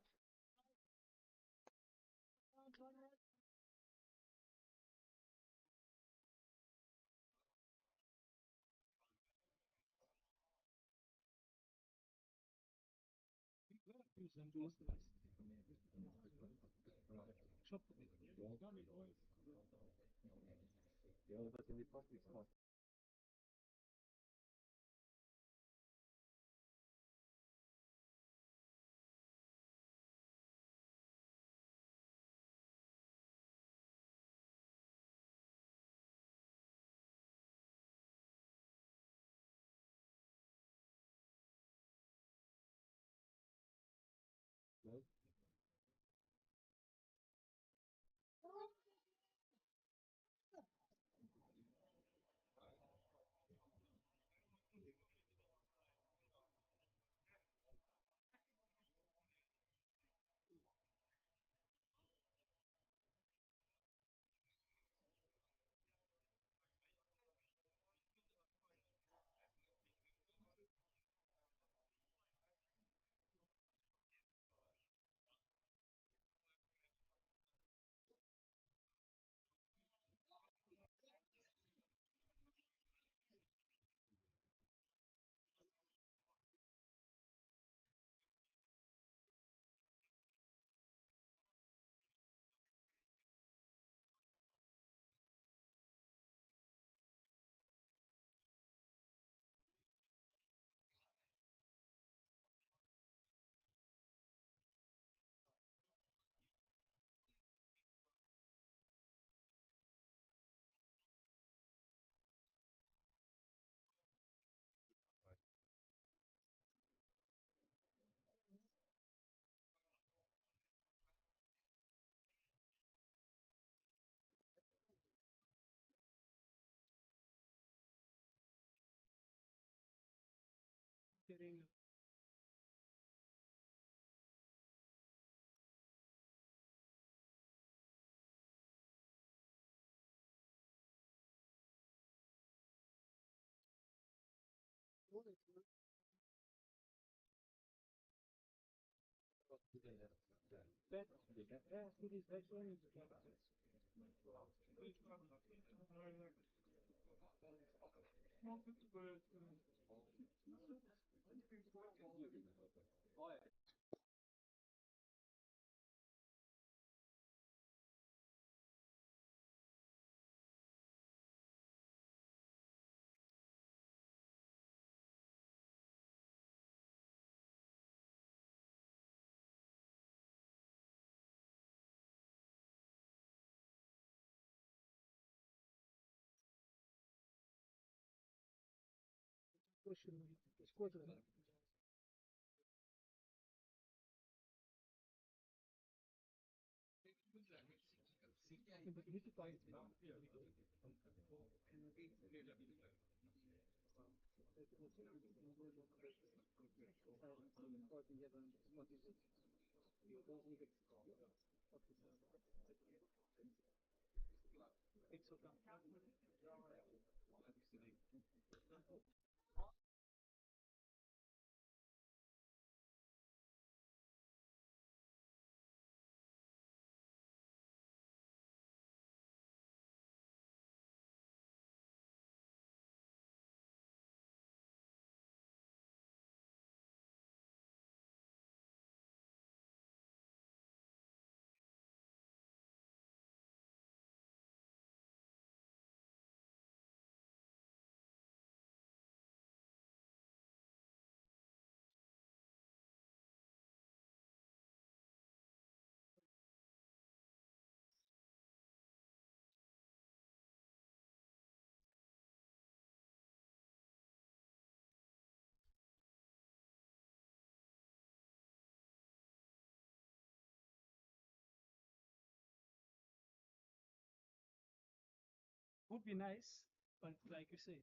Speaker 15: would be nice, but like you said,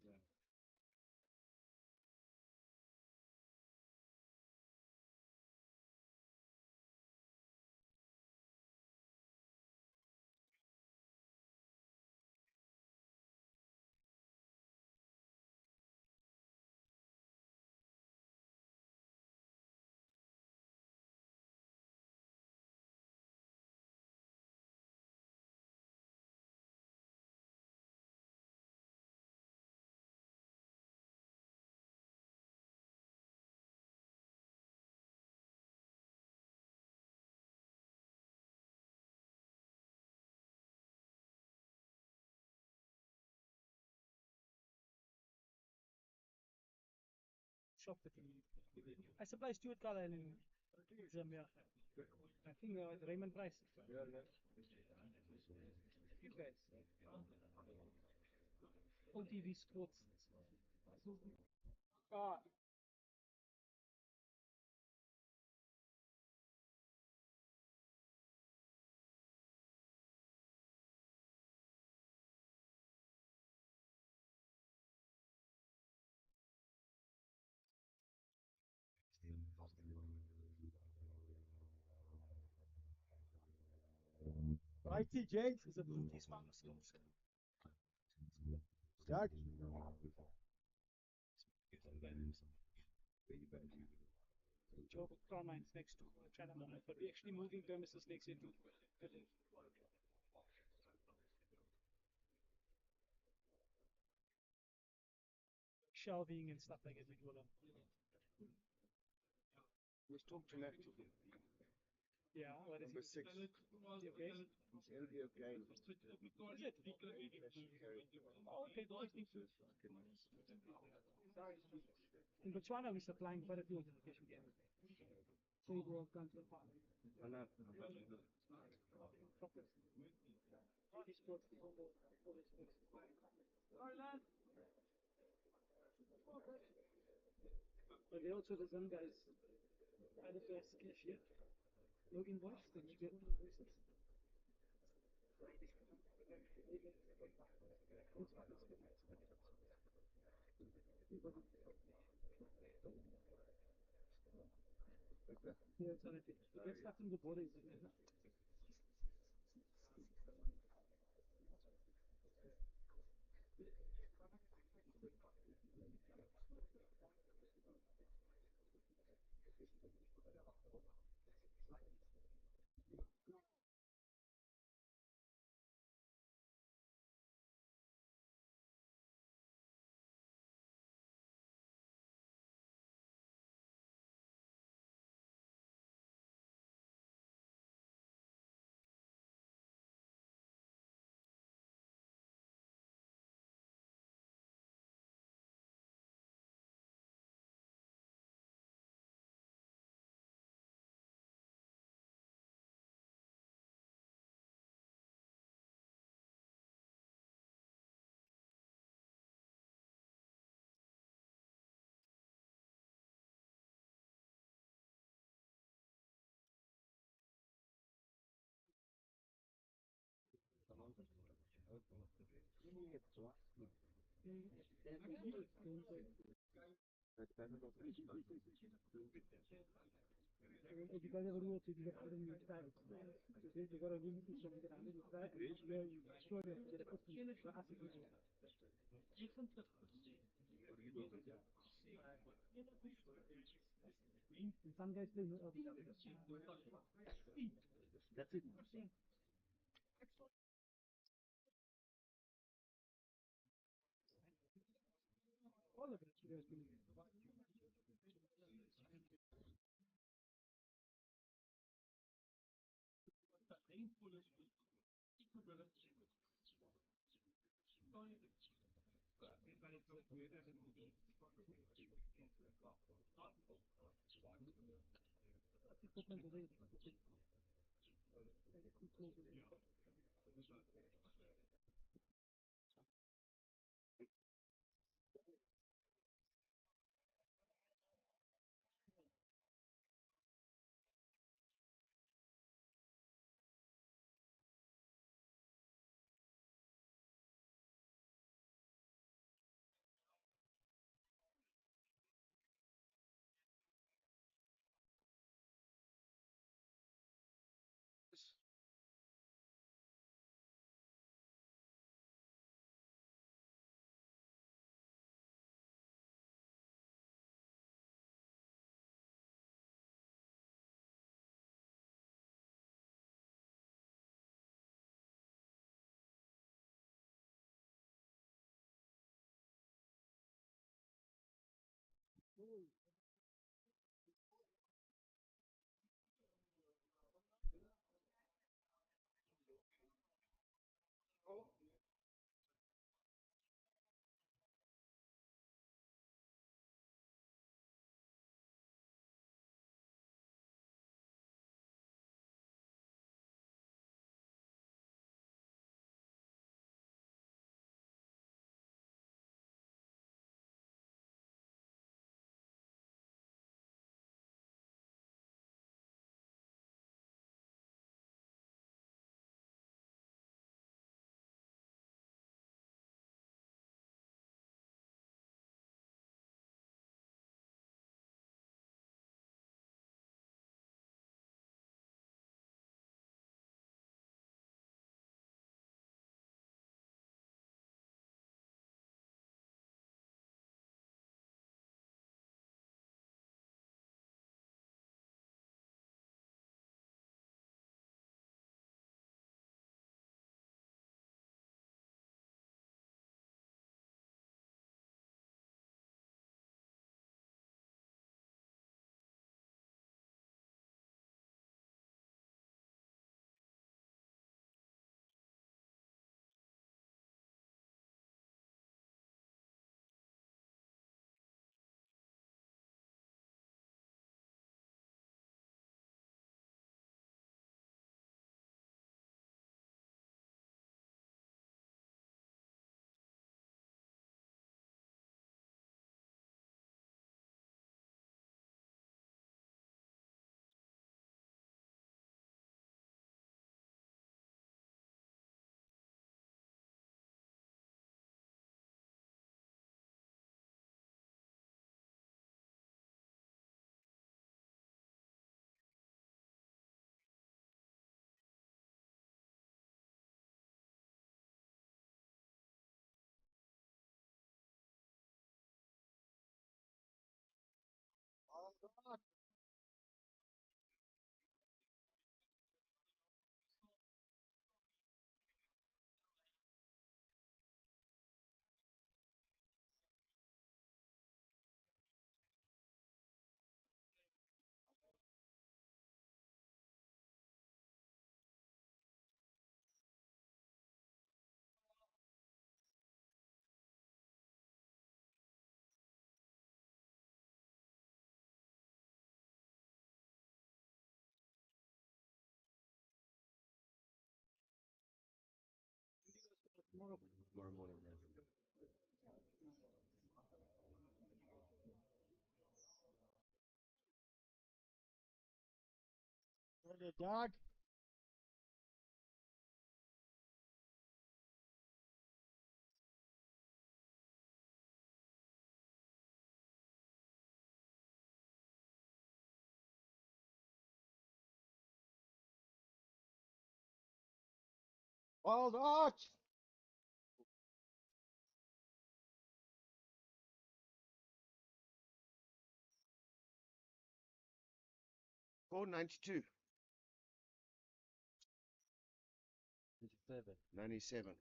Speaker 15: shocked at him. I supply Stuart Carlisle in Zambia. I think Raymond Price. You guys. OTV Sports. Ah. Righty, James is a Bluetooth man. Jack. Joe Carmine's next to China, but we're actually moving premises next year to shelving and stuff like that.
Speaker 3: Let's talk to that.
Speaker 15: Yeah, what is
Speaker 3: Number
Speaker 15: it?
Speaker 3: 6.
Speaker 15: Okay.
Speaker 3: It'll be okay.
Speaker 15: Is it? Oh, okay, in Botswana, we're supplying quite a few education games. Trade World Council. But they also the some guys either first cashier, no invoice, then you get invoices. Yeah, so it gets stuck in the borders. If you guys ever go to the side, you got to really do something around it. Where you sure that the some guys play no. That's it. All of it, you guys believe.
Speaker 13: Tomorrow morning.
Speaker 17: Ready, dog? Wild Arch!
Speaker 3: Score 92.
Speaker 9: 97.
Speaker 3: 97.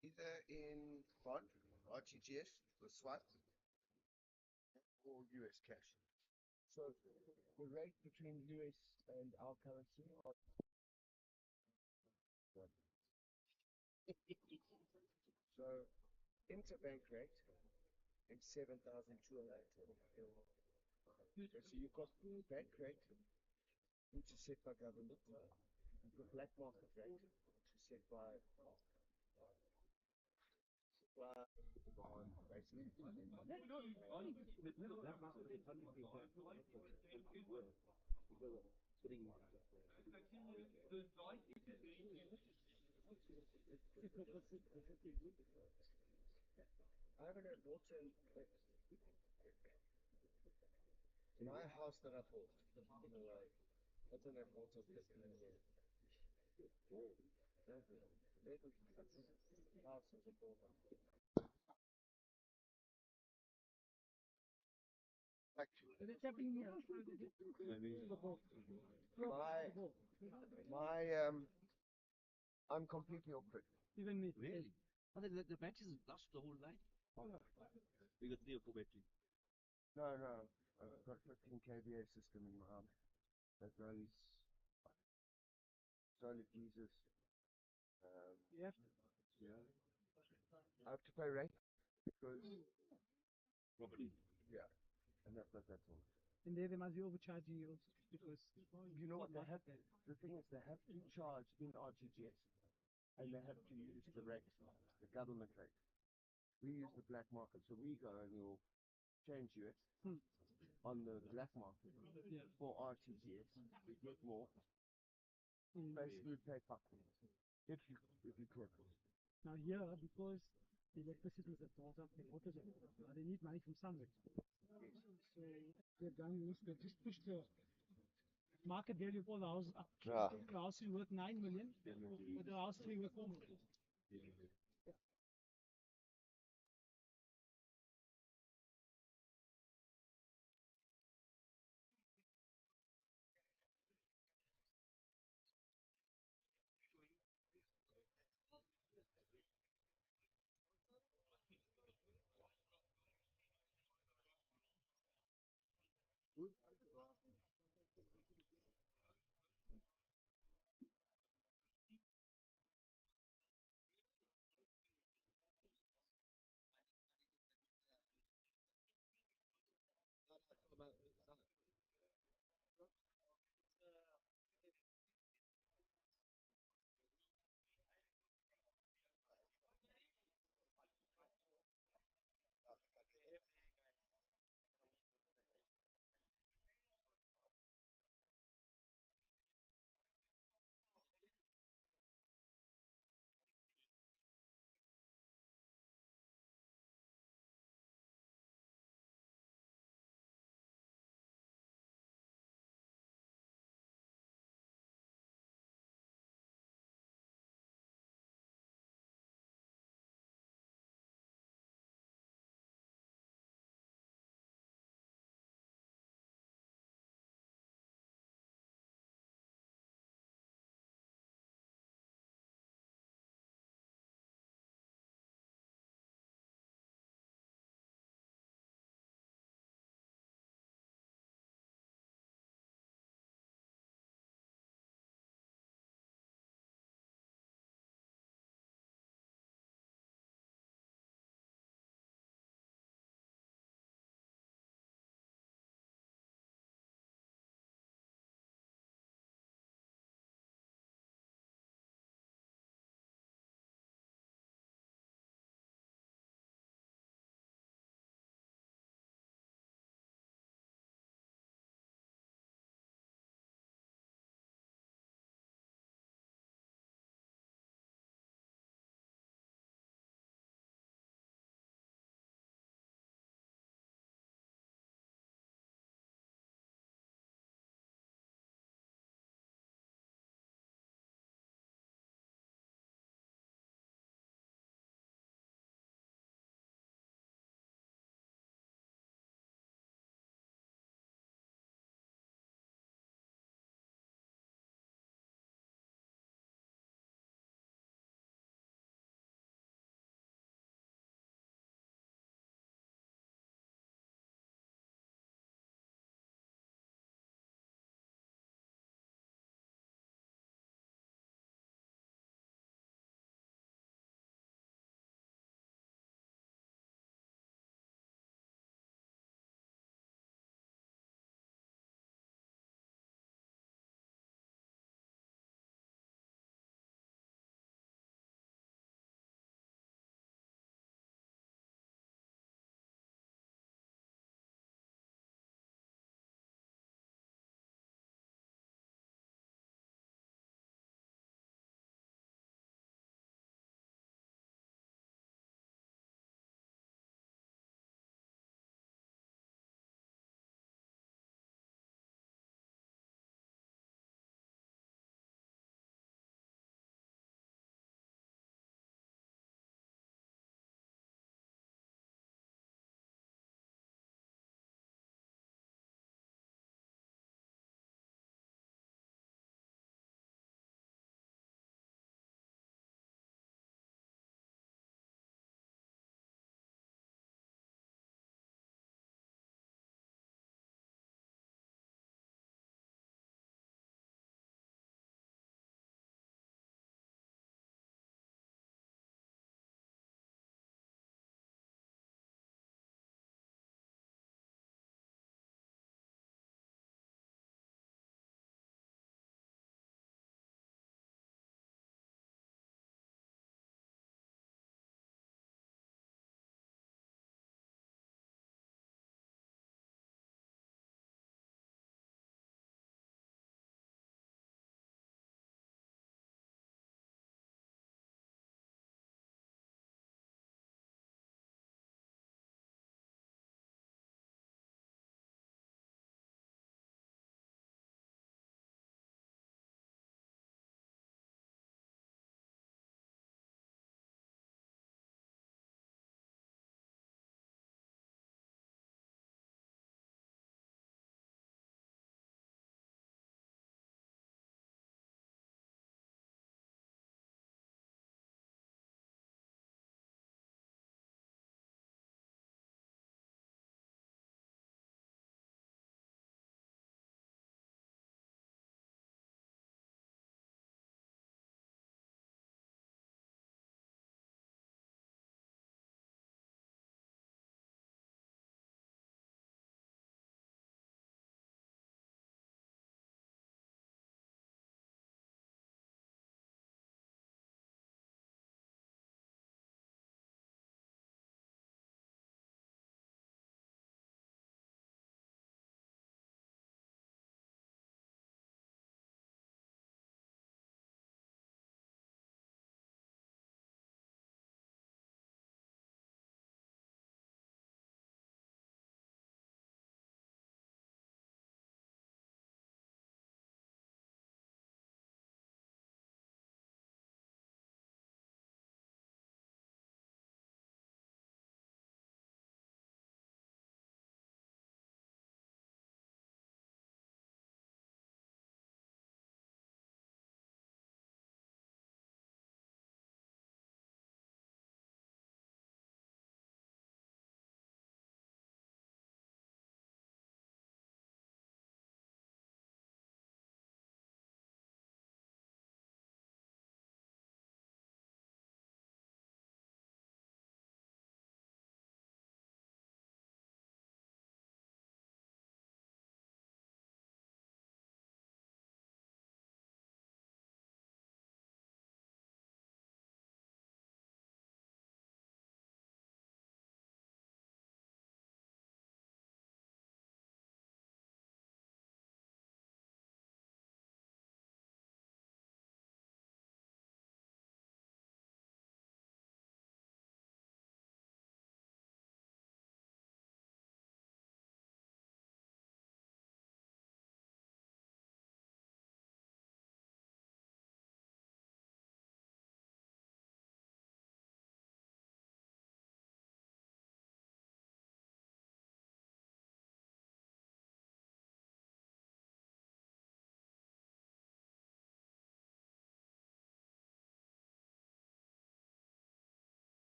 Speaker 3: Either in bond, RTGS, or swipe, or US cash.
Speaker 15: So the rate between US and our currency are so interbank rate is 7,200. So you've got bank rate, which is set by government. You've got black market rate, which is set by bond, basically. I haven't had water in my house that I bought. In a way, I don't have water in here. House is a bought. I'm completely off it. Even me.
Speaker 18: Really? Oh, the batteries last the whole night. You got 3 or 4 batteries.
Speaker 15: No, no. I've got 15 kVA system in my house. That runs solar Jesus. Yeah. I have to pay rate because
Speaker 18: Property.
Speaker 15: yeah, and that's all.
Speaker 17: And they must be overcharging you because
Speaker 15: You know what they have? The thing is, they have to charge in RTGS, and they have to use the rate, the government rate. We use the black market, so we go and we'll change it on the black market for RTGS. We get more. Basically, pay fucking if you could.
Speaker 17: now here, because the electricity is at the water, they need money from somewhere. So they've done this, they just pushed the market value of all the houses up.
Speaker 3: Ah.
Speaker 17: The house is worth 9 million, but the house is worth 4 million.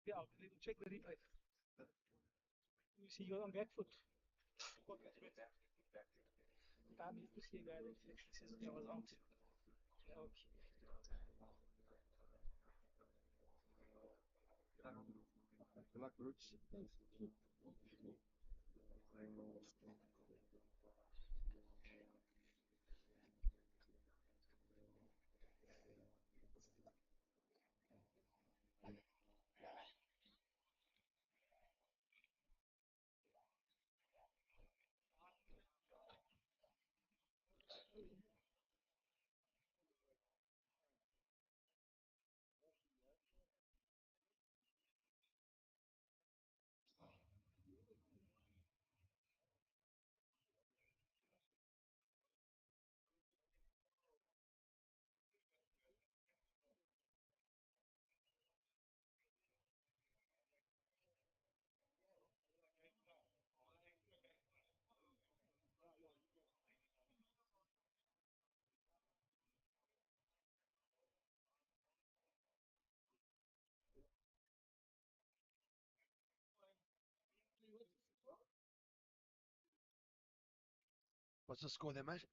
Speaker 17: Yeah, we will check the replay. You see, you're on back foot. Time is to see a guy that actually says I was out. Yeah, okay.
Speaker 7: Good luck, Roots.
Speaker 10: What's the score there, mate?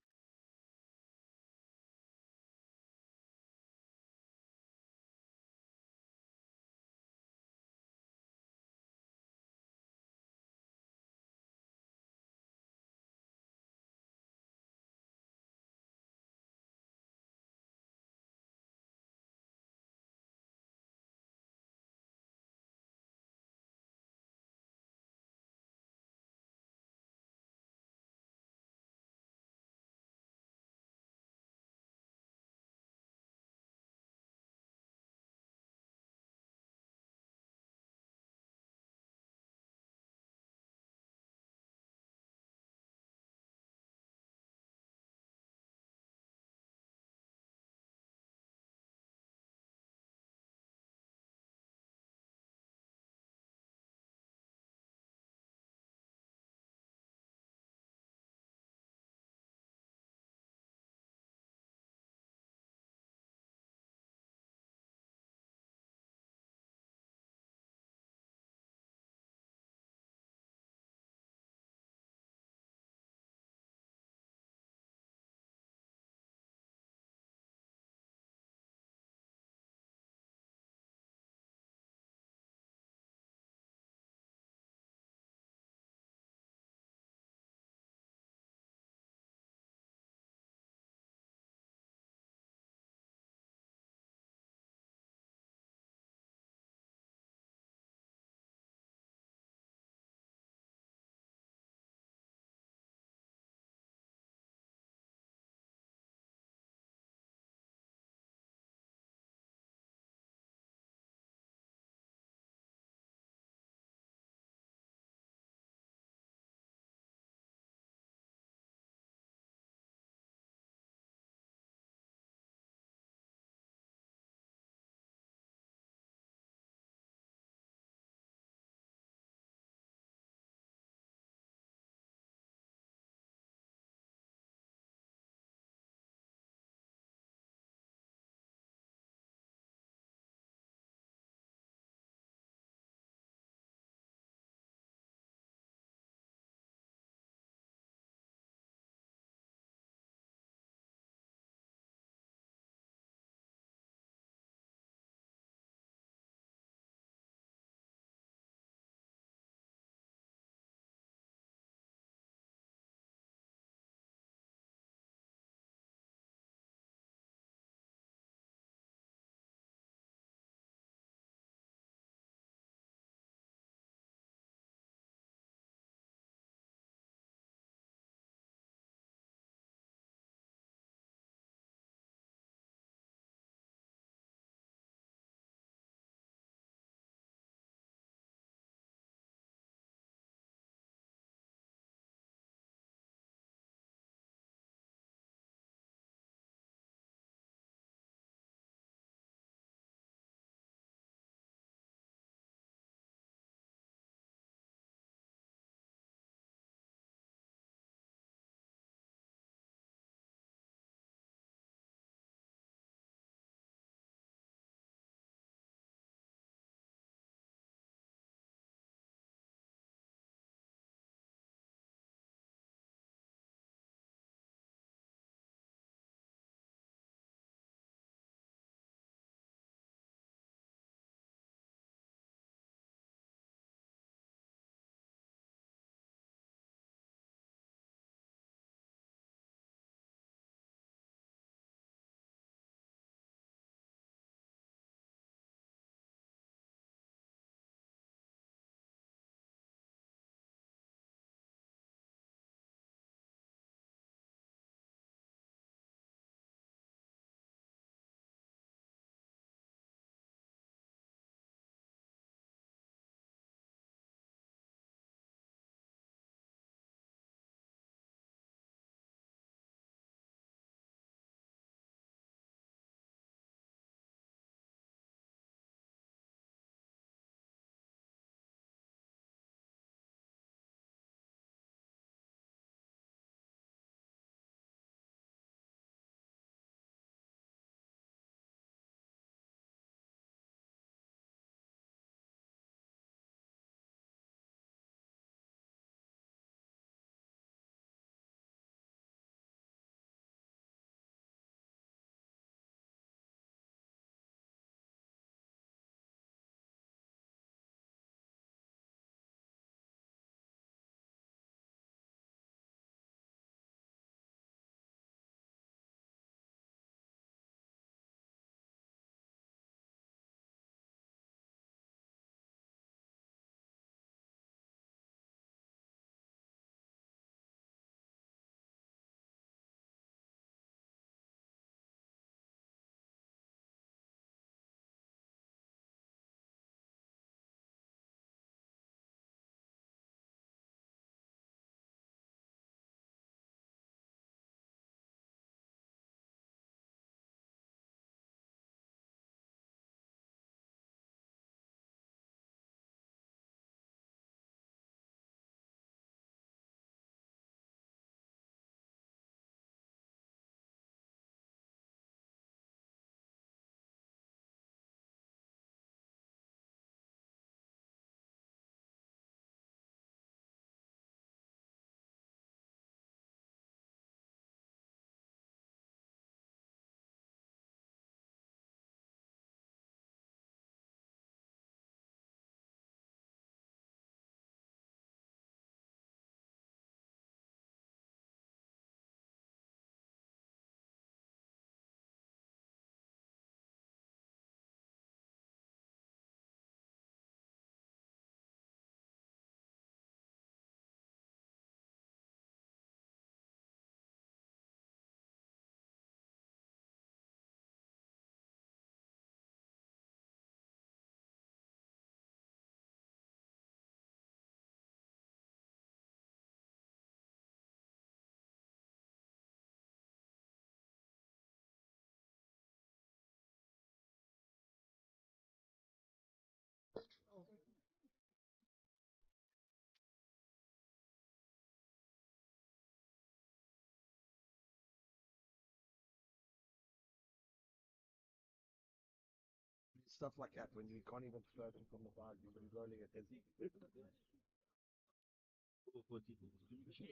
Speaker 13: stuff like that when you can't even throw them from the bag, you've been rolling it as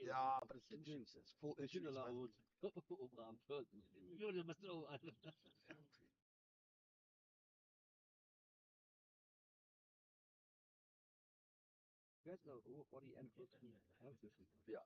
Speaker 13: yeah, but it's injuries. It's full injuries, man.
Speaker 18: You guys know over-40 and
Speaker 13: Yeah.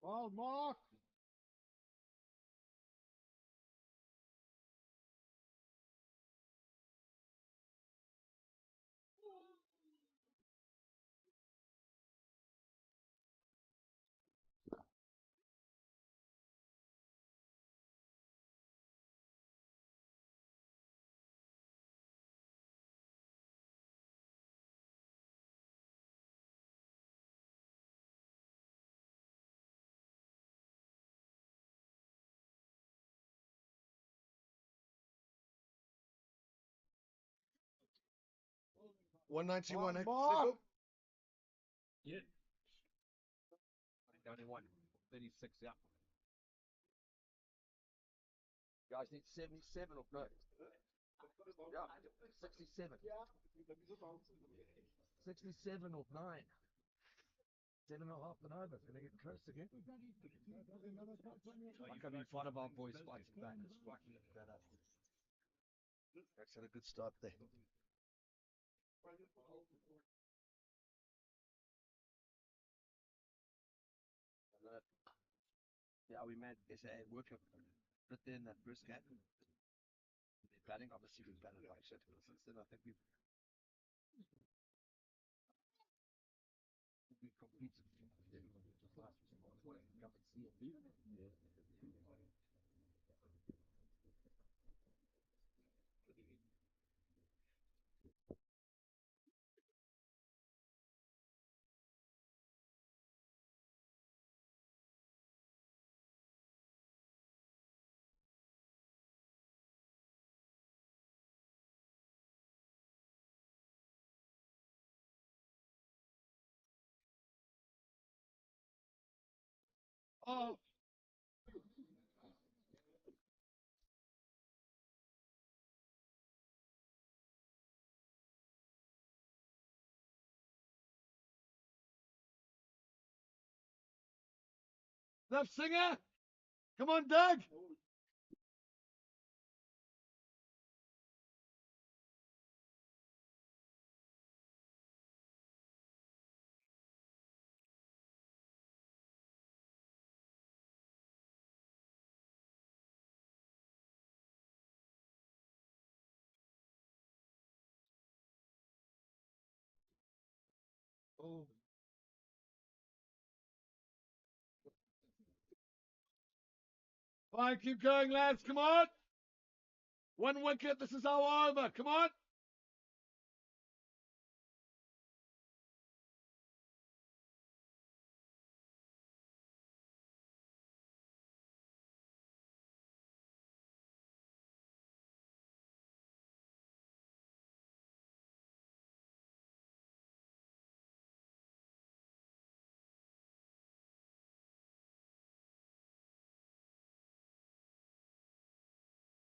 Speaker 16: Well, Mark.
Speaker 10: $191.
Speaker 16: Mark.
Speaker 15: Yeah. Only one. 36, yeah. Guys need 77 or no? Yeah, 67. 67 or 9. 7.5 and over. It's going to get close again. I can be one of our boys fighting back.
Speaker 10: That's had a good start there.
Speaker 15: Yeah, we made SA work but then that first game. The batting, obviously, we batted like shit. Since then, I think we competed.
Speaker 16: Oh. Left singer. Come on, Doug.
Speaker 15: Oh.
Speaker 16: Fine, keep going, lads. Come on. 1 wicket. This is our over. Come on.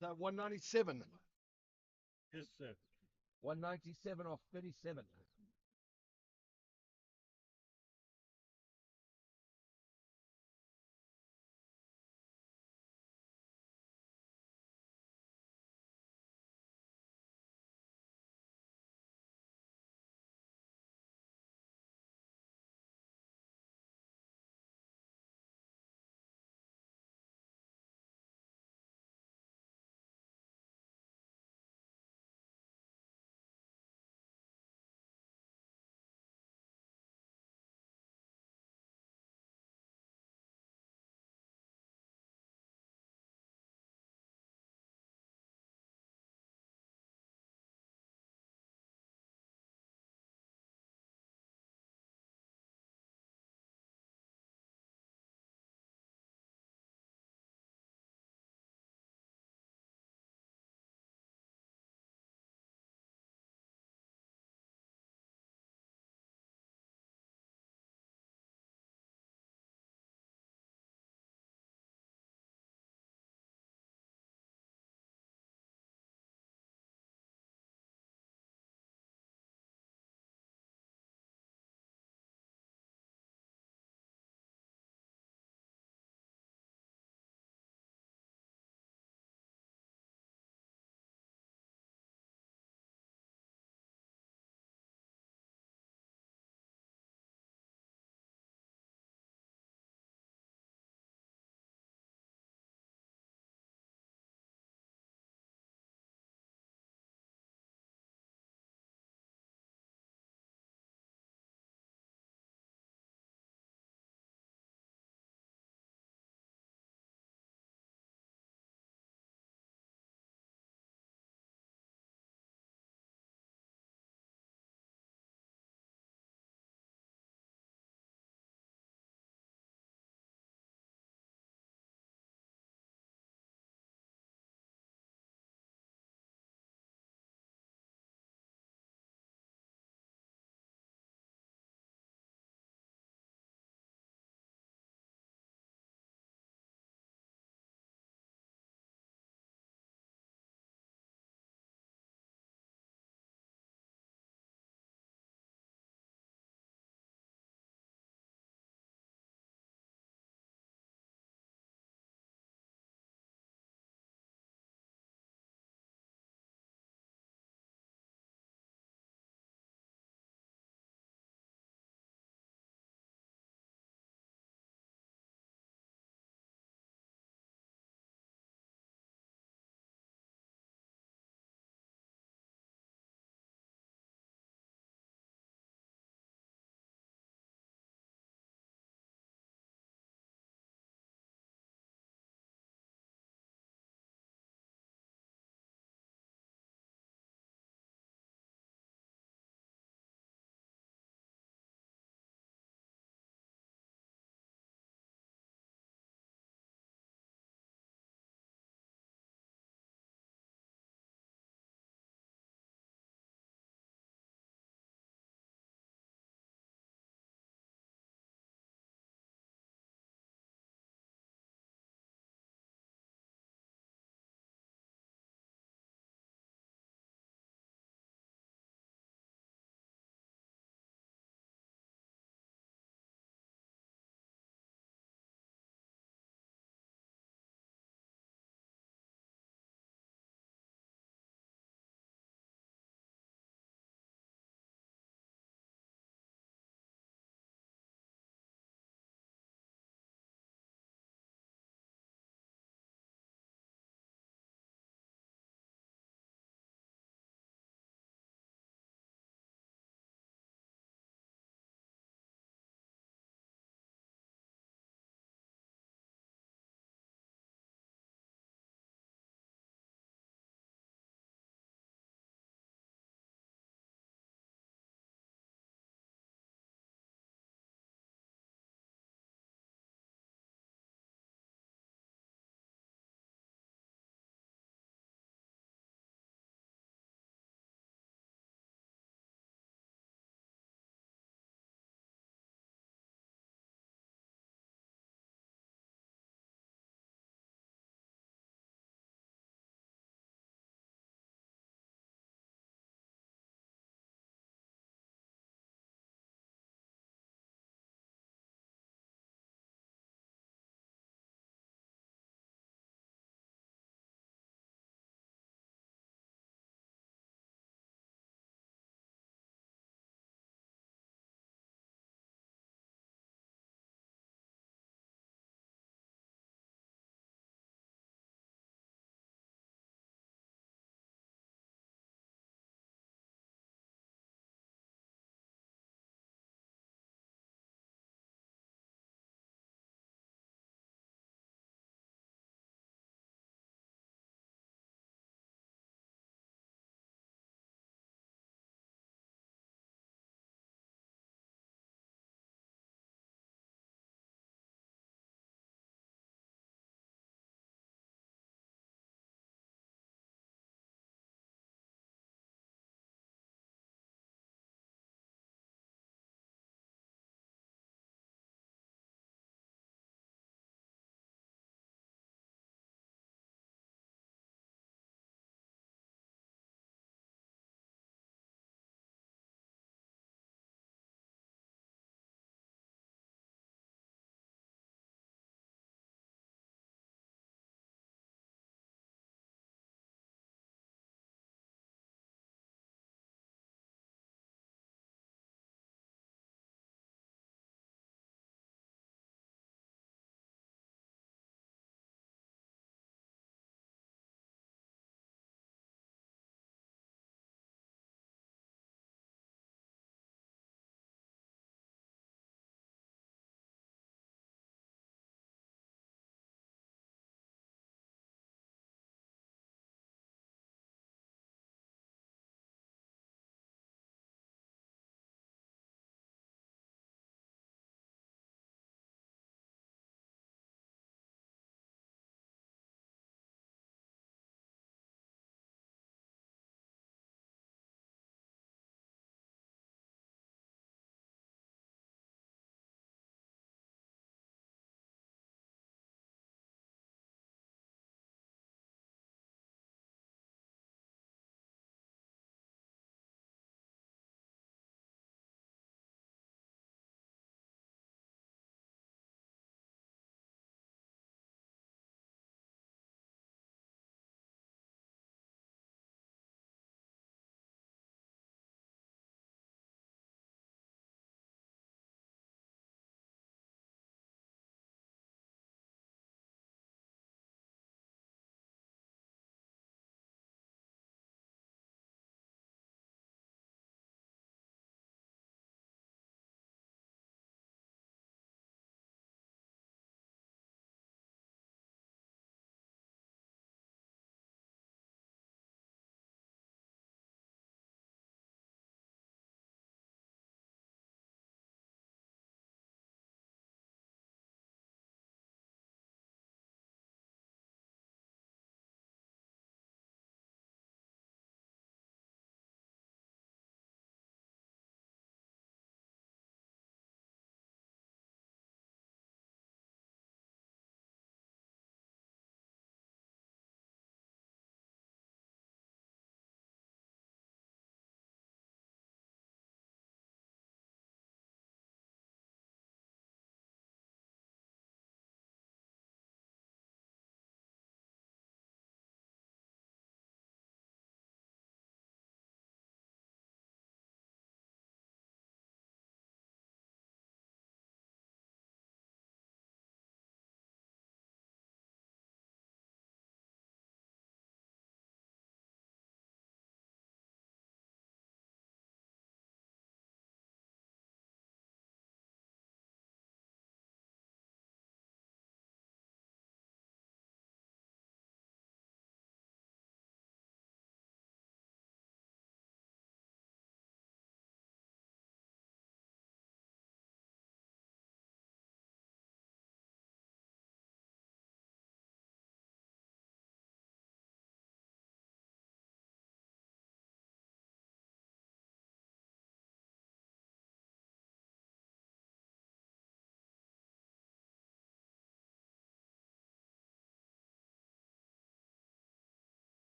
Speaker 15: So 197.
Speaker 16: Yes, sir.
Speaker 15: 197 off 37.